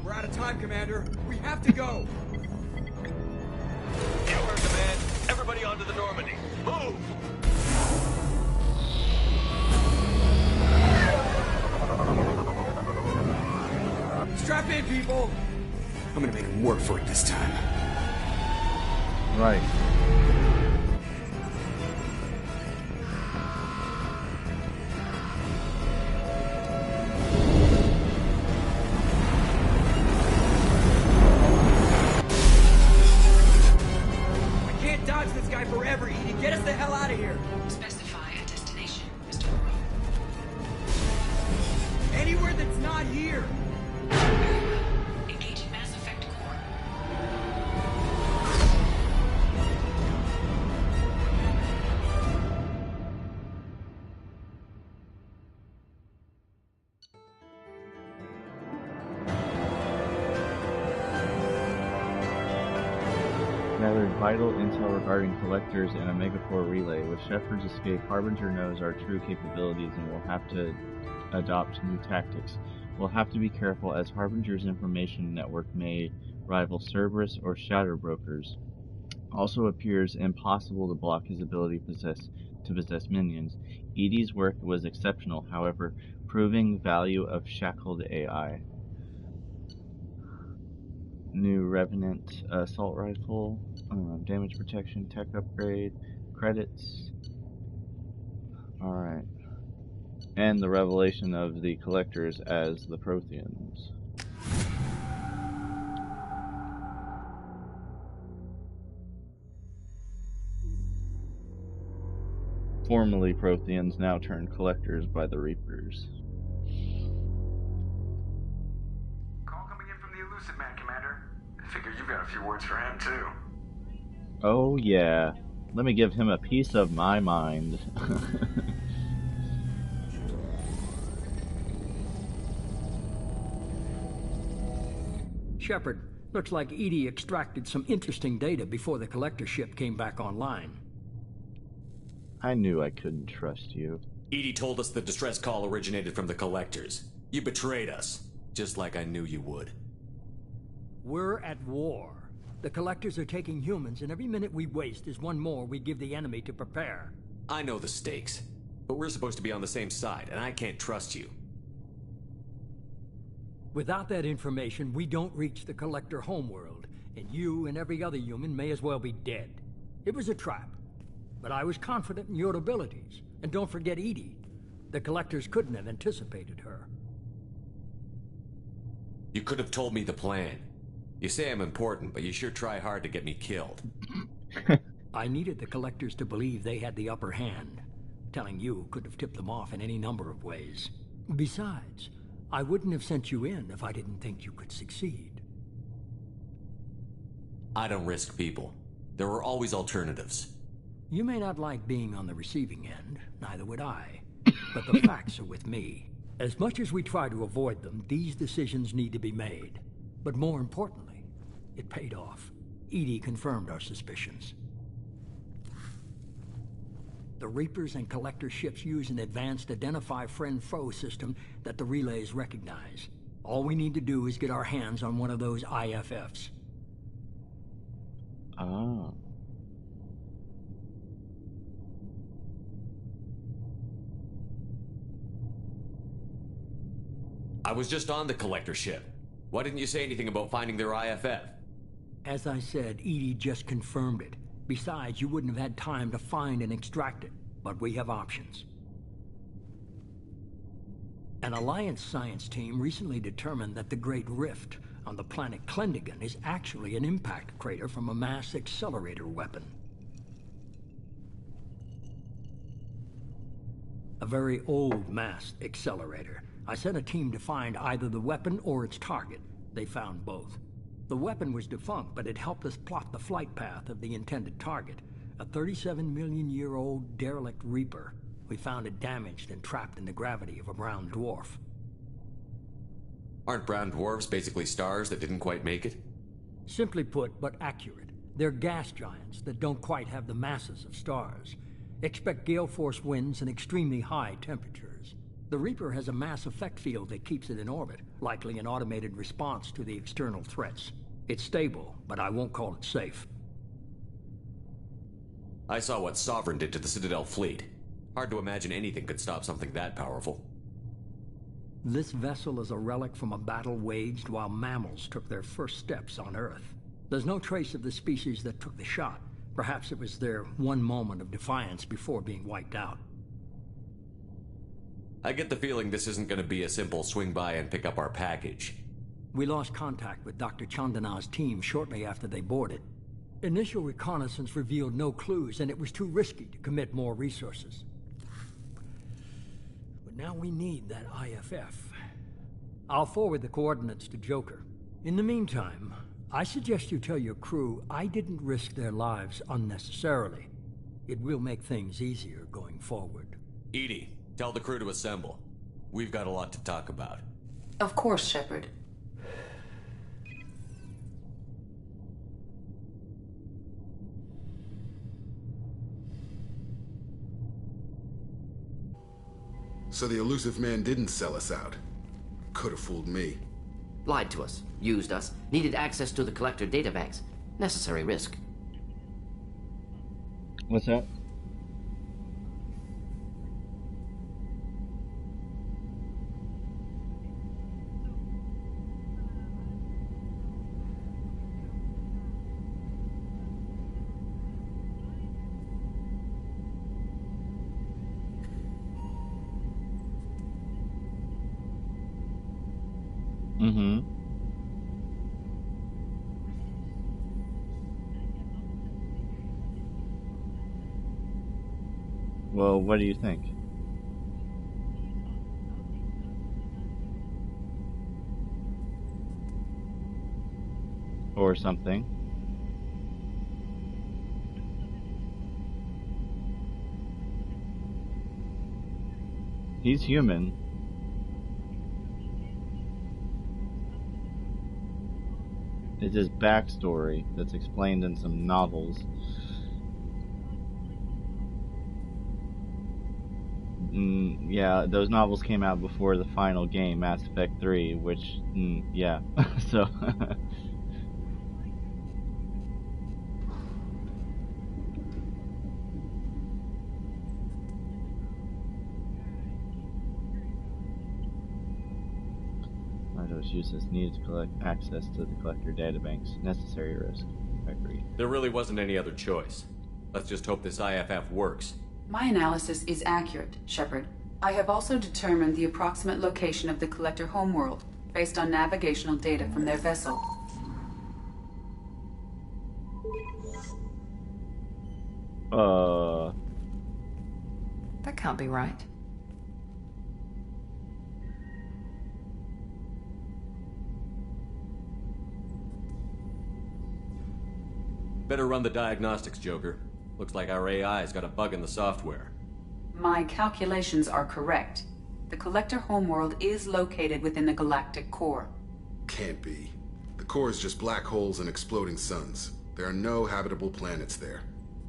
We're out of time, Commander. We have to go. Killer command. Everybody onto the Normandy. Move! Strap in, people! I'm gonna make them work for it this time. Right. I can't dodge this guy forever, Edie. Get us the hell out of here. Specify a destination, Mr. Moreau. Anywhere that's not here. Engaging Mass Effect core. Gathered vital intel regarding collectors and Omega 4 relay. With Shepard's escape, Harbinger knows our true capabilities and will have to adopt new tactics. We'll have to be careful as Harbinger's information network may rival Cerberus or Shadow Brokers. Also appears impossible to block his ability to possess minions. Edie's work was exceptional, however, proving value of shackled AI. New Revenant assault rifle, damage protection, tech upgrade, credits. Alright. And the revelation of the collectors as the Protheans. Formerly Protheans, now turned collectors by the Reapers. Call coming in from the Elusive Man, Commander. I figure you've got a few words for him, too. Oh yeah. Let me give him a piece of my mind. Shepard, looks like Edie extracted some interesting data before the collector ship came back online. I knew I couldn't trust you. Edie told us the distress call originated from the Collectors. You betrayed us, just like I knew you would. We're at war. The Collectors are taking humans, and every minute we waste is one more we give the enemy to prepare. I know the stakes, but we're supposed to be on the same side, and I can't trust you. Without that information, we don't reach the Collector homeworld, and you and every other human may as well be dead. It was a trap, but I was confident in your abilities. And don't forget Edie. The Collectors couldn't have anticipated her. You could have told me the plan. You say I'm important, but you sure try hard to get me killed. I needed the Collectors to believe they had the upper hand. Telling you could have tipped them off in any number of ways. Besides, I wouldn't have sent you in if I didn't think you could succeed. I don't risk people. There are always alternatives. You may not like being on the receiving end, neither would I. But the facts are with me. As much as we try to avoid them, these decisions need to be made. But more importantly, it paid off. Edie confirmed our suspicions. The Reapers and Collector ships use an advanced Identify Friend-Foe system that the relays recognize. All we need to do is get our hands on one of those IFFs. Oh. I was just on the Collector ship. Why didn't you say anything about finding their IFF? As I said, Edie just confirmed it. Besides, you wouldn't have had time to find and extract it. But we have options. An Alliance science team recently determined that the Great Rift on the planet Klendigan is actually an impact crater from a mass accelerator weapon. A very old mass accelerator. I sent a team to find either the weapon or its target. They found both. The weapon was defunct, but it helped us plot the flight path of the intended target. A 37-million-year-old derelict Reaper. We found it damaged and trapped in the gravity of a brown dwarf. Aren't brown dwarves basically stars that didn't quite make it? Simply put, but accurate. They're gas giants that don't quite have the masses of stars. Expect gale force winds and extremely high temperatures. The Reaper has a mass effect field that keeps it in orbit, likely an automated response to the external threats. It's stable, but I won't call it safe. I saw what Sovereign did to the Citadel fleet. Hard to imagine anything could stop something that powerful. This vessel is a relic from a battle waged while mammals took their first steps on Earth. There's no trace of the species that took the shot. Perhaps it was their one moment of defiance before being wiped out. I get the feeling this isn't going to be a simple swing by and pick up our package. We lost contact with Dr. Chandana's team shortly after they boarded. Initial reconnaissance revealed no clues, and it was too risky to commit more resources. But now we need that IFF. I'll forward the coordinates to Joker. In the meantime, I suggest you tell your crew I didn't risk their lives unnecessarily. It will make things easier going forward. Edie, tell the crew to assemble. We've got a lot to talk about. Of course, Shepard. So the elusive man didn't sell us out. Could have fooled me. Lied to us, used us, needed access to the Collector databanks. Necessary risk. What's that? Mm-hmm. Well, what do you think? Or something. He's human. It's his backstory that's explained in some novels. Yeah, those novels came out before the final game, Mass Effect 3, which, yeah, so... Those uses needed to collect access to the collector databanks. Necessary risk. Agreed. There really wasn't any other choice. Let's just hope this IFF works. My analysis is accurate, Shepard. I have also determined the approximate location of the collector homeworld, based on navigational data from their vessel. That can't be right. Better run the diagnostics, Joker. Looks like our AI's got a bug in the software. My calculations are correct. The collector homeworld is located within the galactic core. Can't be. The core is just black holes and exploding suns. There are no habitable planets there.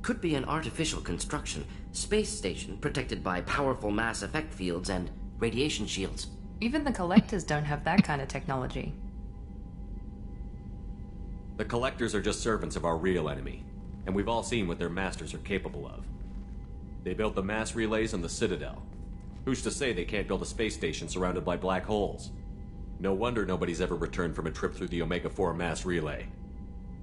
Could be an artificial construction. Space station protected by powerful mass effect fields and radiation shields. Even the collectors don't have that kind of technology. The collectors are just servants of our real enemy, and we've all seen what their masters are capable of. They built the mass relays on the Citadel. Who's to say they can't build a space station surrounded by black holes? No wonder nobody's ever returned from a trip through the Omega-4 mass relay.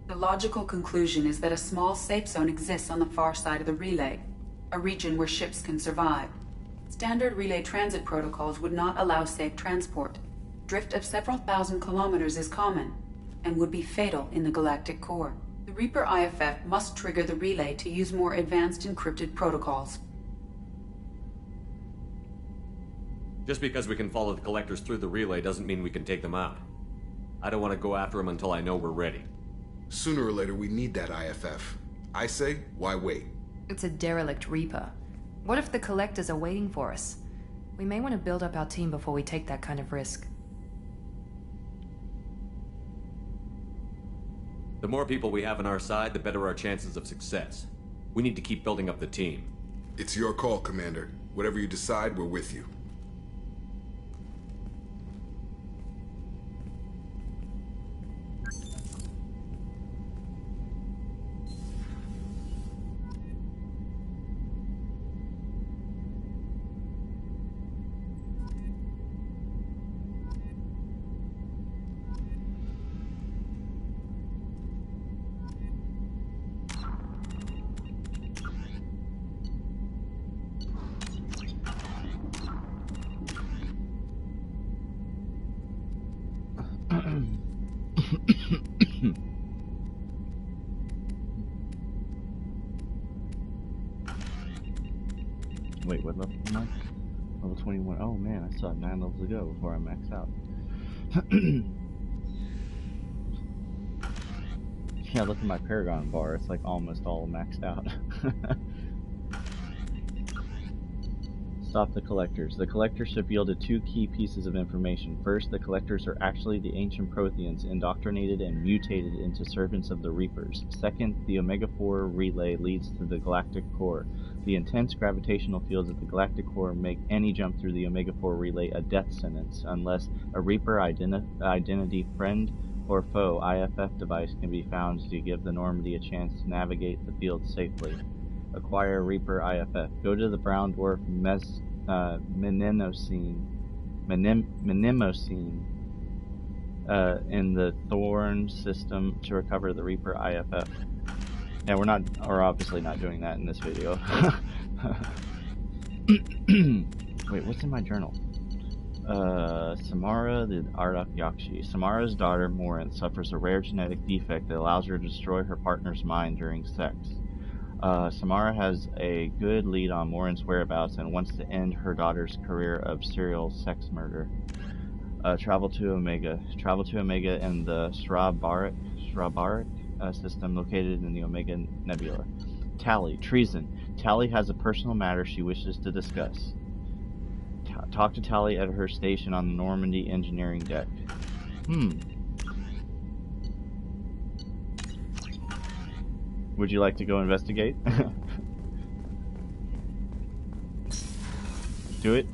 The logical conclusion is that a small safe zone exists on the far side of the relay, a region where ships can survive. Standard relay transit protocols would not allow safe transport. Drift of several thousand kilometers is common, and would be fatal in the galactic core. The Reaper IFF must trigger the relay to use more advanced encrypted protocols. Just because we can follow the collectors through the relay doesn't mean we can take them out. I don't want to go after them until I know we're ready. Sooner or later, we need that IFF. I say, why wait? It's a derelict Reaper. What if the collectors are waiting for us? We may want to build up our team before we take that kind of risk. The more people we have on our side, the better our chances of success. We need to keep building up the team. It's your call, Commander. Whatever you decide, we're with you. Wait, what level am I? Level 21. Oh man, I still have 9 levels to go before I max out. Yeah, look at my Paragon bar. It's like almost all maxed out. Stop the collectors. The collectors have yielded 2 key pieces of information. First, the collectors are actually the ancient Protheans indoctrinated and mutated into servants of the Reapers. Second, the Omega-4 relay leads to the galactic core. The intense gravitational fields of the galactic core make any jump through the Omega-4 relay a death sentence, unless a Reaper identity friend or foe IFF device can be found to give the Normandy a chance to navigate the field safely. Acquire Reaper IFF. Go to the brown dwarf Menimosine in the Thorn system to recover the Reaper IFF. Yeah, we're obviously not doing that in this video. Wait, what's in my journal? Samara the Ardak Yakshi. Samara's daughter, Morin, suffers a rare genetic defect that allows her to destroy her partner's mind during sex. Samara has a good lead on Morin's whereabouts and wants to end her daughter's career of serial sex murder. Travel to Omega. Travel to Omega in the Srabarik system located in the Omega Nebula. Tali. Treason. Tali has a personal matter she wishes to discuss. Talk to Tali at her station on the Normandy engineering deck. Would you like to go investigate? Do it.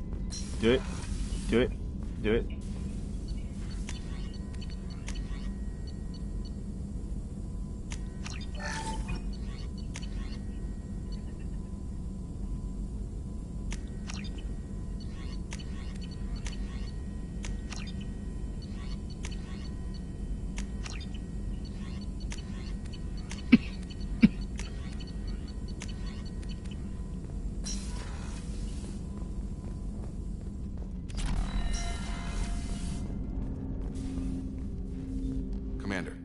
Do it. Do it. Do it. Commander,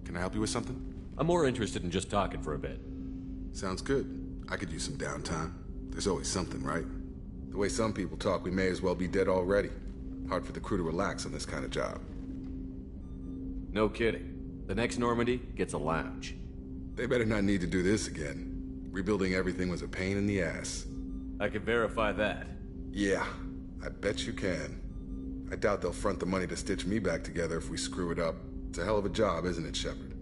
can I help you with something? I'm more interested in just talking for a bit. Sounds good. I could use some downtime. There's always something, right? The way some people talk, we may as well be dead already. Hard for the crew to relax on this kind of job. No kidding. The next Normandy gets a lounge. They better not need to do this again. Rebuilding everything was a pain in the ass. I can verify that. Yeah, I bet you can. I doubt they'll front the money to stitch me back together if we screw it up. It's a hell of a job, isn't it, Shepard?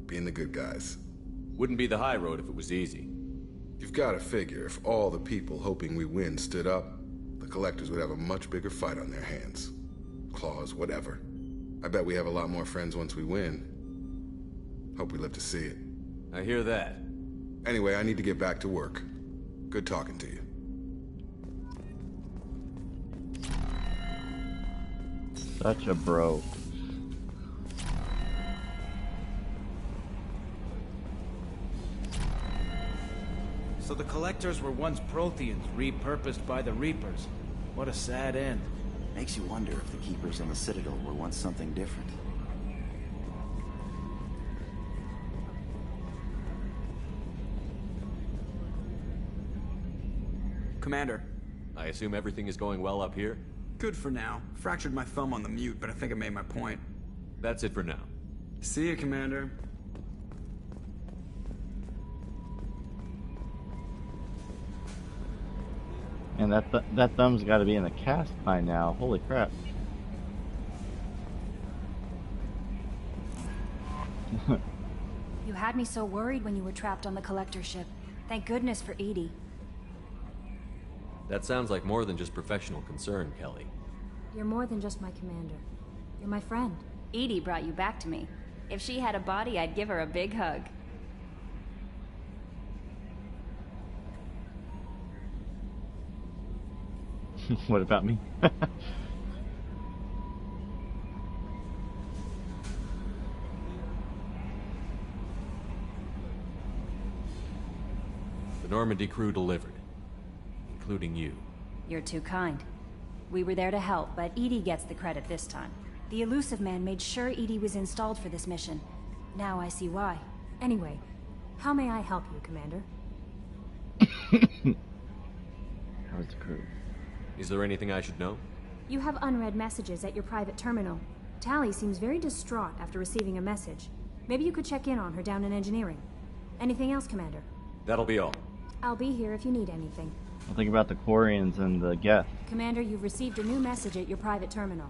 Being the good guys. Wouldn't be the high road if it was easy. You've got to figure if all the people hoping we win stood up, the Collectors would have a much bigger fight on their hands. Claws, whatever. I bet we have a lot more friends once we win. Hope we live to see it. I hear that. Anyway, I need to get back to work. Good talking to you. Such a bro. So the Collectors were once Protheans, repurposed by the Reapers. What a sad end. Makes you wonder if the Keepers on the Citadel were once something different. Commander. I assume everything is going well up here? Good for now. Fractured my thumb on the mute, but I think I made my point. That's it for now. See you, Commander. And that thumb's got to be in a cast by now. Holy crap. You had me so worried when you were trapped on the Collector ship. Thank goodness for Edie. That sounds like more than just professional concern, Kelly. You're more than just my commander. You're my friend. Edie brought you back to me. If she had a body, I'd give her a big hug. What about me? The Normandy crew delivered, including you. You're too kind. We were there to help, but Edie gets the credit this time. The Elusive Man made sure Edie was installed for this mission. Now I see why. Anyway, how may I help you, Commander? How's the crew? Is there anything I should know? You have unread messages at your private terminal. Tally seems very distraught after receiving a message. Maybe you could check in on her down in engineering. Anything else, Commander? That'll be all. I'll be here if you need anything. I'll think about the Quarians and the Geth. Commander, you've received a new message at your private terminal.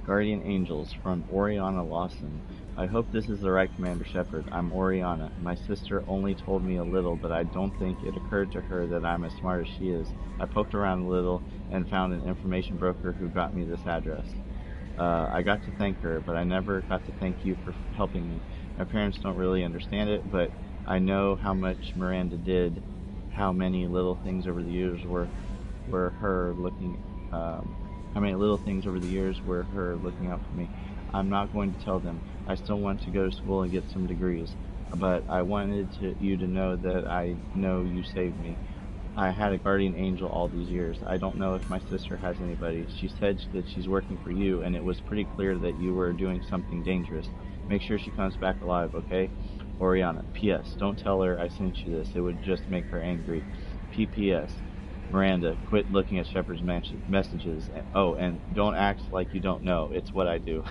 Guardian Angels from Oriana Lawson. I hope this is the right Commander Shepard. I'm Oriana. My sister only told me a little, but I don't think it occurred to her that I'm as smart as she is. I poked around a little and found an information broker who got me this address. I got to thank her, but I never got to thank you for helping me. My parents don't really understand it, but I know how much Miranda did, how many little things over the years were her looking, how many little things over the years were her looking out for me. I'm not going to tell them. I still want to go to school and get some degrees, but I wanted you to know that I know you saved me. I had a guardian angel all these years. I don't know if my sister has anybody. She said that she's working for you, and it was pretty clear that you were doing something dangerous. Make sure she comes back alive, okay? Oriana. P.S. Don't tell her I sent you this. It would just make her angry. P.P.S. Miranda, quit looking at Shepard's messages. Oh, and don't act like you don't know. It's what I do.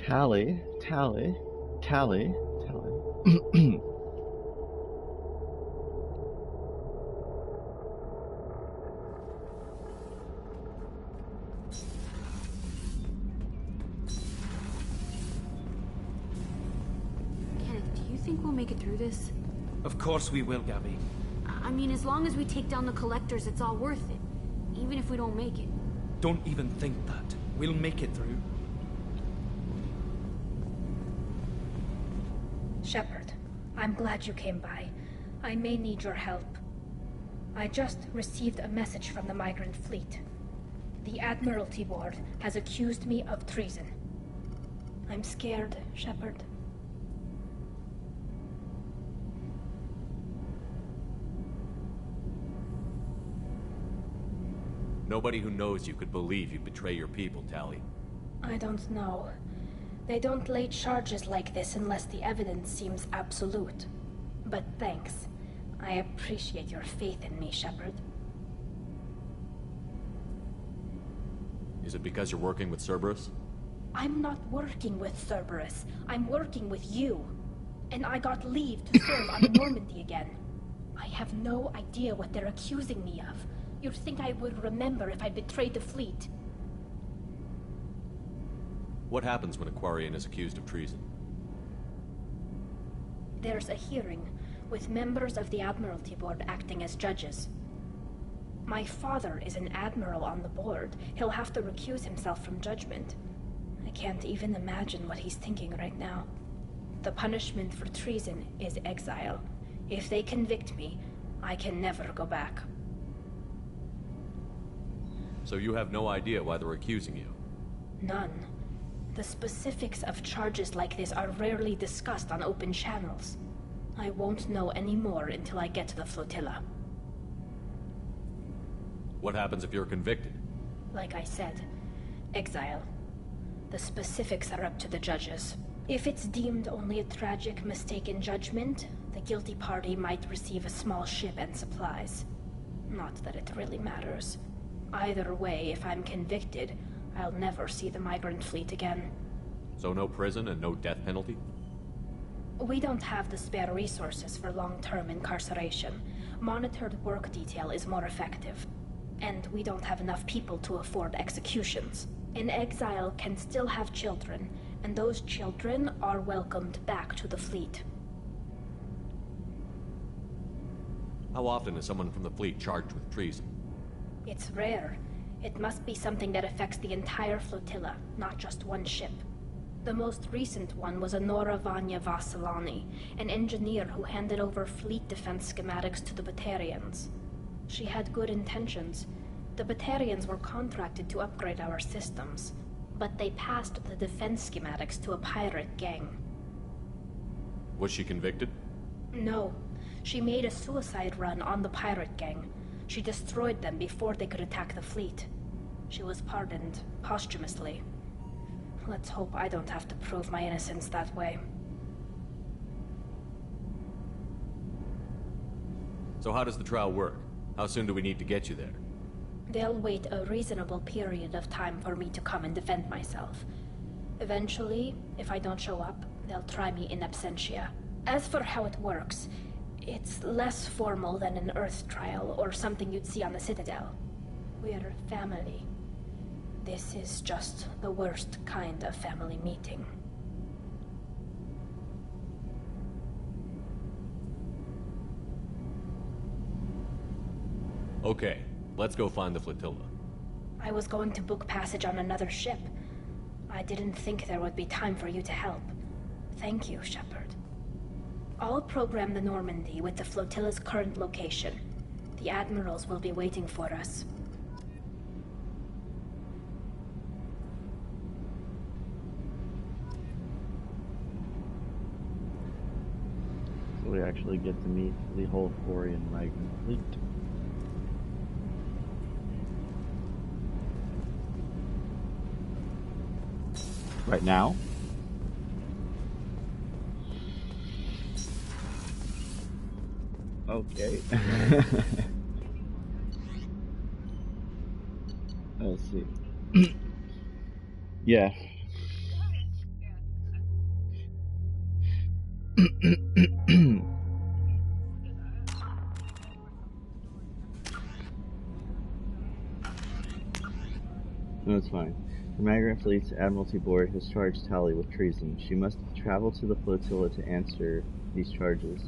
Tally. make it through this? Of course we will, Gabby. I mean, as long as we take down the collectors, it's all worth it. Even if we don't make it. Don't even think that. We'll make it through. Shepard, I'm glad you came by. I may need your help. I just received a message from the migrant fleet. The Admiralty Board has accused me of treason. I'm scared, Shepard. Nobody who knows you could believe you betray your people, Tali. I don't know. They don't lay charges like this unless the evidence seems absolute. But thanks. I appreciate your faith in me, Shepard. Is it because you're working with Cerberus? I'm not working with Cerberus. I'm working with you. And I got leave to serve on Normandy again. I have no idea what they're accusing me of. You'd think I would remember if I betrayed the fleet. What happens when a Quarian is accused of treason? There's a hearing, with members of the Admiralty Board acting as judges. My father is an admiral on the board. He'll have to recuse himself from judgment. I can't even imagine what he's thinking right now. The punishment for treason is exile. If they convict me, I can never go back. So you have no idea why they're accusing you? None. The specifics of charges like this are rarely discussed on open channels. I won't know any more until I get to the flotilla. What happens if you're convicted? Like I said, exile. The specifics are up to the judges. If it's deemed only a tragic mistake in judgment, the guilty party might receive a small ship and supplies. Not that it really matters. Either way, if I'm convicted, I'll never see the migrant fleet again. So no prison and no death penalty? We don't have the spare resources for long-term incarceration. Monitored work detail is more effective. And we don't have enough people to afford executions. An exile can still have children, and those children are welcomed back to the fleet. How often is someone from the fleet charged with treason? It's rare. It must be something that affects the entire flotilla, not just one ship. The most recent one was Honora Vanya Vassilani, an engineer who handed over fleet defense schematics to the Batarians. She had good intentions. The Batarians were contracted to upgrade our systems, but they passed the defense schematics to a pirate gang. Was she convicted? No. She made a suicide run on the pirate gang. She destroyed them before they could attack the fleet. She was pardoned posthumously. Let's hope I don't have to prove my innocence that way. So how does the trial work? How soon do we need to get you there? They'll wait a reasonable period of time for me to come and defend myself. Eventually, if I don't show up, they'll try me in absentia. As for how it works, it's less formal than an Earth trial or something you'd see on the Citadel. We're family. This is just the worst kind of family meeting. Okay, let's go find the flotilla. I was going to book passage on another ship. I didn't think there would be time for you to help. Thank you, Shepard. I'll program the Normandy with the flotilla's current location. The admirals will be waiting for us. So we actually get to meet the whole Quarian migrant fleet. Right now? Okay. Let's see. Yeah. That's fine. The migrant fleet's Admiralty Board has charged Tali with treason. She must travel to the flotilla to answer these charges.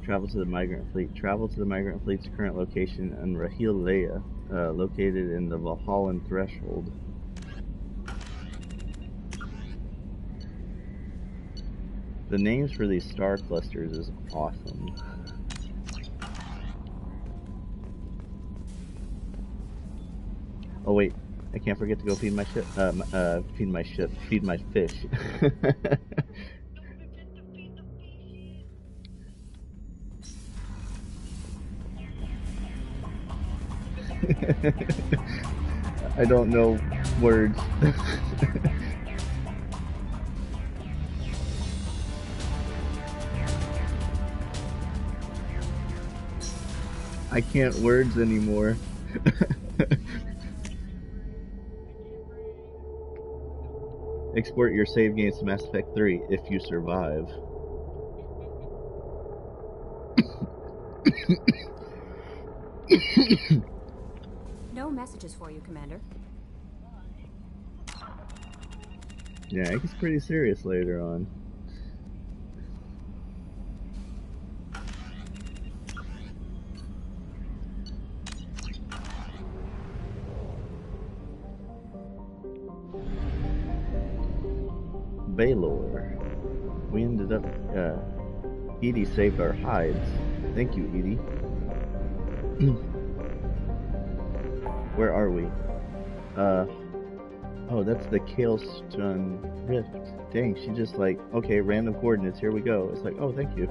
Travel to the migrant fleet. Travel to the migrant fleet's current location in Rahilea, located in the Valhallan Threshold. The names for these star clusters is awesome. Oh wait, I can't forget to go feed my ship. Feed my fish. I don't know words. I can't words anymore. Export your save games to Mass Effect 3 if you survive. No messages for you, Commander. Yeah, it gets pretty serious later on. Baylor. We ended up, Edie saved our hides. Thank you, Edie. Where are we? Oh, that's the Kael'stun Rift. Dang, she just like, okay, random coordinates, here we go. It's like, oh, thank you.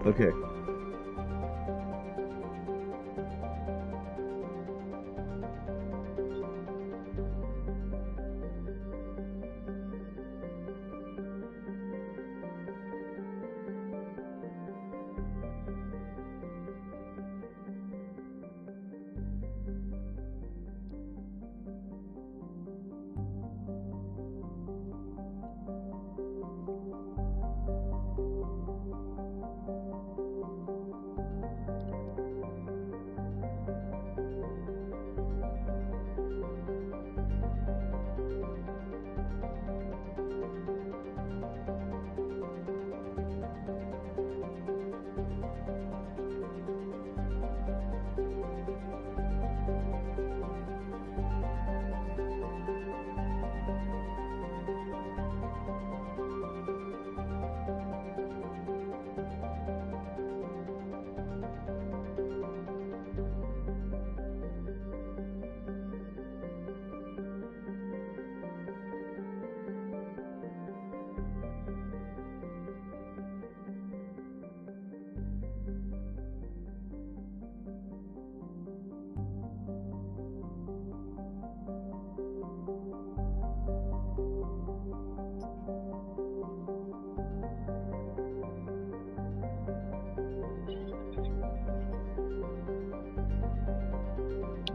Okay.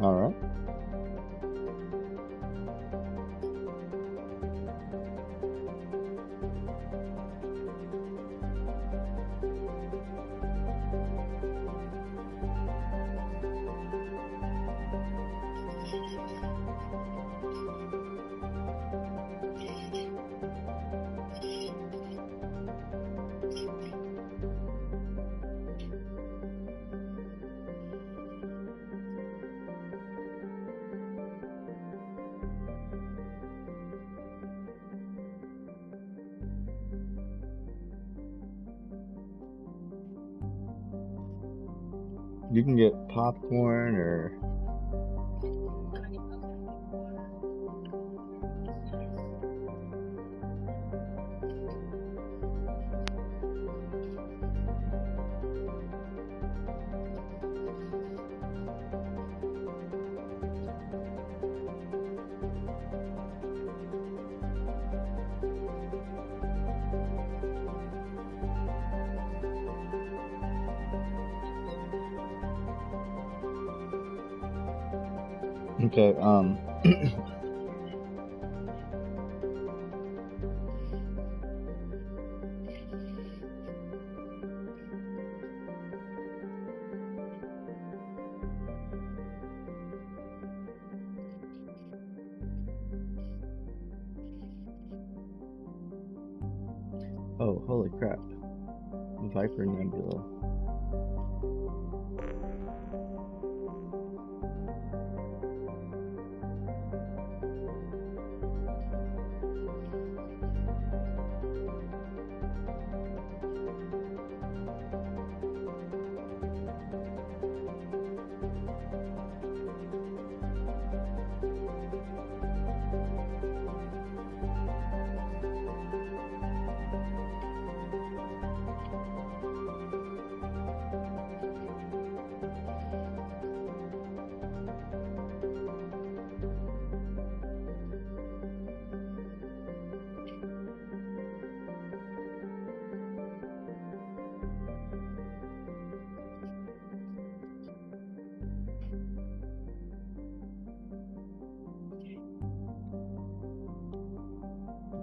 All right. You can get popcorn or okay, Oh, holy crap. Viper Nebula.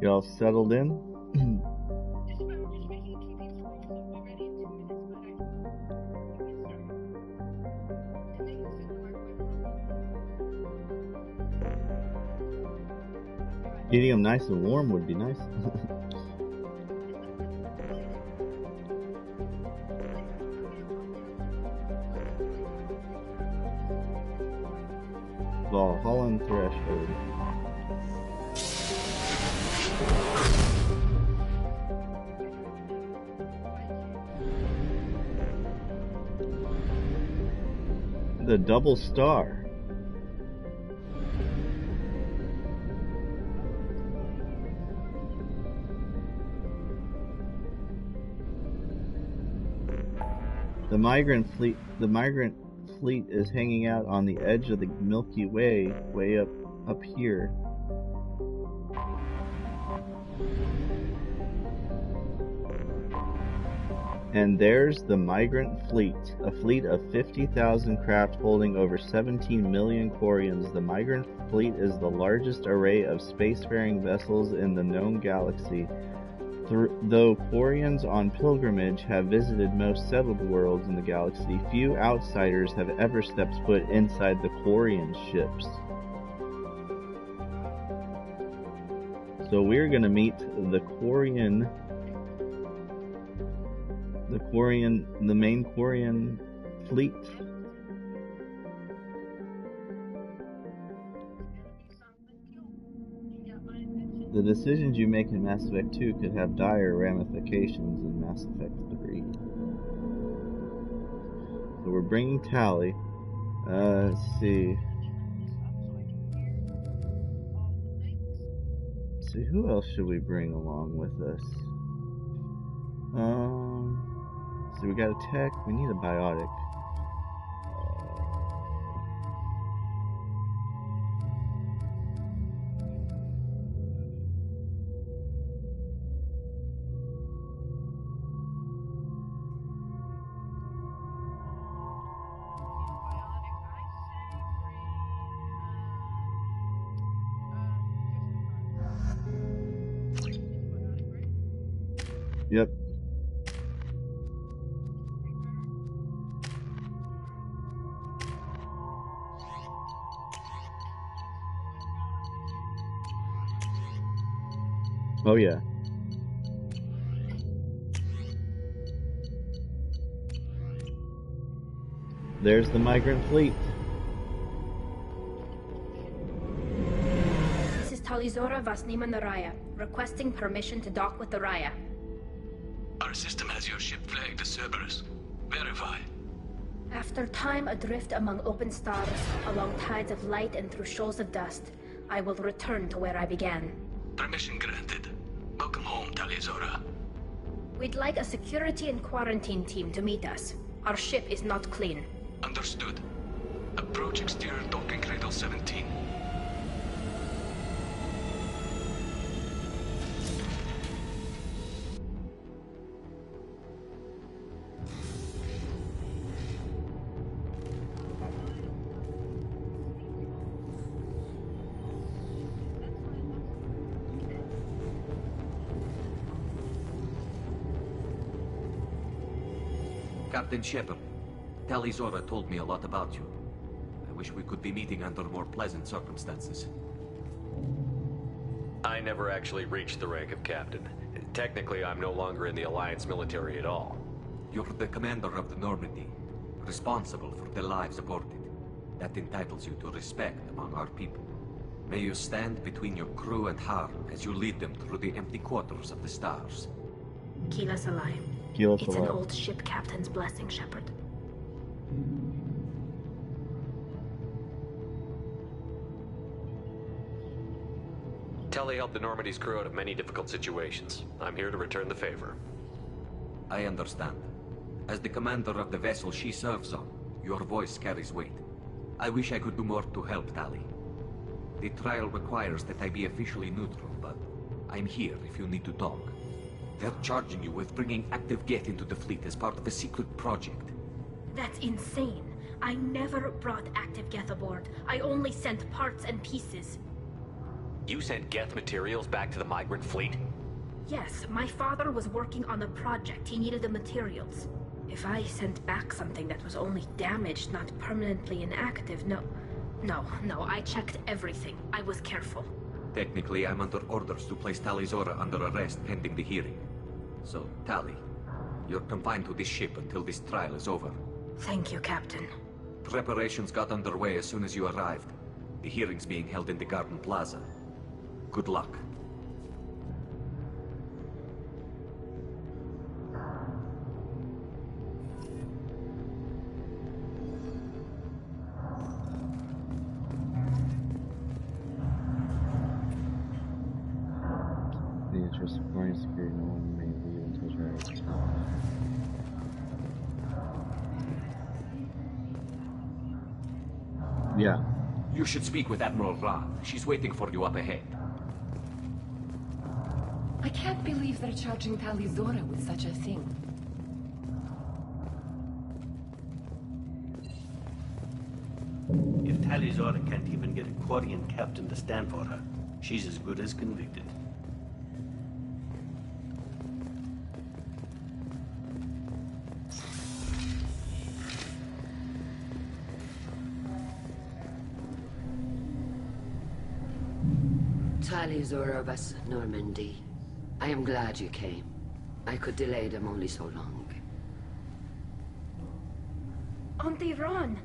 Y'all settled in? Getting them nice and warm would be nice. Valhalla Threshold. The double star. The migrant fleet is hanging out on the edge of the Milky Way, way up here. And there's the migrant fleet, a fleet of 50,000 craft holding over 17 million Quarians. The migrant fleet is the largest array of spacefaring vessels in the known galaxy. Though Quarians on pilgrimage have visited most settled worlds in the galaxy, few outsiders have ever stepped foot inside the Quarian ships. So we're going to meet the main Quarian fleet. The decisions you make in Mass Effect 2 could have dire ramifications in Mass Effect 3. So we're bringing Tali. Let's see. Let's see, who else should we bring along with us? So we got a tech, we need a biotic. Yep. Oh yeah. There's the migrant fleet. This is Talizora Vasnima Naraya, requesting permission to dock with the Raya. Our system has your ship flagged as Cerberus. Verify. After time adrift among open stars, along tides of light and through shoals of dust, I will return to where I began. Permission granted. Welcome home, Talizora. We'd like a security and quarantine team to meet us. Our ship is not clean. Understood. Approach exterior docking cradle 17. Captain Shepard, Talizora told me a lot about you. I wish we could be meeting under more pleasant circumstances. I never actually reached the rank of captain. Technically, I'm no longer in the Alliance military at all. You're the commander of the Normandy, responsible for the lives aborted. That entitles you to respect among our people. May you stand between your crew and harm as you lead them through the empty quarters of the stars. Keep us alive. Keep us It's an alive. old ship captain's blessing, Shepard. Tully helped the Normandy's crew out of many difficult situations. I'm here to return the favor. I understand. As the commander of the vessel she serves on, your voice carries weight. I wish I could do more to help Tali. The trial requires that I be officially neutral, but I'm here if you need to talk. They're charging you with bringing active Geth into the fleet as part of a secret project. That's insane. I never brought active Geth aboard. I only sent parts and pieces. You sent Geth materials back to the migrant fleet? Yes, my father was working on a project. He needed the materials. If I sent back something that was only damaged, not permanently inactive, no, I checked everything. I was careful. Technically, I'm under orders to place Tali Zora under arrest pending the hearing. So, Tali, you're confined to this ship until this trial is over. Thank you, Captain. Preparations got underway as soon as you arrived. The hearing's being held in the Garden Plaza. Good luck. The interest of foreign security, no one may leave until trial. Yeah. You should speak with Admiral Ra. She's waiting for you up ahead. I can't believe they're charging Tali Zora with such a thing. If Tali Zora can't even get a Quarian captain to stand for her, she's as good as convicted. Tali Zora of us, Normandy. I am glad you came. I could delay them only so long. Auntie Ron!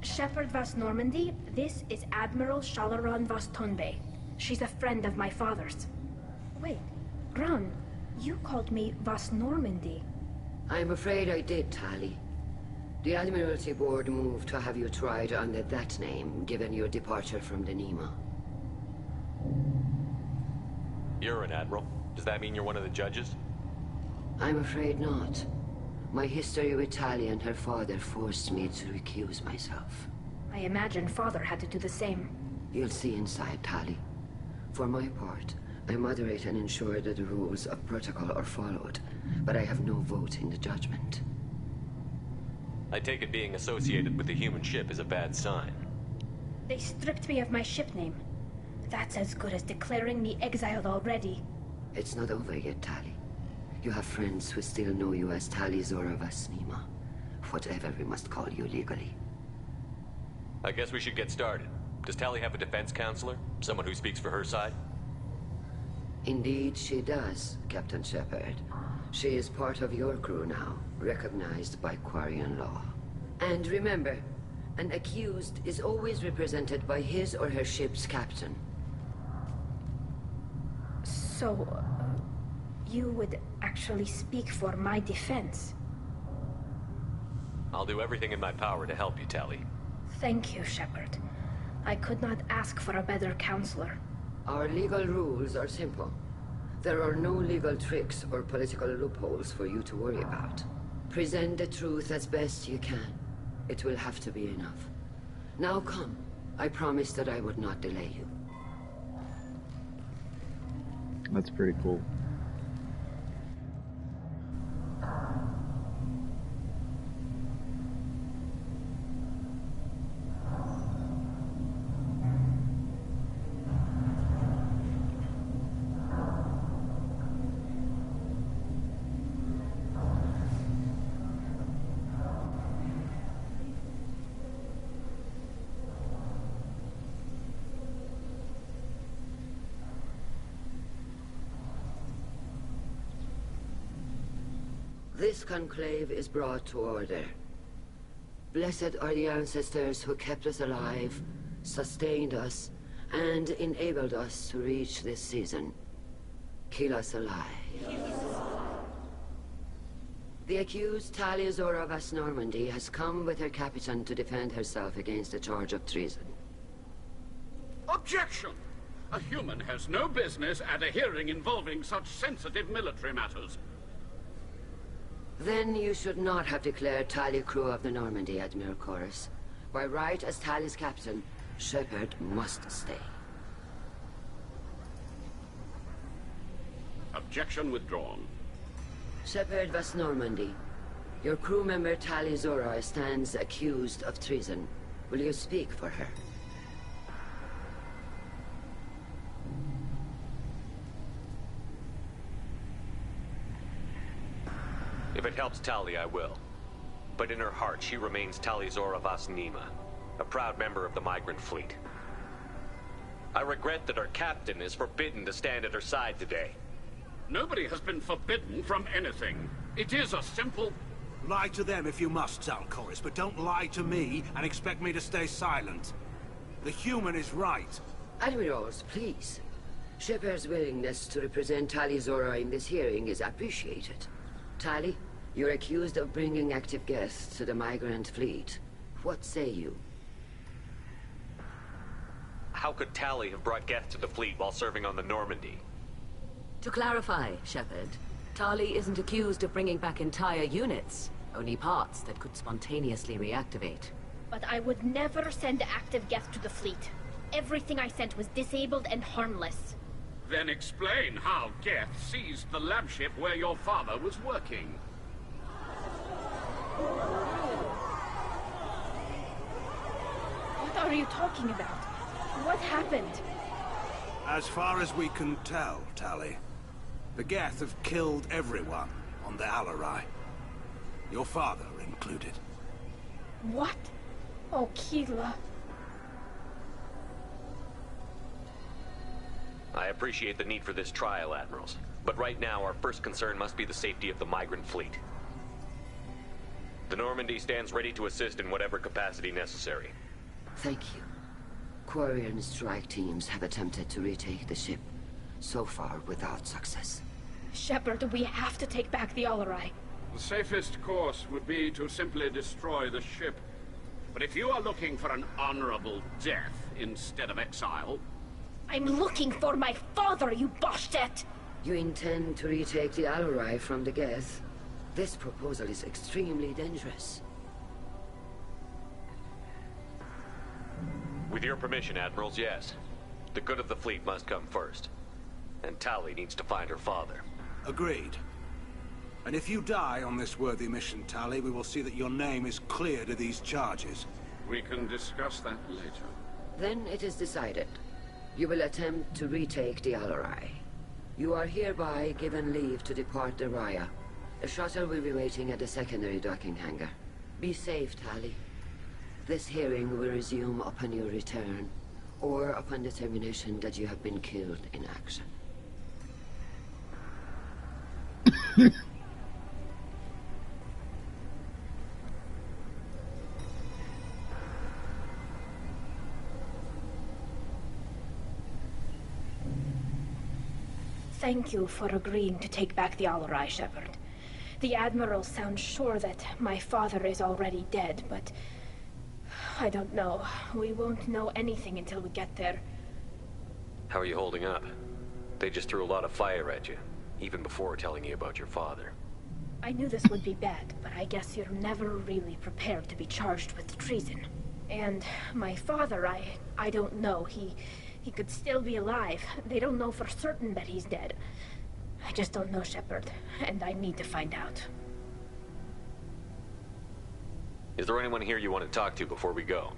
Shepard Vas Normandy, this is Admiral Shalaron Vas Tonbe. She's a friend of my father's. Wait, Ron, you called me Vas Normandy. I'm afraid I did, Tali. The Admiralty Board moved to have you tried under that name, given your departure from the Nima. You're an admiral. Does that mean you're one of the judges? I'm afraid not. My history with Tali and her father forced me to recuse myself. I imagine father had to do the same. You'll see inside, Tali. For my part, I moderate and ensure that the rules of protocol are followed, but I have no vote in the judgment. I take it being associated with the human ship is a bad sign. They stripped me of my ship name. That's as good as declaring me exiled already. It's not over yet, Tali. You have friends who still know you as Tali Zora Vas Nima. Whatever we must call you legally. I guess we should get started. Does Tali have a defense counselor? Someone who speaks for her side? Indeed, she does, Captain Shepard. She is part of your crew now, recognized by Quarian law. And remember, an accused is always represented by his or her ship's captain. So, you would actually speak for my defense? I'll do everything in my power to help you, Tali. Thank you, Shepard. I could not ask for a better counselor. Our legal rules are simple. There are no legal tricks or political loopholes for you to worry about. Present the truth as best you can. It will have to be enough. Now come. I promised that I would not delay you. That's pretty cool. This conclave is brought to order. Blessed are the ancestors who kept us alive, sustained us, and enabled us to reach this season. Keep us alive. The accused Talia Zora of Normandy has come with her captain to defend herself against a charge of treason. Objection! A human has no business at a hearing involving such sensitive military matters. Then you should not have declared Talia crew of the Normandy, Admiral Chorus. By right as Talia's captain, Shepard must stay. Objection withdrawn. Shepard was Normandy. Your crew member Talia Zora stands accused of treason. Will you speak for her? If it helps Tali, I will. But in her heart, she remains Tali Zora Vas Nima, a proud member of the migrant fleet. I regret that her captain is forbidden to stand at her side today. Nobody has been forbidden from anything. It is a simple... Lie to them if you must, Zalcoris, but don't lie to me and expect me to stay silent. The human is right. Admirals, please. Shepard's willingness to represent Talia Zora in this hearing is appreciated. Tali, you're accused of bringing active guests to the migrant fleet. What say you? How could Tali have brought guests to the fleet while serving on the Normandy? To clarify, Shepard, Tali isn't accused of bringing back entire units, only parts that could spontaneously reactivate. But I would never send active guests to the fleet. Everything I sent was disabled and harmless. Then explain how Geth seized the lab ship where your father was working. What are you talking about? What happened? As far as we can tell, Tali, the Geth have killed everyone on the Alarai. Your father included. What? Oh, Keela. I appreciate the need for this trial, Admirals. But right now, our first concern must be the safety of the migrant fleet. The Normandy stands ready to assist in whatever capacity necessary. Thank you. Quarian strike teams have attempted to retake the ship, so far without success. Shepard, we have to take back the Alarai. The safest course would be to simply destroy the ship. But if you are looking for an honorable death instead of exile... I'm looking for my father, you bastet! You intend to retake the Alarai from the Geth? This proposal is extremely dangerous. With your permission, Admirals, yes. The good of the fleet must come first. And Tali needs to find her father. Agreed. And if you die on this worthy mission, Tali, we will see that your name is cleared of these charges. We can discuss that later. Then it is decided. You will attempt to retake the Alarai. You are hereby given leave to depart the Raya. A shuttle will be waiting at the secondary docking hangar. Be safe, Tali. This hearing will resume upon your return, or upon determination that you have been killed in action. Thank you for agreeing to take back the Alarai, Shepard. The Admiral sounds sure that my father is already dead, but... I don't know. We won't know anything until we get there. How are you holding up? They just threw a lot of fire at you, even before telling you about your father. I knew this would be bad, but I guess you're never really prepared to be charged with treason. And my father, I don't know. He could still be alive. They don't know for certain that he's dead. I just don't know, Shepard, and I need to find out. Is there anyone here you want to talk to before we go?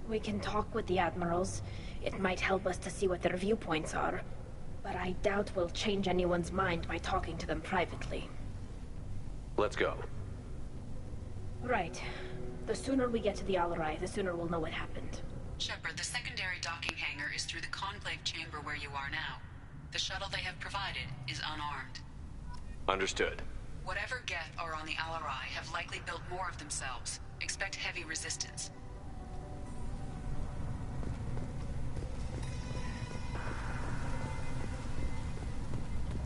We can talk with the Admirals. It might help us to see what their viewpoints are. But I doubt we'll change anyone's mind by talking to them privately. Let's go. Right. The sooner we get to the Alarai, the sooner we'll know what happened. Shepard, the secondary docking hangar is through the Conclave chamber where you are now. The shuttle they have provided is unarmed. Understood. Whatever Geth are on the Alarai have likely built more of themselves. Expect heavy resistance.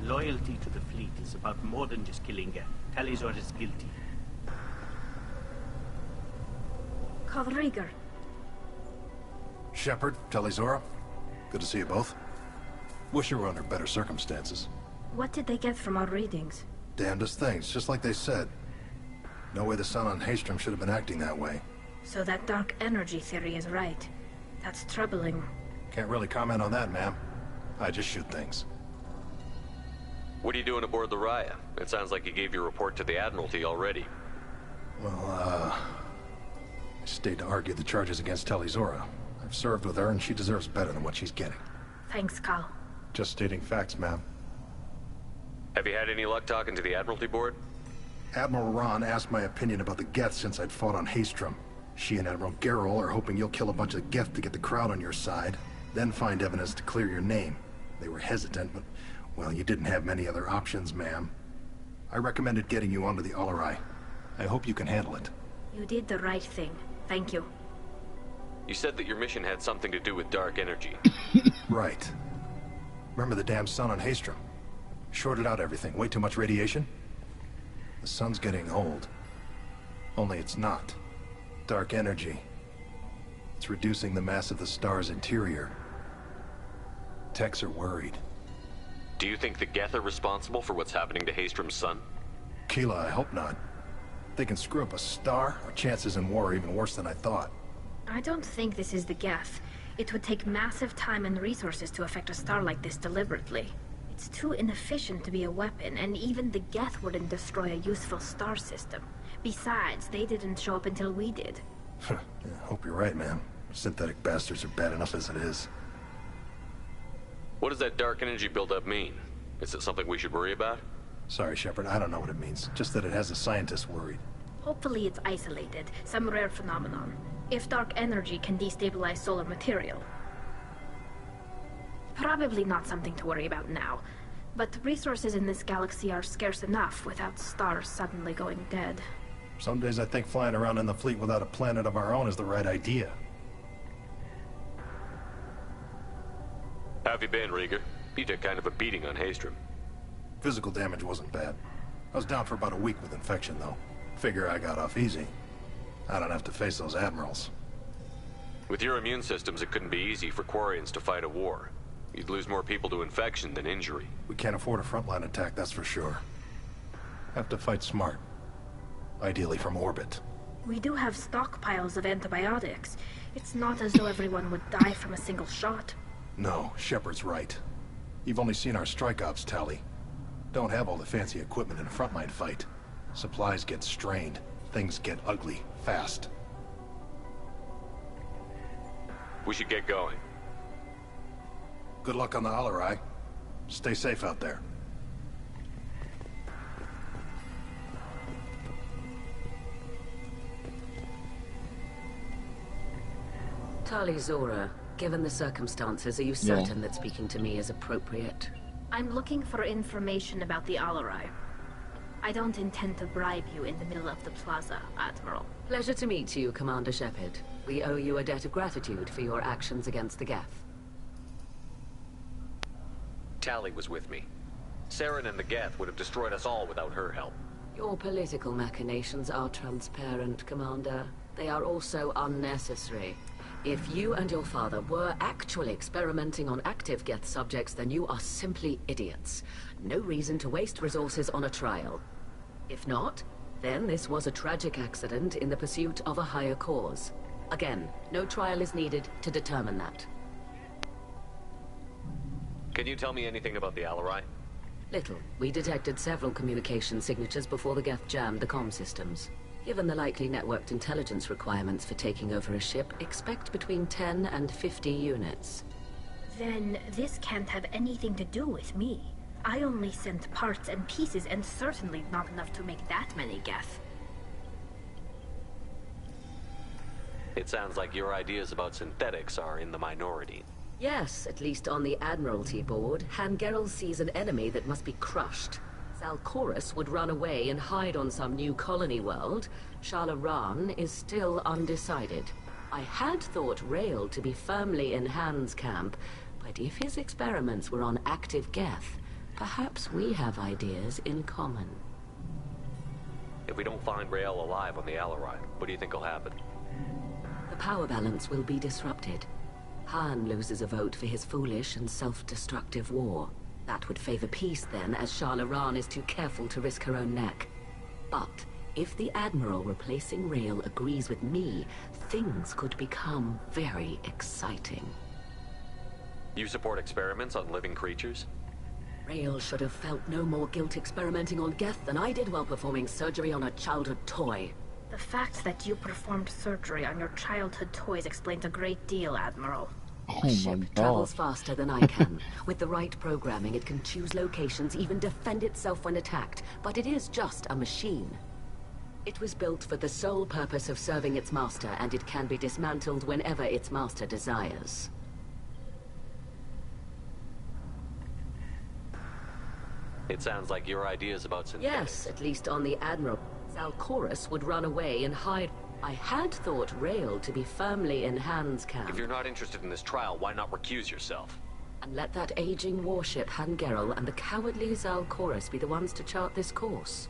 Loyalty to the fleet is about more than just killing Geth. Talizor is guilty. Call Rieger. Shepard, Talizora, good to see you both. Wish you were under better circumstances. What did they get from our readings? Damnedest things, just like they said. No way the sun on Haystrom should have been acting that way. So that dark energy theory is right. That's troubling. Can't really comment on that, ma'am. I just shoot things. What are you doing aboard the Raya? It sounds like you gave your report to the Admiralty already. Well, I stayed to argue the charges against Talizora. I've served with her, and she deserves better than what she's getting. Thanks, Cal. Just stating facts, ma'am. Have you had any luck talking to the Admiralty board? Admiral Ron asked my opinion about the Geth since I'd fought on Haystrom. She and Admiral Gerrel are hoping you'll kill a bunch of Geth to get the crowd on your side, then find evidence to clear your name. They were hesitant, but, well, you didn't have many other options, ma'am. I recommended getting you onto the Alarai. I hope you can handle it. You did the right thing. Thank you. You said that your mission had something to do with dark energy. Right. Remember the damn sun on Haystrom? Shorted out everything. Way too much radiation? The sun's getting old. Only it's not. Dark energy. It's reducing the mass of the star's interior. Techs are worried. Do you think the Geth are responsible for what's happening to Haystrom's sun? Keela, I hope not. If they can screw up a star, our chances in war are even worse than I thought. I don't think this is the Geth. It would take massive time and resources to affect a star like this deliberately. It's too inefficient to be a weapon, and even the Geth wouldn't destroy a useful star system. Besides, they didn't show up until we did. Yeah, hope you're right, man. Synthetic bastards are bad enough as it is. What does that dark energy buildup mean? Is it something we should worry about? Sorry, Shepard, I don't know what it means. Just that it has the scientists worried. Hopefully it's isolated, some rare phenomenon. If dark energy can destabilize solar material. Probably not something to worry about now. But resources in this galaxy are scarce enough without stars suddenly going dead. Some days I think flying around in the fleet without a planet of our own is the right idea. How have you been, Rieger? You took kind of a beating on Haystrom. Physical damage wasn't bad. I was down for about a week with infection, though. Figure I got off easy. I don't have to face those admirals. With your immune systems, it couldn't be easy for Quarians to fight a war. You'd lose more people to infection than injury. We can't afford a frontline attack, that's for sure. Have to fight smart. Ideally from orbit. We do have stockpiles of antibiotics. It's not as though everyone would die from a single shot. No, Shepard's right. You've only seen our strike ops tally. Don't have all the fancy equipment in a frontline fight. Supplies get strained. Things get ugly, fast. We should get going. Good luck on the Alarai. Stay safe out there. Talizora, given the circumstances, are you certain that speaking to me is appropriate? I'm looking for information about the Alarai. I don't intend to bribe you in the middle of the plaza, Admiral. Pleasure to meet you, Commander Shepard. We owe you a debt of gratitude for your actions against the Geth. Tali was with me. Saren and the Geth would have destroyed us all without her help. Your political machinations are transparent, Commander. They are also unnecessary. If you and your father were actually experimenting on active Geth subjects, then you are simply idiots. No reason to waste resources on a trial. If not, then this was a tragic accident in the pursuit of a higher cause. Again, no trial is needed to determine that. Can you tell me anything about the Alarai? Little. We detected several communication signatures before the Geth jammed the comm systems. Given the likely networked intelligence requirements for taking over a ship, expect between 10 and 50 units. Then this can't have anything to do with me. I only sent parts and pieces, and certainly not enough to make that many Geth. It sounds like your ideas about synthetics are in the minority. Yes, at least on the Admiralty board, Han Gerrel sees an enemy that must be crushed. Zalcorus would run away and hide on some new colony world, Shalaran is still undecided. I had thought Rail to be firmly in Han's camp, but if his experiments were on active Geth, perhaps we have ideas in common. If we don't find Rael alive on the Alarai, what do you think will happen? The power balance will be disrupted. Han loses a vote for his foolish and self-destructive war. That would favor peace then, as Shalaran is too careful to risk her own neck. But if the Admiral replacing Rael agrees with me, things could become very exciting. You support experiments on living creatures? Rael should have felt no more guilt experimenting on Geth than I did while performing surgery on a childhood toy. The fact that you performed surgery on your childhood toys explains a great deal, Admiral. Oh The ship travels faster than I can. With the right programming, it can choose locations, even defend itself when attacked. But it is just a machine. It was built for the sole purpose of serving its master, and it can be dismantled whenever its master desires. It sounds like your ideas about synthetics. Yes, at least on the Admiral. Zalcorus would run away and hide. I had thought Rael to be firmly in Han's camp. If you're not interested in this trial, why not recuse yourself? And let that aging warship Han Gerrel and the cowardly Zalcorus be the ones to chart this course?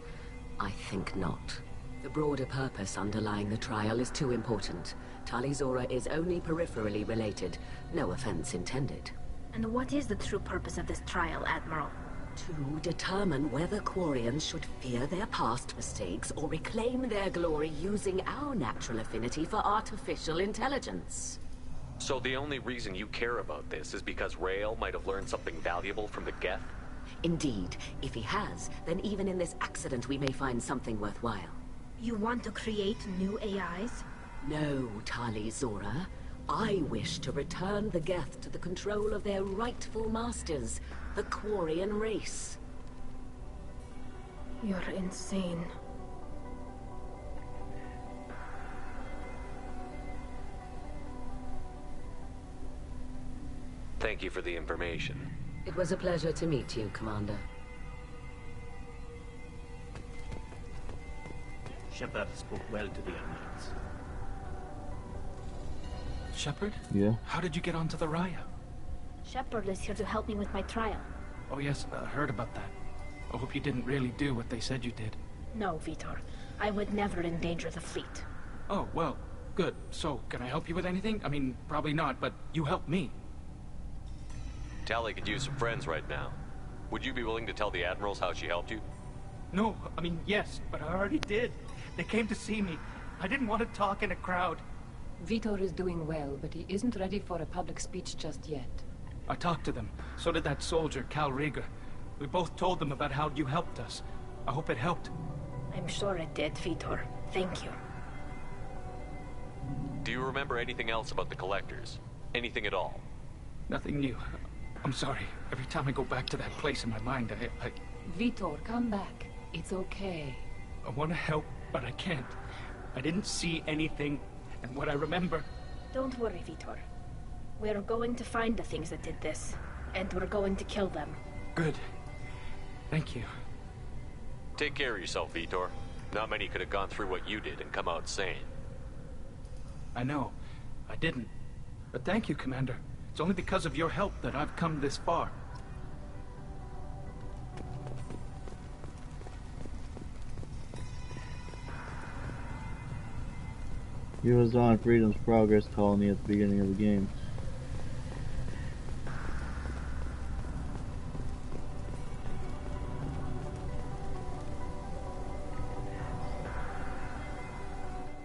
I think not. The broader purpose underlying the trial is too important. Tali Zora is only peripherally related. No offense intended. And what is the true purpose of this trial, Admiral? To determine whether Quarians should fear their past mistakes or reclaim their glory using our natural affinity for artificial intelligence. So the only reason you care about this is because Rael might have learned something valuable from the Geth? Indeed. If he has, then even in this accident we may find something worthwhile. You want to create new AIs? No, Tali Zora. I wish to return the Geth to the control of their rightful masters, the Quarian race. You're insane. Thank you for the information. It was a pleasure to meet you, Commander. Shepard spoke well to the Emeralds. Shepard? Yeah? How did you get onto the Raya? Shepard is here to help me with my trial. Oh yes, I heard about that. I hope you didn't really do what they said you did. No, Vitor. I would never endanger the fleet. Oh, well, good. So, can I help you with anything? I mean, probably not, but you helped me. Tali could use some friends right now. Would you be willing to tell the Admirals how she helped you? No, I mean, yes, but I already did. They came to see me. I didn't want to talk in a crowd. Vitor is doing well, but he isn't ready for a public speech just yet. I talked to them. So did that soldier, Cal Rieger. We both told them about how you helped us. I hope it helped. I'm sure it did, Vitor. Thank you. Do you remember anything else about the Collectors? Anything at all? Nothing new. I'm sorry. Every time I go back to that place in my mind, I... Vitor, come back. It's okay. I want to help, but I can't. I didn't see anything, and what I remember... Don't worry, Vitor. We're going to find the things that did this, and we're going to kill them. Good. Thank you. Take care of yourself, Vitor. Not many could have gone through what you did and come out sane. I know. I didn't. But thank you, Commander. It's only because of your help that I've come this far. He was on Freedom's Progress colony at the beginning of the game.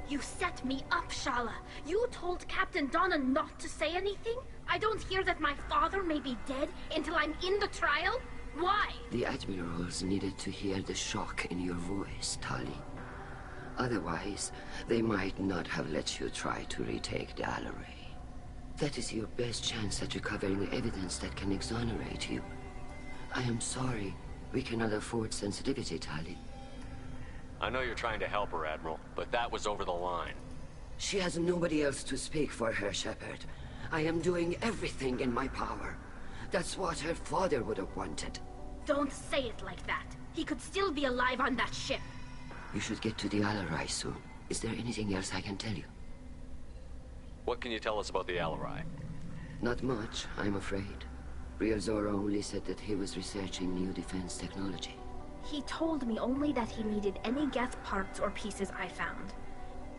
You set me up, Shala. You told Captain Donna not to say anything? I don't hear that my father may be dead until I'm in the trial? Why? The Admirals needed to hear the shock in your voice, Tali. Otherwise, they might not have let you try to retake the Alarai. That is your best chance at recovering the evidence that can exonerate you. I am sorry. We cannot afford sensitivity, Tali. I know you're trying to help her, Admiral, but that was over the line. She has nobody else to speak for her, Shepard. I am doing everything in my power. That's what her father would have wanted. Don't say it like that. He could still be alive on that ship. You should get to the Alarai soon. Is there anything else I can tell you? What can you tell us about the Alarai? Not much, I'm afraid. Real Zora only said that he was researching new defense technology. He told me only that he needed any Geth parts or pieces I found.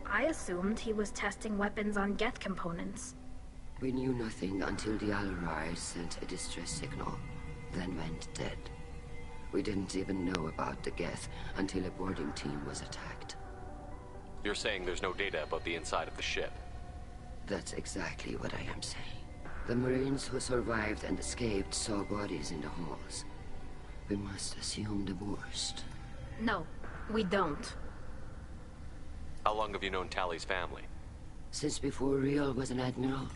I assumed he was testing weapons on Geth components. We knew nothing until the Alarai sent a distress signal, then went dead. We didn't even know about the Geth until a boarding team was attacked. You're saying there's no data about the inside of the ship? That's exactly what I am saying. The Marines who survived and escaped saw bodies in the halls. We must assume the worst. No, we don't. How long have you known Tally's family? Since before Real was an admiral.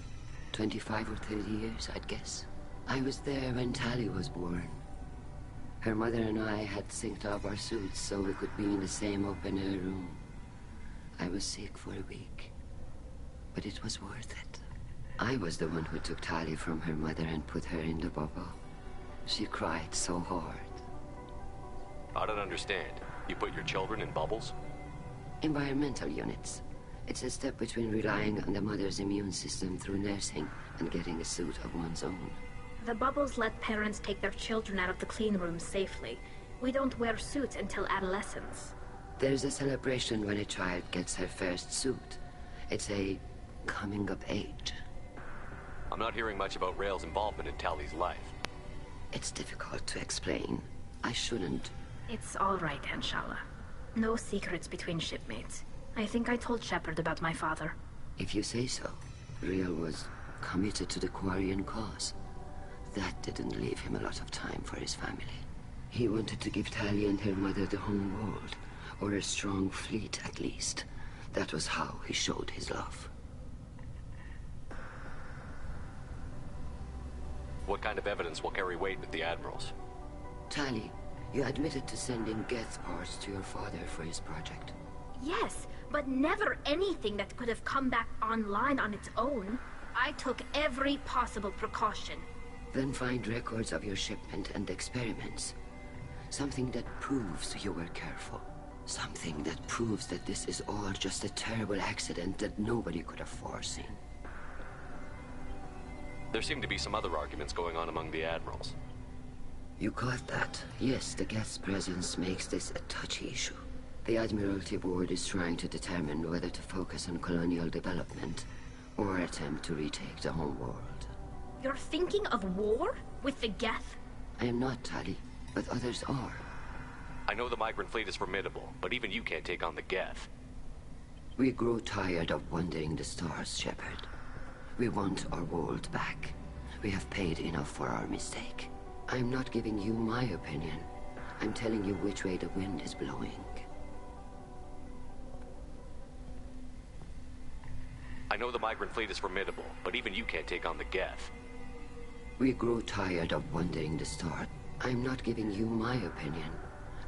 25 or 30 years, I'd guess. I was there when Tally was born. Her mother and I had synced up our suits so we could be in the same open-air room. I was sick for a week, but it was worth it. I was the one who took Tally from her mother and put her in the bubble. She cried so hard. I don't understand. You put your children in bubbles? Environmental units. It's a step between relying on the mother's immune system through nursing and getting a suit of one's own. The bubbles let parents take their children out of the clean rooms safely. We don't wear suits until adolescence. There's a celebration when a child gets her first suit. It's a coming of age. I'm not hearing much about Rail's involvement in Tally's life. It's difficult to explain. I shouldn't. It's all right, Anshala. No secrets between shipmates. I think I told Shepard about my father. If you say so. Real was committed to the Quarian cause. That didn't leave him a lot of time for his family. He wanted to give Tally and her mother the home world, or a strong fleet at least. That was how he showed his love. What kind of evidence will carry weight with the admirals? Tally, you admitted to sending Geth parts to your father for his project. Yes, but never anything that could have come back online on its own. I took every possible precaution. Then find records of your shipment and experiments. Something that proves you were careful. Something that proves that this is all just a terrible accident that nobody could have foreseen. There seem to be some other arguments going on among the admirals. You caught that. Yes, the Geth's presence makes this a touchy issue. The Admiralty Board is trying to determine whether to focus on colonial development or attempt to retake the home world. You're thinking of war? With the Geth? I am not, Tally, but others are. I know the migrant fleet is formidable, but even you can't take on the Geth. We grow tired of wandering the stars, Shepard. We want our world back. We have paid enough for our mistake. I'm not giving you my opinion. I'm telling you which way the wind is blowing. I know the migrant fleet is formidable, but even you can't take on the Geth. We grow tired of wandering the stars. I'm not giving you my opinion.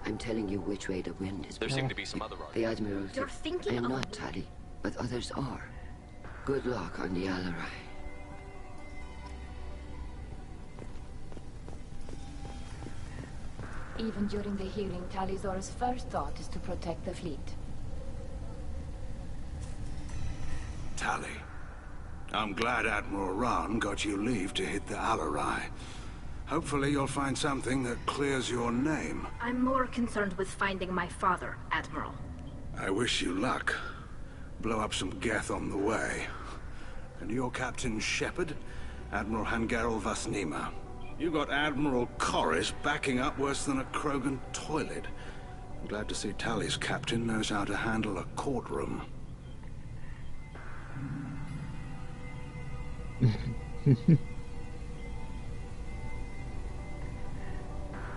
I'm telling you which way the wind is blowing. There seem to be some other arguments. The Admiralty. You're thinking I am of... not, Tally, but others are. Good luck on the Alarai. Even during the hearing, Tali'Zorah's first thought is to protect the fleet. Tally, I'm glad Admiral Rahn got you leave to hit the Alarai. Hopefully you'll find something that clears your name. I'm more concerned with finding my father, Admiral. I wish you luck. Blow up some Geth on the way. And you're Captain Shepard, Admiral Hangarel Vasnima. You got Admiral Corris backing up worse than a Krogan toilet. I'm glad to see Tally's captain knows how to handle a courtroom.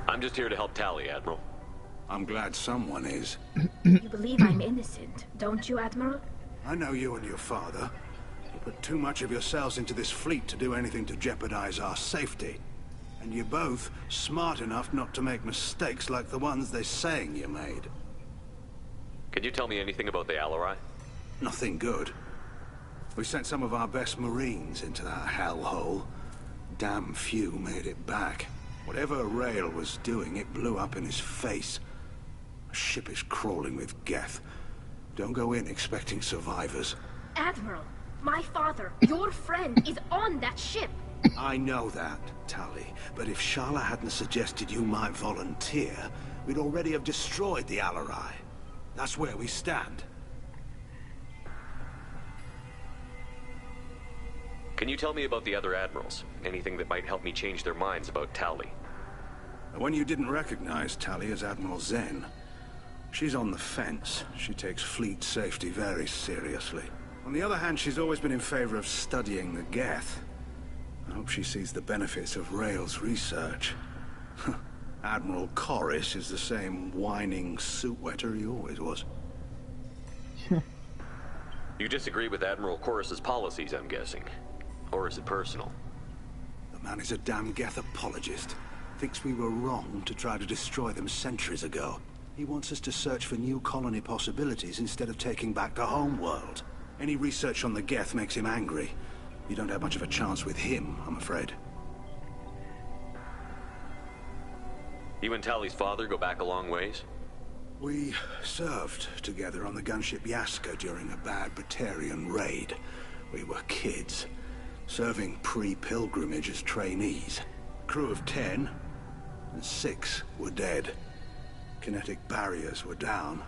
I'm just here to help Tally, Admiral. I'm glad someone is. You believe I'm innocent, don't you, Admiral? I know you and your father. You put too much of yourselves into this fleet to do anything to jeopardize our safety. And you're both smart enough not to make mistakes like the ones they're saying you made. Can you tell me anything about the Alarai? Nothing good. We sent some of our best Marines into that hellhole. Damn few made it back. Whatever Rail was doing, it blew up in his face. A ship is crawling with Geth. Don't go in expecting survivors. Admiral, my father, your friend, is on that ship. I know that, Tali, but if Shala hadn't suggested you might volunteer, we'd already have destroyed the Alarai. That's where we stand. Can you tell me about the other admirals? Anything that might help me change their minds about Tali? The one you didn't recognize, Tali, is Admiral Zen. She's on the fence. She takes fleet safety very seriously. On the other hand, she's always been in favor of studying the Geth. I hope she sees the benefits of Rail's research. Admiral Corris is the same whining suit wetter he always was. You disagree with Admiral Corris's policies, I'm guessing. Or is it personal? The man is a damn Geth apologist. Thinks we were wrong to try to destroy them centuries ago. He wants us to search for new colony possibilities instead of taking back the home world. Any research on the Geth makes him angry. You don't have much of a chance with him, I'm afraid. You and Tali's father go back a long ways? We served together on the gunship Yaska during a bad Batarian raid. We were kids, serving pre-pilgrimage as trainees. Crew of 10, and 6 were dead. Kinetic barriers were down.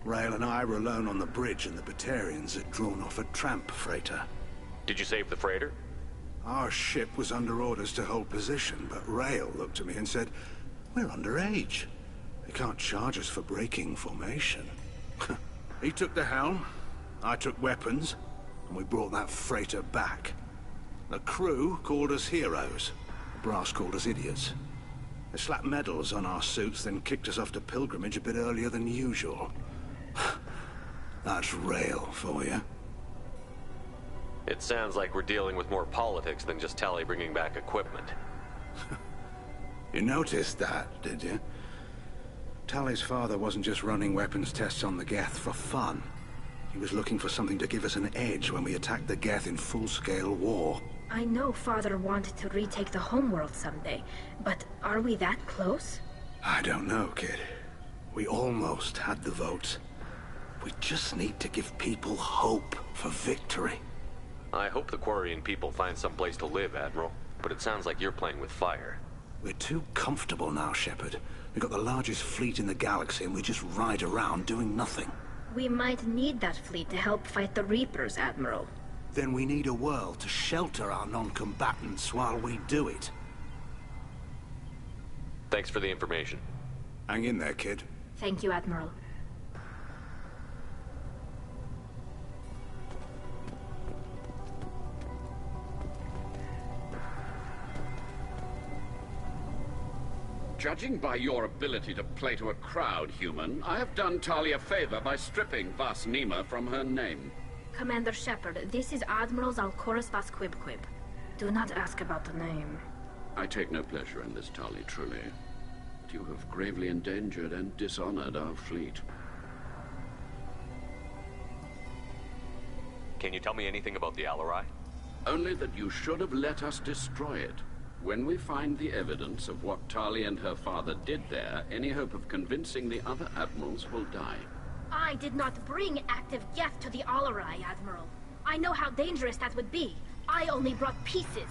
Rail and I were alone on the bridge, and the Batarians had drawn off a tramp freighter. Did you save the freighter? Our ship was under orders to hold position, but Rail looked at me and said, "We're underage. They can't charge us for breaking formation." He took the helm, I took weapons, and we brought that freighter back. The crew called us heroes. The brass called us idiots. They slapped medals on our suits, then kicked us off to pilgrimage a bit earlier than usual. That's Rail for you. It sounds like we're dealing with more politics than just Tali bringing back equipment. You noticed that, did you? Tali's father wasn't just running weapons tests on the Geth for fun. He was looking for something to give us an edge when we attacked the Geth in full-scale war. I know Father wanted to retake the homeworld someday, but are we that close? I don't know, kid. We almost had the votes. We just need to give people hope for victory. I hope the Quarian people find some place to live, Admiral, but it sounds like you're playing with fire. We're too comfortable now, Shepard. We've got the largest fleet in the galaxy and we just ride around doing nothing. We might need that fleet to help fight the Reapers, Admiral. Then we need a world to shelter our non-combatants while we do it. Thanks for the information. Hang in there, kid. Thank you, Admiral. Judging by your ability to play to a crowd, human, I have done Tali a favor by stripping Vas Nima from her name. Commander Shepard, this is Admiral Zalcoris Vas Quibquib. Do not ask about the name. I take no pleasure in this, Tali, truly. But you have gravely endangered and dishonored our fleet. Can you tell me anything about the Alarai? Only that you should have let us destroy it. When we find the evidence of what Tali and her father did there, any hope of convincing the other admirals will die. I did not bring active Geth to the Alarai, Admiral. I know how dangerous that would be. I only brought pieces.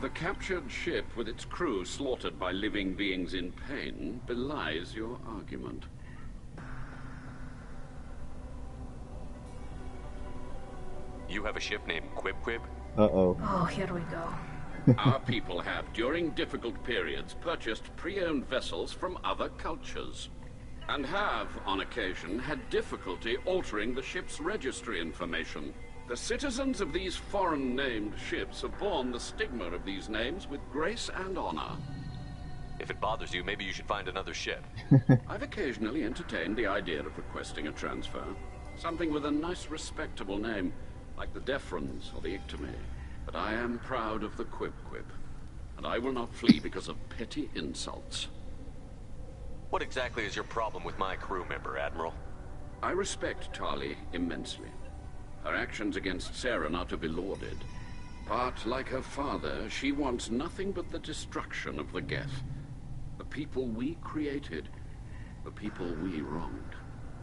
The captured ship with its crew slaughtered by living beings in pain belies your argument. You have a ship named Quib? Uh-oh. Oh, here we go. Our people have, during difficult periods, purchased pre-owned vessels from other cultures. And have, on occasion, had difficulty altering the ship's registry information. The citizens of these foreign-named ships have borne the stigma of these names with grace and honor. If it bothers you, maybe you should find another ship. I've occasionally entertained the idea of requesting a transfer. Something with a nice, respectable name, like the Defrons or the Ictame. But I am proud of the Quib, and I will not flee because of petty insults. What exactly is your problem with my crew member, Admiral? I respect Tali immensely. Her actions against Saren are to be lauded. But like her father, she wants nothing but the destruction of the Geth. The people we created, the people we wronged.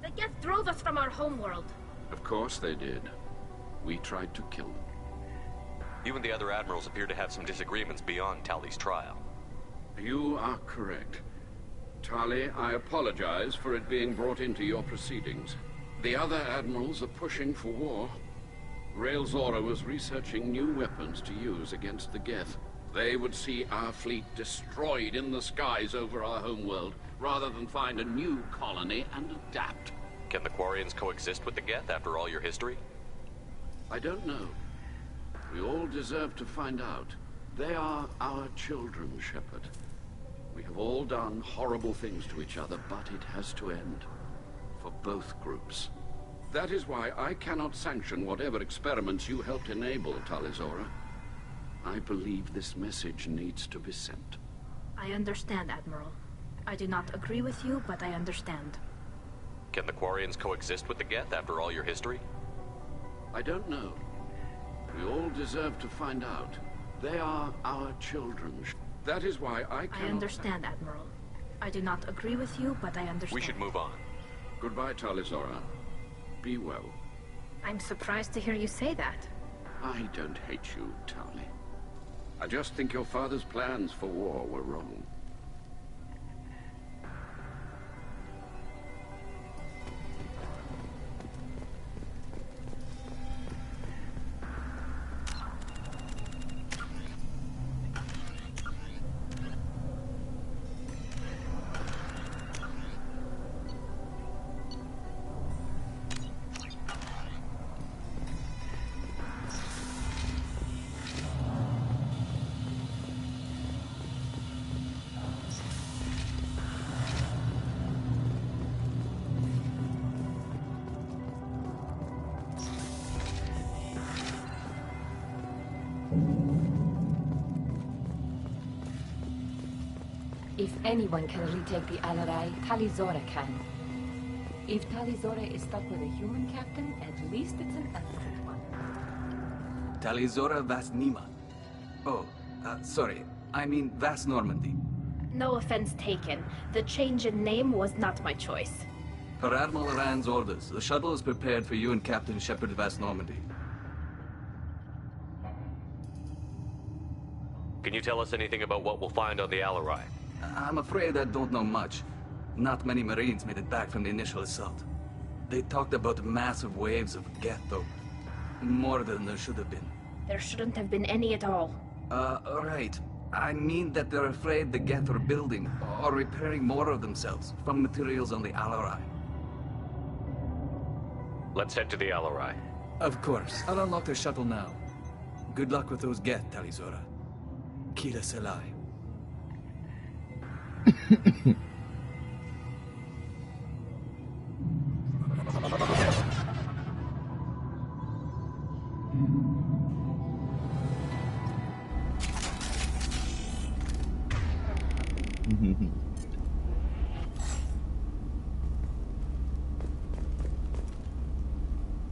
The Geth drove us from our homeworld. Of course they did. We tried to kill them. You and the other admirals appear to have some disagreements beyond Tali's trial. You are correct. Tali, I apologize for it being brought into your proceedings. The other admirals are pushing for war. Rael Zora was researching new weapons to use against the Geth. They would see our fleet destroyed in the skies over our homeworld, rather than find a new colony and adapt. Can the Quarians coexist with the Geth after all your history? I don't know. We all deserve to find out. They are our children, Shepard. We have all done horrible things to each other, but it has to end. For both groups. That is why I cannot sanction whatever experiments you helped enable, Tali Zora. I believe this message needs to be sent. I understand, Admiral. I do not agree with you, but I understand. Can the Quarians coexist with the Geth after all your history? I don't know. We all deserve to find out. They are our children. That is why I cannot... I understand, Admiral. I do not agree with you, but I understand. We should move on. Goodbye, Tali Zora. Be well. I'm surprised to hear you say that. I don't hate you, Tali. I just think your father's plans for war were wrong. If anyone can retake the Alarai, Tali Zora can. If Tali Zora is stuck with a human captain, at least it's an innocent one. Tali Zora Vas Nima. Oh, sorry. I mean Vas Normandy. No offense taken. The change in name was not my choice. Per Admiral Rand's orders, the shuttle is prepared for you and Captain Shepard Vas Normandy. Can you tell us anything about what we'll find on the Alarai? I'm afraid I don't know much. Not many Marines made it back from the initial assault. They talked about massive waves of Geth, though. More than there should have been. There shouldn't have been any at all. Right. I mean that they're afraid the Geth are building or repairing more of themselves from materials on the Alarai. Let's head to the Alarai. Of course. I'll unlock the shuttle now. Good luck with those Geth, Tali Zora. Kila Selai.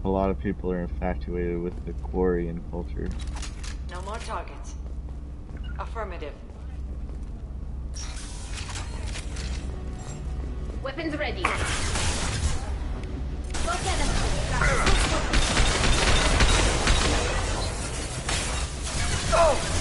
A lot of people are infatuated with the Quarian culture. No more targets. Affirmative. Weapons ready. Go get them. Oh!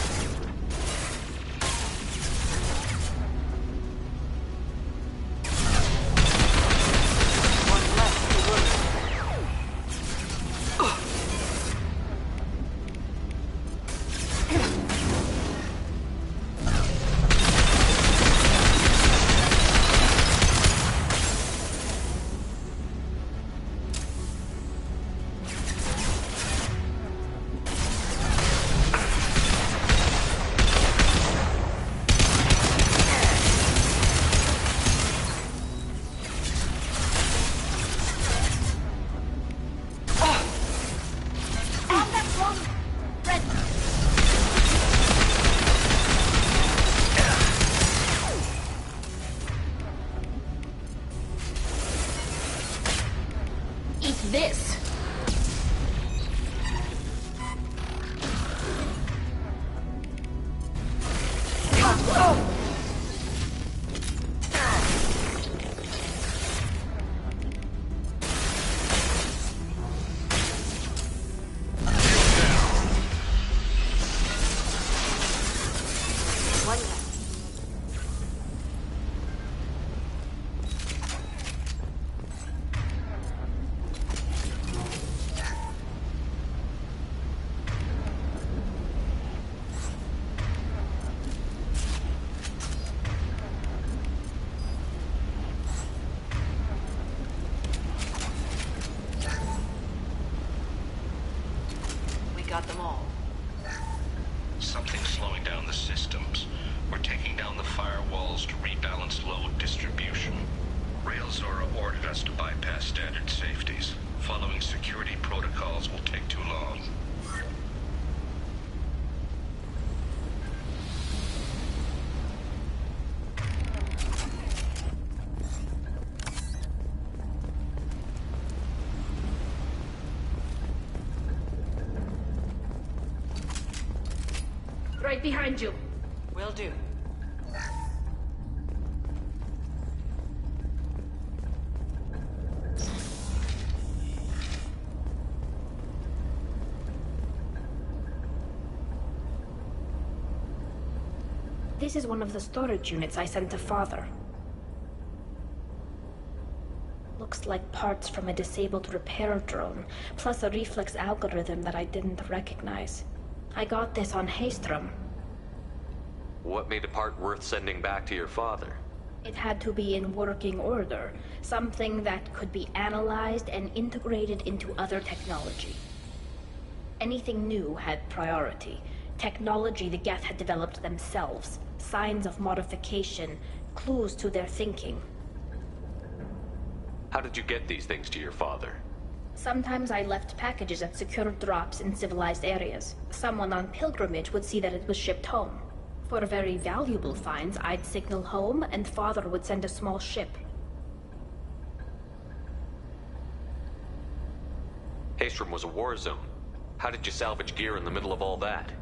got them all. Something's slowing down the systems. We're taking down the firewalls to rebalance load distribution. RailZora ordered us to bypass standard safeties. Following security protocols will take too long. Right behind you. Will do. This is one of the storage units I sent to Father. Looks like parts from a disabled repair drone, plus a reflex algorithm that I didn't recognize. I got this on Haystrom. What made a part worth sending back to your father? It had to be in working order, something that could be analyzed and integrated into other technology. Anything new had priority. Technology the Geth had developed themselves, signs of modification, clues to their thinking. How did you get these things to your father? Sometimes I left packages at secure drops in civilized areas. Someone on pilgrimage would see that it was shipped home. For very valuable finds, I'd signal home, and Father would send a small ship. Haystrom was a war zone. How did you salvage gear in the middle of all that?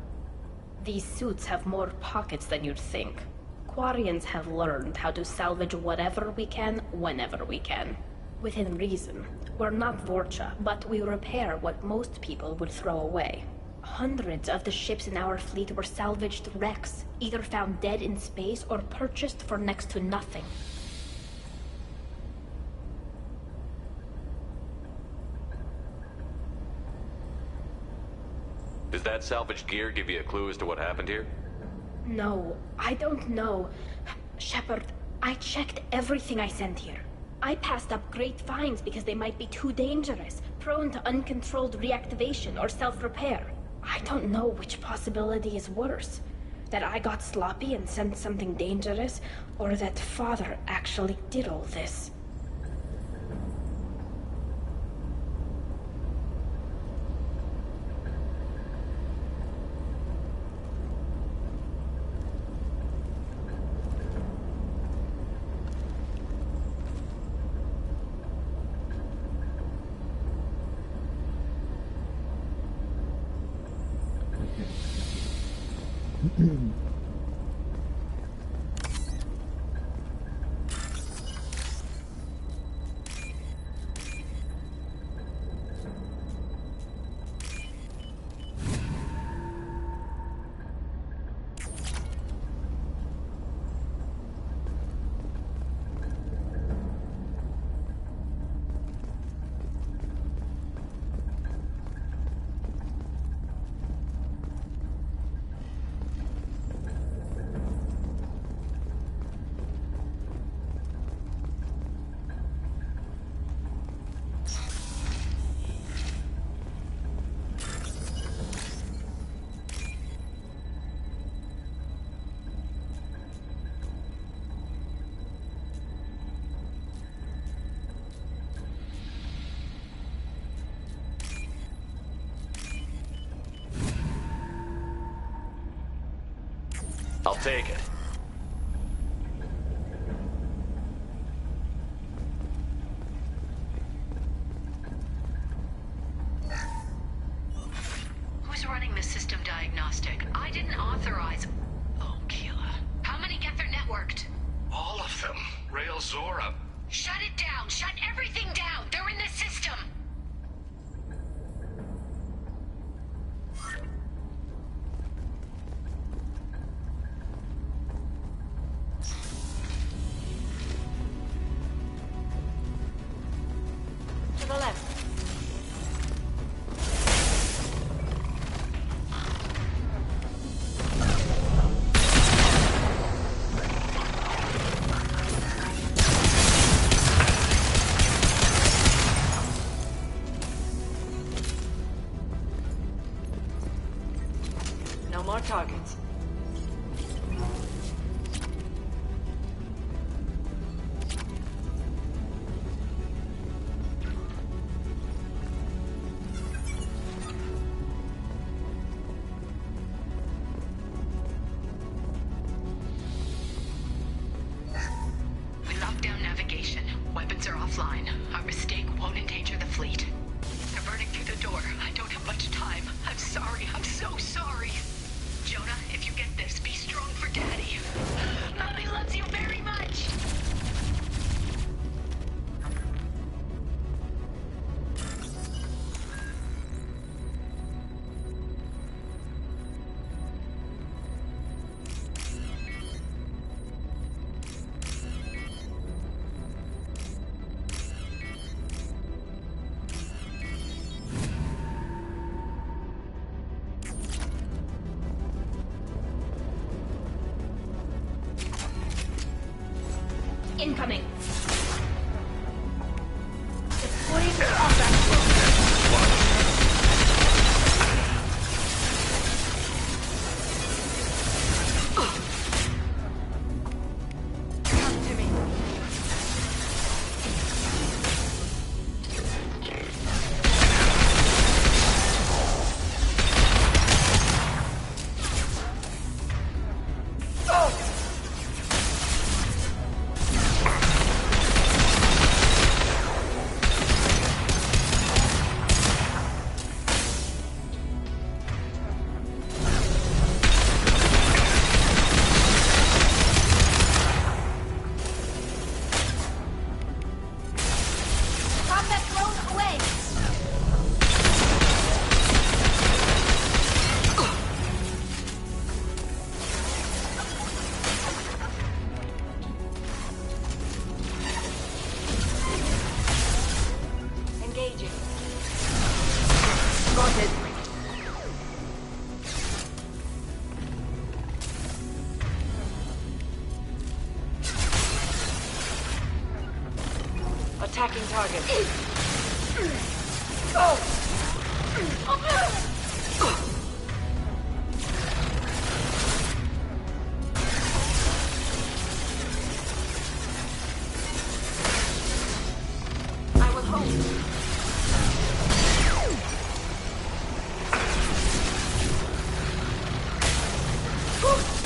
These suits have more pockets than you'd think. Quarians have learned how to salvage whatever we can, whenever we can. Within reason. We're not Vorcha, but we repair what most people would throw away. Hundreds of the ships in our fleet were salvaged wrecks, either found dead in space or purchased for next to nothing. Does that salvaged gear give you a clue as to what happened here? No, I don't know. Shepard, I checked everything I sent here. I passed up great finds because they might be too dangerous, prone to uncontrolled reactivation or self-repair. I don't know which possibility is worse. That I got sloppy and sent something dangerous, or that Father actually did all this. I'll take it. Who's running the system diagnostic? I didn't authorize... Oh, killer. How many Geth are networked? All of them. RailZora. Shut it down! Shut everything down! They're in the system! To the left. more targets. We locked down navigation. Weapons are offline. Our mistake won't endanger the fleet. They're burning through the door. I don't have much time. I'm sorry. I'm so sorry. Jonah, if you get this, be strong for Daddy. Mommy loves you very much. Incoming. Exploring the combat floor. Come to me. Combat drone away. Engaging. Spotted. Attacking target. I will hold.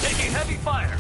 Taking heavy fire.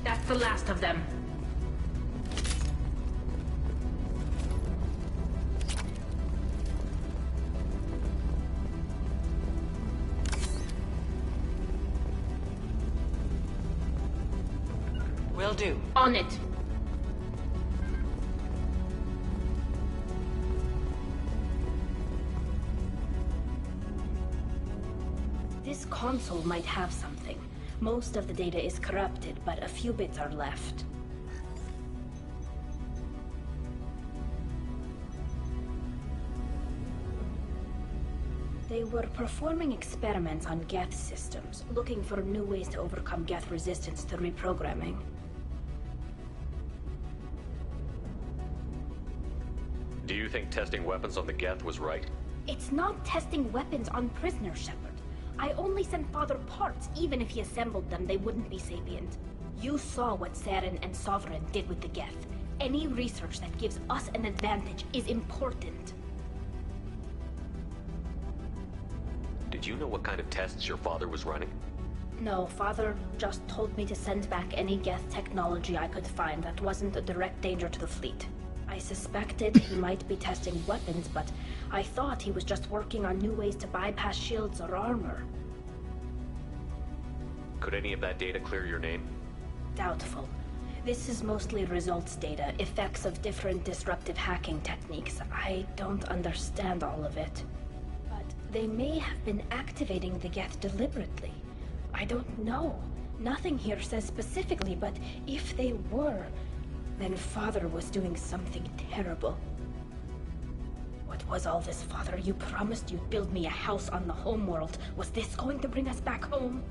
That's the last of them. Will do. On it. This console might have something. Most of the data is corrupted, but a few bits are left. They were performing experiments on Geth systems, looking for new ways to overcome Geth resistance to reprogramming. Do you think testing weapons on the Geth was right? It's not testing weapons on prisoners, Shepard. I only sent Father parts. Even if he assembled them, they wouldn't be sapient. You saw what Saren and Sovereign did with the Geth. Any research that gives us an advantage is important. Did you know what kind of tests your father was running? No, Father just told me to send back any Geth technology I could find that wasn't a direct danger to the fleet. I suspected he might be testing weapons, but I thought he was just working on new ways to bypass shields or armor. Could any of that data clear your name? Doubtful. This is mostly results data, effects of different disruptive hacking techniques. I don't understand all of it. But they may have been activating the Geth deliberately. I don't know. Nothing here says specifically, but if they were, then Father was doing something terrible. What was all this, Father? You promised you'd build me a house on the homeworld. Was this going to bring us back home?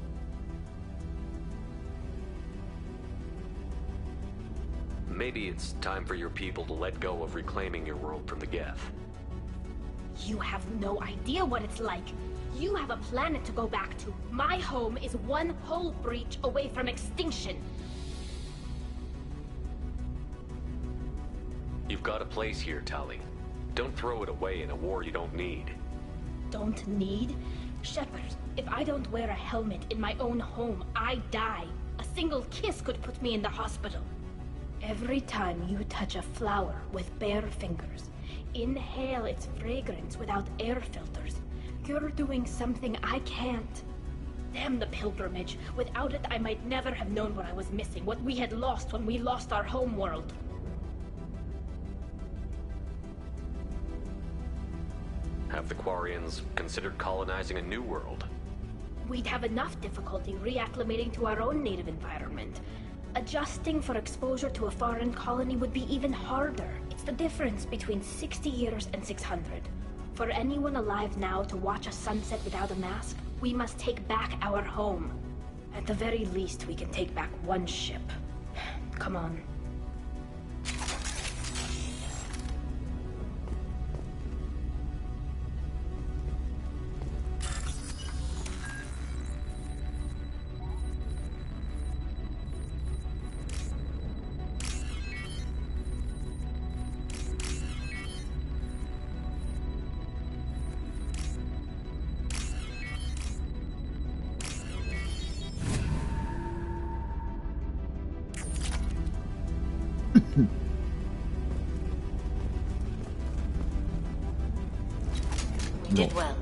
Maybe it's time for your people to let go of reclaiming your world from the Geth. You have no idea what it's like. You have a planet to go back to. My home is one hull breach away from extinction. You've got a place here, Tali. Don't throw it away in a war you don't need. Don't need? Shepard, if I don't wear a helmet in my own home, I die. A single kiss could put me in the hospital. Every time you touch a flower with bare fingers, inhale its fragrance without air filters, you're doing something I can't. Damn the pilgrimage. Without it, I might never have known what I was missing, what we had lost when we lost our home world. Have the Quarians considered colonizing a new world? We'd have enough difficulty reacclimating to our own native environment. Adjusting for exposure to a foreign colony would be even harder. It's the difference between 60 years and 600. For anyone alive now to watch a sunset without a mask, we must take back our home. At the very least, we can take back one ship. Come on. Did well.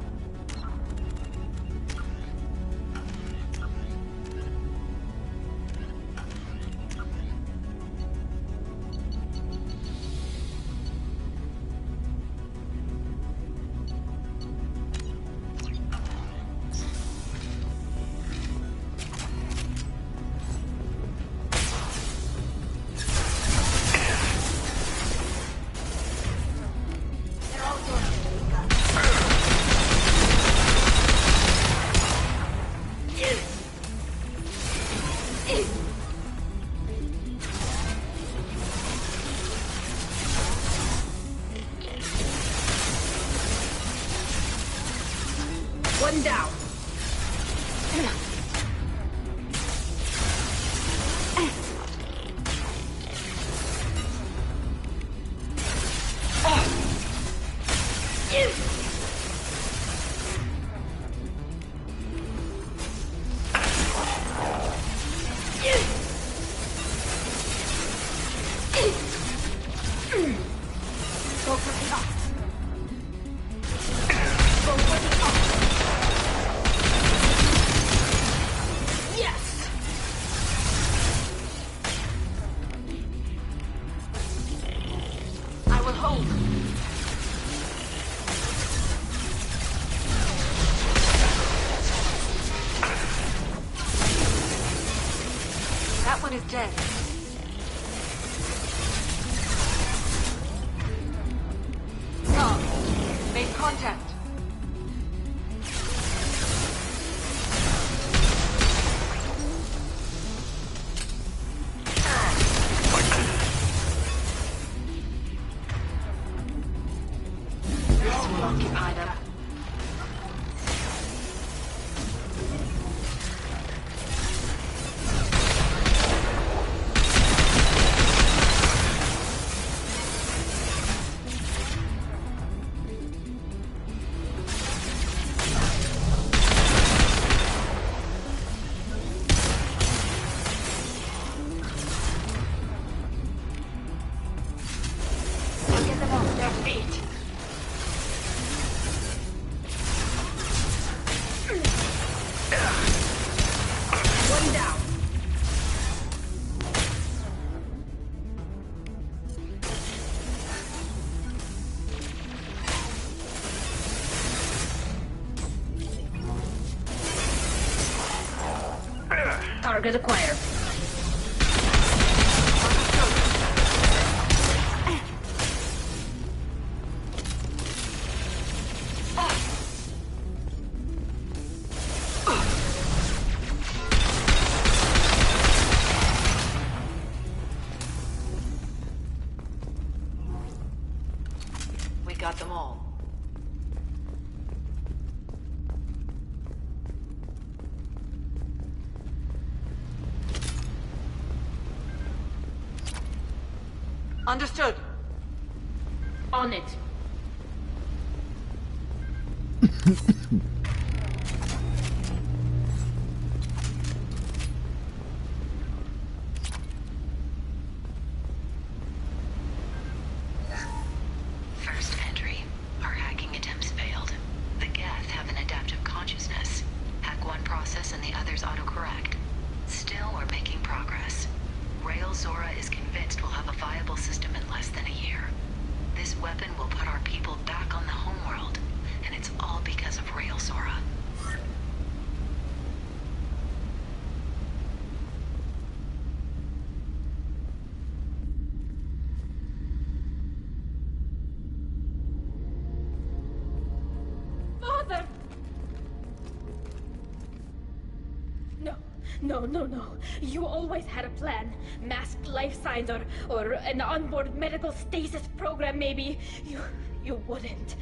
One down. Go for the top. Go for the top. Yes! I will hold. That one is dead. Made contact. We're occupied up. Get them off their feet. One down. Target acquired. We got them all. Understood. On it. First entry. Our hacking attempts failed. The Geth have an adaptive consciousness. Hack one process and the others autocorrect. Still, we're making progress. Rail Zora is convinced we'll have a viable system in less than a year. This weapon will put our people back on the homeworld, and it's all because of Rail Zora. Father! No. You always had a plan. Masked life signs or an onboard medical stasis program, maybe. You wouldn't.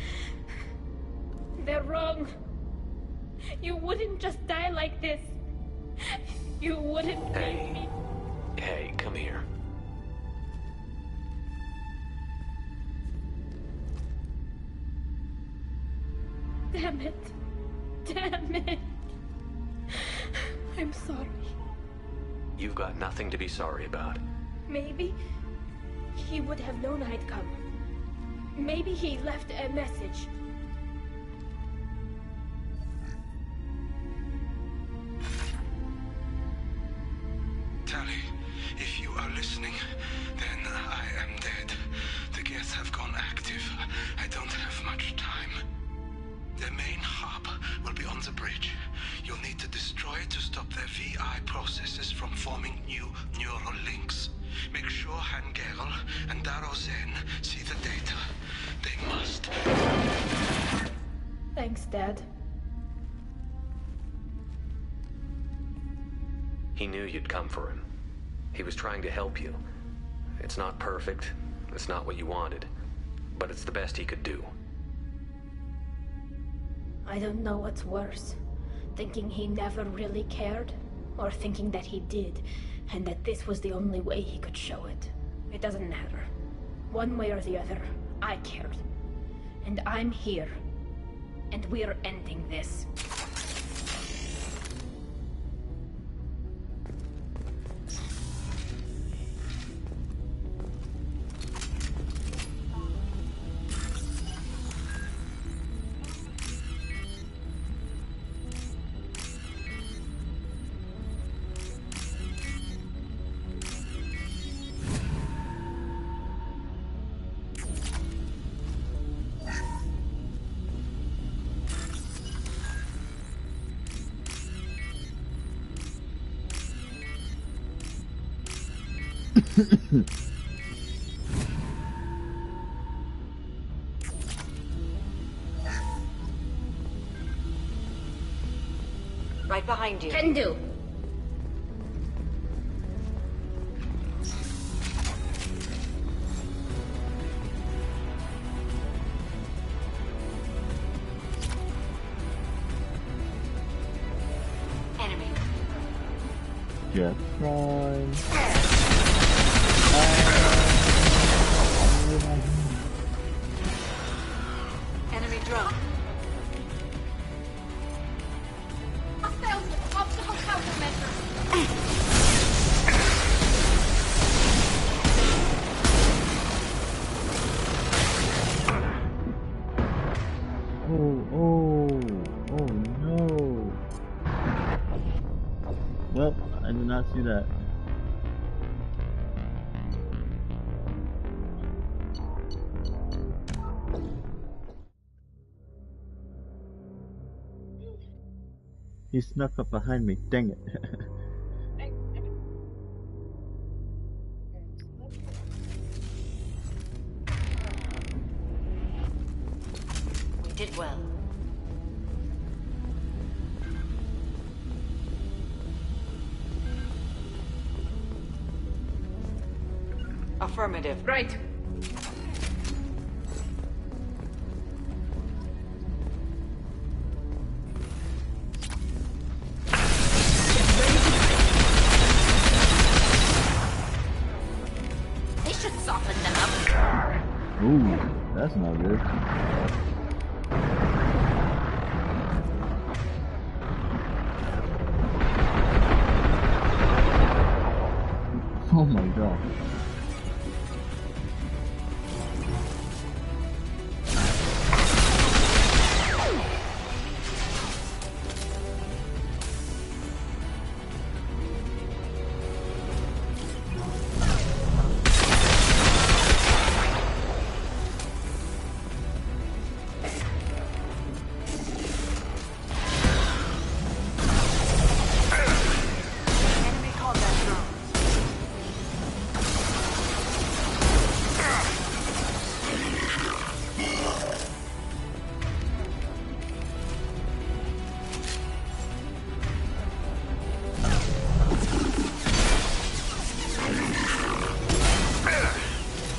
They're wrong. You wouldn't just die like this. You wouldn't make me. Hey, come here. Damn it. I'm sorry. You've got nothing to be sorry about. Maybe he would have known I'd come. Maybe he left a message. Tali, if you are listening, then I am dead. The Geth have gone active. I don't have much time. Their main hub will be on the bridge. You'll need to destroy it to stop their VI processes from forming new neural links. Make sure Hangerel and Daro Zen see the data. They must. Thanks, Dad. He knew you'd come for him. He was trying to help you. It's not perfect. It's not what you wanted. But it's the best he could do. I don't know what's worse. Thinking he never really cared, or thinking that he did, and that this was the only way he could show it. It doesn't matter. One way or the other, I cared. And I'm here. And we're ending this. Right behind you. Can do. Enemy. Jet Prime. Enemy drone. Obstacle countermeasures. Oh no. Well, I did not see that. He snuck up behind me, dang it. well. Affirmative. Right. They should soften them up. Ooh, that's not good. Oh my god.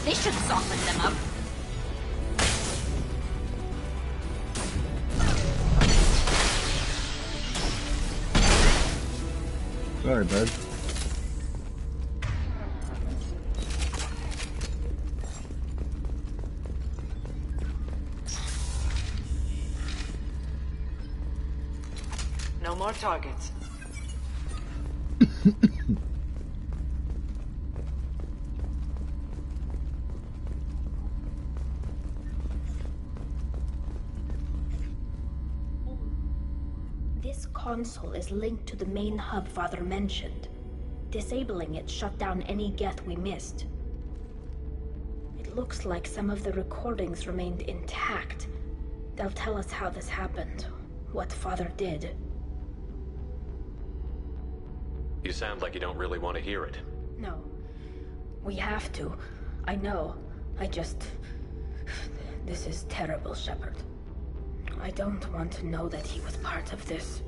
They should soften them up. Sorry, bud. No more targets. This console is linked to the main hub Father mentioned. Disabling it shut down any Geth we missed. It looks like some of the recordings remained intact. They'll tell us how this happened, what Father did. You sound like you don't really want to hear it. No. We have to. I know. This is terrible, Shepard. I don't want to know that he was part of this.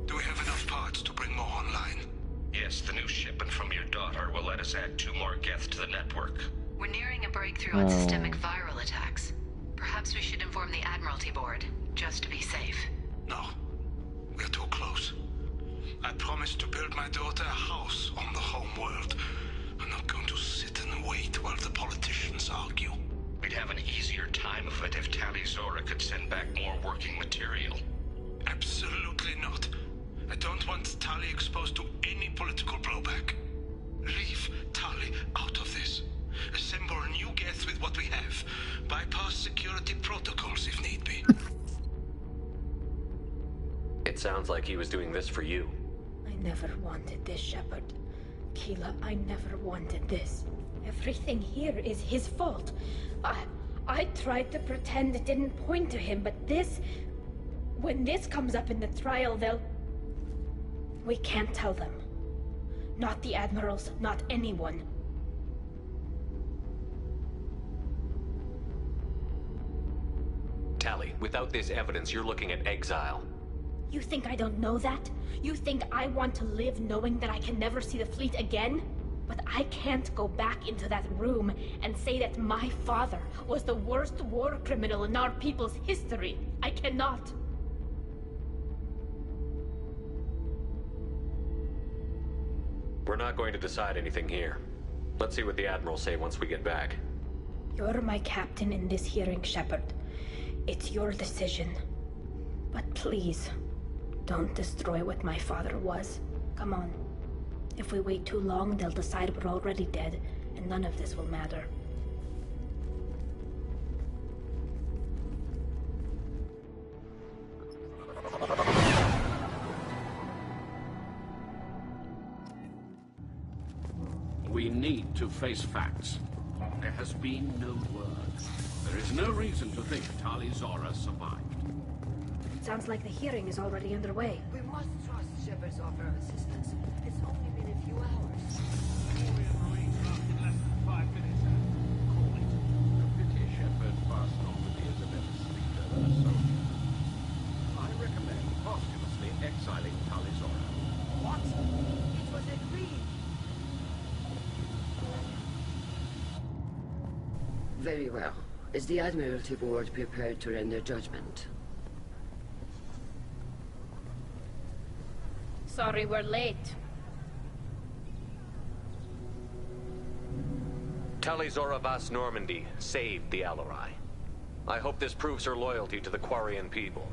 Do we have enough parts to bring more online? Yes, the new shipment from your daughter will let us add 2 more Geth to the network. We're nearing a breakthrough on systemic viral attacks. Perhaps we should inform the Admiralty Board, just to be safe. No. We're too close. I promised to build my daughter a house on the home world. I'm not going to sit and wait while the politicians argue. We'd have an easier time of it if Tali Zora could send back more working material. Absolutely not. I don't want Tali exposed to any political blowback. Leave Tali out of this. Assemble a new Geth with what we have. Bypass security protocols if need be. It sounds like he was doing this for you. I never wanted this, Shepard. Keela, I never wanted this. Everything here is his fault. I tried to pretend it didn't point to him, but when this comes up in the trial, we can't tell them. Not the admirals, not anyone. Tali, without this evidence, you're looking at exile. You think I don't know that? You think I want to live knowing that I can never see the fleet again? But I can't go back into that room and say that my father was the worst war criminal in our people's history. I cannot. We're not going to decide anything here. Let's see what the Admirals say once we get back. You're my captain in this hearing, Shepard. It's your decision. But please, don't destroy what my father was. Come on. If we wait too long, they'll decide we're already dead, and none of this will matter. We need to face facts. There has been no word. There is no reason to think Tali Zora survived. Sounds like the hearing is already underway. We must trust Shepard's offer of assistance. It's only been a few hours. Less than 5 minutes. Call it. A pity Shepard passed on with the Very well. Is the Admiralty Board prepared to render judgment? Sorry we're late. Talizora Vas Normandy saved the Alarai. I hope this proves her loyalty to the Quarian people.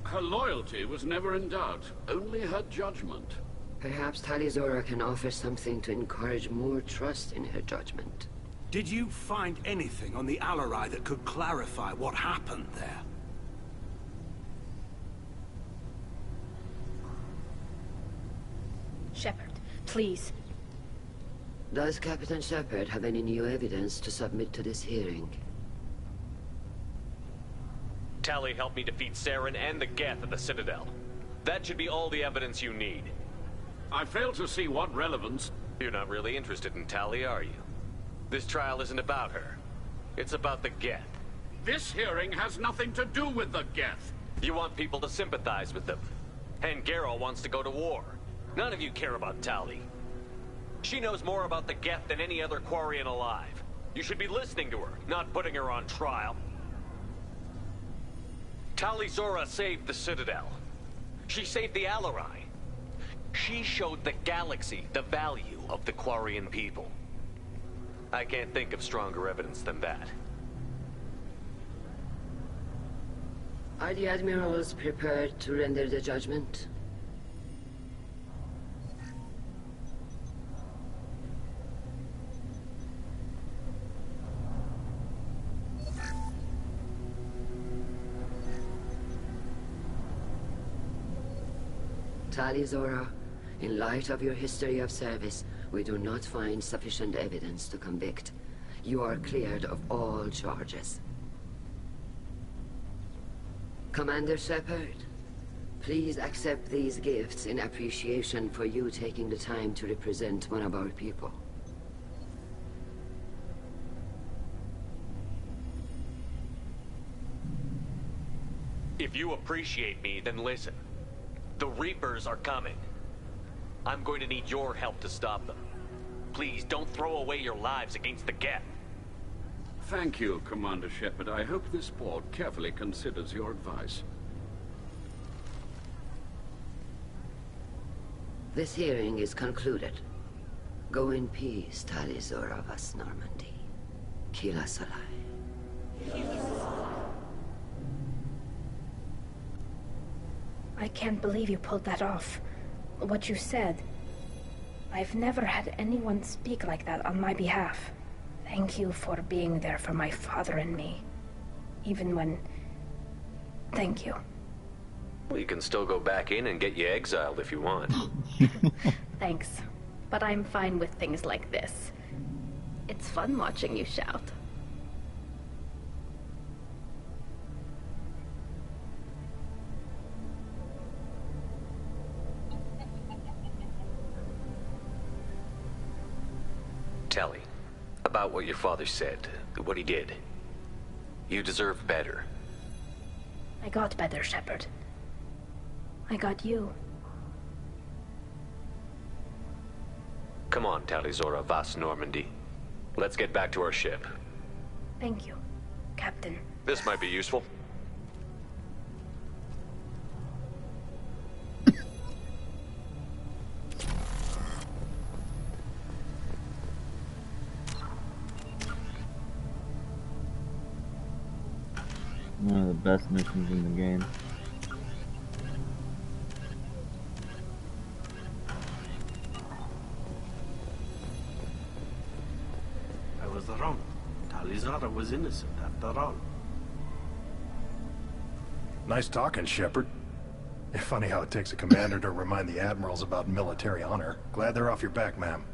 Her loyalty was never in doubt, only her judgment. Perhaps Talizora can offer something to encourage more trust in her judgment. Did you find anything on the Alarai that could clarify what happened there? Shepard, please. Does Captain Shepard have any new evidence to submit to this hearing? Tali helped me defeat Saren and the Geth at the Citadel. That should be all the evidence you need. I fail to see what relevance... You're not really interested in Tali, are you? This trial isn't about her. It's about the Geth. This hearing has nothing to do with the Geth. You want people to sympathize with them. And Geralt wants to go to war. None of you care about Tali. She knows more about the Geth than any other Quarian alive. You should be listening to her, not putting her on trial. Talizora saved the Citadel. She saved the Alarai. She showed the galaxy the value of the Quarian people. I can't think of stronger evidence than that. Are the Admirals prepared to render the judgment? Talizora, in light of your history of service, we do not find sufficient evidence to convict. You are cleared of all charges. Commander Shepard, please accept these gifts in appreciation for you taking the time to represent one of our people. If you appreciate me, then listen. The Reapers are coming. I'm going to need your help to stop them. Please, don't throw away your lives against the Geth. Thank you, Commander Shepard. I hope this board carefully considers your advice. This hearing is concluded. Go in peace, Talizora Vas Normandy. Kila Salai. I can't believe you pulled that off. What you said. I've never had anyone speak like that on my behalf. Thank you for being there for my father and me. Even when... Thank you. We can still go back in and get you exiled if you want. Thanks. But I'm fine with things like this. It's fun watching you shout. Tali, about what your father said, what he did. You deserve better. I got better, Shepard. I got you. Come on, Talizora Vas Normandy. Let's get back to our ship. Thank you, Captain. This might be useful. One of the best missions in the game. I was wrong. Talizora was innocent after all. Nice talking, Shepard. Funny how it takes a commander to remind the admirals about military honor. Glad they're off your back, ma'am.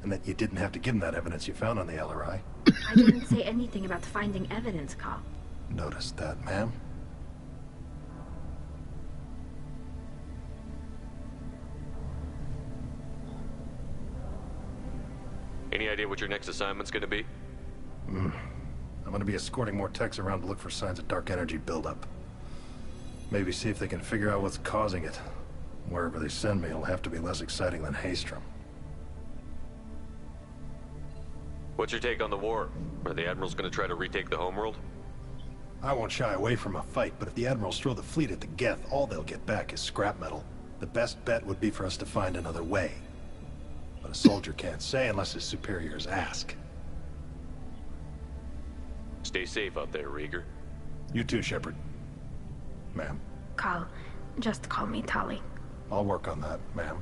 And that you didn't have to give them that evidence you found on the LRI. I didn't say anything about finding evidence, Cop. Noticed that, ma'am. Any idea what your next assignment's gonna be? I'm gonna be escorting more techs around to look for signs of dark energy buildup. Maybe see if they can figure out what's causing it. Wherever they send me, it'll have to be less exciting than Haystrom. What's your take on the war? Are the Admirals gonna try to retake the homeworld? I won't shy away from a fight, but if the Admirals throw the fleet at the Geth, all they'll get back is scrap metal. The best bet would be for us to find another way. But a soldier can't say unless his superiors ask. Stay safe out there, Rieger. You too, Shepard. Ma'am. Carl, just call me Tali. I'll work on that, ma'am.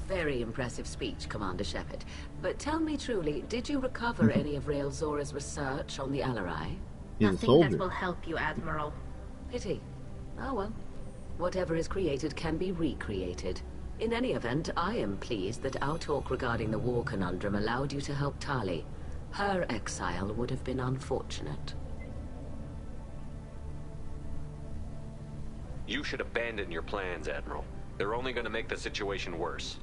Very impressive speech, Commander Shepard. But tell me truly, did you recover any of Rael Zora's research on the Alarai? Nothing that will help you, Admiral. Pity. Oh well. Whatever is created can be recreated. In any event, I am pleased that our talk regarding the war conundrum allowed you to help Tali. Her exile would have been unfortunate. You should abandon your plans, Admiral. They're only gonna make the situation worse.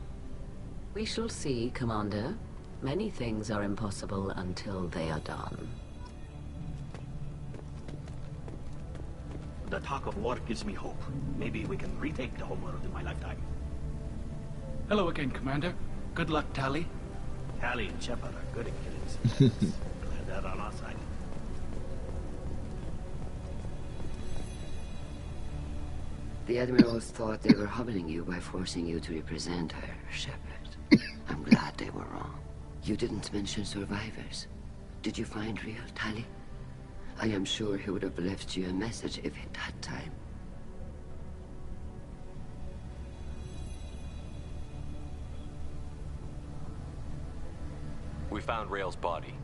We shall see, Commander. Many things are impossible until they are done. The talk of war gives me hope. Maybe we can retake the homeworld in my lifetime. Hello again, Commander. Good luck, Tali. Tali and Shepard are good at killing civilians. Glad they're on our side. The Admirals thought they were humbling you by forcing you to represent her, Shepard. I'm glad they were wrong. You didn't mention survivors. Did you find real Tali? I am sure he would have left you a message if he'd had time. We found Rael's body.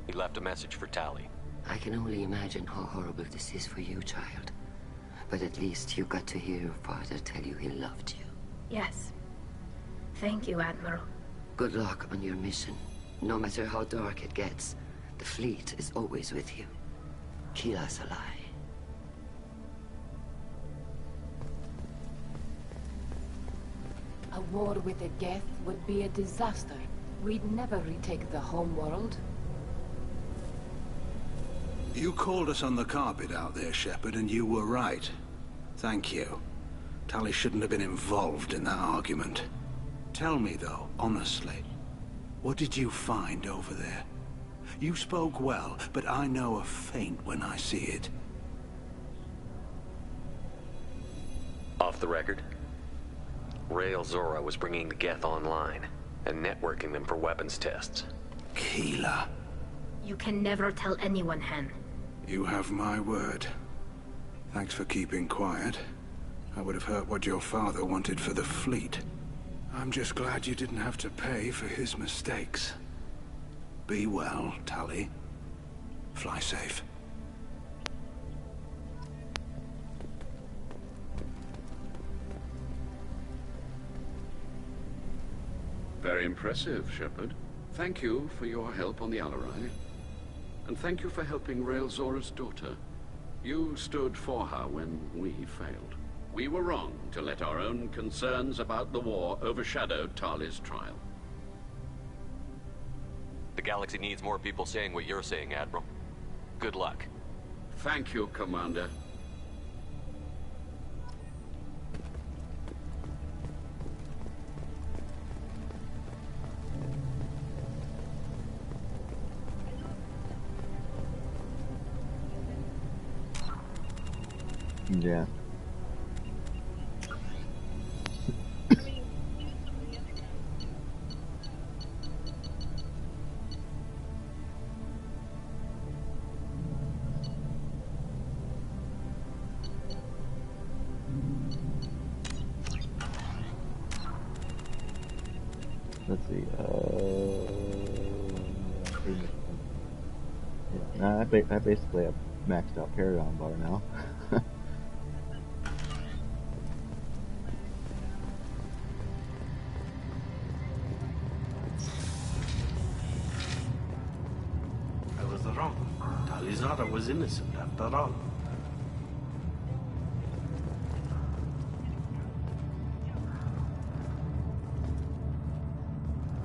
He left a message for Tali. I can only imagine how horrible this is for you, child. But at least you got to hear your father tell you he loved you. Yes. Thank you, Admiral. Good luck on your mission. No matter how dark it gets, the fleet is always with you. Kila Salai. A war with the Geth would be a disaster. We'd never retake the homeworld. You called us on the carpet out there, Shepard, and you were right. Thank you. Tali shouldn't have been involved in that argument. Tell me, though, honestly, what did you find over there? You spoke well, but I know a feint when I see it. Off the record, Rael Zora was bringing the Geth online and networking them for weapons tests. Keela. You can never tell anyone, Hen. You have my word. Thanks for keeping quiet. I would have heard what your father wanted for the fleet. I'm just glad you didn't have to pay for his mistakes. Be well, Tali. Fly safe. Very impressive, Shepard. Thank you for your help on the Alarai. And thank you for helping Rael Zora's daughter. You stood for her when we failed. We were wrong to let our own concerns about the war overshadow Tali's trial. The galaxy needs more people saying what you're saying, Admiral. Good luck. Thank you, Commander. Yeah. Let's see. Yeah, I basically have maxed out Paragon Bar now. I was wrong. Tali Zora was innocent after all.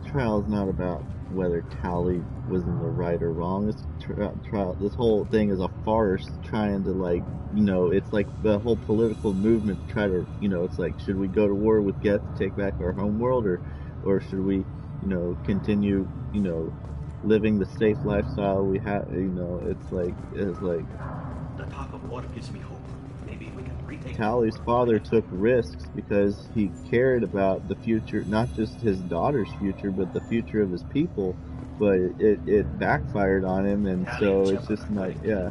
Trial is not about whether Tali was in the right or wrong. This whole thing is a farce trying to, like, you know, it's like the whole political movement to try to, you know, it's like, should we go to war with Geth to take back our home world, or should we, you know, continue, you know, living the safe lifestyle we have, you know, it's like... The talk of war gives me hope. Maybe we can retake... Tali's father took risks because he cared about the future, not just his daughter's future, but the future of his people, but it backfired on him, and so it's just like, yeah.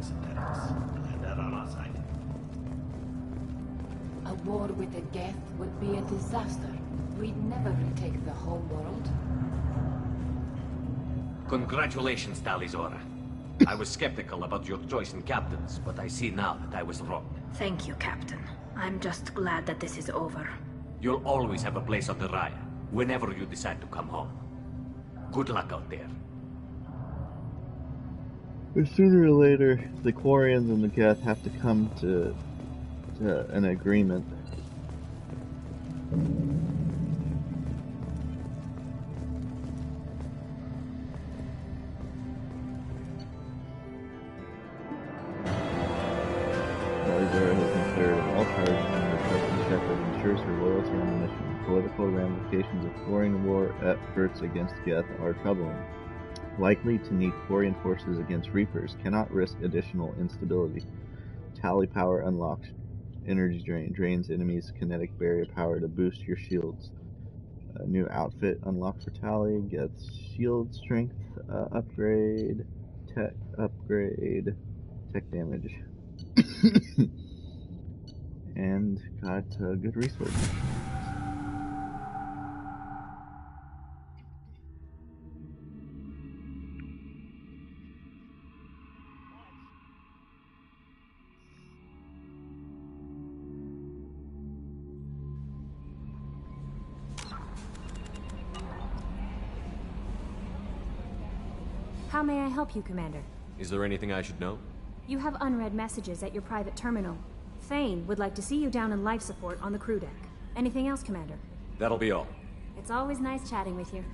A war with the Geth would be a disaster. We'd never retake the home world. Congratulations, Talizora. I was skeptical about your choice in captains, but I see now that I was wrong. Thank you, Captain. I'm just glad that this is over. You'll always have a place on the Raya, whenever you decide to come home. Good luck out there. But sooner or later, the Quarians and the Geth have to come to an agreement. Talizora has been cleared of all charges under Commander Shepard and ensures her loyalty on the mission. Political ramifications of Quarian war efforts against Geth are troubling. Likely to need Quarian forces against Reapers, cannot risk additional instability. Tali power unlocked. Energy drain. Drains enemies' kinetic barrier power to boost your shields. A new outfit unlocked for Tali. Gets shield strength upgrade. Tech upgrade. Tech damage. And got good resources. How may I help you, Commander? Is there anything I should know? You have unread messages at your private terminal. Thane would like to see you down in life support on the crew deck. Anything else, Commander? That'll be all. It's always nice chatting with you.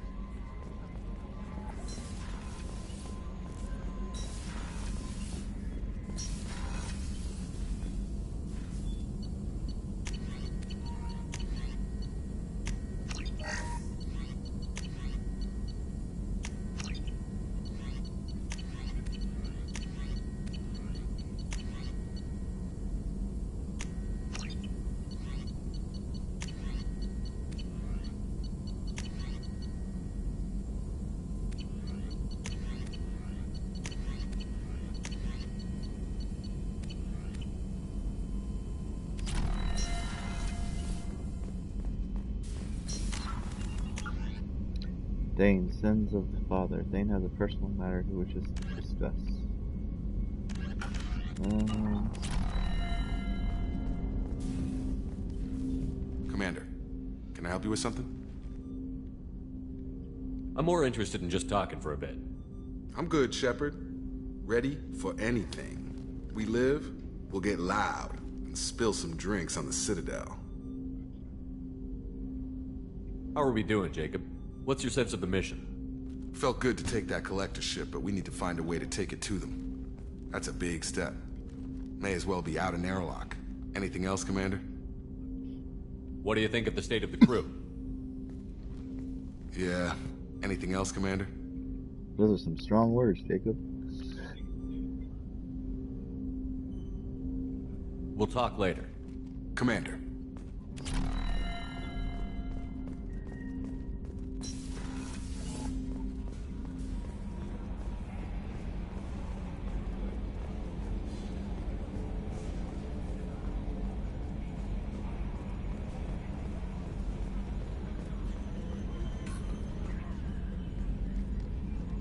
Thane, sons of the father. Thane has a personal matter he wishes to discuss. Commander, can I help you with something? I'm more interested in just talking for a bit. I'm good, Shepard. Ready for anything. We live, we'll get loud and spill some drinks on the Citadel. How are we doing, Jacob? What's your sense of the mission? Felt good to take that collector ship, but we need to find a way to take it to them. That's a big step. May as well be out in airlock. Anything else, Commander? What do you think of the state of the crew? Yeah. Anything else, Commander? Those are some strong words, Jacob. We'll talk later. Commander.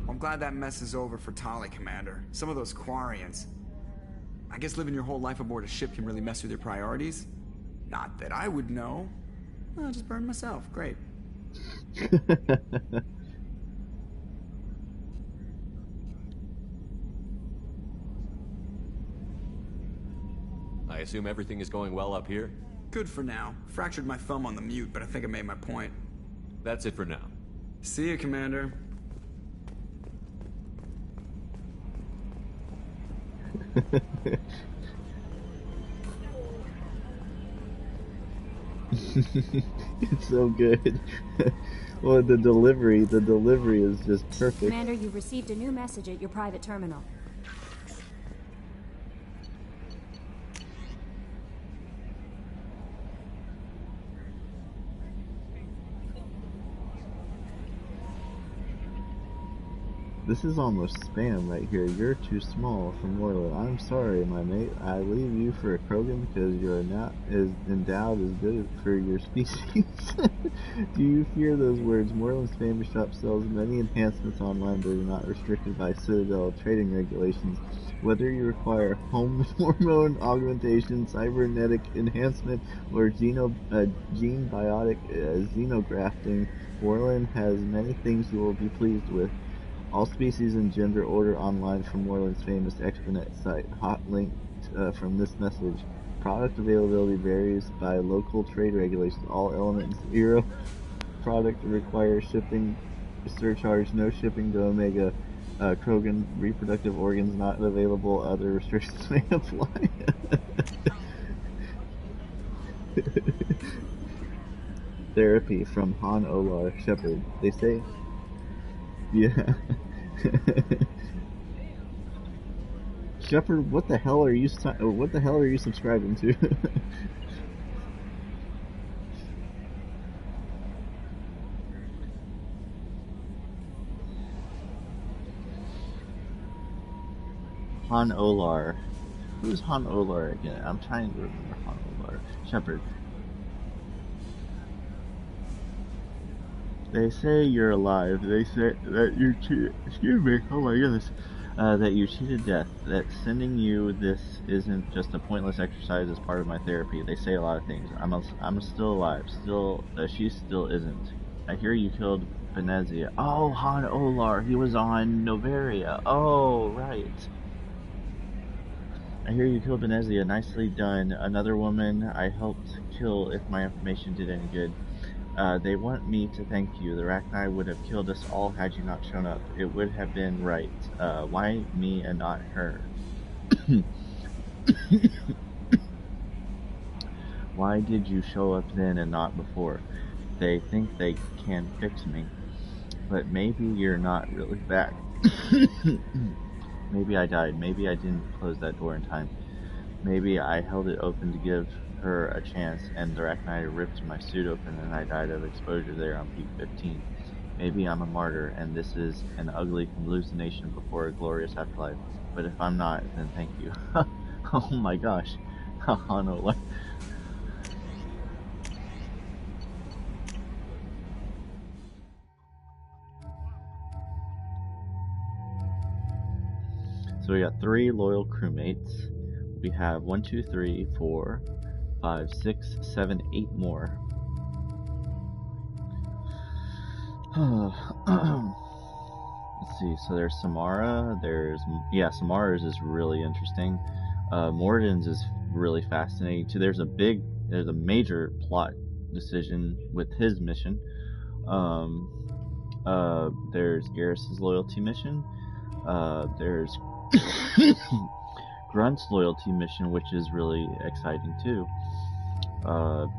I'm glad that mess is over for Tali, Commander. Some of those Quarians. I guess living your whole life aboard a ship can really mess with your priorities. Not that I would know. I'll just burn myself. Great. I assume everything is going well up here? Good for now. Fractured my thumb on the mute, but I think I made my point. That's it for now. See you, Commander. It's so good. Well, the delivery is just perfect. Commander, you've received a new message at your private terminal. This is almost spam right here. You're too small for Moreland. I'm sorry, my mate. I leave you for a Krogan because you're not as endowed as good for your species. Do you fear those words? Moreland's famous shop sells many enhancements online that are not restricted by Citadel trading regulations. Whether you require hormone augmentation, cybernetic enhancement, or gene biotic xenografting, Moreland has many things you will be pleased with. All species and gender order online from Moreland's famous Exponet site. Hot linked from this message. Product availability varies by local trade regulations. All elements 0. Product requires shipping surcharge. No shipping to Omega. Krogan reproductive organs not available. Other restrictions may apply. Therapy from Han Olar Shepard. They say... Yeah. Shepard, what the hell are you subscribing to? Han Olar. Who's Han Olar again? I'm trying to remember Han Olar. Shepard. They say you're alive. They say that you cheated. Excuse me. Oh my goodness. That you cheated death. That sending you this isn't just a pointless exercise as part of my therapy. They say a lot of things. I'm still alive. Still, she still isn't. I hear you killed Venezia. Oh, Han Olar. He was on Novaria. Oh, right. I hear you killed Venezia. Nicely done. Another woman I helped kill if my information did any good. They want me to thank you. The Rachni would have killed us all had you not shown up. It would have been right. Why me and not her? Why did you show up then and not before? They think they can fix me. But maybe you're not really back. Maybe I died. Maybe I didn't close that door in time. Maybe I held it open to give her a chance, and the Rachni ripped my suit open and I died of exposure there on peak 15. Maybe I'm a martyr, and this is an ugly hallucination before a glorious afterlife. But if I'm not, then thank you. Oh my gosh. Oh no. So we got 3 loyal crewmates. We have 1, 2, 3, 4, 5, 6, 7, 8 more. Let's see, so there's Samara, Samara's is really interesting. Morden's is really fascinating too. There's a major plot decision with his mission. There's Garrus's loyalty mission. There's Grunt's loyalty mission, which is really exciting too.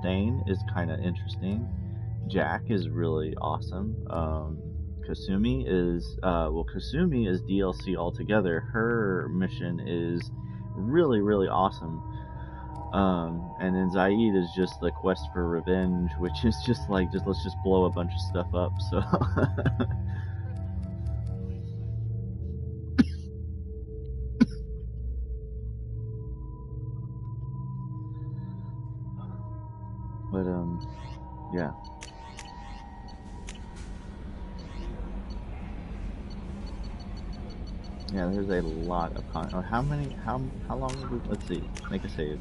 Dane is kind of interesting. Jack is really awesome. Kasumi is DLC altogether. Her mission is really, really awesome. And then Zaid is just the quest for revenge, which is just like, let's just blow a bunch of stuff up. So. But, yeah. Yeah, there's a lot of content. How long have we, let's see, make a save.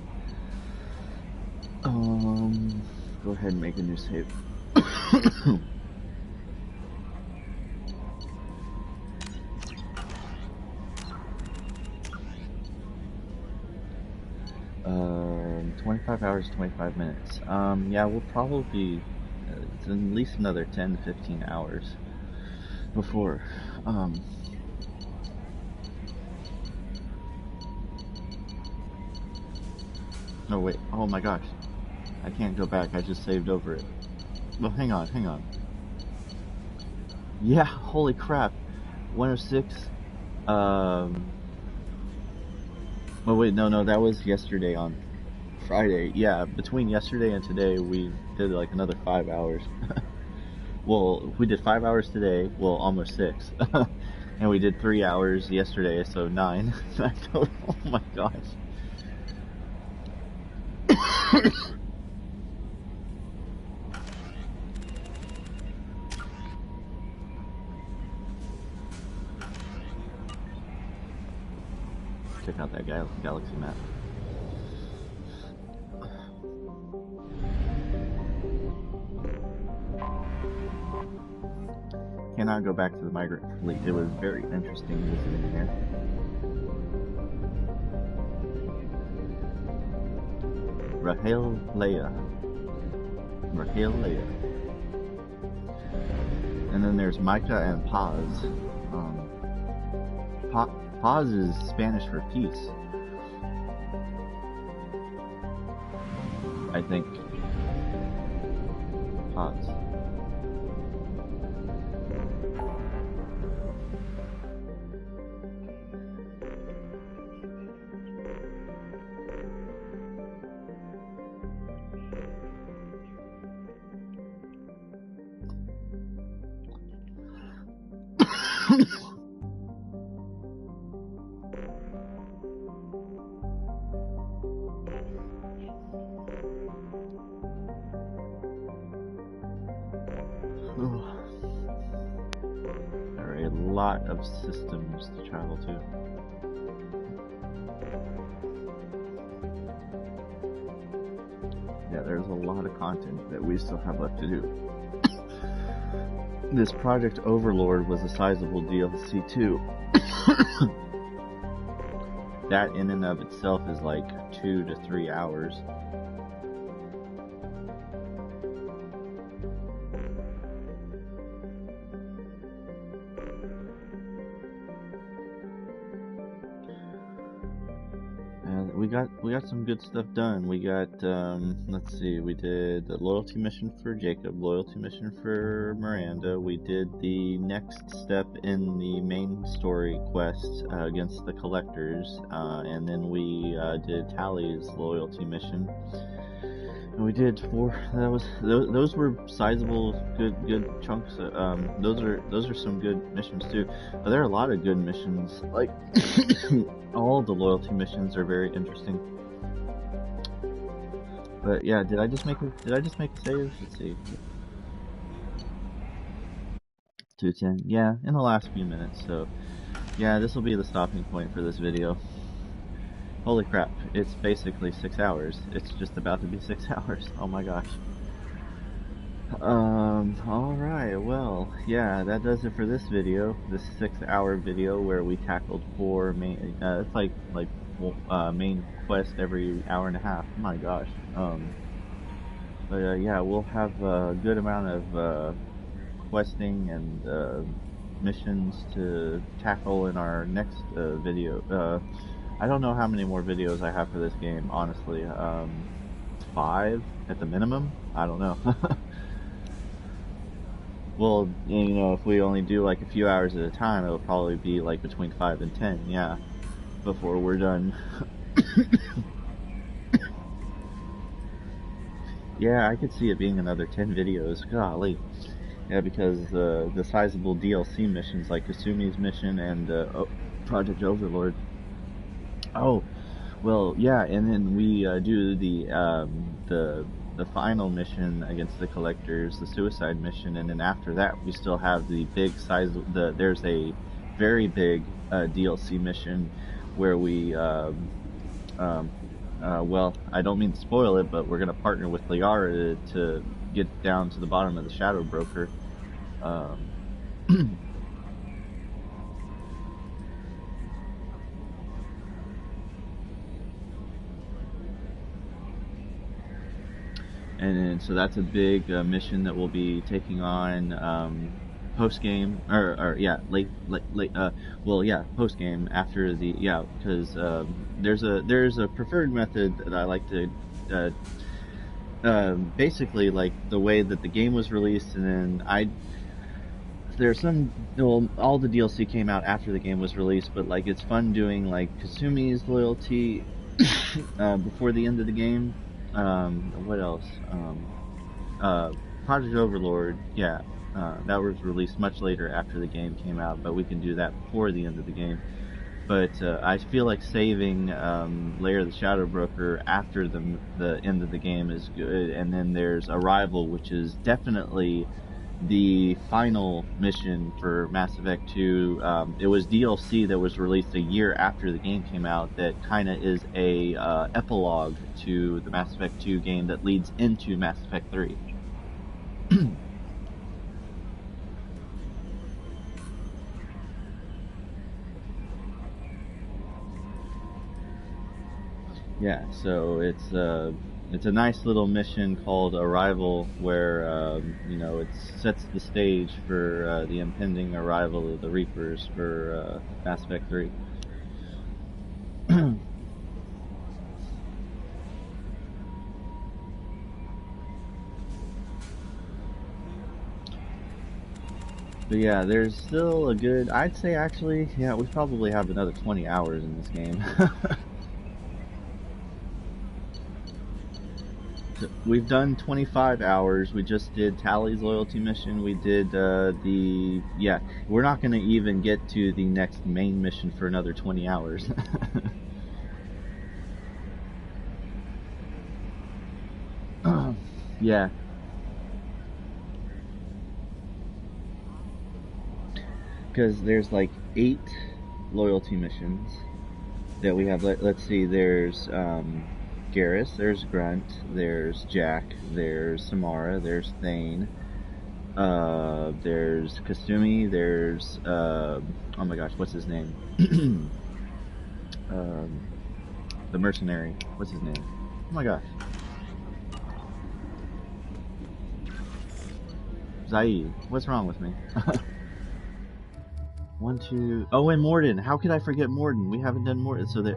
Go ahead and make a new save. 25 hours, 25 minutes. Yeah, we'll probably be at least another 10 to 15 hours before, No, wait. Oh my gosh. I can't go back. I just saved over it. Well, hang on, hang on. Yeah, holy crap. 106. Oh wait, no, that was yesterday on Friday. Yeah, between yesterday and today, we did like another 5 hours. Well, we did 5 hours today. Well, almost 6. And we did 3 hours yesterday, so 9. Oh my gosh. Check out that galaxy map. Cannot go back to the migrant fleet. It was very interesting visiting here. Rahel Leia. And then there's Micah and Paz. Paz is Spanish for peace, I think. Paz. There are a lot of systems to travel to. Yeah, there's a lot of content that we still have left to do. This Project Overlord was a sizable DLC too. That in and of itself is like 2 to 3 hours. We got some good stuff done. We got, let's see, we did the loyalty mission for Jacob, loyalty mission for Miranda. We did the next step in the main story quest against the collectors, and then we did Tally's loyalty mission. And we did 4. Those were sizable, good chunks. Those are some good missions too. There are a lot of good missions. Like all of the loyalty missions are very interesting. But yeah, did I just make a save? Let's see. 210. Yeah, in the last few minutes. So yeah, this will be the stopping point for this video. Holy crap, it's basically 6 hours. It's just about to be 6 hours. Oh my gosh. Alright, well, yeah, that does it for this video. This 6-hour video where we tackled 4 main, it's like main quest every hour and a half. Oh my gosh. But yeah, we'll have a good amount of questing and missions to tackle in our next video. I don't know how many more videos I have for this game, honestly. 5 at the minimum? I don't know. Well, you know, if we only do like a few hours at a time, it'll probably be like between 5 and 10, yeah, before we're done. Yeah, I could see it being another 10 videos, golly. Yeah, because the sizable DLC missions like Kasumi's mission and Project Overlord. Oh, well, yeah, and then we do the final mission against the collectors, the suicide mission, and then after that we still have the big size. There's a very big DLC mission where we, well, I don't mean to spoil it, but we're gonna partner with Liara to get down to the bottom of the Shadow Broker. And so that's a big mission that we'll be taking on post game, or yeah, post game after the because there's a preferred method that I like to basically like the way that the game was released, and then there's some, well, all the DLC came out after the game was released, but like it's fun doing like Kasumi's loyalty before the end of the game. What else? Project Overlord, that was released much later after the game came out, but we can do that before the end of the game. But I feel like saving Lair of the Shadow Broker after the end of the game is good, and then there's Arrival, which is definitely the final mission for Mass Effect 2. It was DLC that was released a year after the game came out that kind of is a epilogue to the Mass Effect 2 game that leads into Mass Effect 3. Yeah, so it's a nice little mission called Arrival where, it sets the stage for the impending arrival of the Reapers for Mass Effect 3. But yeah, there's still a good, I'd say actually, we probably have another 20 hours in this game. We've done 25 hours. We just did Tally's loyalty mission. We did we're not going to even get to the next main mission for another 20 hours. Yeah. Because there's like 8 loyalty missions that we have. Let's see, there's Garrus, there's Grunt, there's Jack, there's Samara, there's Thane, there's Kasumi, there's oh my gosh, what's his name? The mercenary, what's his name? Oh my gosh. Zaid, what's wrong with me? 1, 2, oh, and Morden, how could I forget Morden? We haven't done Morden, so there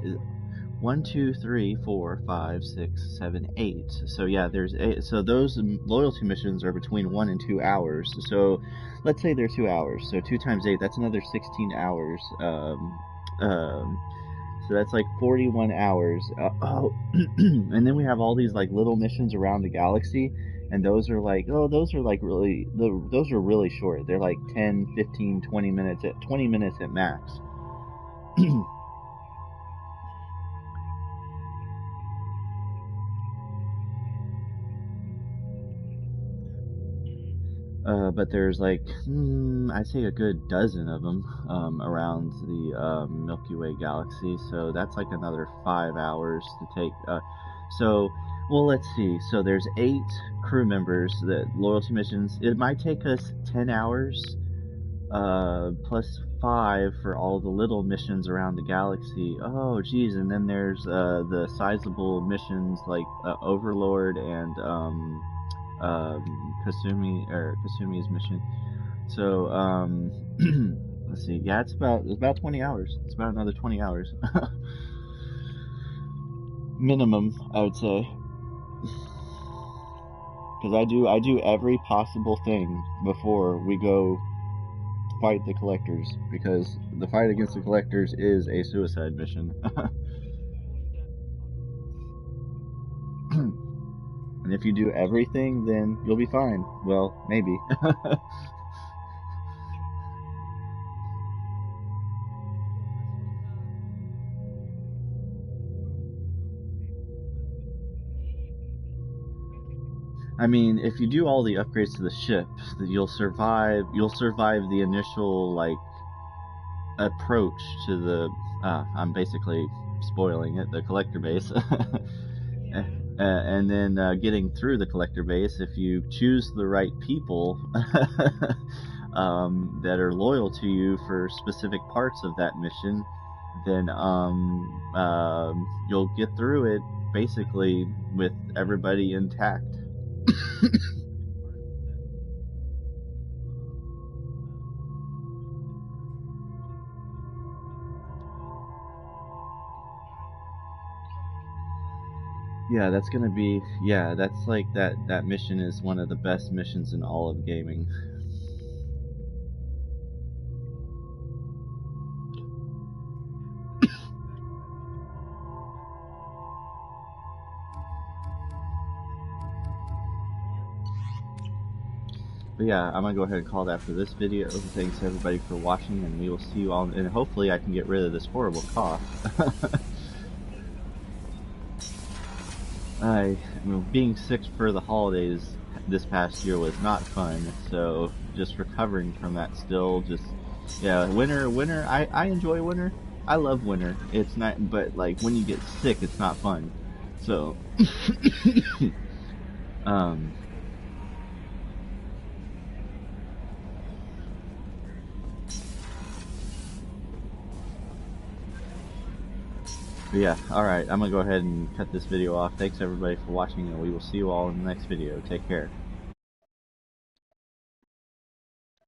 1, 2, 3, 4, 5, 6, 7, 8. So yeah, there's 8. So those loyalty missions are between 1 and 2 hours. So let's say they're 2 hours. So 2 times 8, that's another 16 hours. So that's like 41 hours. And then we have all these like little missions around the galaxy, and those are really short. They're like 10, 15, 20 minutes at max. But there's like, I'd say a good dozen of them around the Milky Way galaxy, so that's like another 5 hours to take. Well, let's see. So there's 8 crew members that loyalty missions. It might take us 10 hours, plus 5 for all the little missions around the galaxy. Oh, geez, and then there's the sizable missions like Overlord and Kasumi's mission. So let's see. Yeah, it's about 20 hours. It's about another 20 hours. Minimum, I would say. Because I do every possible thing before we go fight the Collectors, because the fight against the Collectors is a suicide mission. And if you do everything, then you'll be fine. Well, maybe. I mean, if you do all the upgrades to the ship, you'll survive the initial, like, approach to the, I'm basically spoiling it, the Collector base. And then getting through the Collector base, if you choose the right people that are loyal to you for specific parts of that mission, then you'll get through it basically with everybody intact. Yeah, that's gonna be, yeah, that's like, that mission is one of the best missions in all of gaming. But yeah, I'm gonna go ahead and call that for this video. Thanks everybody for watching, and we will see you all, and hopefully I can get rid of this horrible cough. Being sick for the holidays this past year was not fun, so just recovering from that still, just, yeah, winter, I enjoy winter. I love winter. It's not, but like when you get sick, it's not fun. So, but yeah, alright, I'm gonna go ahead and cut this video off. Thanks everybody for watching, and we will see you all in the next video. Take care.